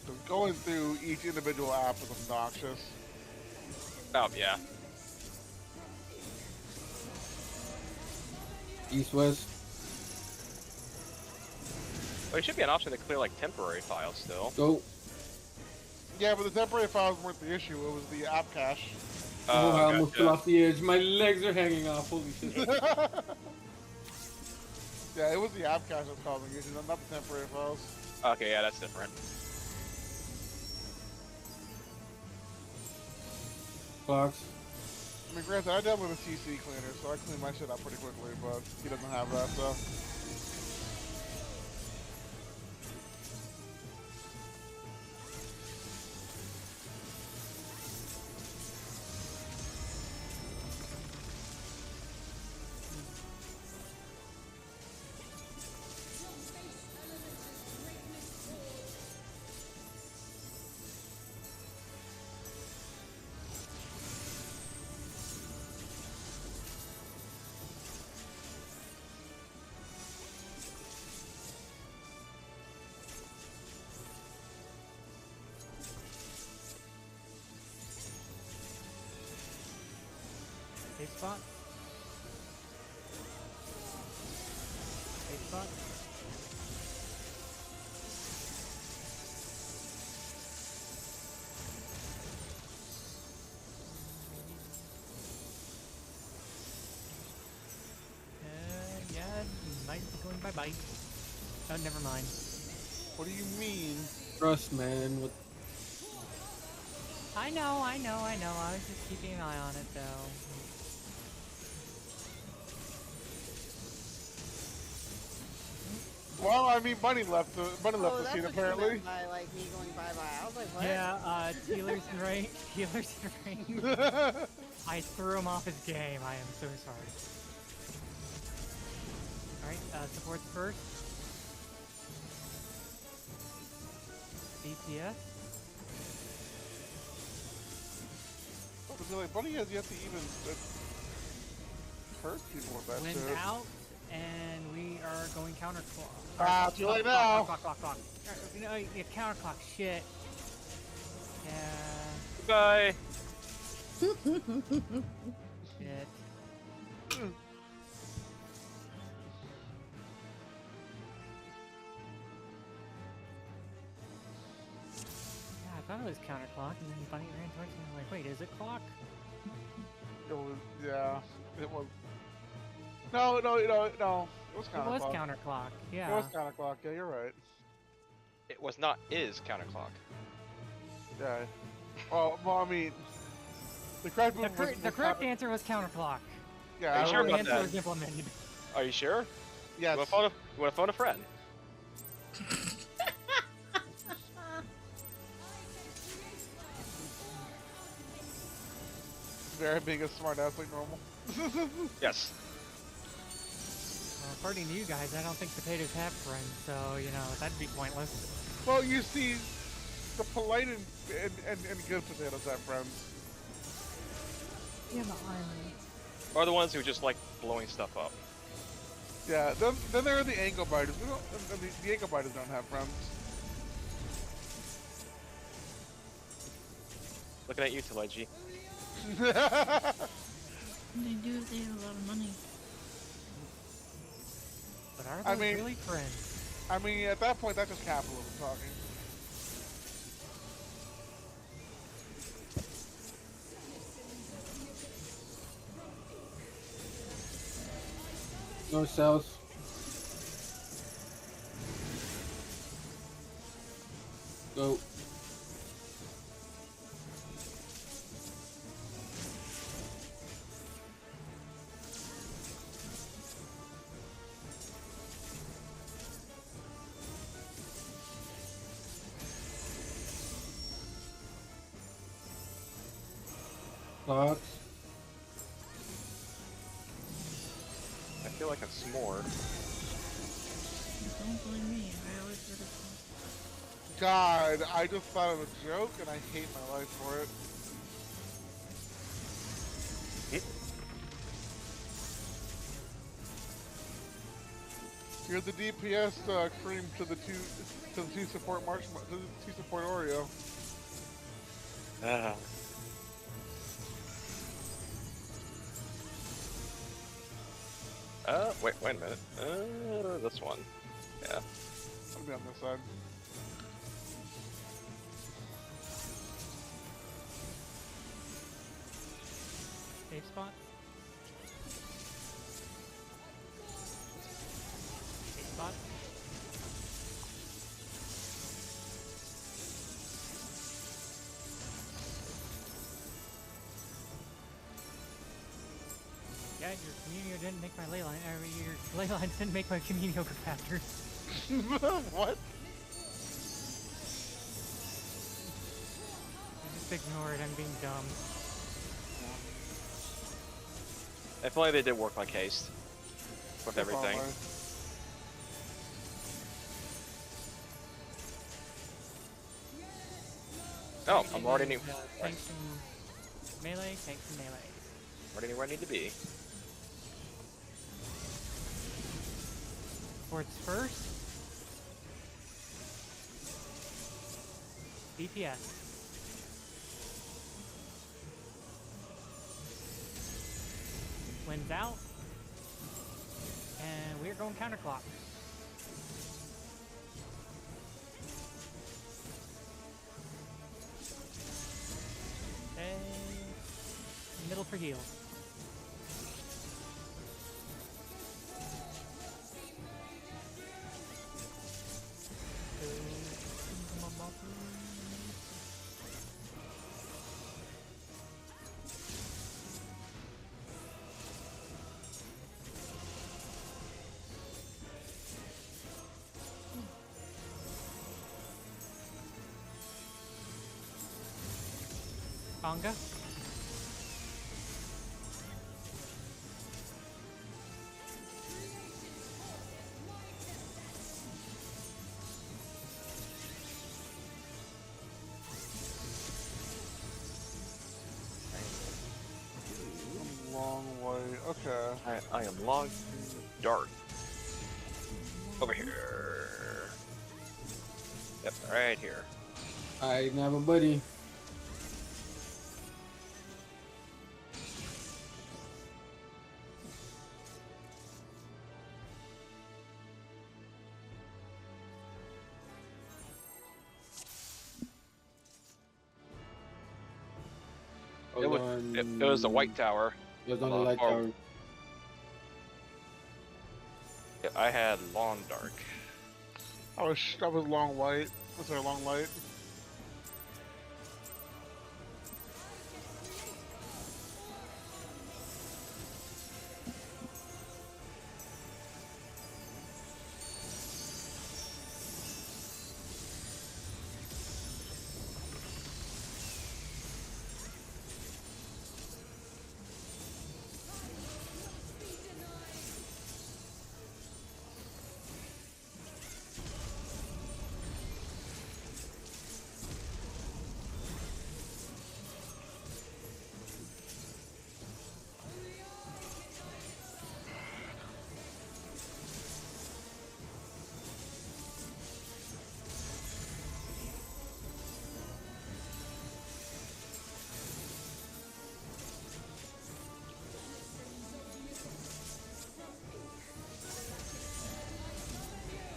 So going through each individual app is obnoxious. Oh, yeah. East West. Well, it should be an option to clear, like, temporary files still. Go. Yeah, but the temporary files weren't the issue, it was the app cache. Oh, I almost gotcha. fell off the edge. My legs are hanging off. Holy shit. Yeah, it was the app cache that was causing issues, not the temporary files. Okay, yeah, that's different. Clocks. I mean, granted, I dealt with a CC cleaner, so I clean my shit up pretty quickly, but he doesn't have that, so. Safe spot. Safe spot. Yeah, you might be going bye-bye. Oh, never mind. What do you mean? Trust, man. What? I know. I was just keeping an eye on it, though. Well, I mean, Bunny left the scene apparently. By like me going bye bye. I was like, what? Yeah, Healers and Rain. Healers and Rain. I threw him off his game. I am so sorry. Alright, supports first. DPS. I feel like Bunny has yet to even hurt people with that Win shit. out, and we are going counterclock. Ah, too late now. Clock. You know, yeah, counterclock. Shit. Yeah. Goodbye. Shit. Yeah, I thought it was counterclock, and then Bunny ran towards me. I'm like, wait, is it clock? It was, yeah, it was. No, no, no, no. It was It was counterclock. counterclock. It Yeah. was counterclock. Yeah, you're right. It was not is counterclock. Yeah. Well, I mean, the correct The, move was the correct answer was counterclock. Yeah, Are you I sure don't The about answer that? was implemented. Are you sure? Yes. You want to phone a friend? Very being a smart ass like normal. Yes. Well, according to you guys, I don't think potatoes have friends, so, you know, that'd be pointless. Well, you see, the polite and good potatoes have friends. Yeah, the island. Or the ones who just like blowing stuff up. Yeah, then there are the ankle biters. We don't, and the ankle biters don't have friends. Looking at you, Teleji. What do they do if they have a lot of money? But are I those mean- really friends? I mean, at that point, that's just capitalism talking. North, south. Go. Clocks. I feel like it's s'more. Don't blame me. I always get it. God, I just thought of a joke, and I hate my life for it. You're the DPS cream to the two support Oreo. Ah. Wait a minute. This one. Yeah. I'll be on this side. Safe spot? Safe spot? Yeah, your communio didn't make my ley line, your ley lines didn't make my communio go faster. What? Just ignore it, I'm being dumb. If only they did work like haste. With everything. Oh, I'm already Tanks and melee, tanks and melee. already where I need to be. Sports first. DPS. Wins out. And we're going counterclock. And middle for heals. Anga. Long way. Okay. I am logged dark. Over here. Yep, right here. I have a buddy. It was the white tower. It was on the light or- tower. I had Lawn Dark. I was long white. What's our long light?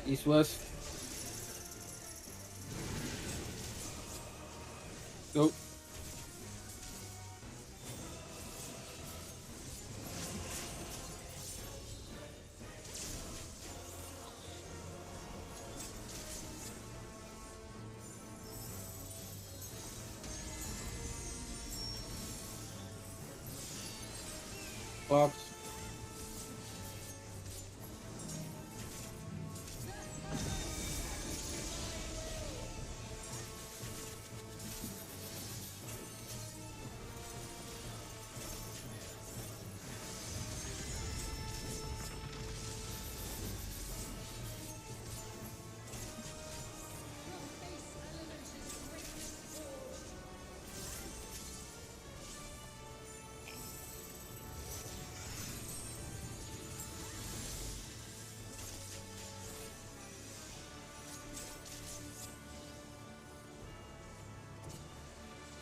East west. Go. Box.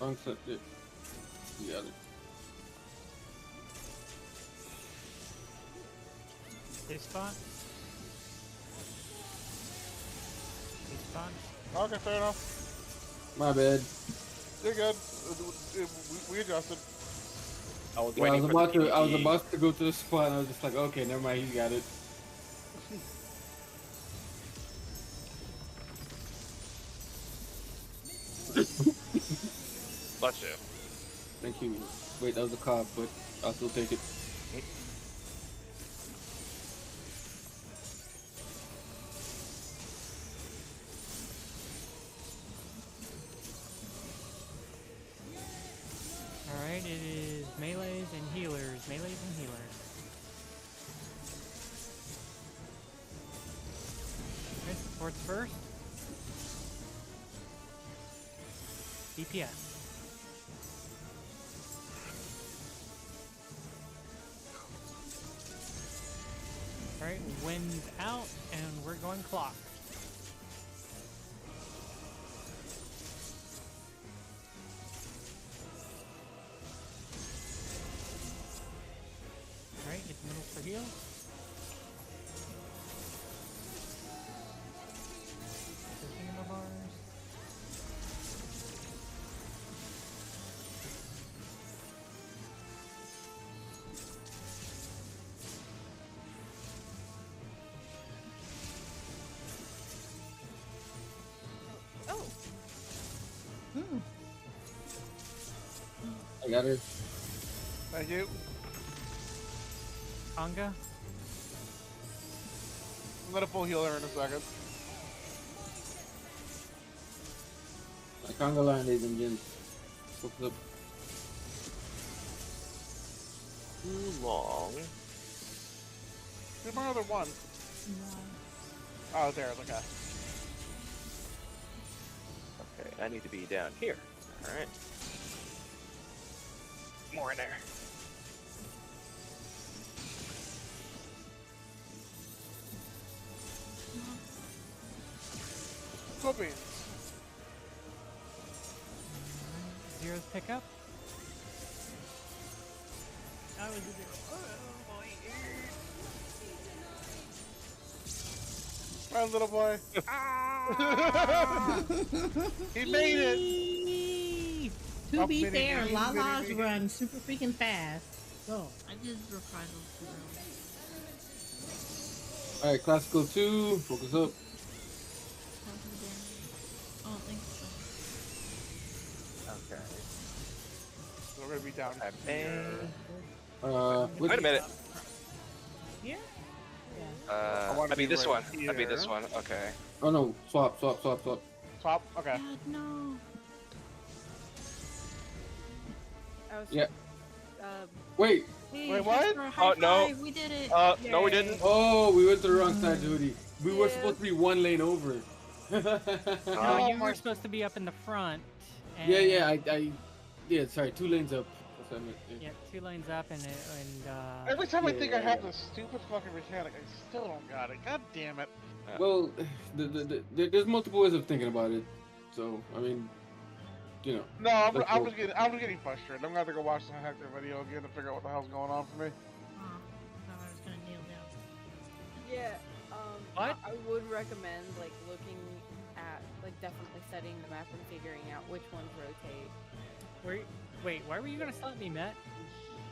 Wrong set it. You got it. This spot. This spot. Okay, fair enough. My bad. You're good. We adjusted. I was Yeah, waiting for the I was PvP. about to go to the spot and I was just like, okay, never mind, he got it. Bless you. Thank you. Wait, that was a cob, but I'll still take it. Alright, it is melees and healers. Melees and healers. Okay, supports first. DPS. Alright, wind's out, and we're going clock. Alright, get the middle for heal. Bars. Oh, Hmm. I got it. Thank you. Conga. I'm gonna full healer in a second. My conga line, ladies and gents. What's up? Too long. Where's my other one? Oh, there. Okay. Okay, I need to be down here. Alright. More in there. Cool beans. Zero's pick up. I was a zero. Oh boy. Run, little boy. He made it. To Up be mini fair, me, Lala's mini me. run super freaking fast. So I did reprisal too early. All right, classical 2. Focus up. Oh, thanks. Okay. So we're gonna be down Bang. here. Wait a minute. Here? I wanna That'd be be this right one. That'd be this here. one. Okay. Oh no, swap. Swap. Okay. God, no. I was, Yeah. Uh, Wait. Hey, Wait, what? for a high no. five, we did it. No, we didn't. Oh, we went to the wrong side, Judy. We were Yeah. supposed to be one lane over. No, Oh you my- were supposed to be up in the front. And Yeah, sorry, 2 lanes up. That's what I meant. Yeah, 2 lanes up and Every time I think I Yeah. have this stupid fucking mechanic, I still don't got it. God damn it. Well, there's multiple ways of thinking about it. So, I mean, you know. No, Let's I go. was getting frustrated. I'm gonna have to go watch the Hector video again to figure out what the hell's going on for me. Oh, I thought I was gonna kneel down. yeah. What? I would recommend like looking at like definitely setting the map and figuring out which ones rotate. wait, why were you gonna stop me, Matt?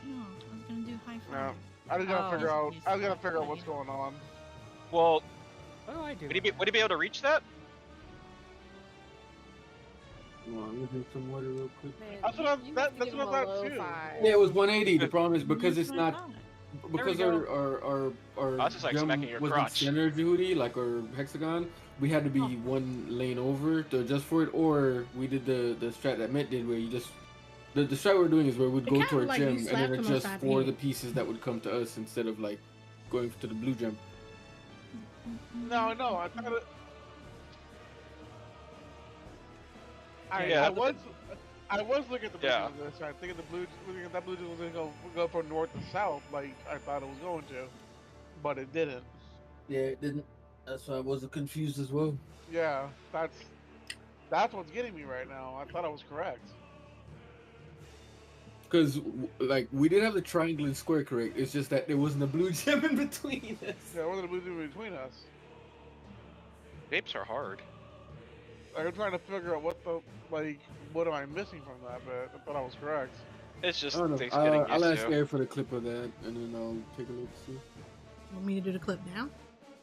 No, I was gonna do high No, five. I just gotta Oh. figure out. I gotta figure out what's going on. Well, What do I do? would he be able to reach that? Hold on, let me drink some water real quick. Man, That's what you that's need to give what him I a thought low too. five. Yeah, it was 180. The problem is because That's it's what I not thought. because There we our That's just like gem smacking your wasn't crotch. center Judy, like our hexagon. We had to be one lane over to adjust for it, or we did the strat that Met did, where you just the strat we're doing is where we'd It go kinda to our like you gem and slapped then him adjust upside the for head. the pieces that would come to us instead of like going to the blue gem. No, I thought it. Yeah, I was looking at the blue Yeah. on this. I think that blue was gonna go from north to south, like I thought it was going to, but it didn't. Yeah, it didn't. That's why I was confused as well. Yeah, that's what's getting me right now. I thought I was correct. Because like we did have the triangle and square correct. It's just that there wasn't a blue gem in between us. Yeah, what are the blue in between us? Shapes are hard. Like, I'm trying to figure out what am I missing from that, but I thought I was correct. It's just I don't know. things getting I'll used ask to. Air for the clip of that, and then I'll take a look. See. Want me to do the clip now?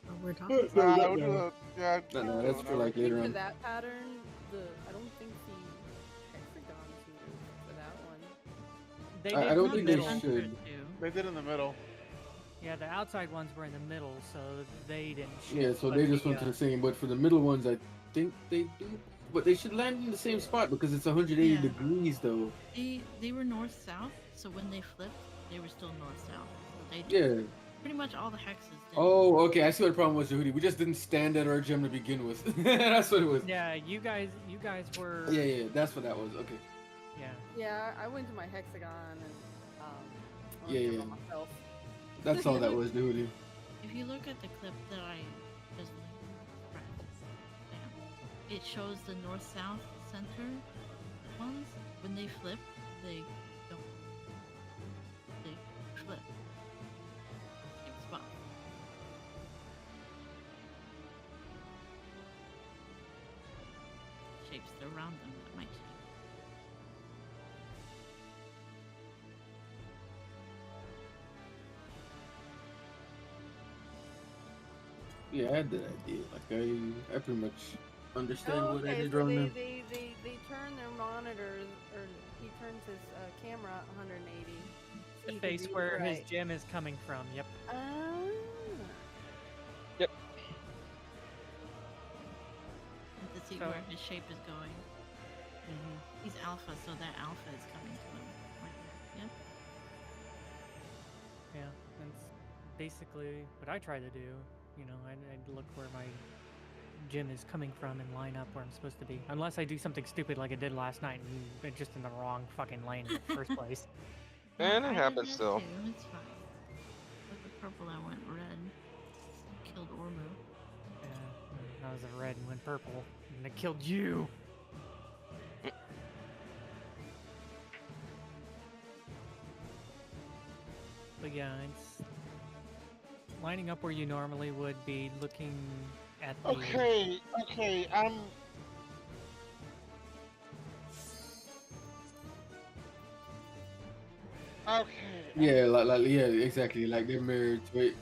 Or we're talking? No, I no, would do no. the, yeah, No, that's for like I later think on. for that pattern, I don't think the hexagon suited for that one. They I did don't in think the they middle. should. they did in the middle. Yeah, the outside ones were in the middle, so they didn't. Shoot, Yeah, so but they just the, went to the same. But for the middle ones, I think they do. But they should land in the same spot because it's 180 Yeah. degrees though. They were north south, so when they flipped, they were still north south. So they Yeah. pretty much all the hexes did. Oh, okay. I see what the problem was, Yehudi. We just didn't stand at our gem to begin with. That's what it was. Yeah, you guys were. Yeah. That's what that was. Okay. Yeah. Yeah, I went to my hexagon and I Yeah, went to yeah. myself. That's all that was, Yehudi. If you look at the clip that I just it shows the north-south center ones. When they flip, they don't. They flip. Same spot. Shapes around them that might change. Yeah, I had that idea. Like I pretty much understand Oh, what I okay, did so wrong they, now. they turn their monitors, or he turns his camera 180. so The you can face read it where his right. gem is coming from. Yep. Ah. And to see So- where his shape is going. Mm-hmm. He's alpha, so that alpha is coming to him. Right there. Yep. Yeah, that's basically what I try to do. You know, I'd look where my gym is coming from and line up where I'm supposed to be. Unless I do something stupid like I did last night and been just in the wrong fucking lane in the first place. And I it did happens that still. too, it's fine. With the purple, I went red. Killed Ormu. Yeah, I was a red and went purple, and it killed you. But yeah, it's lining up where you normally would be, looking at the. Okay, Okay. Yeah, yeah, exactly. Like they're married to it.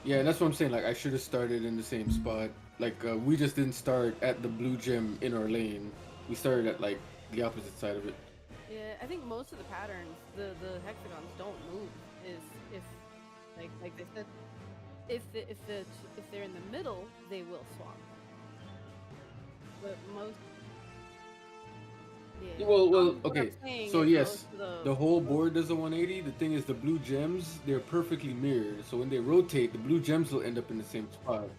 Yeah, that's what I'm saying. Like, I should have started in the same spot. Like, we just didn't start at the blue gem in our lane. We started at like the opposite side of it. Yeah, I think most of the patterns, the hexagons don't move. Is if like they said, if they're in the middle, they will swap. But most, yeah. Well, What I'm okay. saying So is yes, most of the whole board does a 180. The thing is, the blue gems, they're perfectly mirrored. So when they rotate, the blue gems will end up in the same spot.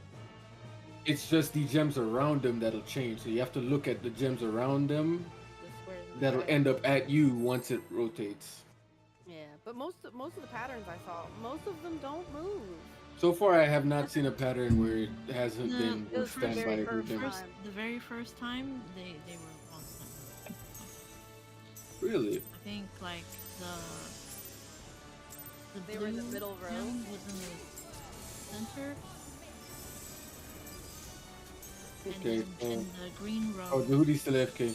It's just the gems around them that'll change. So you have to look at the gems around them the squares and that'll end up at you once it rotates. Yeah, but most of the patterns I saw, most of them don't move. So far, I have not seen a pattern where it hasn't No, been It was stand by very a blue gem. first time. The very first time they were constant. Really? I think like the They were in the blue middle row. gem was in the center. Okay. And then in the green row. Oh, the hoodie's still AFK.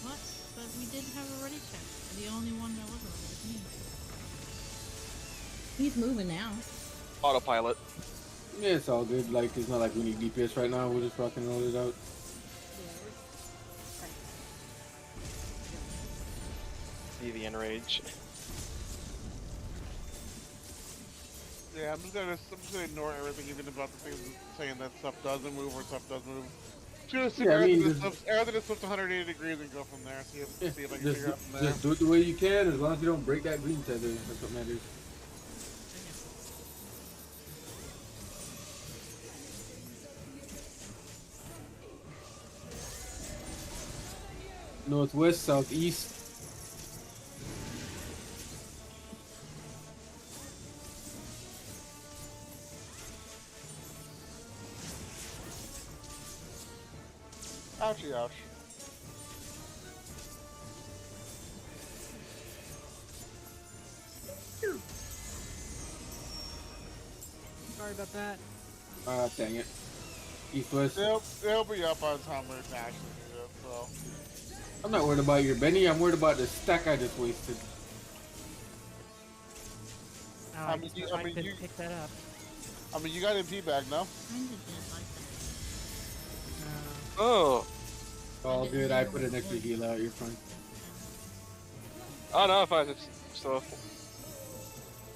What? But we did have a ready check. The only one that wasn't ready was me. He's moving now. Autopilot. Yeah, it's all good. Like, it's not like we need DPS right now. We're just rocking all it out. See the enrage. Yeah, I'm just gonna ignore everything, even about the things saying that stuff doesn't move or stuff does move. Just Yeah, I mean, everything that flips 180 degrees and go from there. See if I can figure out from there. Just do it the way you can, as long as you don't break that green tether. That's what matters. Northwest, southeast. Ouchie, ouch. Sorry about that. Dang it. East, west. They'll be up by the time we actually do it, so. I'm not worried about your Benny. I'm worried about the stack I just wasted. Oh, I mean, I couldn't pick that up. I mean, you got MP back, no? Kinda did like that. Oh. All good. I put an extra heal out. You're fine. Oh no, fine. It's still a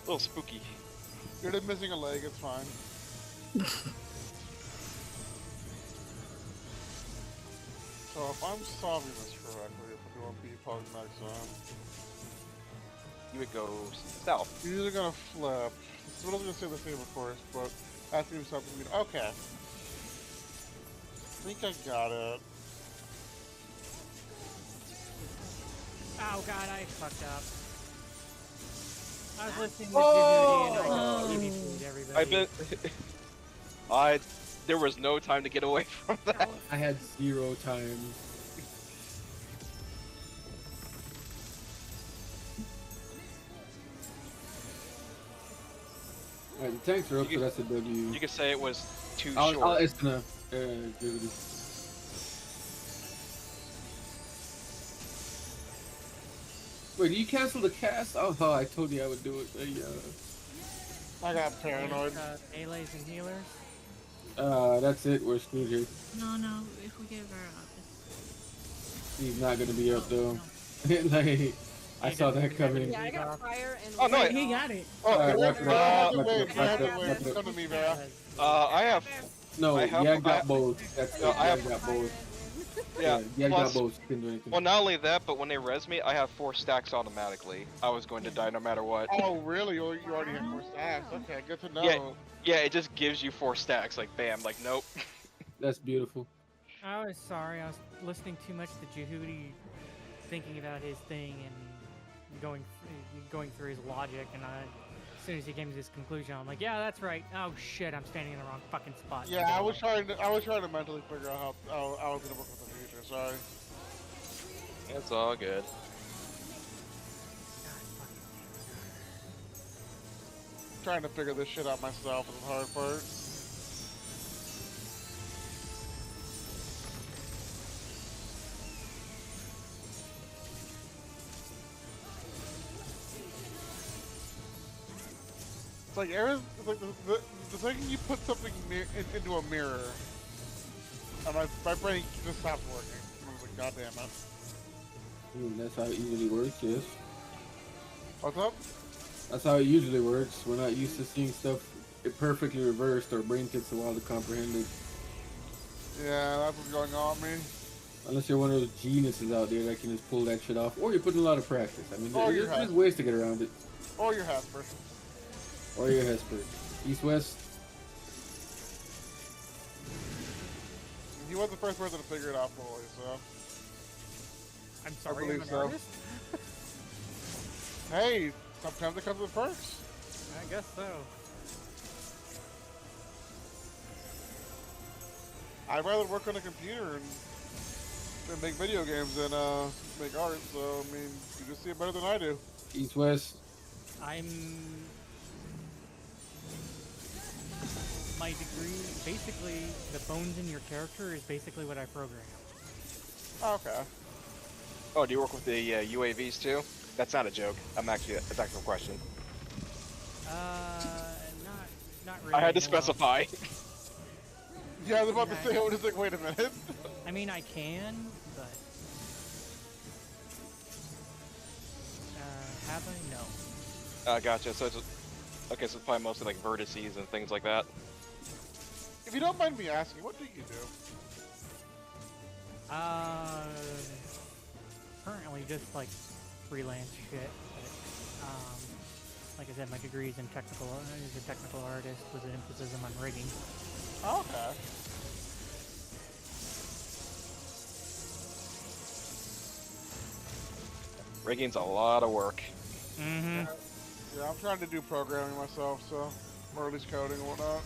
little spooky. You're just missing a leg, it's fine. So if I'm solving this correctly, if we're doing B-Pog next time, You would go south. you're usually gonna flip. This is what I was gonna say the same, of course, but that seems something to me. Okay. I think I got it. Oh god, I fucked up. I was listening to Judy and I just EVP'd everybody. I've been. There was no time to get away from that. I had 0 time. Alright, the tanks are up, so that's a W. You could say it was too I'll short. it's gonna give it Wait, did you cancel the cast? Oh, I told you I would do it. I got paranoid. Melees and healers. That's it. We're screwed here. No, if we give her up, He's not gonna be up though. no. Like, I saw that coming. Yeah, I got fire and. Oh, no, light He off. got it. Oh, Alright, okay. wrap it up, wrap it up, wrap it up, wrap it up. Come to me, Vera. I have. No, I have- yeah, got I- both. That's No, it. I Yeah, have- got both. Yeah. Yeah, got Plus, both. Couldn't do anything. well, not only that, but when they res me, I have 4 stacks automatically. I was going to die no matter what. Oh, really? You already have 4 stacks. Okay, good to know. Yeah. Yeah, it just gives you 4 stacks. Like, bam. Like, nope. That's beautiful. I was sorry, I was listening too much to Jehudi, thinking about his thing and going through his logic, and as soon as he came to this conclusion, I'm like, yeah, that's right. Oh shit, I'm standing in the wrong fucking spot. Yeah, I was trying to mentally figure out how I was gonna work with the future. Sorry. It's all good. Trying to figure this shit out myself is the hard part. It's like it's like the second you put something into a mirror, and my brain just stops working. I was like, God damn it. That's how it usually works, yes. What's up? That's how it usually works. We're not used to seeing stuff perfectly reversed. Our brain takes a while to comprehend it. Yeah, that's what's going on with me. Unless you're one of those geniuses out there that can just pull that shit off. Or you're putting a lot of practice. I mean, there's ways to get around it. Or your Hasper. Or your Hesper. East-West. He was the first person to figure it out fully, so... I'm sorry, I'm believe an so. artist? Hey, sometimes it comes with perks. I guess so. I'd rather work on a computer and make video games than make art, so, I mean, you just see it better than I do. East-West. My degree, basically, the bones in your character is basically what I program. Oh, okay. Oh, do you work with the UAVs too? That's not a joke. That's actually a question. Not really. I had to no. specify. Yeah, I was about to say, I was just like, wait a minute. I mean, I can, but... have I? No. Gotcha. So it's okay. So it's probably mostly like vertices and things like that. If you don't mind me asking, what do you do? Currently just like freelance shit. But, like I said, my degree is in technical, as a technical artist with an emphasis on rigging. Oh, okay. Rigging's a lot of work. Mm-hmm. Yeah, I'm trying to do programming myself, so, or at least coding and whatnot.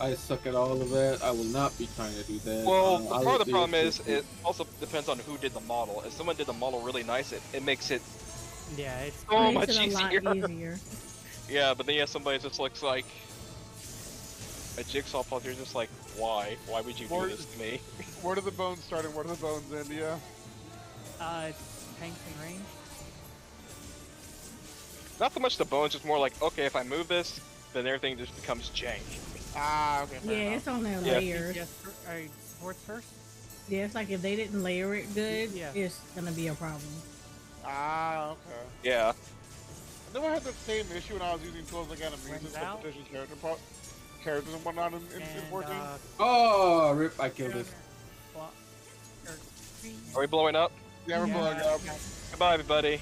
I suck at all of that. I will not be trying to do that. Well, part of the problem is it also depends on who did the model. If someone did the model really nice, it makes it Yeah, it's so Makes much it a lot easier. easier. Yeah, but then you have somebody that just looks like a jigsaw puzzle. You're just like, why? Why would you do this to me? Where do the bones start and where do the bones end, yeah? it's tanks and range. Not so much the bones, just more like, okay, if I move this, then everything just becomes jank. Ah, okay. Fair Yeah, enough. it's on their Yeah. layers. Sports first? Yeah, it's like if they didn't layer it good, Yeah. it's gonna be a problem. Ah, okay. Yeah. I never had the same issue when I was using tools like animations Rings to out. position characters and whatnot in 14. Oh, rip! I killed it. Are we blowing up? Yeah, we're blowing up. Goodbye, everybody.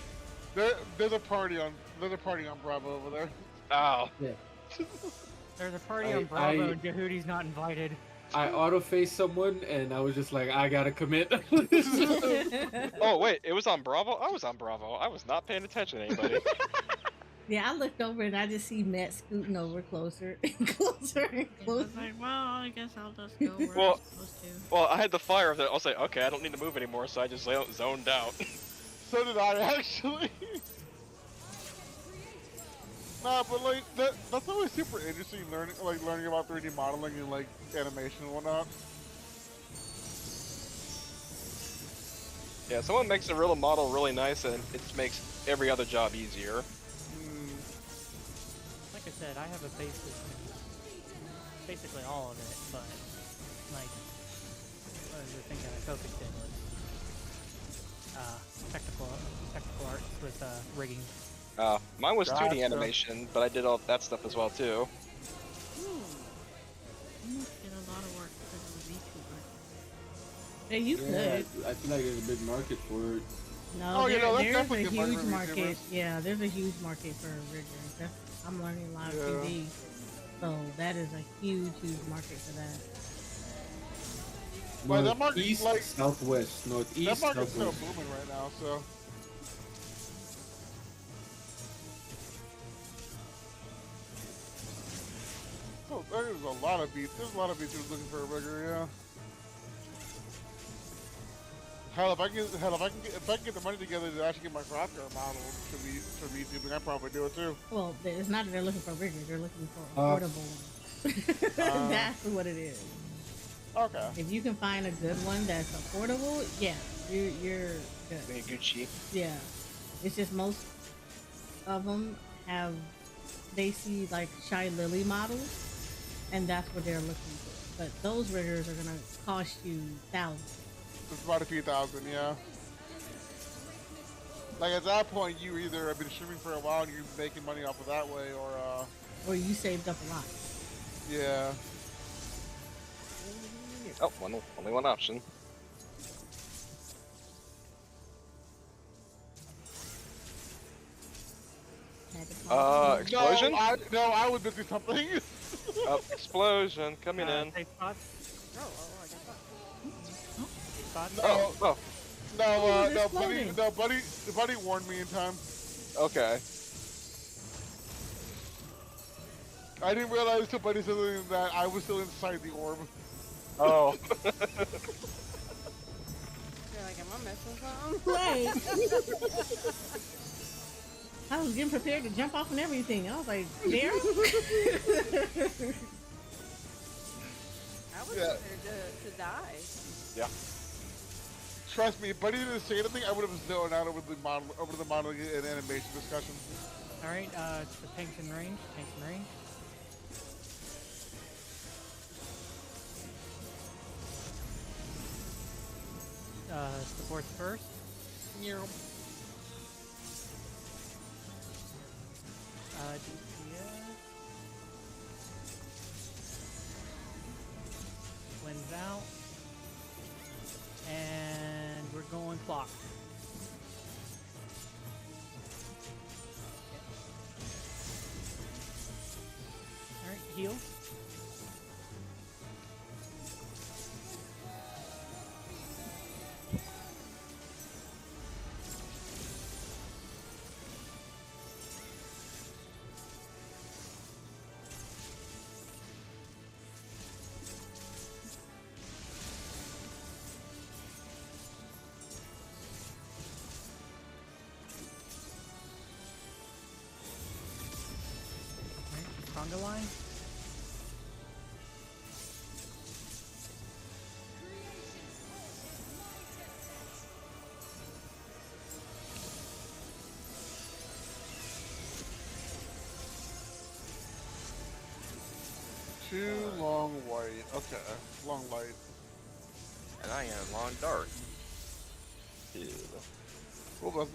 There's a party on Bravo over there. Oh. Yeah. There's a party on Bravo and Yehudie's not invited. I auto-faced someone, and I was just like, I gotta commit. Oh, wait, it was on Bravo? I was on Bravo. I was not paying attention to anybody. Yeah, I looked over and I just see Matt scooting over closer and closer and I closer. was like, well, I guess I'll just go where Well- I'm supposed to. Well, I had the fire that I was like, okay, I don't need to move anymore, so I just zoned out. So did I, actually. Nah, but like that's always super interesting learning about 3D modeling and like animation and whatnot. Yeah, someone makes a real model really nice, and it just makes every other job easier. Like I said, I have a basis in basically all of it, but like the thing that I focused in was technical arts with rigging. Mine was 2D Gotcha. animation, but I did all that stuff as well too. You must get a lot of work because of the VTuber. Yeah, you Yeah, could. I feel like there's a big market for it. No, Oh, you know, that's there's definitely a good market huge for market. YouTubers. Yeah, there's a huge market for riggers. I'm learning live Yeah. TV, so that is a huge market for that. Well, that market, Northeast, like- southwest, That northeast, market's still southwest. booming right now, so. Oh, there's a lot of beats. There's a lot of beats who's looking for a rigger, yeah. Hell, if I can get the money together to actually get my crossguard model to be YouTubing, I'd probably do it too. Well, it's not that they're looking for riggers; they're looking for Uh, affordable ones. That's what it is. Okay. If you can find a good one that's affordable, yeah, you're good. Gucci. Yeah, it's just most of them have they see like Shy Lily models, and that's what they're looking for. But those riggers are gonna cost you thousands. It's about a few thousand, yeah. Like at that point, you either have been streaming for a while and you're making money off of that way, Or you saved up a lot. yeah. Oh, only one option. Explosion? No, I would do something. Oh, explosion coming in. Safe spots. I got that. Oh, oh, No, buddy warned me in time. okay. I didn't realize until buddy said that I was still inside the orb. Oh. You're like, am I missing something? Right. I was getting prepared to jump off and everything. I was like, there? I was Yeah. prepared to die. Yeah. Trust me, if buddy didn't say anything, I would have zoned out over the modeling and animation discussion. All right, it's the tanks in range. Tanks in range. Supports first. Yeah. DPS. Wins out. And we're going clock. Alright, heal. Conga line. Too long white. Okay, long light. And I am long dark. Ew. Well,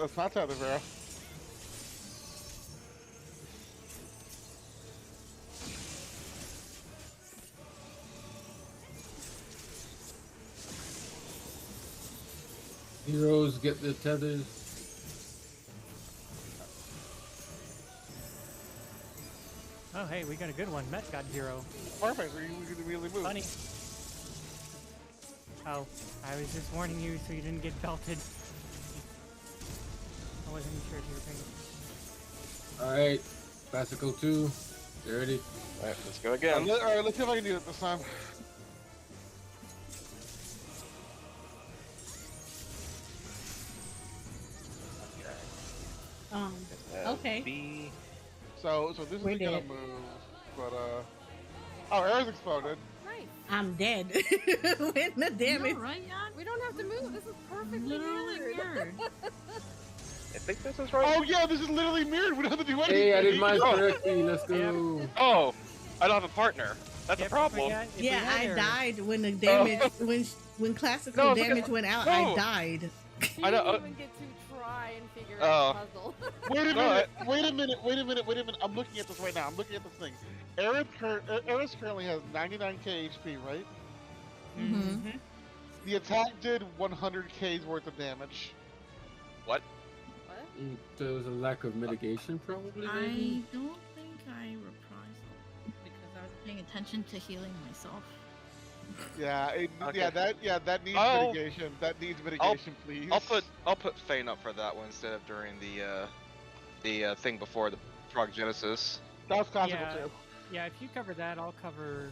let's not tell the Vera. Heroes get the tethers. Oh, hey, we got a good one. Met got 0. Perfect. We can really move. Funny. Oh, I was just warning you so you didn't get belted. I wasn't sure if you were paying. Alright, classical 2. You ready? Alright, let's go again. Alright, let's see if I can do it this time. Okay. B. So this is We're gonna dead. move, but oh, arrows exploded. Nice. I'm dead. When the damage. No, right, Jan? We don't have to move. This is perfectly Literally mirrored. mirrored. I think this is right. Oh yeah, this is literally mirrored. We don't have to do anything. Hey, I did mine Oh. correctly. Let's go. Oh, I don't have a partner. That's a Yep, problem. if we Yeah, had I her- died when the damage when classical No, because- damage went out. no. I died. She I didn't don't- even get to try and figure Oh. out the puzzle. Wait a No, minute, wait a minute. I'm looking at this right now. I'm looking at this thing. Aerith currently has 99k HP, right? Mm-hmm. The attack did 100k's worth of damage. What? What? There was a lack of mitigation, probably. I Maybe? don't think I reprisal because I was paying attention to healing myself. Yeah, Okay. that needs Oh. mitigation. That needs mitigation, please. I'll put Fane up for that one instead of during the thing before the prog genesis. That was classical Yeah. too. Yeah, if you cover that, I'll cover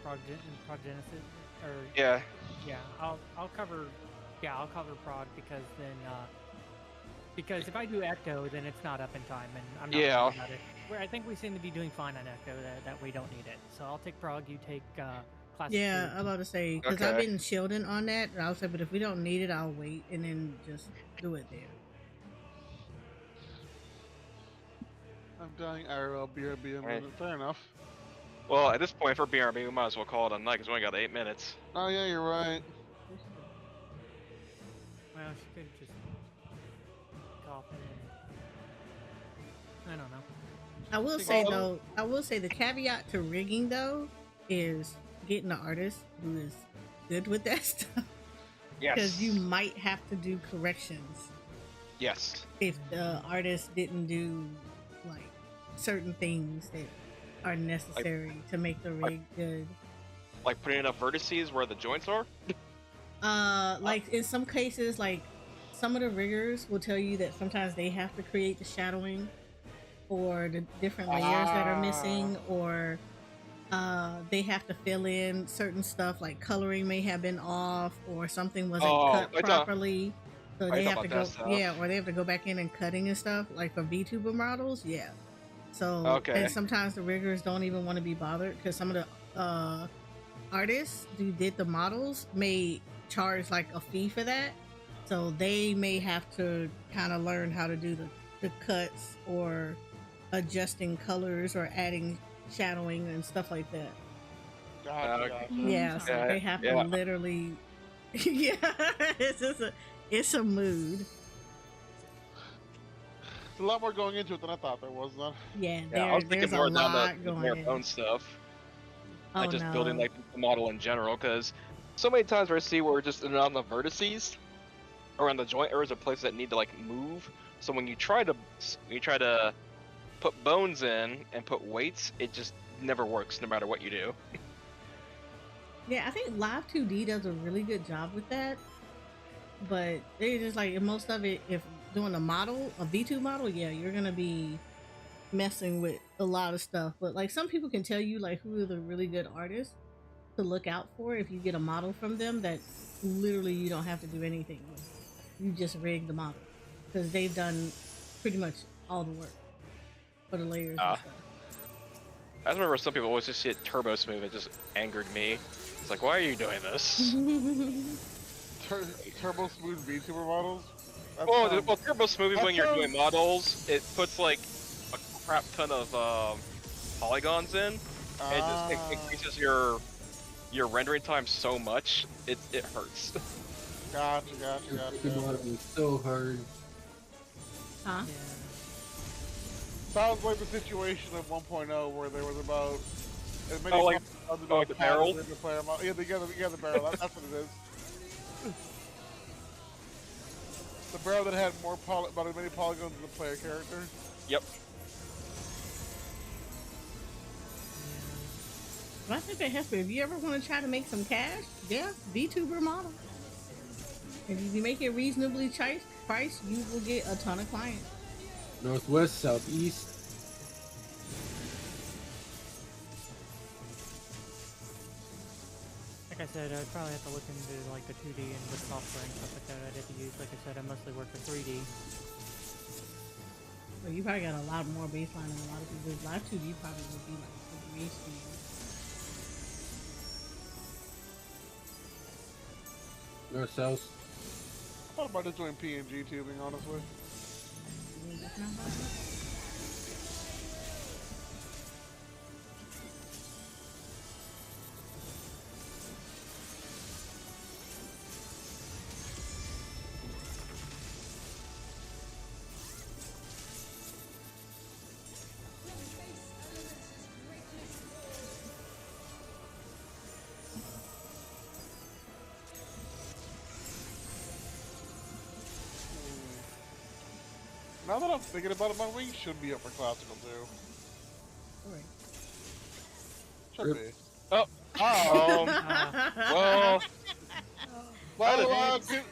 Proggenesis, or Yeah. yeah, I'll cover Prog because then because if I do Echo, then it's not up in time, and I'm not Yeah. worried about it. Where I think we seem to be doing fine on Echo, that we don't need it. So I'll take Prog, you take Classic. Yeah, I'm about to say because I've Okay. been shielding on that. And I was like, but if we don't need it, I'll wait and then just do it there. I'm dying IRL BRB in a Right. minute. Fair enough. Well, at this point, for BRB, we might as well call it a night because we only got 8 minutes. Oh yeah, you're right. Well, she could just cough it in. I don't know. I will say though, I will say the caveat to rigging though is getting an artist who is good with that stuff. Yes. Because you might have to do corrections Yes. if the artist didn't do like certain things that are necessary to make the rig good. Like putting enough vertices where the joints are. Like in some cases, like some of the riggers will tell you that sometimes they have to create the shadowing or the different layers that are missing, or they have to fill in certain stuff like coloring may have been off or something wasn't cut properly. So they have to go, or they have to go back in and cutting and stuff like for VTuber models. Yeah. So and sometimes the riggers don't even want to be bothered because some of the artists who did the models may charge like a fee for that, so they may have to kind of learn how to do the cuts or adjusting colors or adding shadowing and stuff like that. Gotcha. Yeah, so they have to literally yeah, it's a mood. There's a lot more going into it than I thought there was, though. Yeah, I was thinking there's more a down lot the going more in. bone stuff. Oh, Like just no. building like the model in general, because so many times where I see where we're just on the vertices or on the joint areas or places that need to like move. So when you try to put bones in and put weights, it just never works no matter what you do. Yeah, I think Live 2D does a really good job with that. But they just like most of it, if doing a model, a V2 model, yeah, you're gonna be messing with a lot of stuff. But like some people can tell you like who are the really good artists to look out for if you get a model from them that literally you don't have to do anything with. You just rig the model because they've done pretty much all the work for the layers and stuff. I remember some people always just see it turbo smooth. It just angered me. It's like, why are you doing this? Turbo smooth VTuber models? Well, turbo smooth when you're doing models, it puts like a crap ton of polygons in, and it just increases your rendering time so much, it hurts. Gotcha. It's so hard. Huh? Yeah. Sounds like the situation of 1.0 where there was about as many like the barrel? in the player model. Yeah, the barrel. That's what it is. The barrel that had about as many polygons as the player character. Yep. But I think that has to. If you ever want to try to make some cash, yeah, VTuber model. If you make it reasonably priced, you will get a ton of clients. Northwest, southeast. Like I said, I'd probably have to look into like the 2D and what software and stuff like that I'd have to use. Like I said, I mostly work with 3D. Well, you probably got a lot more baseline than a lot of people. Live 2D probably would be like a great speed. North, south. I thought about just doing PNG tubing, honestly. Now that I'm thinking about it, my wings should be up for classical too. Should be. Oh. Well, good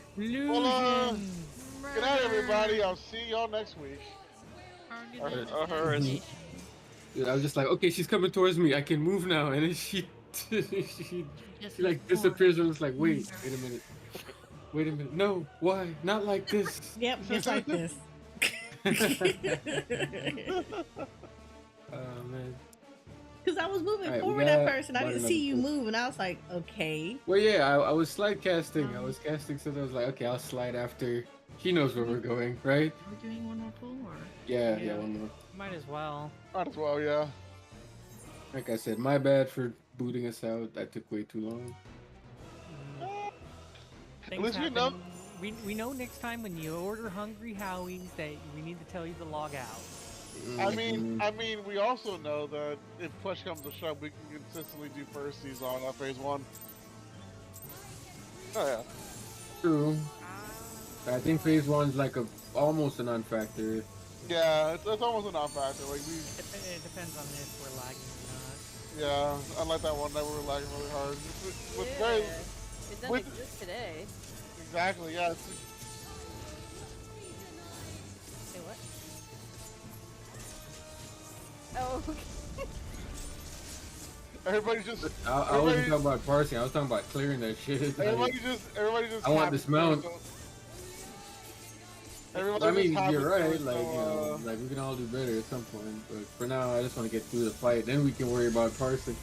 night, everybody. I'll see y'all next week. Dude, I was just like, okay, she's coming towards me. I can move now, and then she like disappears. And was like, wait a minute. No, why? Not like this. Yep, just like this. Oh man. Because I was moving Alright, forward at first and I didn't see you move, and I was like, okay. Well, yeah, I was slide casting. I was casting, so I was like, okay, I'll slide after She knows where we're going, right? Are we doing one more pull or? Yeah, Yeah. one more. Might as well. Might as well, yeah. Like I said, my bad for booting us out. That took way too long. Things least we happen. know- We know next time when you order Hungry Howie's that we need to tell you to log out. Mhm. I mean, we also know that if push comes to shove, we can consistently do firsties on phase 1. Oh yeah. True. I think phase 1's like almost a non-factor. Yeah, it's almost a non-factor. Like It depends on if we're lagging or not. yeah, unlike that one night we were lagging really hard. With Yeah. very, It doesn't with- exist today. exactly, yeah. Say what? Oh, okay. Everybody just, I wasn't talking about parsing. I was talking about clearing that shit. everybody just. I want happy this mount. so- Everybody I just mean, happy you're right. so, Like, you know, like we can all do better at some point. But for now, I just want to get through the fight. Then we can worry about parsing.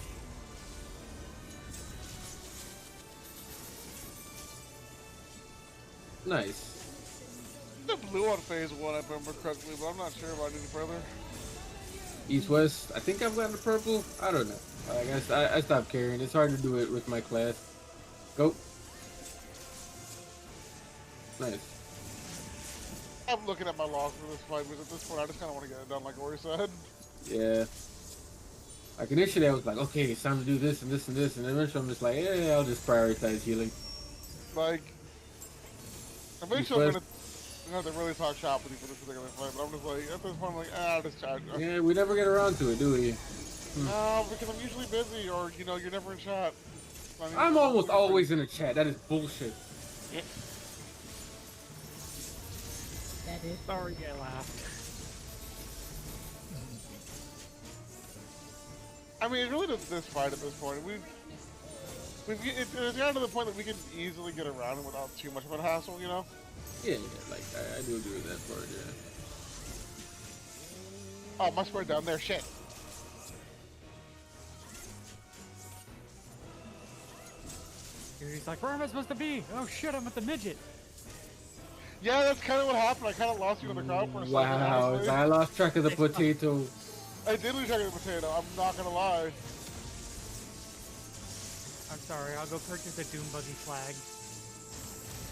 Nice. the blue on phase 1, I remember correctly, but I'm not sure about any further. East West. I think I've gotten the purple. I don't know. I guess I stopped caring. It's hard to do it with my class. Go. Nice. I'm looking at my logs for this fight, but at this point, I just kind of want to get it done, like Ori said. Yeah. Like initially, I was like, okay, it's time to do this and this and this, and then eventually I'm just like, yeah, I'll just prioritize healing. Like, eventually I'm gonna have to really talk shop with you for this particular fight, but I'm just like, at this point, I'm like, I'll just chat. Yeah, we never get around to it, do we? No, because I'm usually busy, or, you know, you're never in chat. I mean, I'm almost always in a chat. That is bullshit. That is. Sorry, I laughed. I mean, it really doesn't this fight at this point. It's gotten to the point that we can easily get around it without too much of a hassle, you know? Yeah, like, I do agree with that part, yeah. Oh, my square down there, shit. He's like, where am I supposed to be? Oh shit, I'm at the midget. Yeah, that's kind of what happened. I kind of lost you in the crowd for a second, Wow, honestly. I lost track of the potato. I did lose track of the potato, I'm not gonna lie. I'm sorry, I'll go purchase a Doom Buggy flag.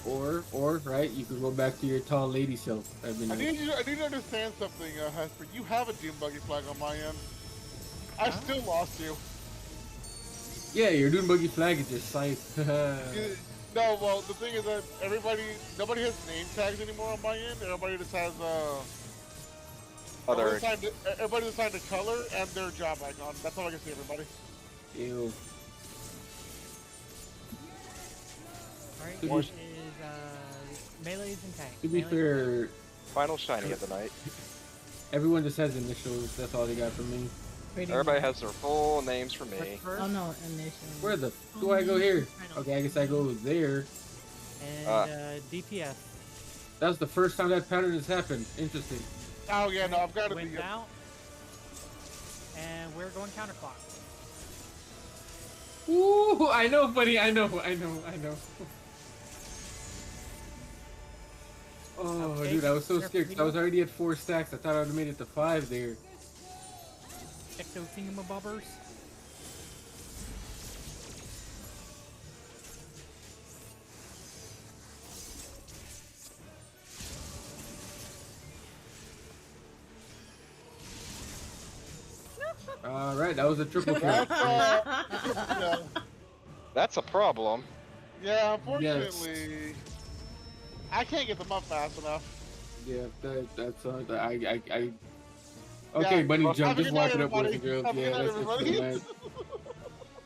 Or, right, you could go back to your tall lady self. I mean, I need to understand something, Hesper. You have a Doom Buggy flag on my end. I still lost you. yeah, your Dune Buggy flag is just scythe. No, well, the thing is that nobody has name tags anymore on my end. Everybody just has, Other. everybody assigned a color and their job icon. That's all I can see, everybody. Ew. Alright, To be- what is melees and tanks? To be Melees- fair, Final shiny of the night. everyone just has initials. That's all they got from me. Pretty Everybody much. has their full names for What's me. first? Oh no, initial. Where the do I go here? Okay, I guess I go there. And DPS. That was the first time that pattern has happened. Interesting. Oh yeah, no, I've got to be. Wins out. And we're going counterclock. Ooh, I know, buddy. I know. Oh, Okay, dude, I was so Sir scared 'cause I was already at 4 stacks. I thought I would have made it to 5 there. Check those thingamabobbers. All right, that was a triple kill. That's, yeah, That's a problem. yeah, unfortunately, I can't get them up fast enough. Yeah, that's I. Okay, Yeah, Bunny well, jump. have a Just good walk night, it up, boys and everybody. girls. Have a Yeah, good night, that's just everybody. man.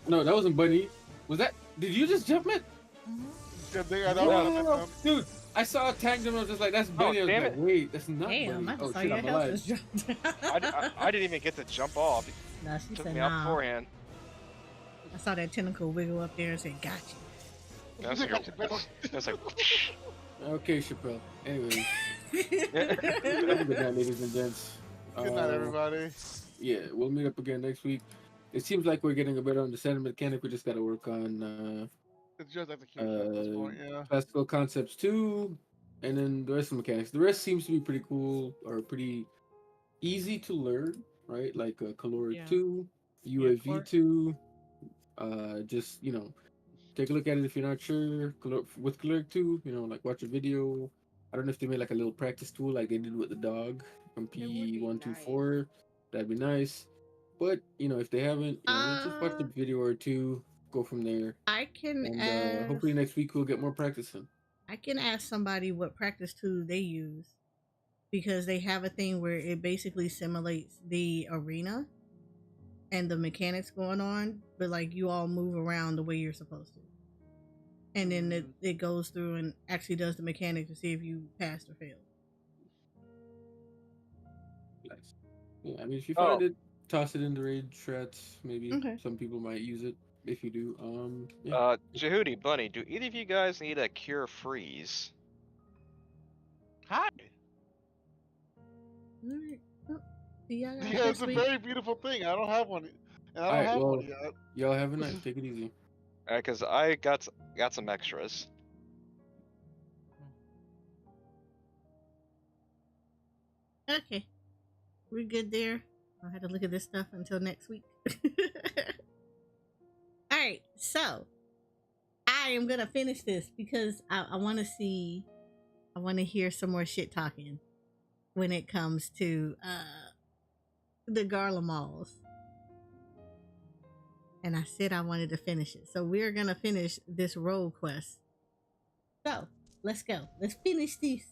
No, that wasn't Bunny. Was that? Did you just jump it? Good thing I No, don't. dude. I saw it tagged him. I was just like, "That's Bunny." I was damn like, it. "Wait, that's not Damn, I Bunny." Oh saw shit, your I'm health alive. was dropped. I didn't even get to jump off. It No, she took said me out nah. beforehand. I saw that tentacle wiggle up there and said, "Got you." I was like, Okay, Chappelle. Anyways, have a good night, ladies and gents. Good night, everybody. Yeah, we'll meet up again next week. It seems like we're getting a bit on the center mechanic. We just got to work on It's just execution at this point, yeah. classical concepts 2 and then the rest of the mechanics. The rest seems to be pretty cool or pretty easy to learn, right? Like caloric Yeah. 2, Yeah, UAV 2. Just take a look at it if you're not sure. With caloric 2, like watch a video. I don't know if they made like a little practice tool like they did with the dog from It would be P124. That'd be nice. But if they haven't, just watch the video or two, go from there, I can and ask. hopefully next week we'll get more practice in. I can ask somebody what practice tool they use because they have a thing where it basically simulates the arena and the mechanics going on, but like you all move around the way you're supposed to. And then it goes through and actually does the mechanics to see if you passed or failed. Nice. Yeah, I mean, if you find it, toss it in the raid strats. Maybe Okay. some people might use it. If you do, yeah. Jehudi, Bunny, do either of you guys need a cure freeze? Hi. All right. Oh, see y'all guys Yeah, next it's a week. very beautiful thing. I don't have one, and I don't Alright, have well, one yet. y'all have a night. Take it easy. Alright, cause I got some extras. Okay. We're good there. I'll have to look at this stuff until next week. Alright, so I am gonna finish this because I wanna hear some more shit talking when it comes to the Garlemals. And I said I wanted to finish it. So we're gonna finish this role quest. So let's go. Let's finish this.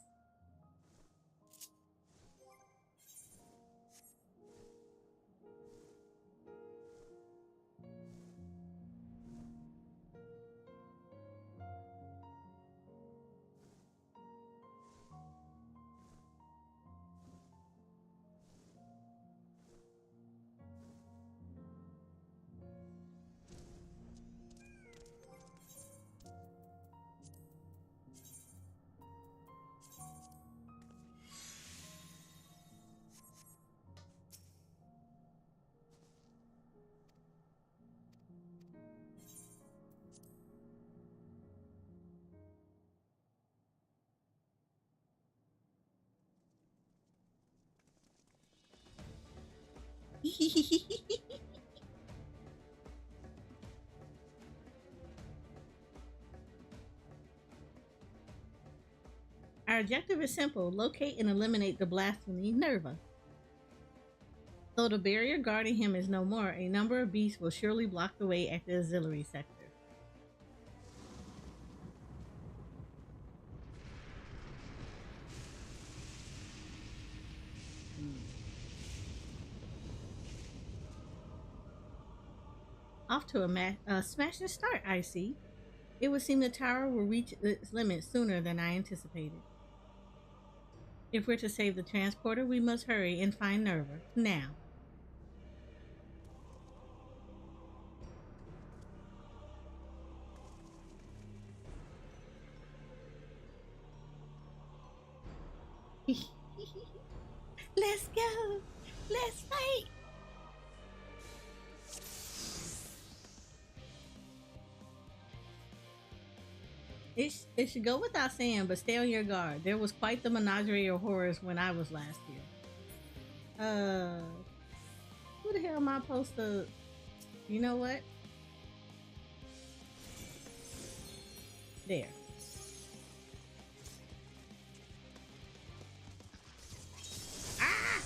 Our objective is simple: locate and eliminate the blasphemy Nerva. Though the barrier guarding him is no more, a number of beasts will surely block the way at the auxiliary sector. Off to a smashing start, I see. It would seem the tower will reach its limit sooner than I anticipated. If we're to save the transporter, we must hurry and find Nerva. Now. Let's go. Let's fight. It should go without saying, but stay on your guard. There was quite the menagerie of horrors when I was last here. Who the hell am I supposed to? You know what? There. Ah!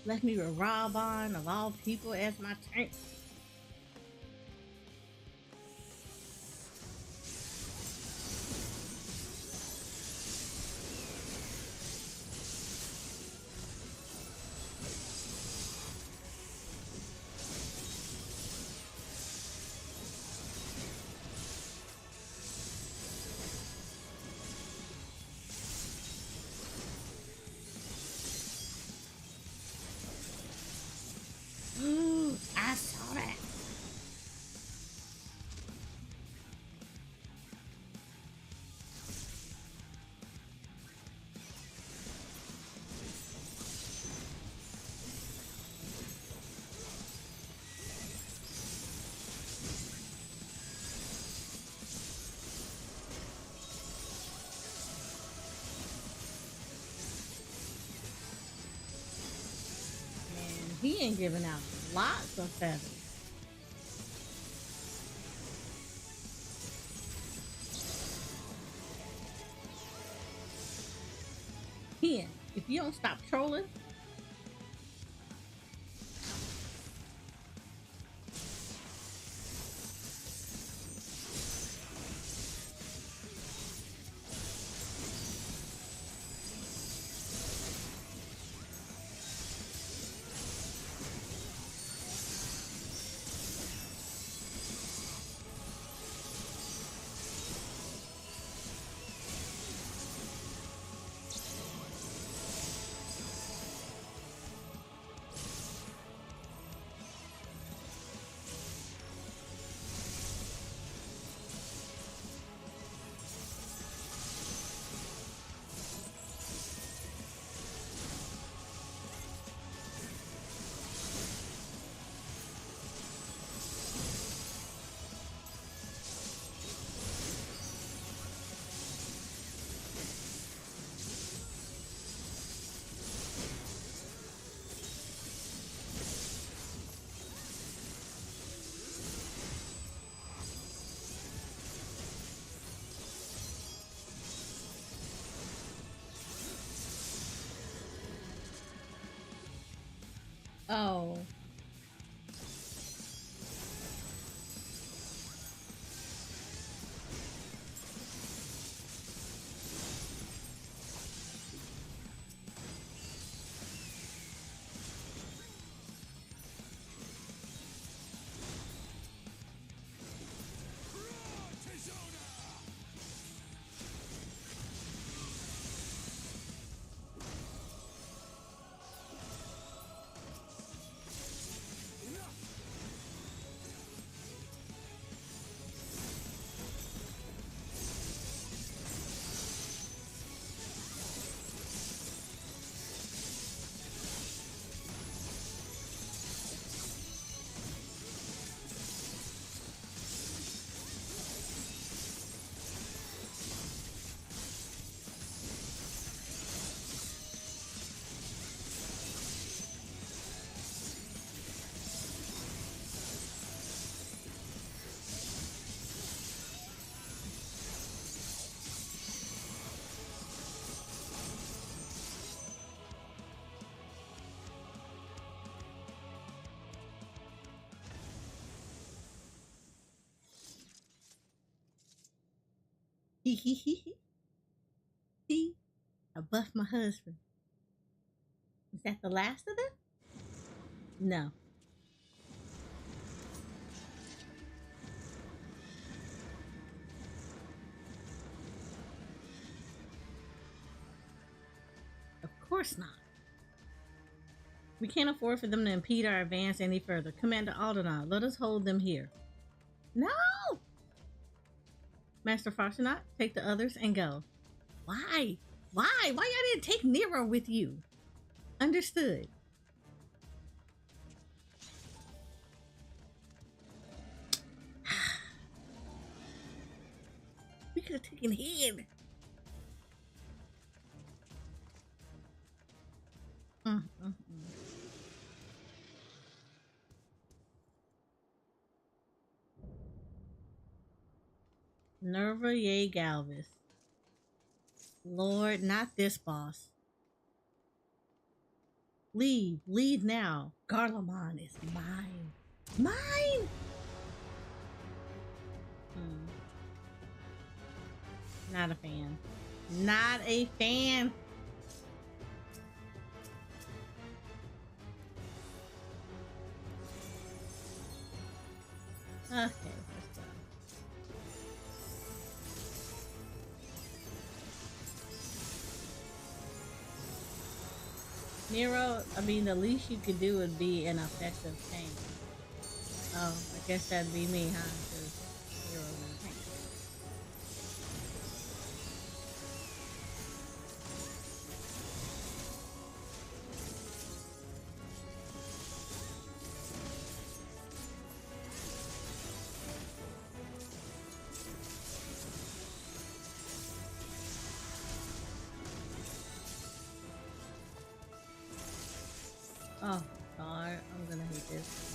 Left me with Robon of all people as my tank. Ooh, I saw that. Man, he ain't giving out lots of feathers. Ken, if you don't stop trolling, oh, see, I buffed my husband. Is that the last of them? No. Of course not. We can't afford for them to impede our advance any further. Commander Aldenau, let us hold them here. No! Master Farsanaut, take the others and go. Why? Why? Why y'all didn't take Nero with you? Understood. We could have taken him. Nerva Ye Galvis. Lord, not this boss. Leave. Leave now. Garlemald is mine. Mine! Not a fan. Not a fan. Okay, let's go. Nero, I mean, the least you could do would be an effective tank. Oh, I guess that'd be me, huh? 'Cause Nero's a tank. Oh, God, I'm gonna hate this.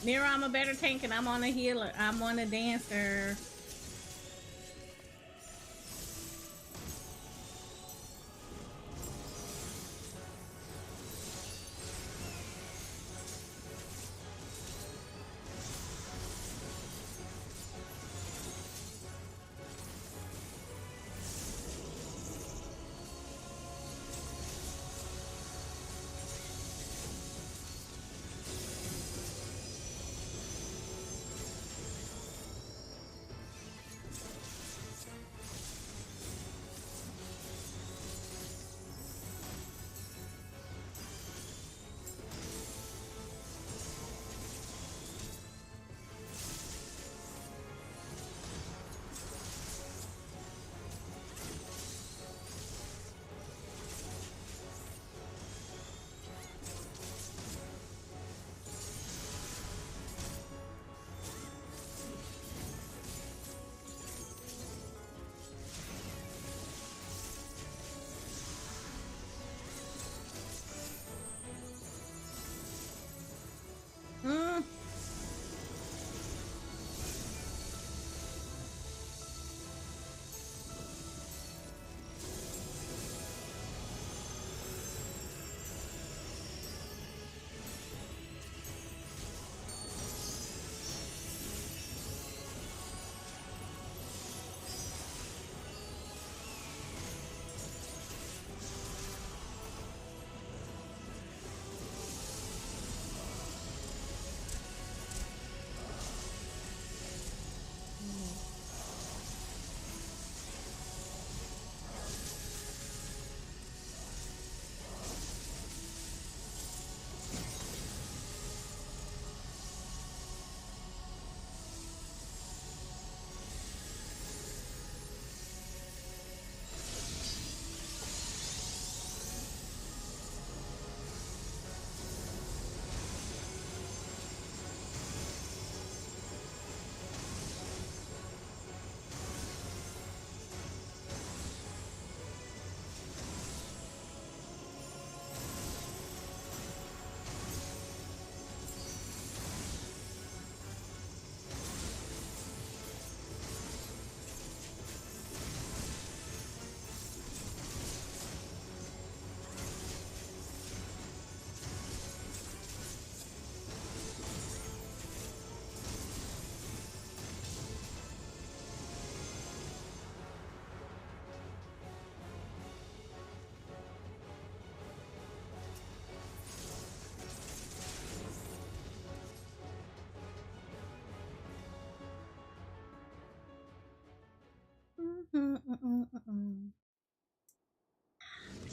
Nero, I'm a better tank and I'm on a healer. I'm on a dancer. Hmm.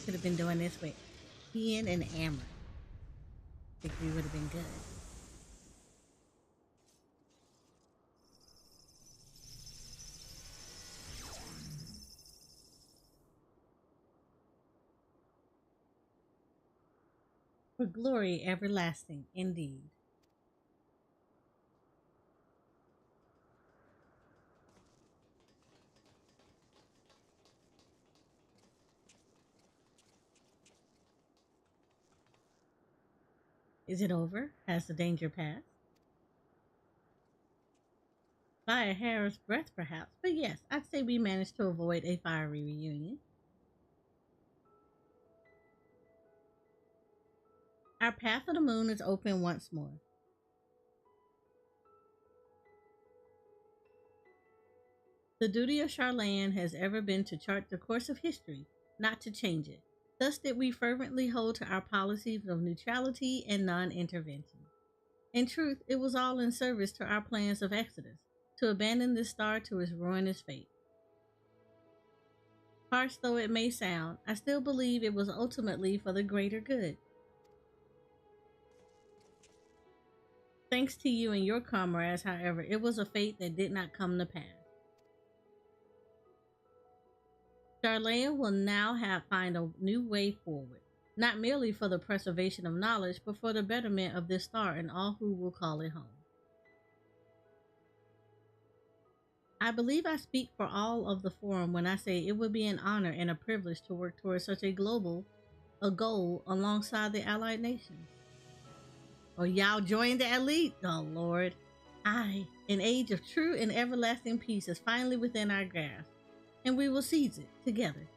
Should have been doing this with Ian and Amber. I think we would have been good. for glory everlasting indeed. Is it over? Has the danger passed? By a hair's breadth, perhaps, but yes, I'd say we managed to avoid a fiery reunion. Our path of the moon is open once more. The duty of Charlene has ever been to chart the course of history, not to change it. Thus did we fervently hold to our policies of neutrality and non-intervention. In truth, it was all in service to our plans of exodus, to abandon this star to its ruinous fate. Harsh though it may sound, I still believe it was ultimately for the greater good. Thanks to you and your comrades, however, it was a fate that did not come to pass. Charlene will now find a new way forward, not merely for the preservation of knowledge, but for the betterment of this star and all who will call it home. I believe I speak for all of the forum when I say it would be an honor and a privilege to work towards such a goal alongside the allied nations. Oh, y'all join the elite? Oh, Lord. Aye, an age of true and everlasting peace is finally within our grasp, and we will seize it together.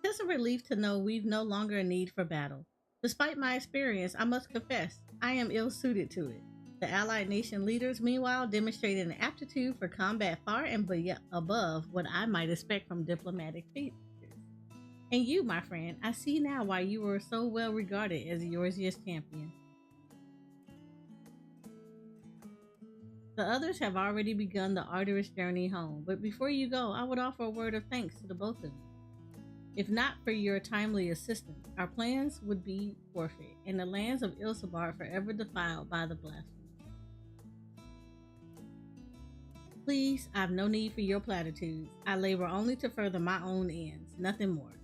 It's a relief to know we've no longer a need for battle. Despite my experience, I must confess, I am ill-suited to it. The allied nation leaders, meanwhile, demonstrated an aptitude for combat far and above what I might expect from diplomatic features. And you, my friend, I see now why you were so well regarded as Eorzea's champion. The others have already begun the arduous journey home, but before you go, I would offer a word of thanks to the both of you. If not for your timely assistance, our plans would be forfeit, and the lands of Ilsabard forever defiled by the blasphemy. Please, I have no need for your platitudes. I labor only to further my own ends, nothing more.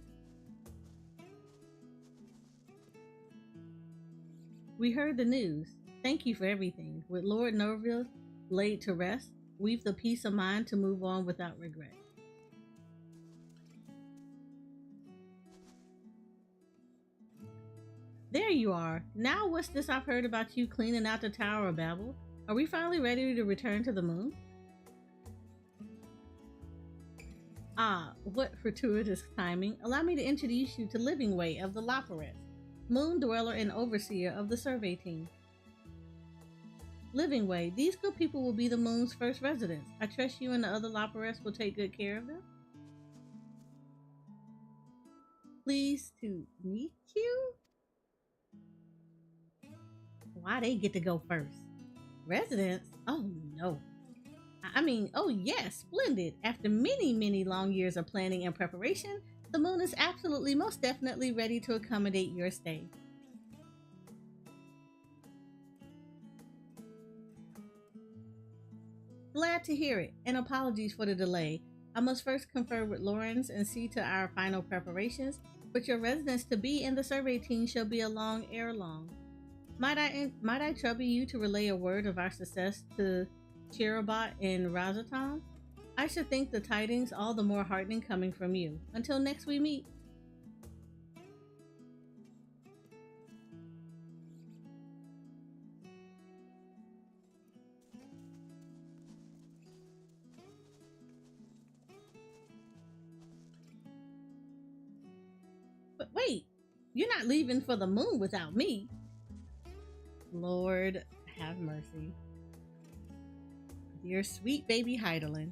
We heard the news. Thank you for everything. With Lord Norville laid to rest, we've the peace of mind to move on without regret. There you are. Now what's this I've heard about you cleaning out the Tower of Babel? Are we finally ready to return to the moon? Ah, what fortuitous timing. Allow me to introduce you to Living Way of the Laparet, moon dweller and overseer of the survey team. Living Way, these good people will be the moon's first residents. I trust you and the other Laparets will take good care of them. Pleased to meet you? Why they get to go first? Residents? Oh no. Oh yes, splendid. After many, many long years of planning and preparation, the moon is absolutely most definitely ready to accommodate your stay. Glad to hear it, and apologies for the delay. I must first confer with Lawrence and see to our final preparations, but your residence to be in the survey team shall be along ere long. Might I trouble you to relay a word of our success to Chirabot and Razatan? I should think the tidings all the more heartening coming from you. Until next we meet. But wait, you're not leaving for the moon without me. Lord, have mercy. Dear sweet baby Heidelin.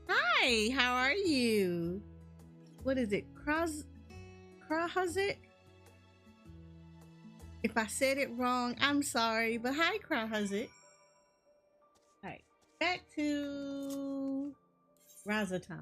Hi, how are you? What is it? Krahazik? If I said it wrong, I'm sorry. But hi, Crowhuzit. Alright, back to Razatan.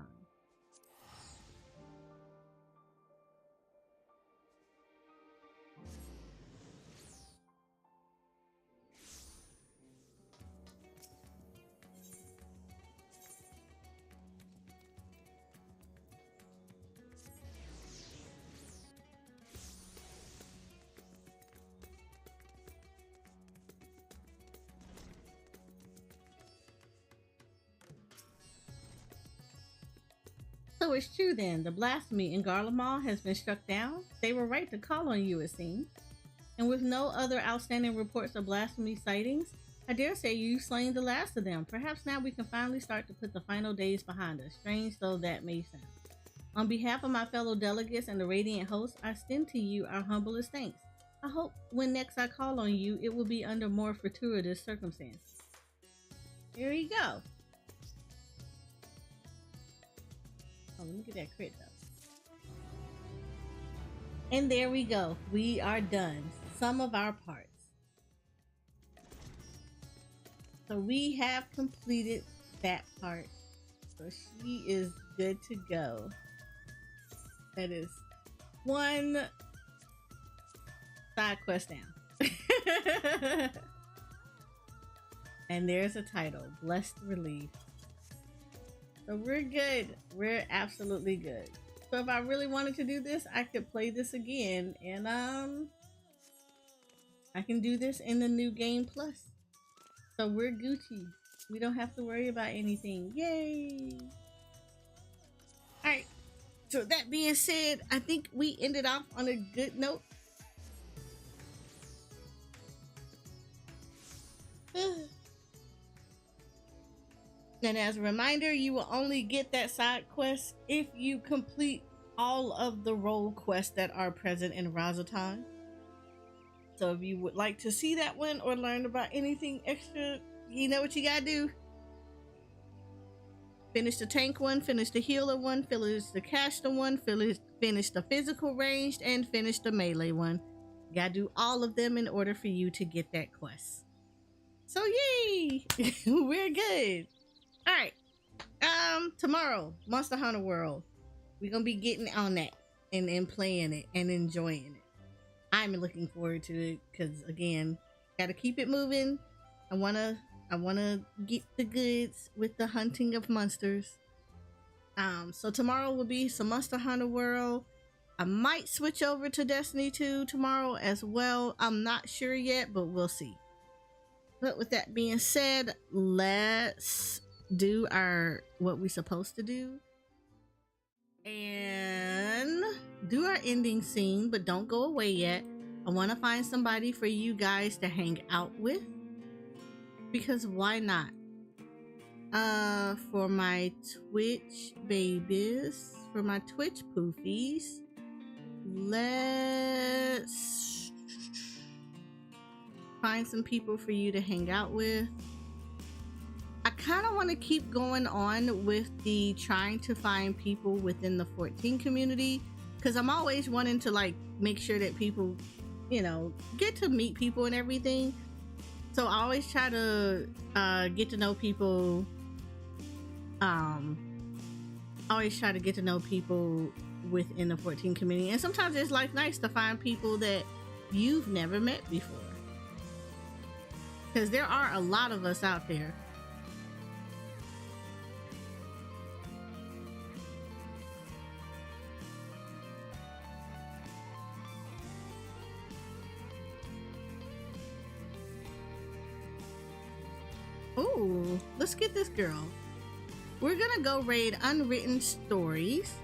So it's true then, the blasphemy in Garlemald has been struck down? They were right to call on you, it seems. And with no other outstanding reports of blasphemy sightings, I dare say you've slain the last of them. Perhaps now we can finally start to put the final days behind us, strange though that may sound. On behalf of my fellow delegates and the Radiant host, I extend to you our humblest thanks. I hope when next I call on you, it will be under more fortuitous circumstances. Here you go. Oh, let me get that crit though. And there we go. We are done. Some of our parts. So we have completed that part. So she is good to go. That is one side quest down. And there's a title, Blessed Relief. So we're good. We're absolutely good. So if I really wanted to do this, I could play this again, and I can do this in the new game plus. So we're Gucci. We don't have to worry about anything. Yay! All right. So that being said, I think we ended off on a good note. And as a reminder, you will only get that side quest if you complete all of the role quests that are present in Razatan. So if you would like to see that one or learn about anything extra, you know what you gotta do. Finish the tank one, finish the healer one, finish the caster one, finish the physical ranged, and finish the melee one. You gotta do all of them in order for you to get that quest. So yay! We're good. Alright, tomorrow, Monster Hunter World. We're gonna be getting on that and playing it and enjoying it. I'm looking forward to it because, again, gotta keep it moving. I wanna get the goods with the hunting of monsters. So tomorrow will be some Monster Hunter World. I might switch over to Destiny 2 tomorrow as well. I'm not sure yet, but we'll see. But with that being said, let's do what we're supposed to do and do our ending scene, but don't go away yet. I want to find somebody for you guys to hang out with, because why not? For my Twitch babies, for my Twitch poofies, let's find some people for you to hang out with. I kind of want to keep going on with the trying to find people within the 14 community, because I'm always wanting to like make sure that people, you know, get to meet people and everything. So I always try to get to know people. Always try to get to know people within the 14 community, and sometimes it's like nice to find people that you've never met before, because there are a lot of us out there. Ooh, let's get this girl. We're gonna go raid Unwritten Stories.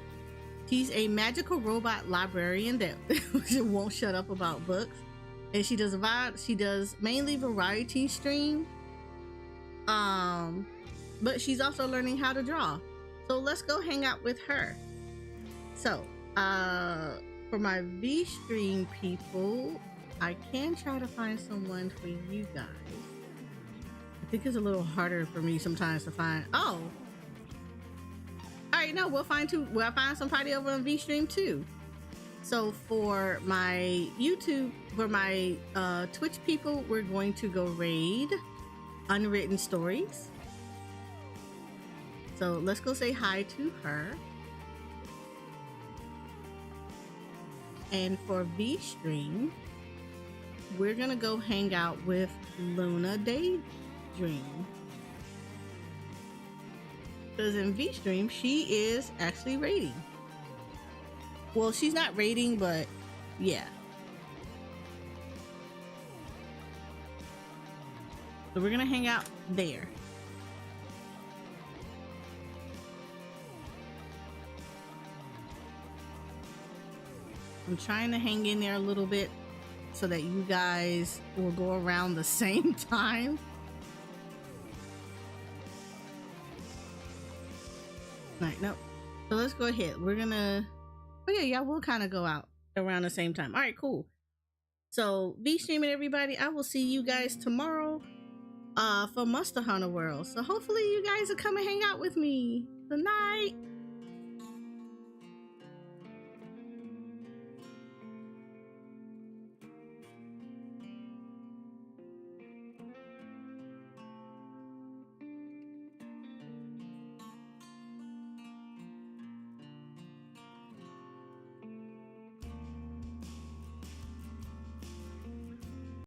She's a magical robot librarian that won't shut up about books, and she does mainly variety stream. But she's also learning how to draw. So let's go hang out with her. So, for my V stream people, I can try to find someone for you guys. I think it's a little harder for me sometimes to find. Oh, all right, no, we'll find somebody over on V stream too. So for my YouTube, for my Twitch people, we're going to go raid Unwritten Stories. So let's go say hi to her. And for V stream, we're gonna go hang out with Luna Daydream. Because in V stream, she is actually raiding. Well, she's not raiding, but yeah. So we're gonna hang out there. I'm trying to hang in there a little bit so that you guys will go around the same time. Right, nope. So let's go ahead. We're gonna, oh yeah, we'll kind of go out around the same time. All right, cool. So be streaming, everybody. I will see you guys tomorrow for Monster Hunter World. So hopefully you guys will come and hang out with me. Good night.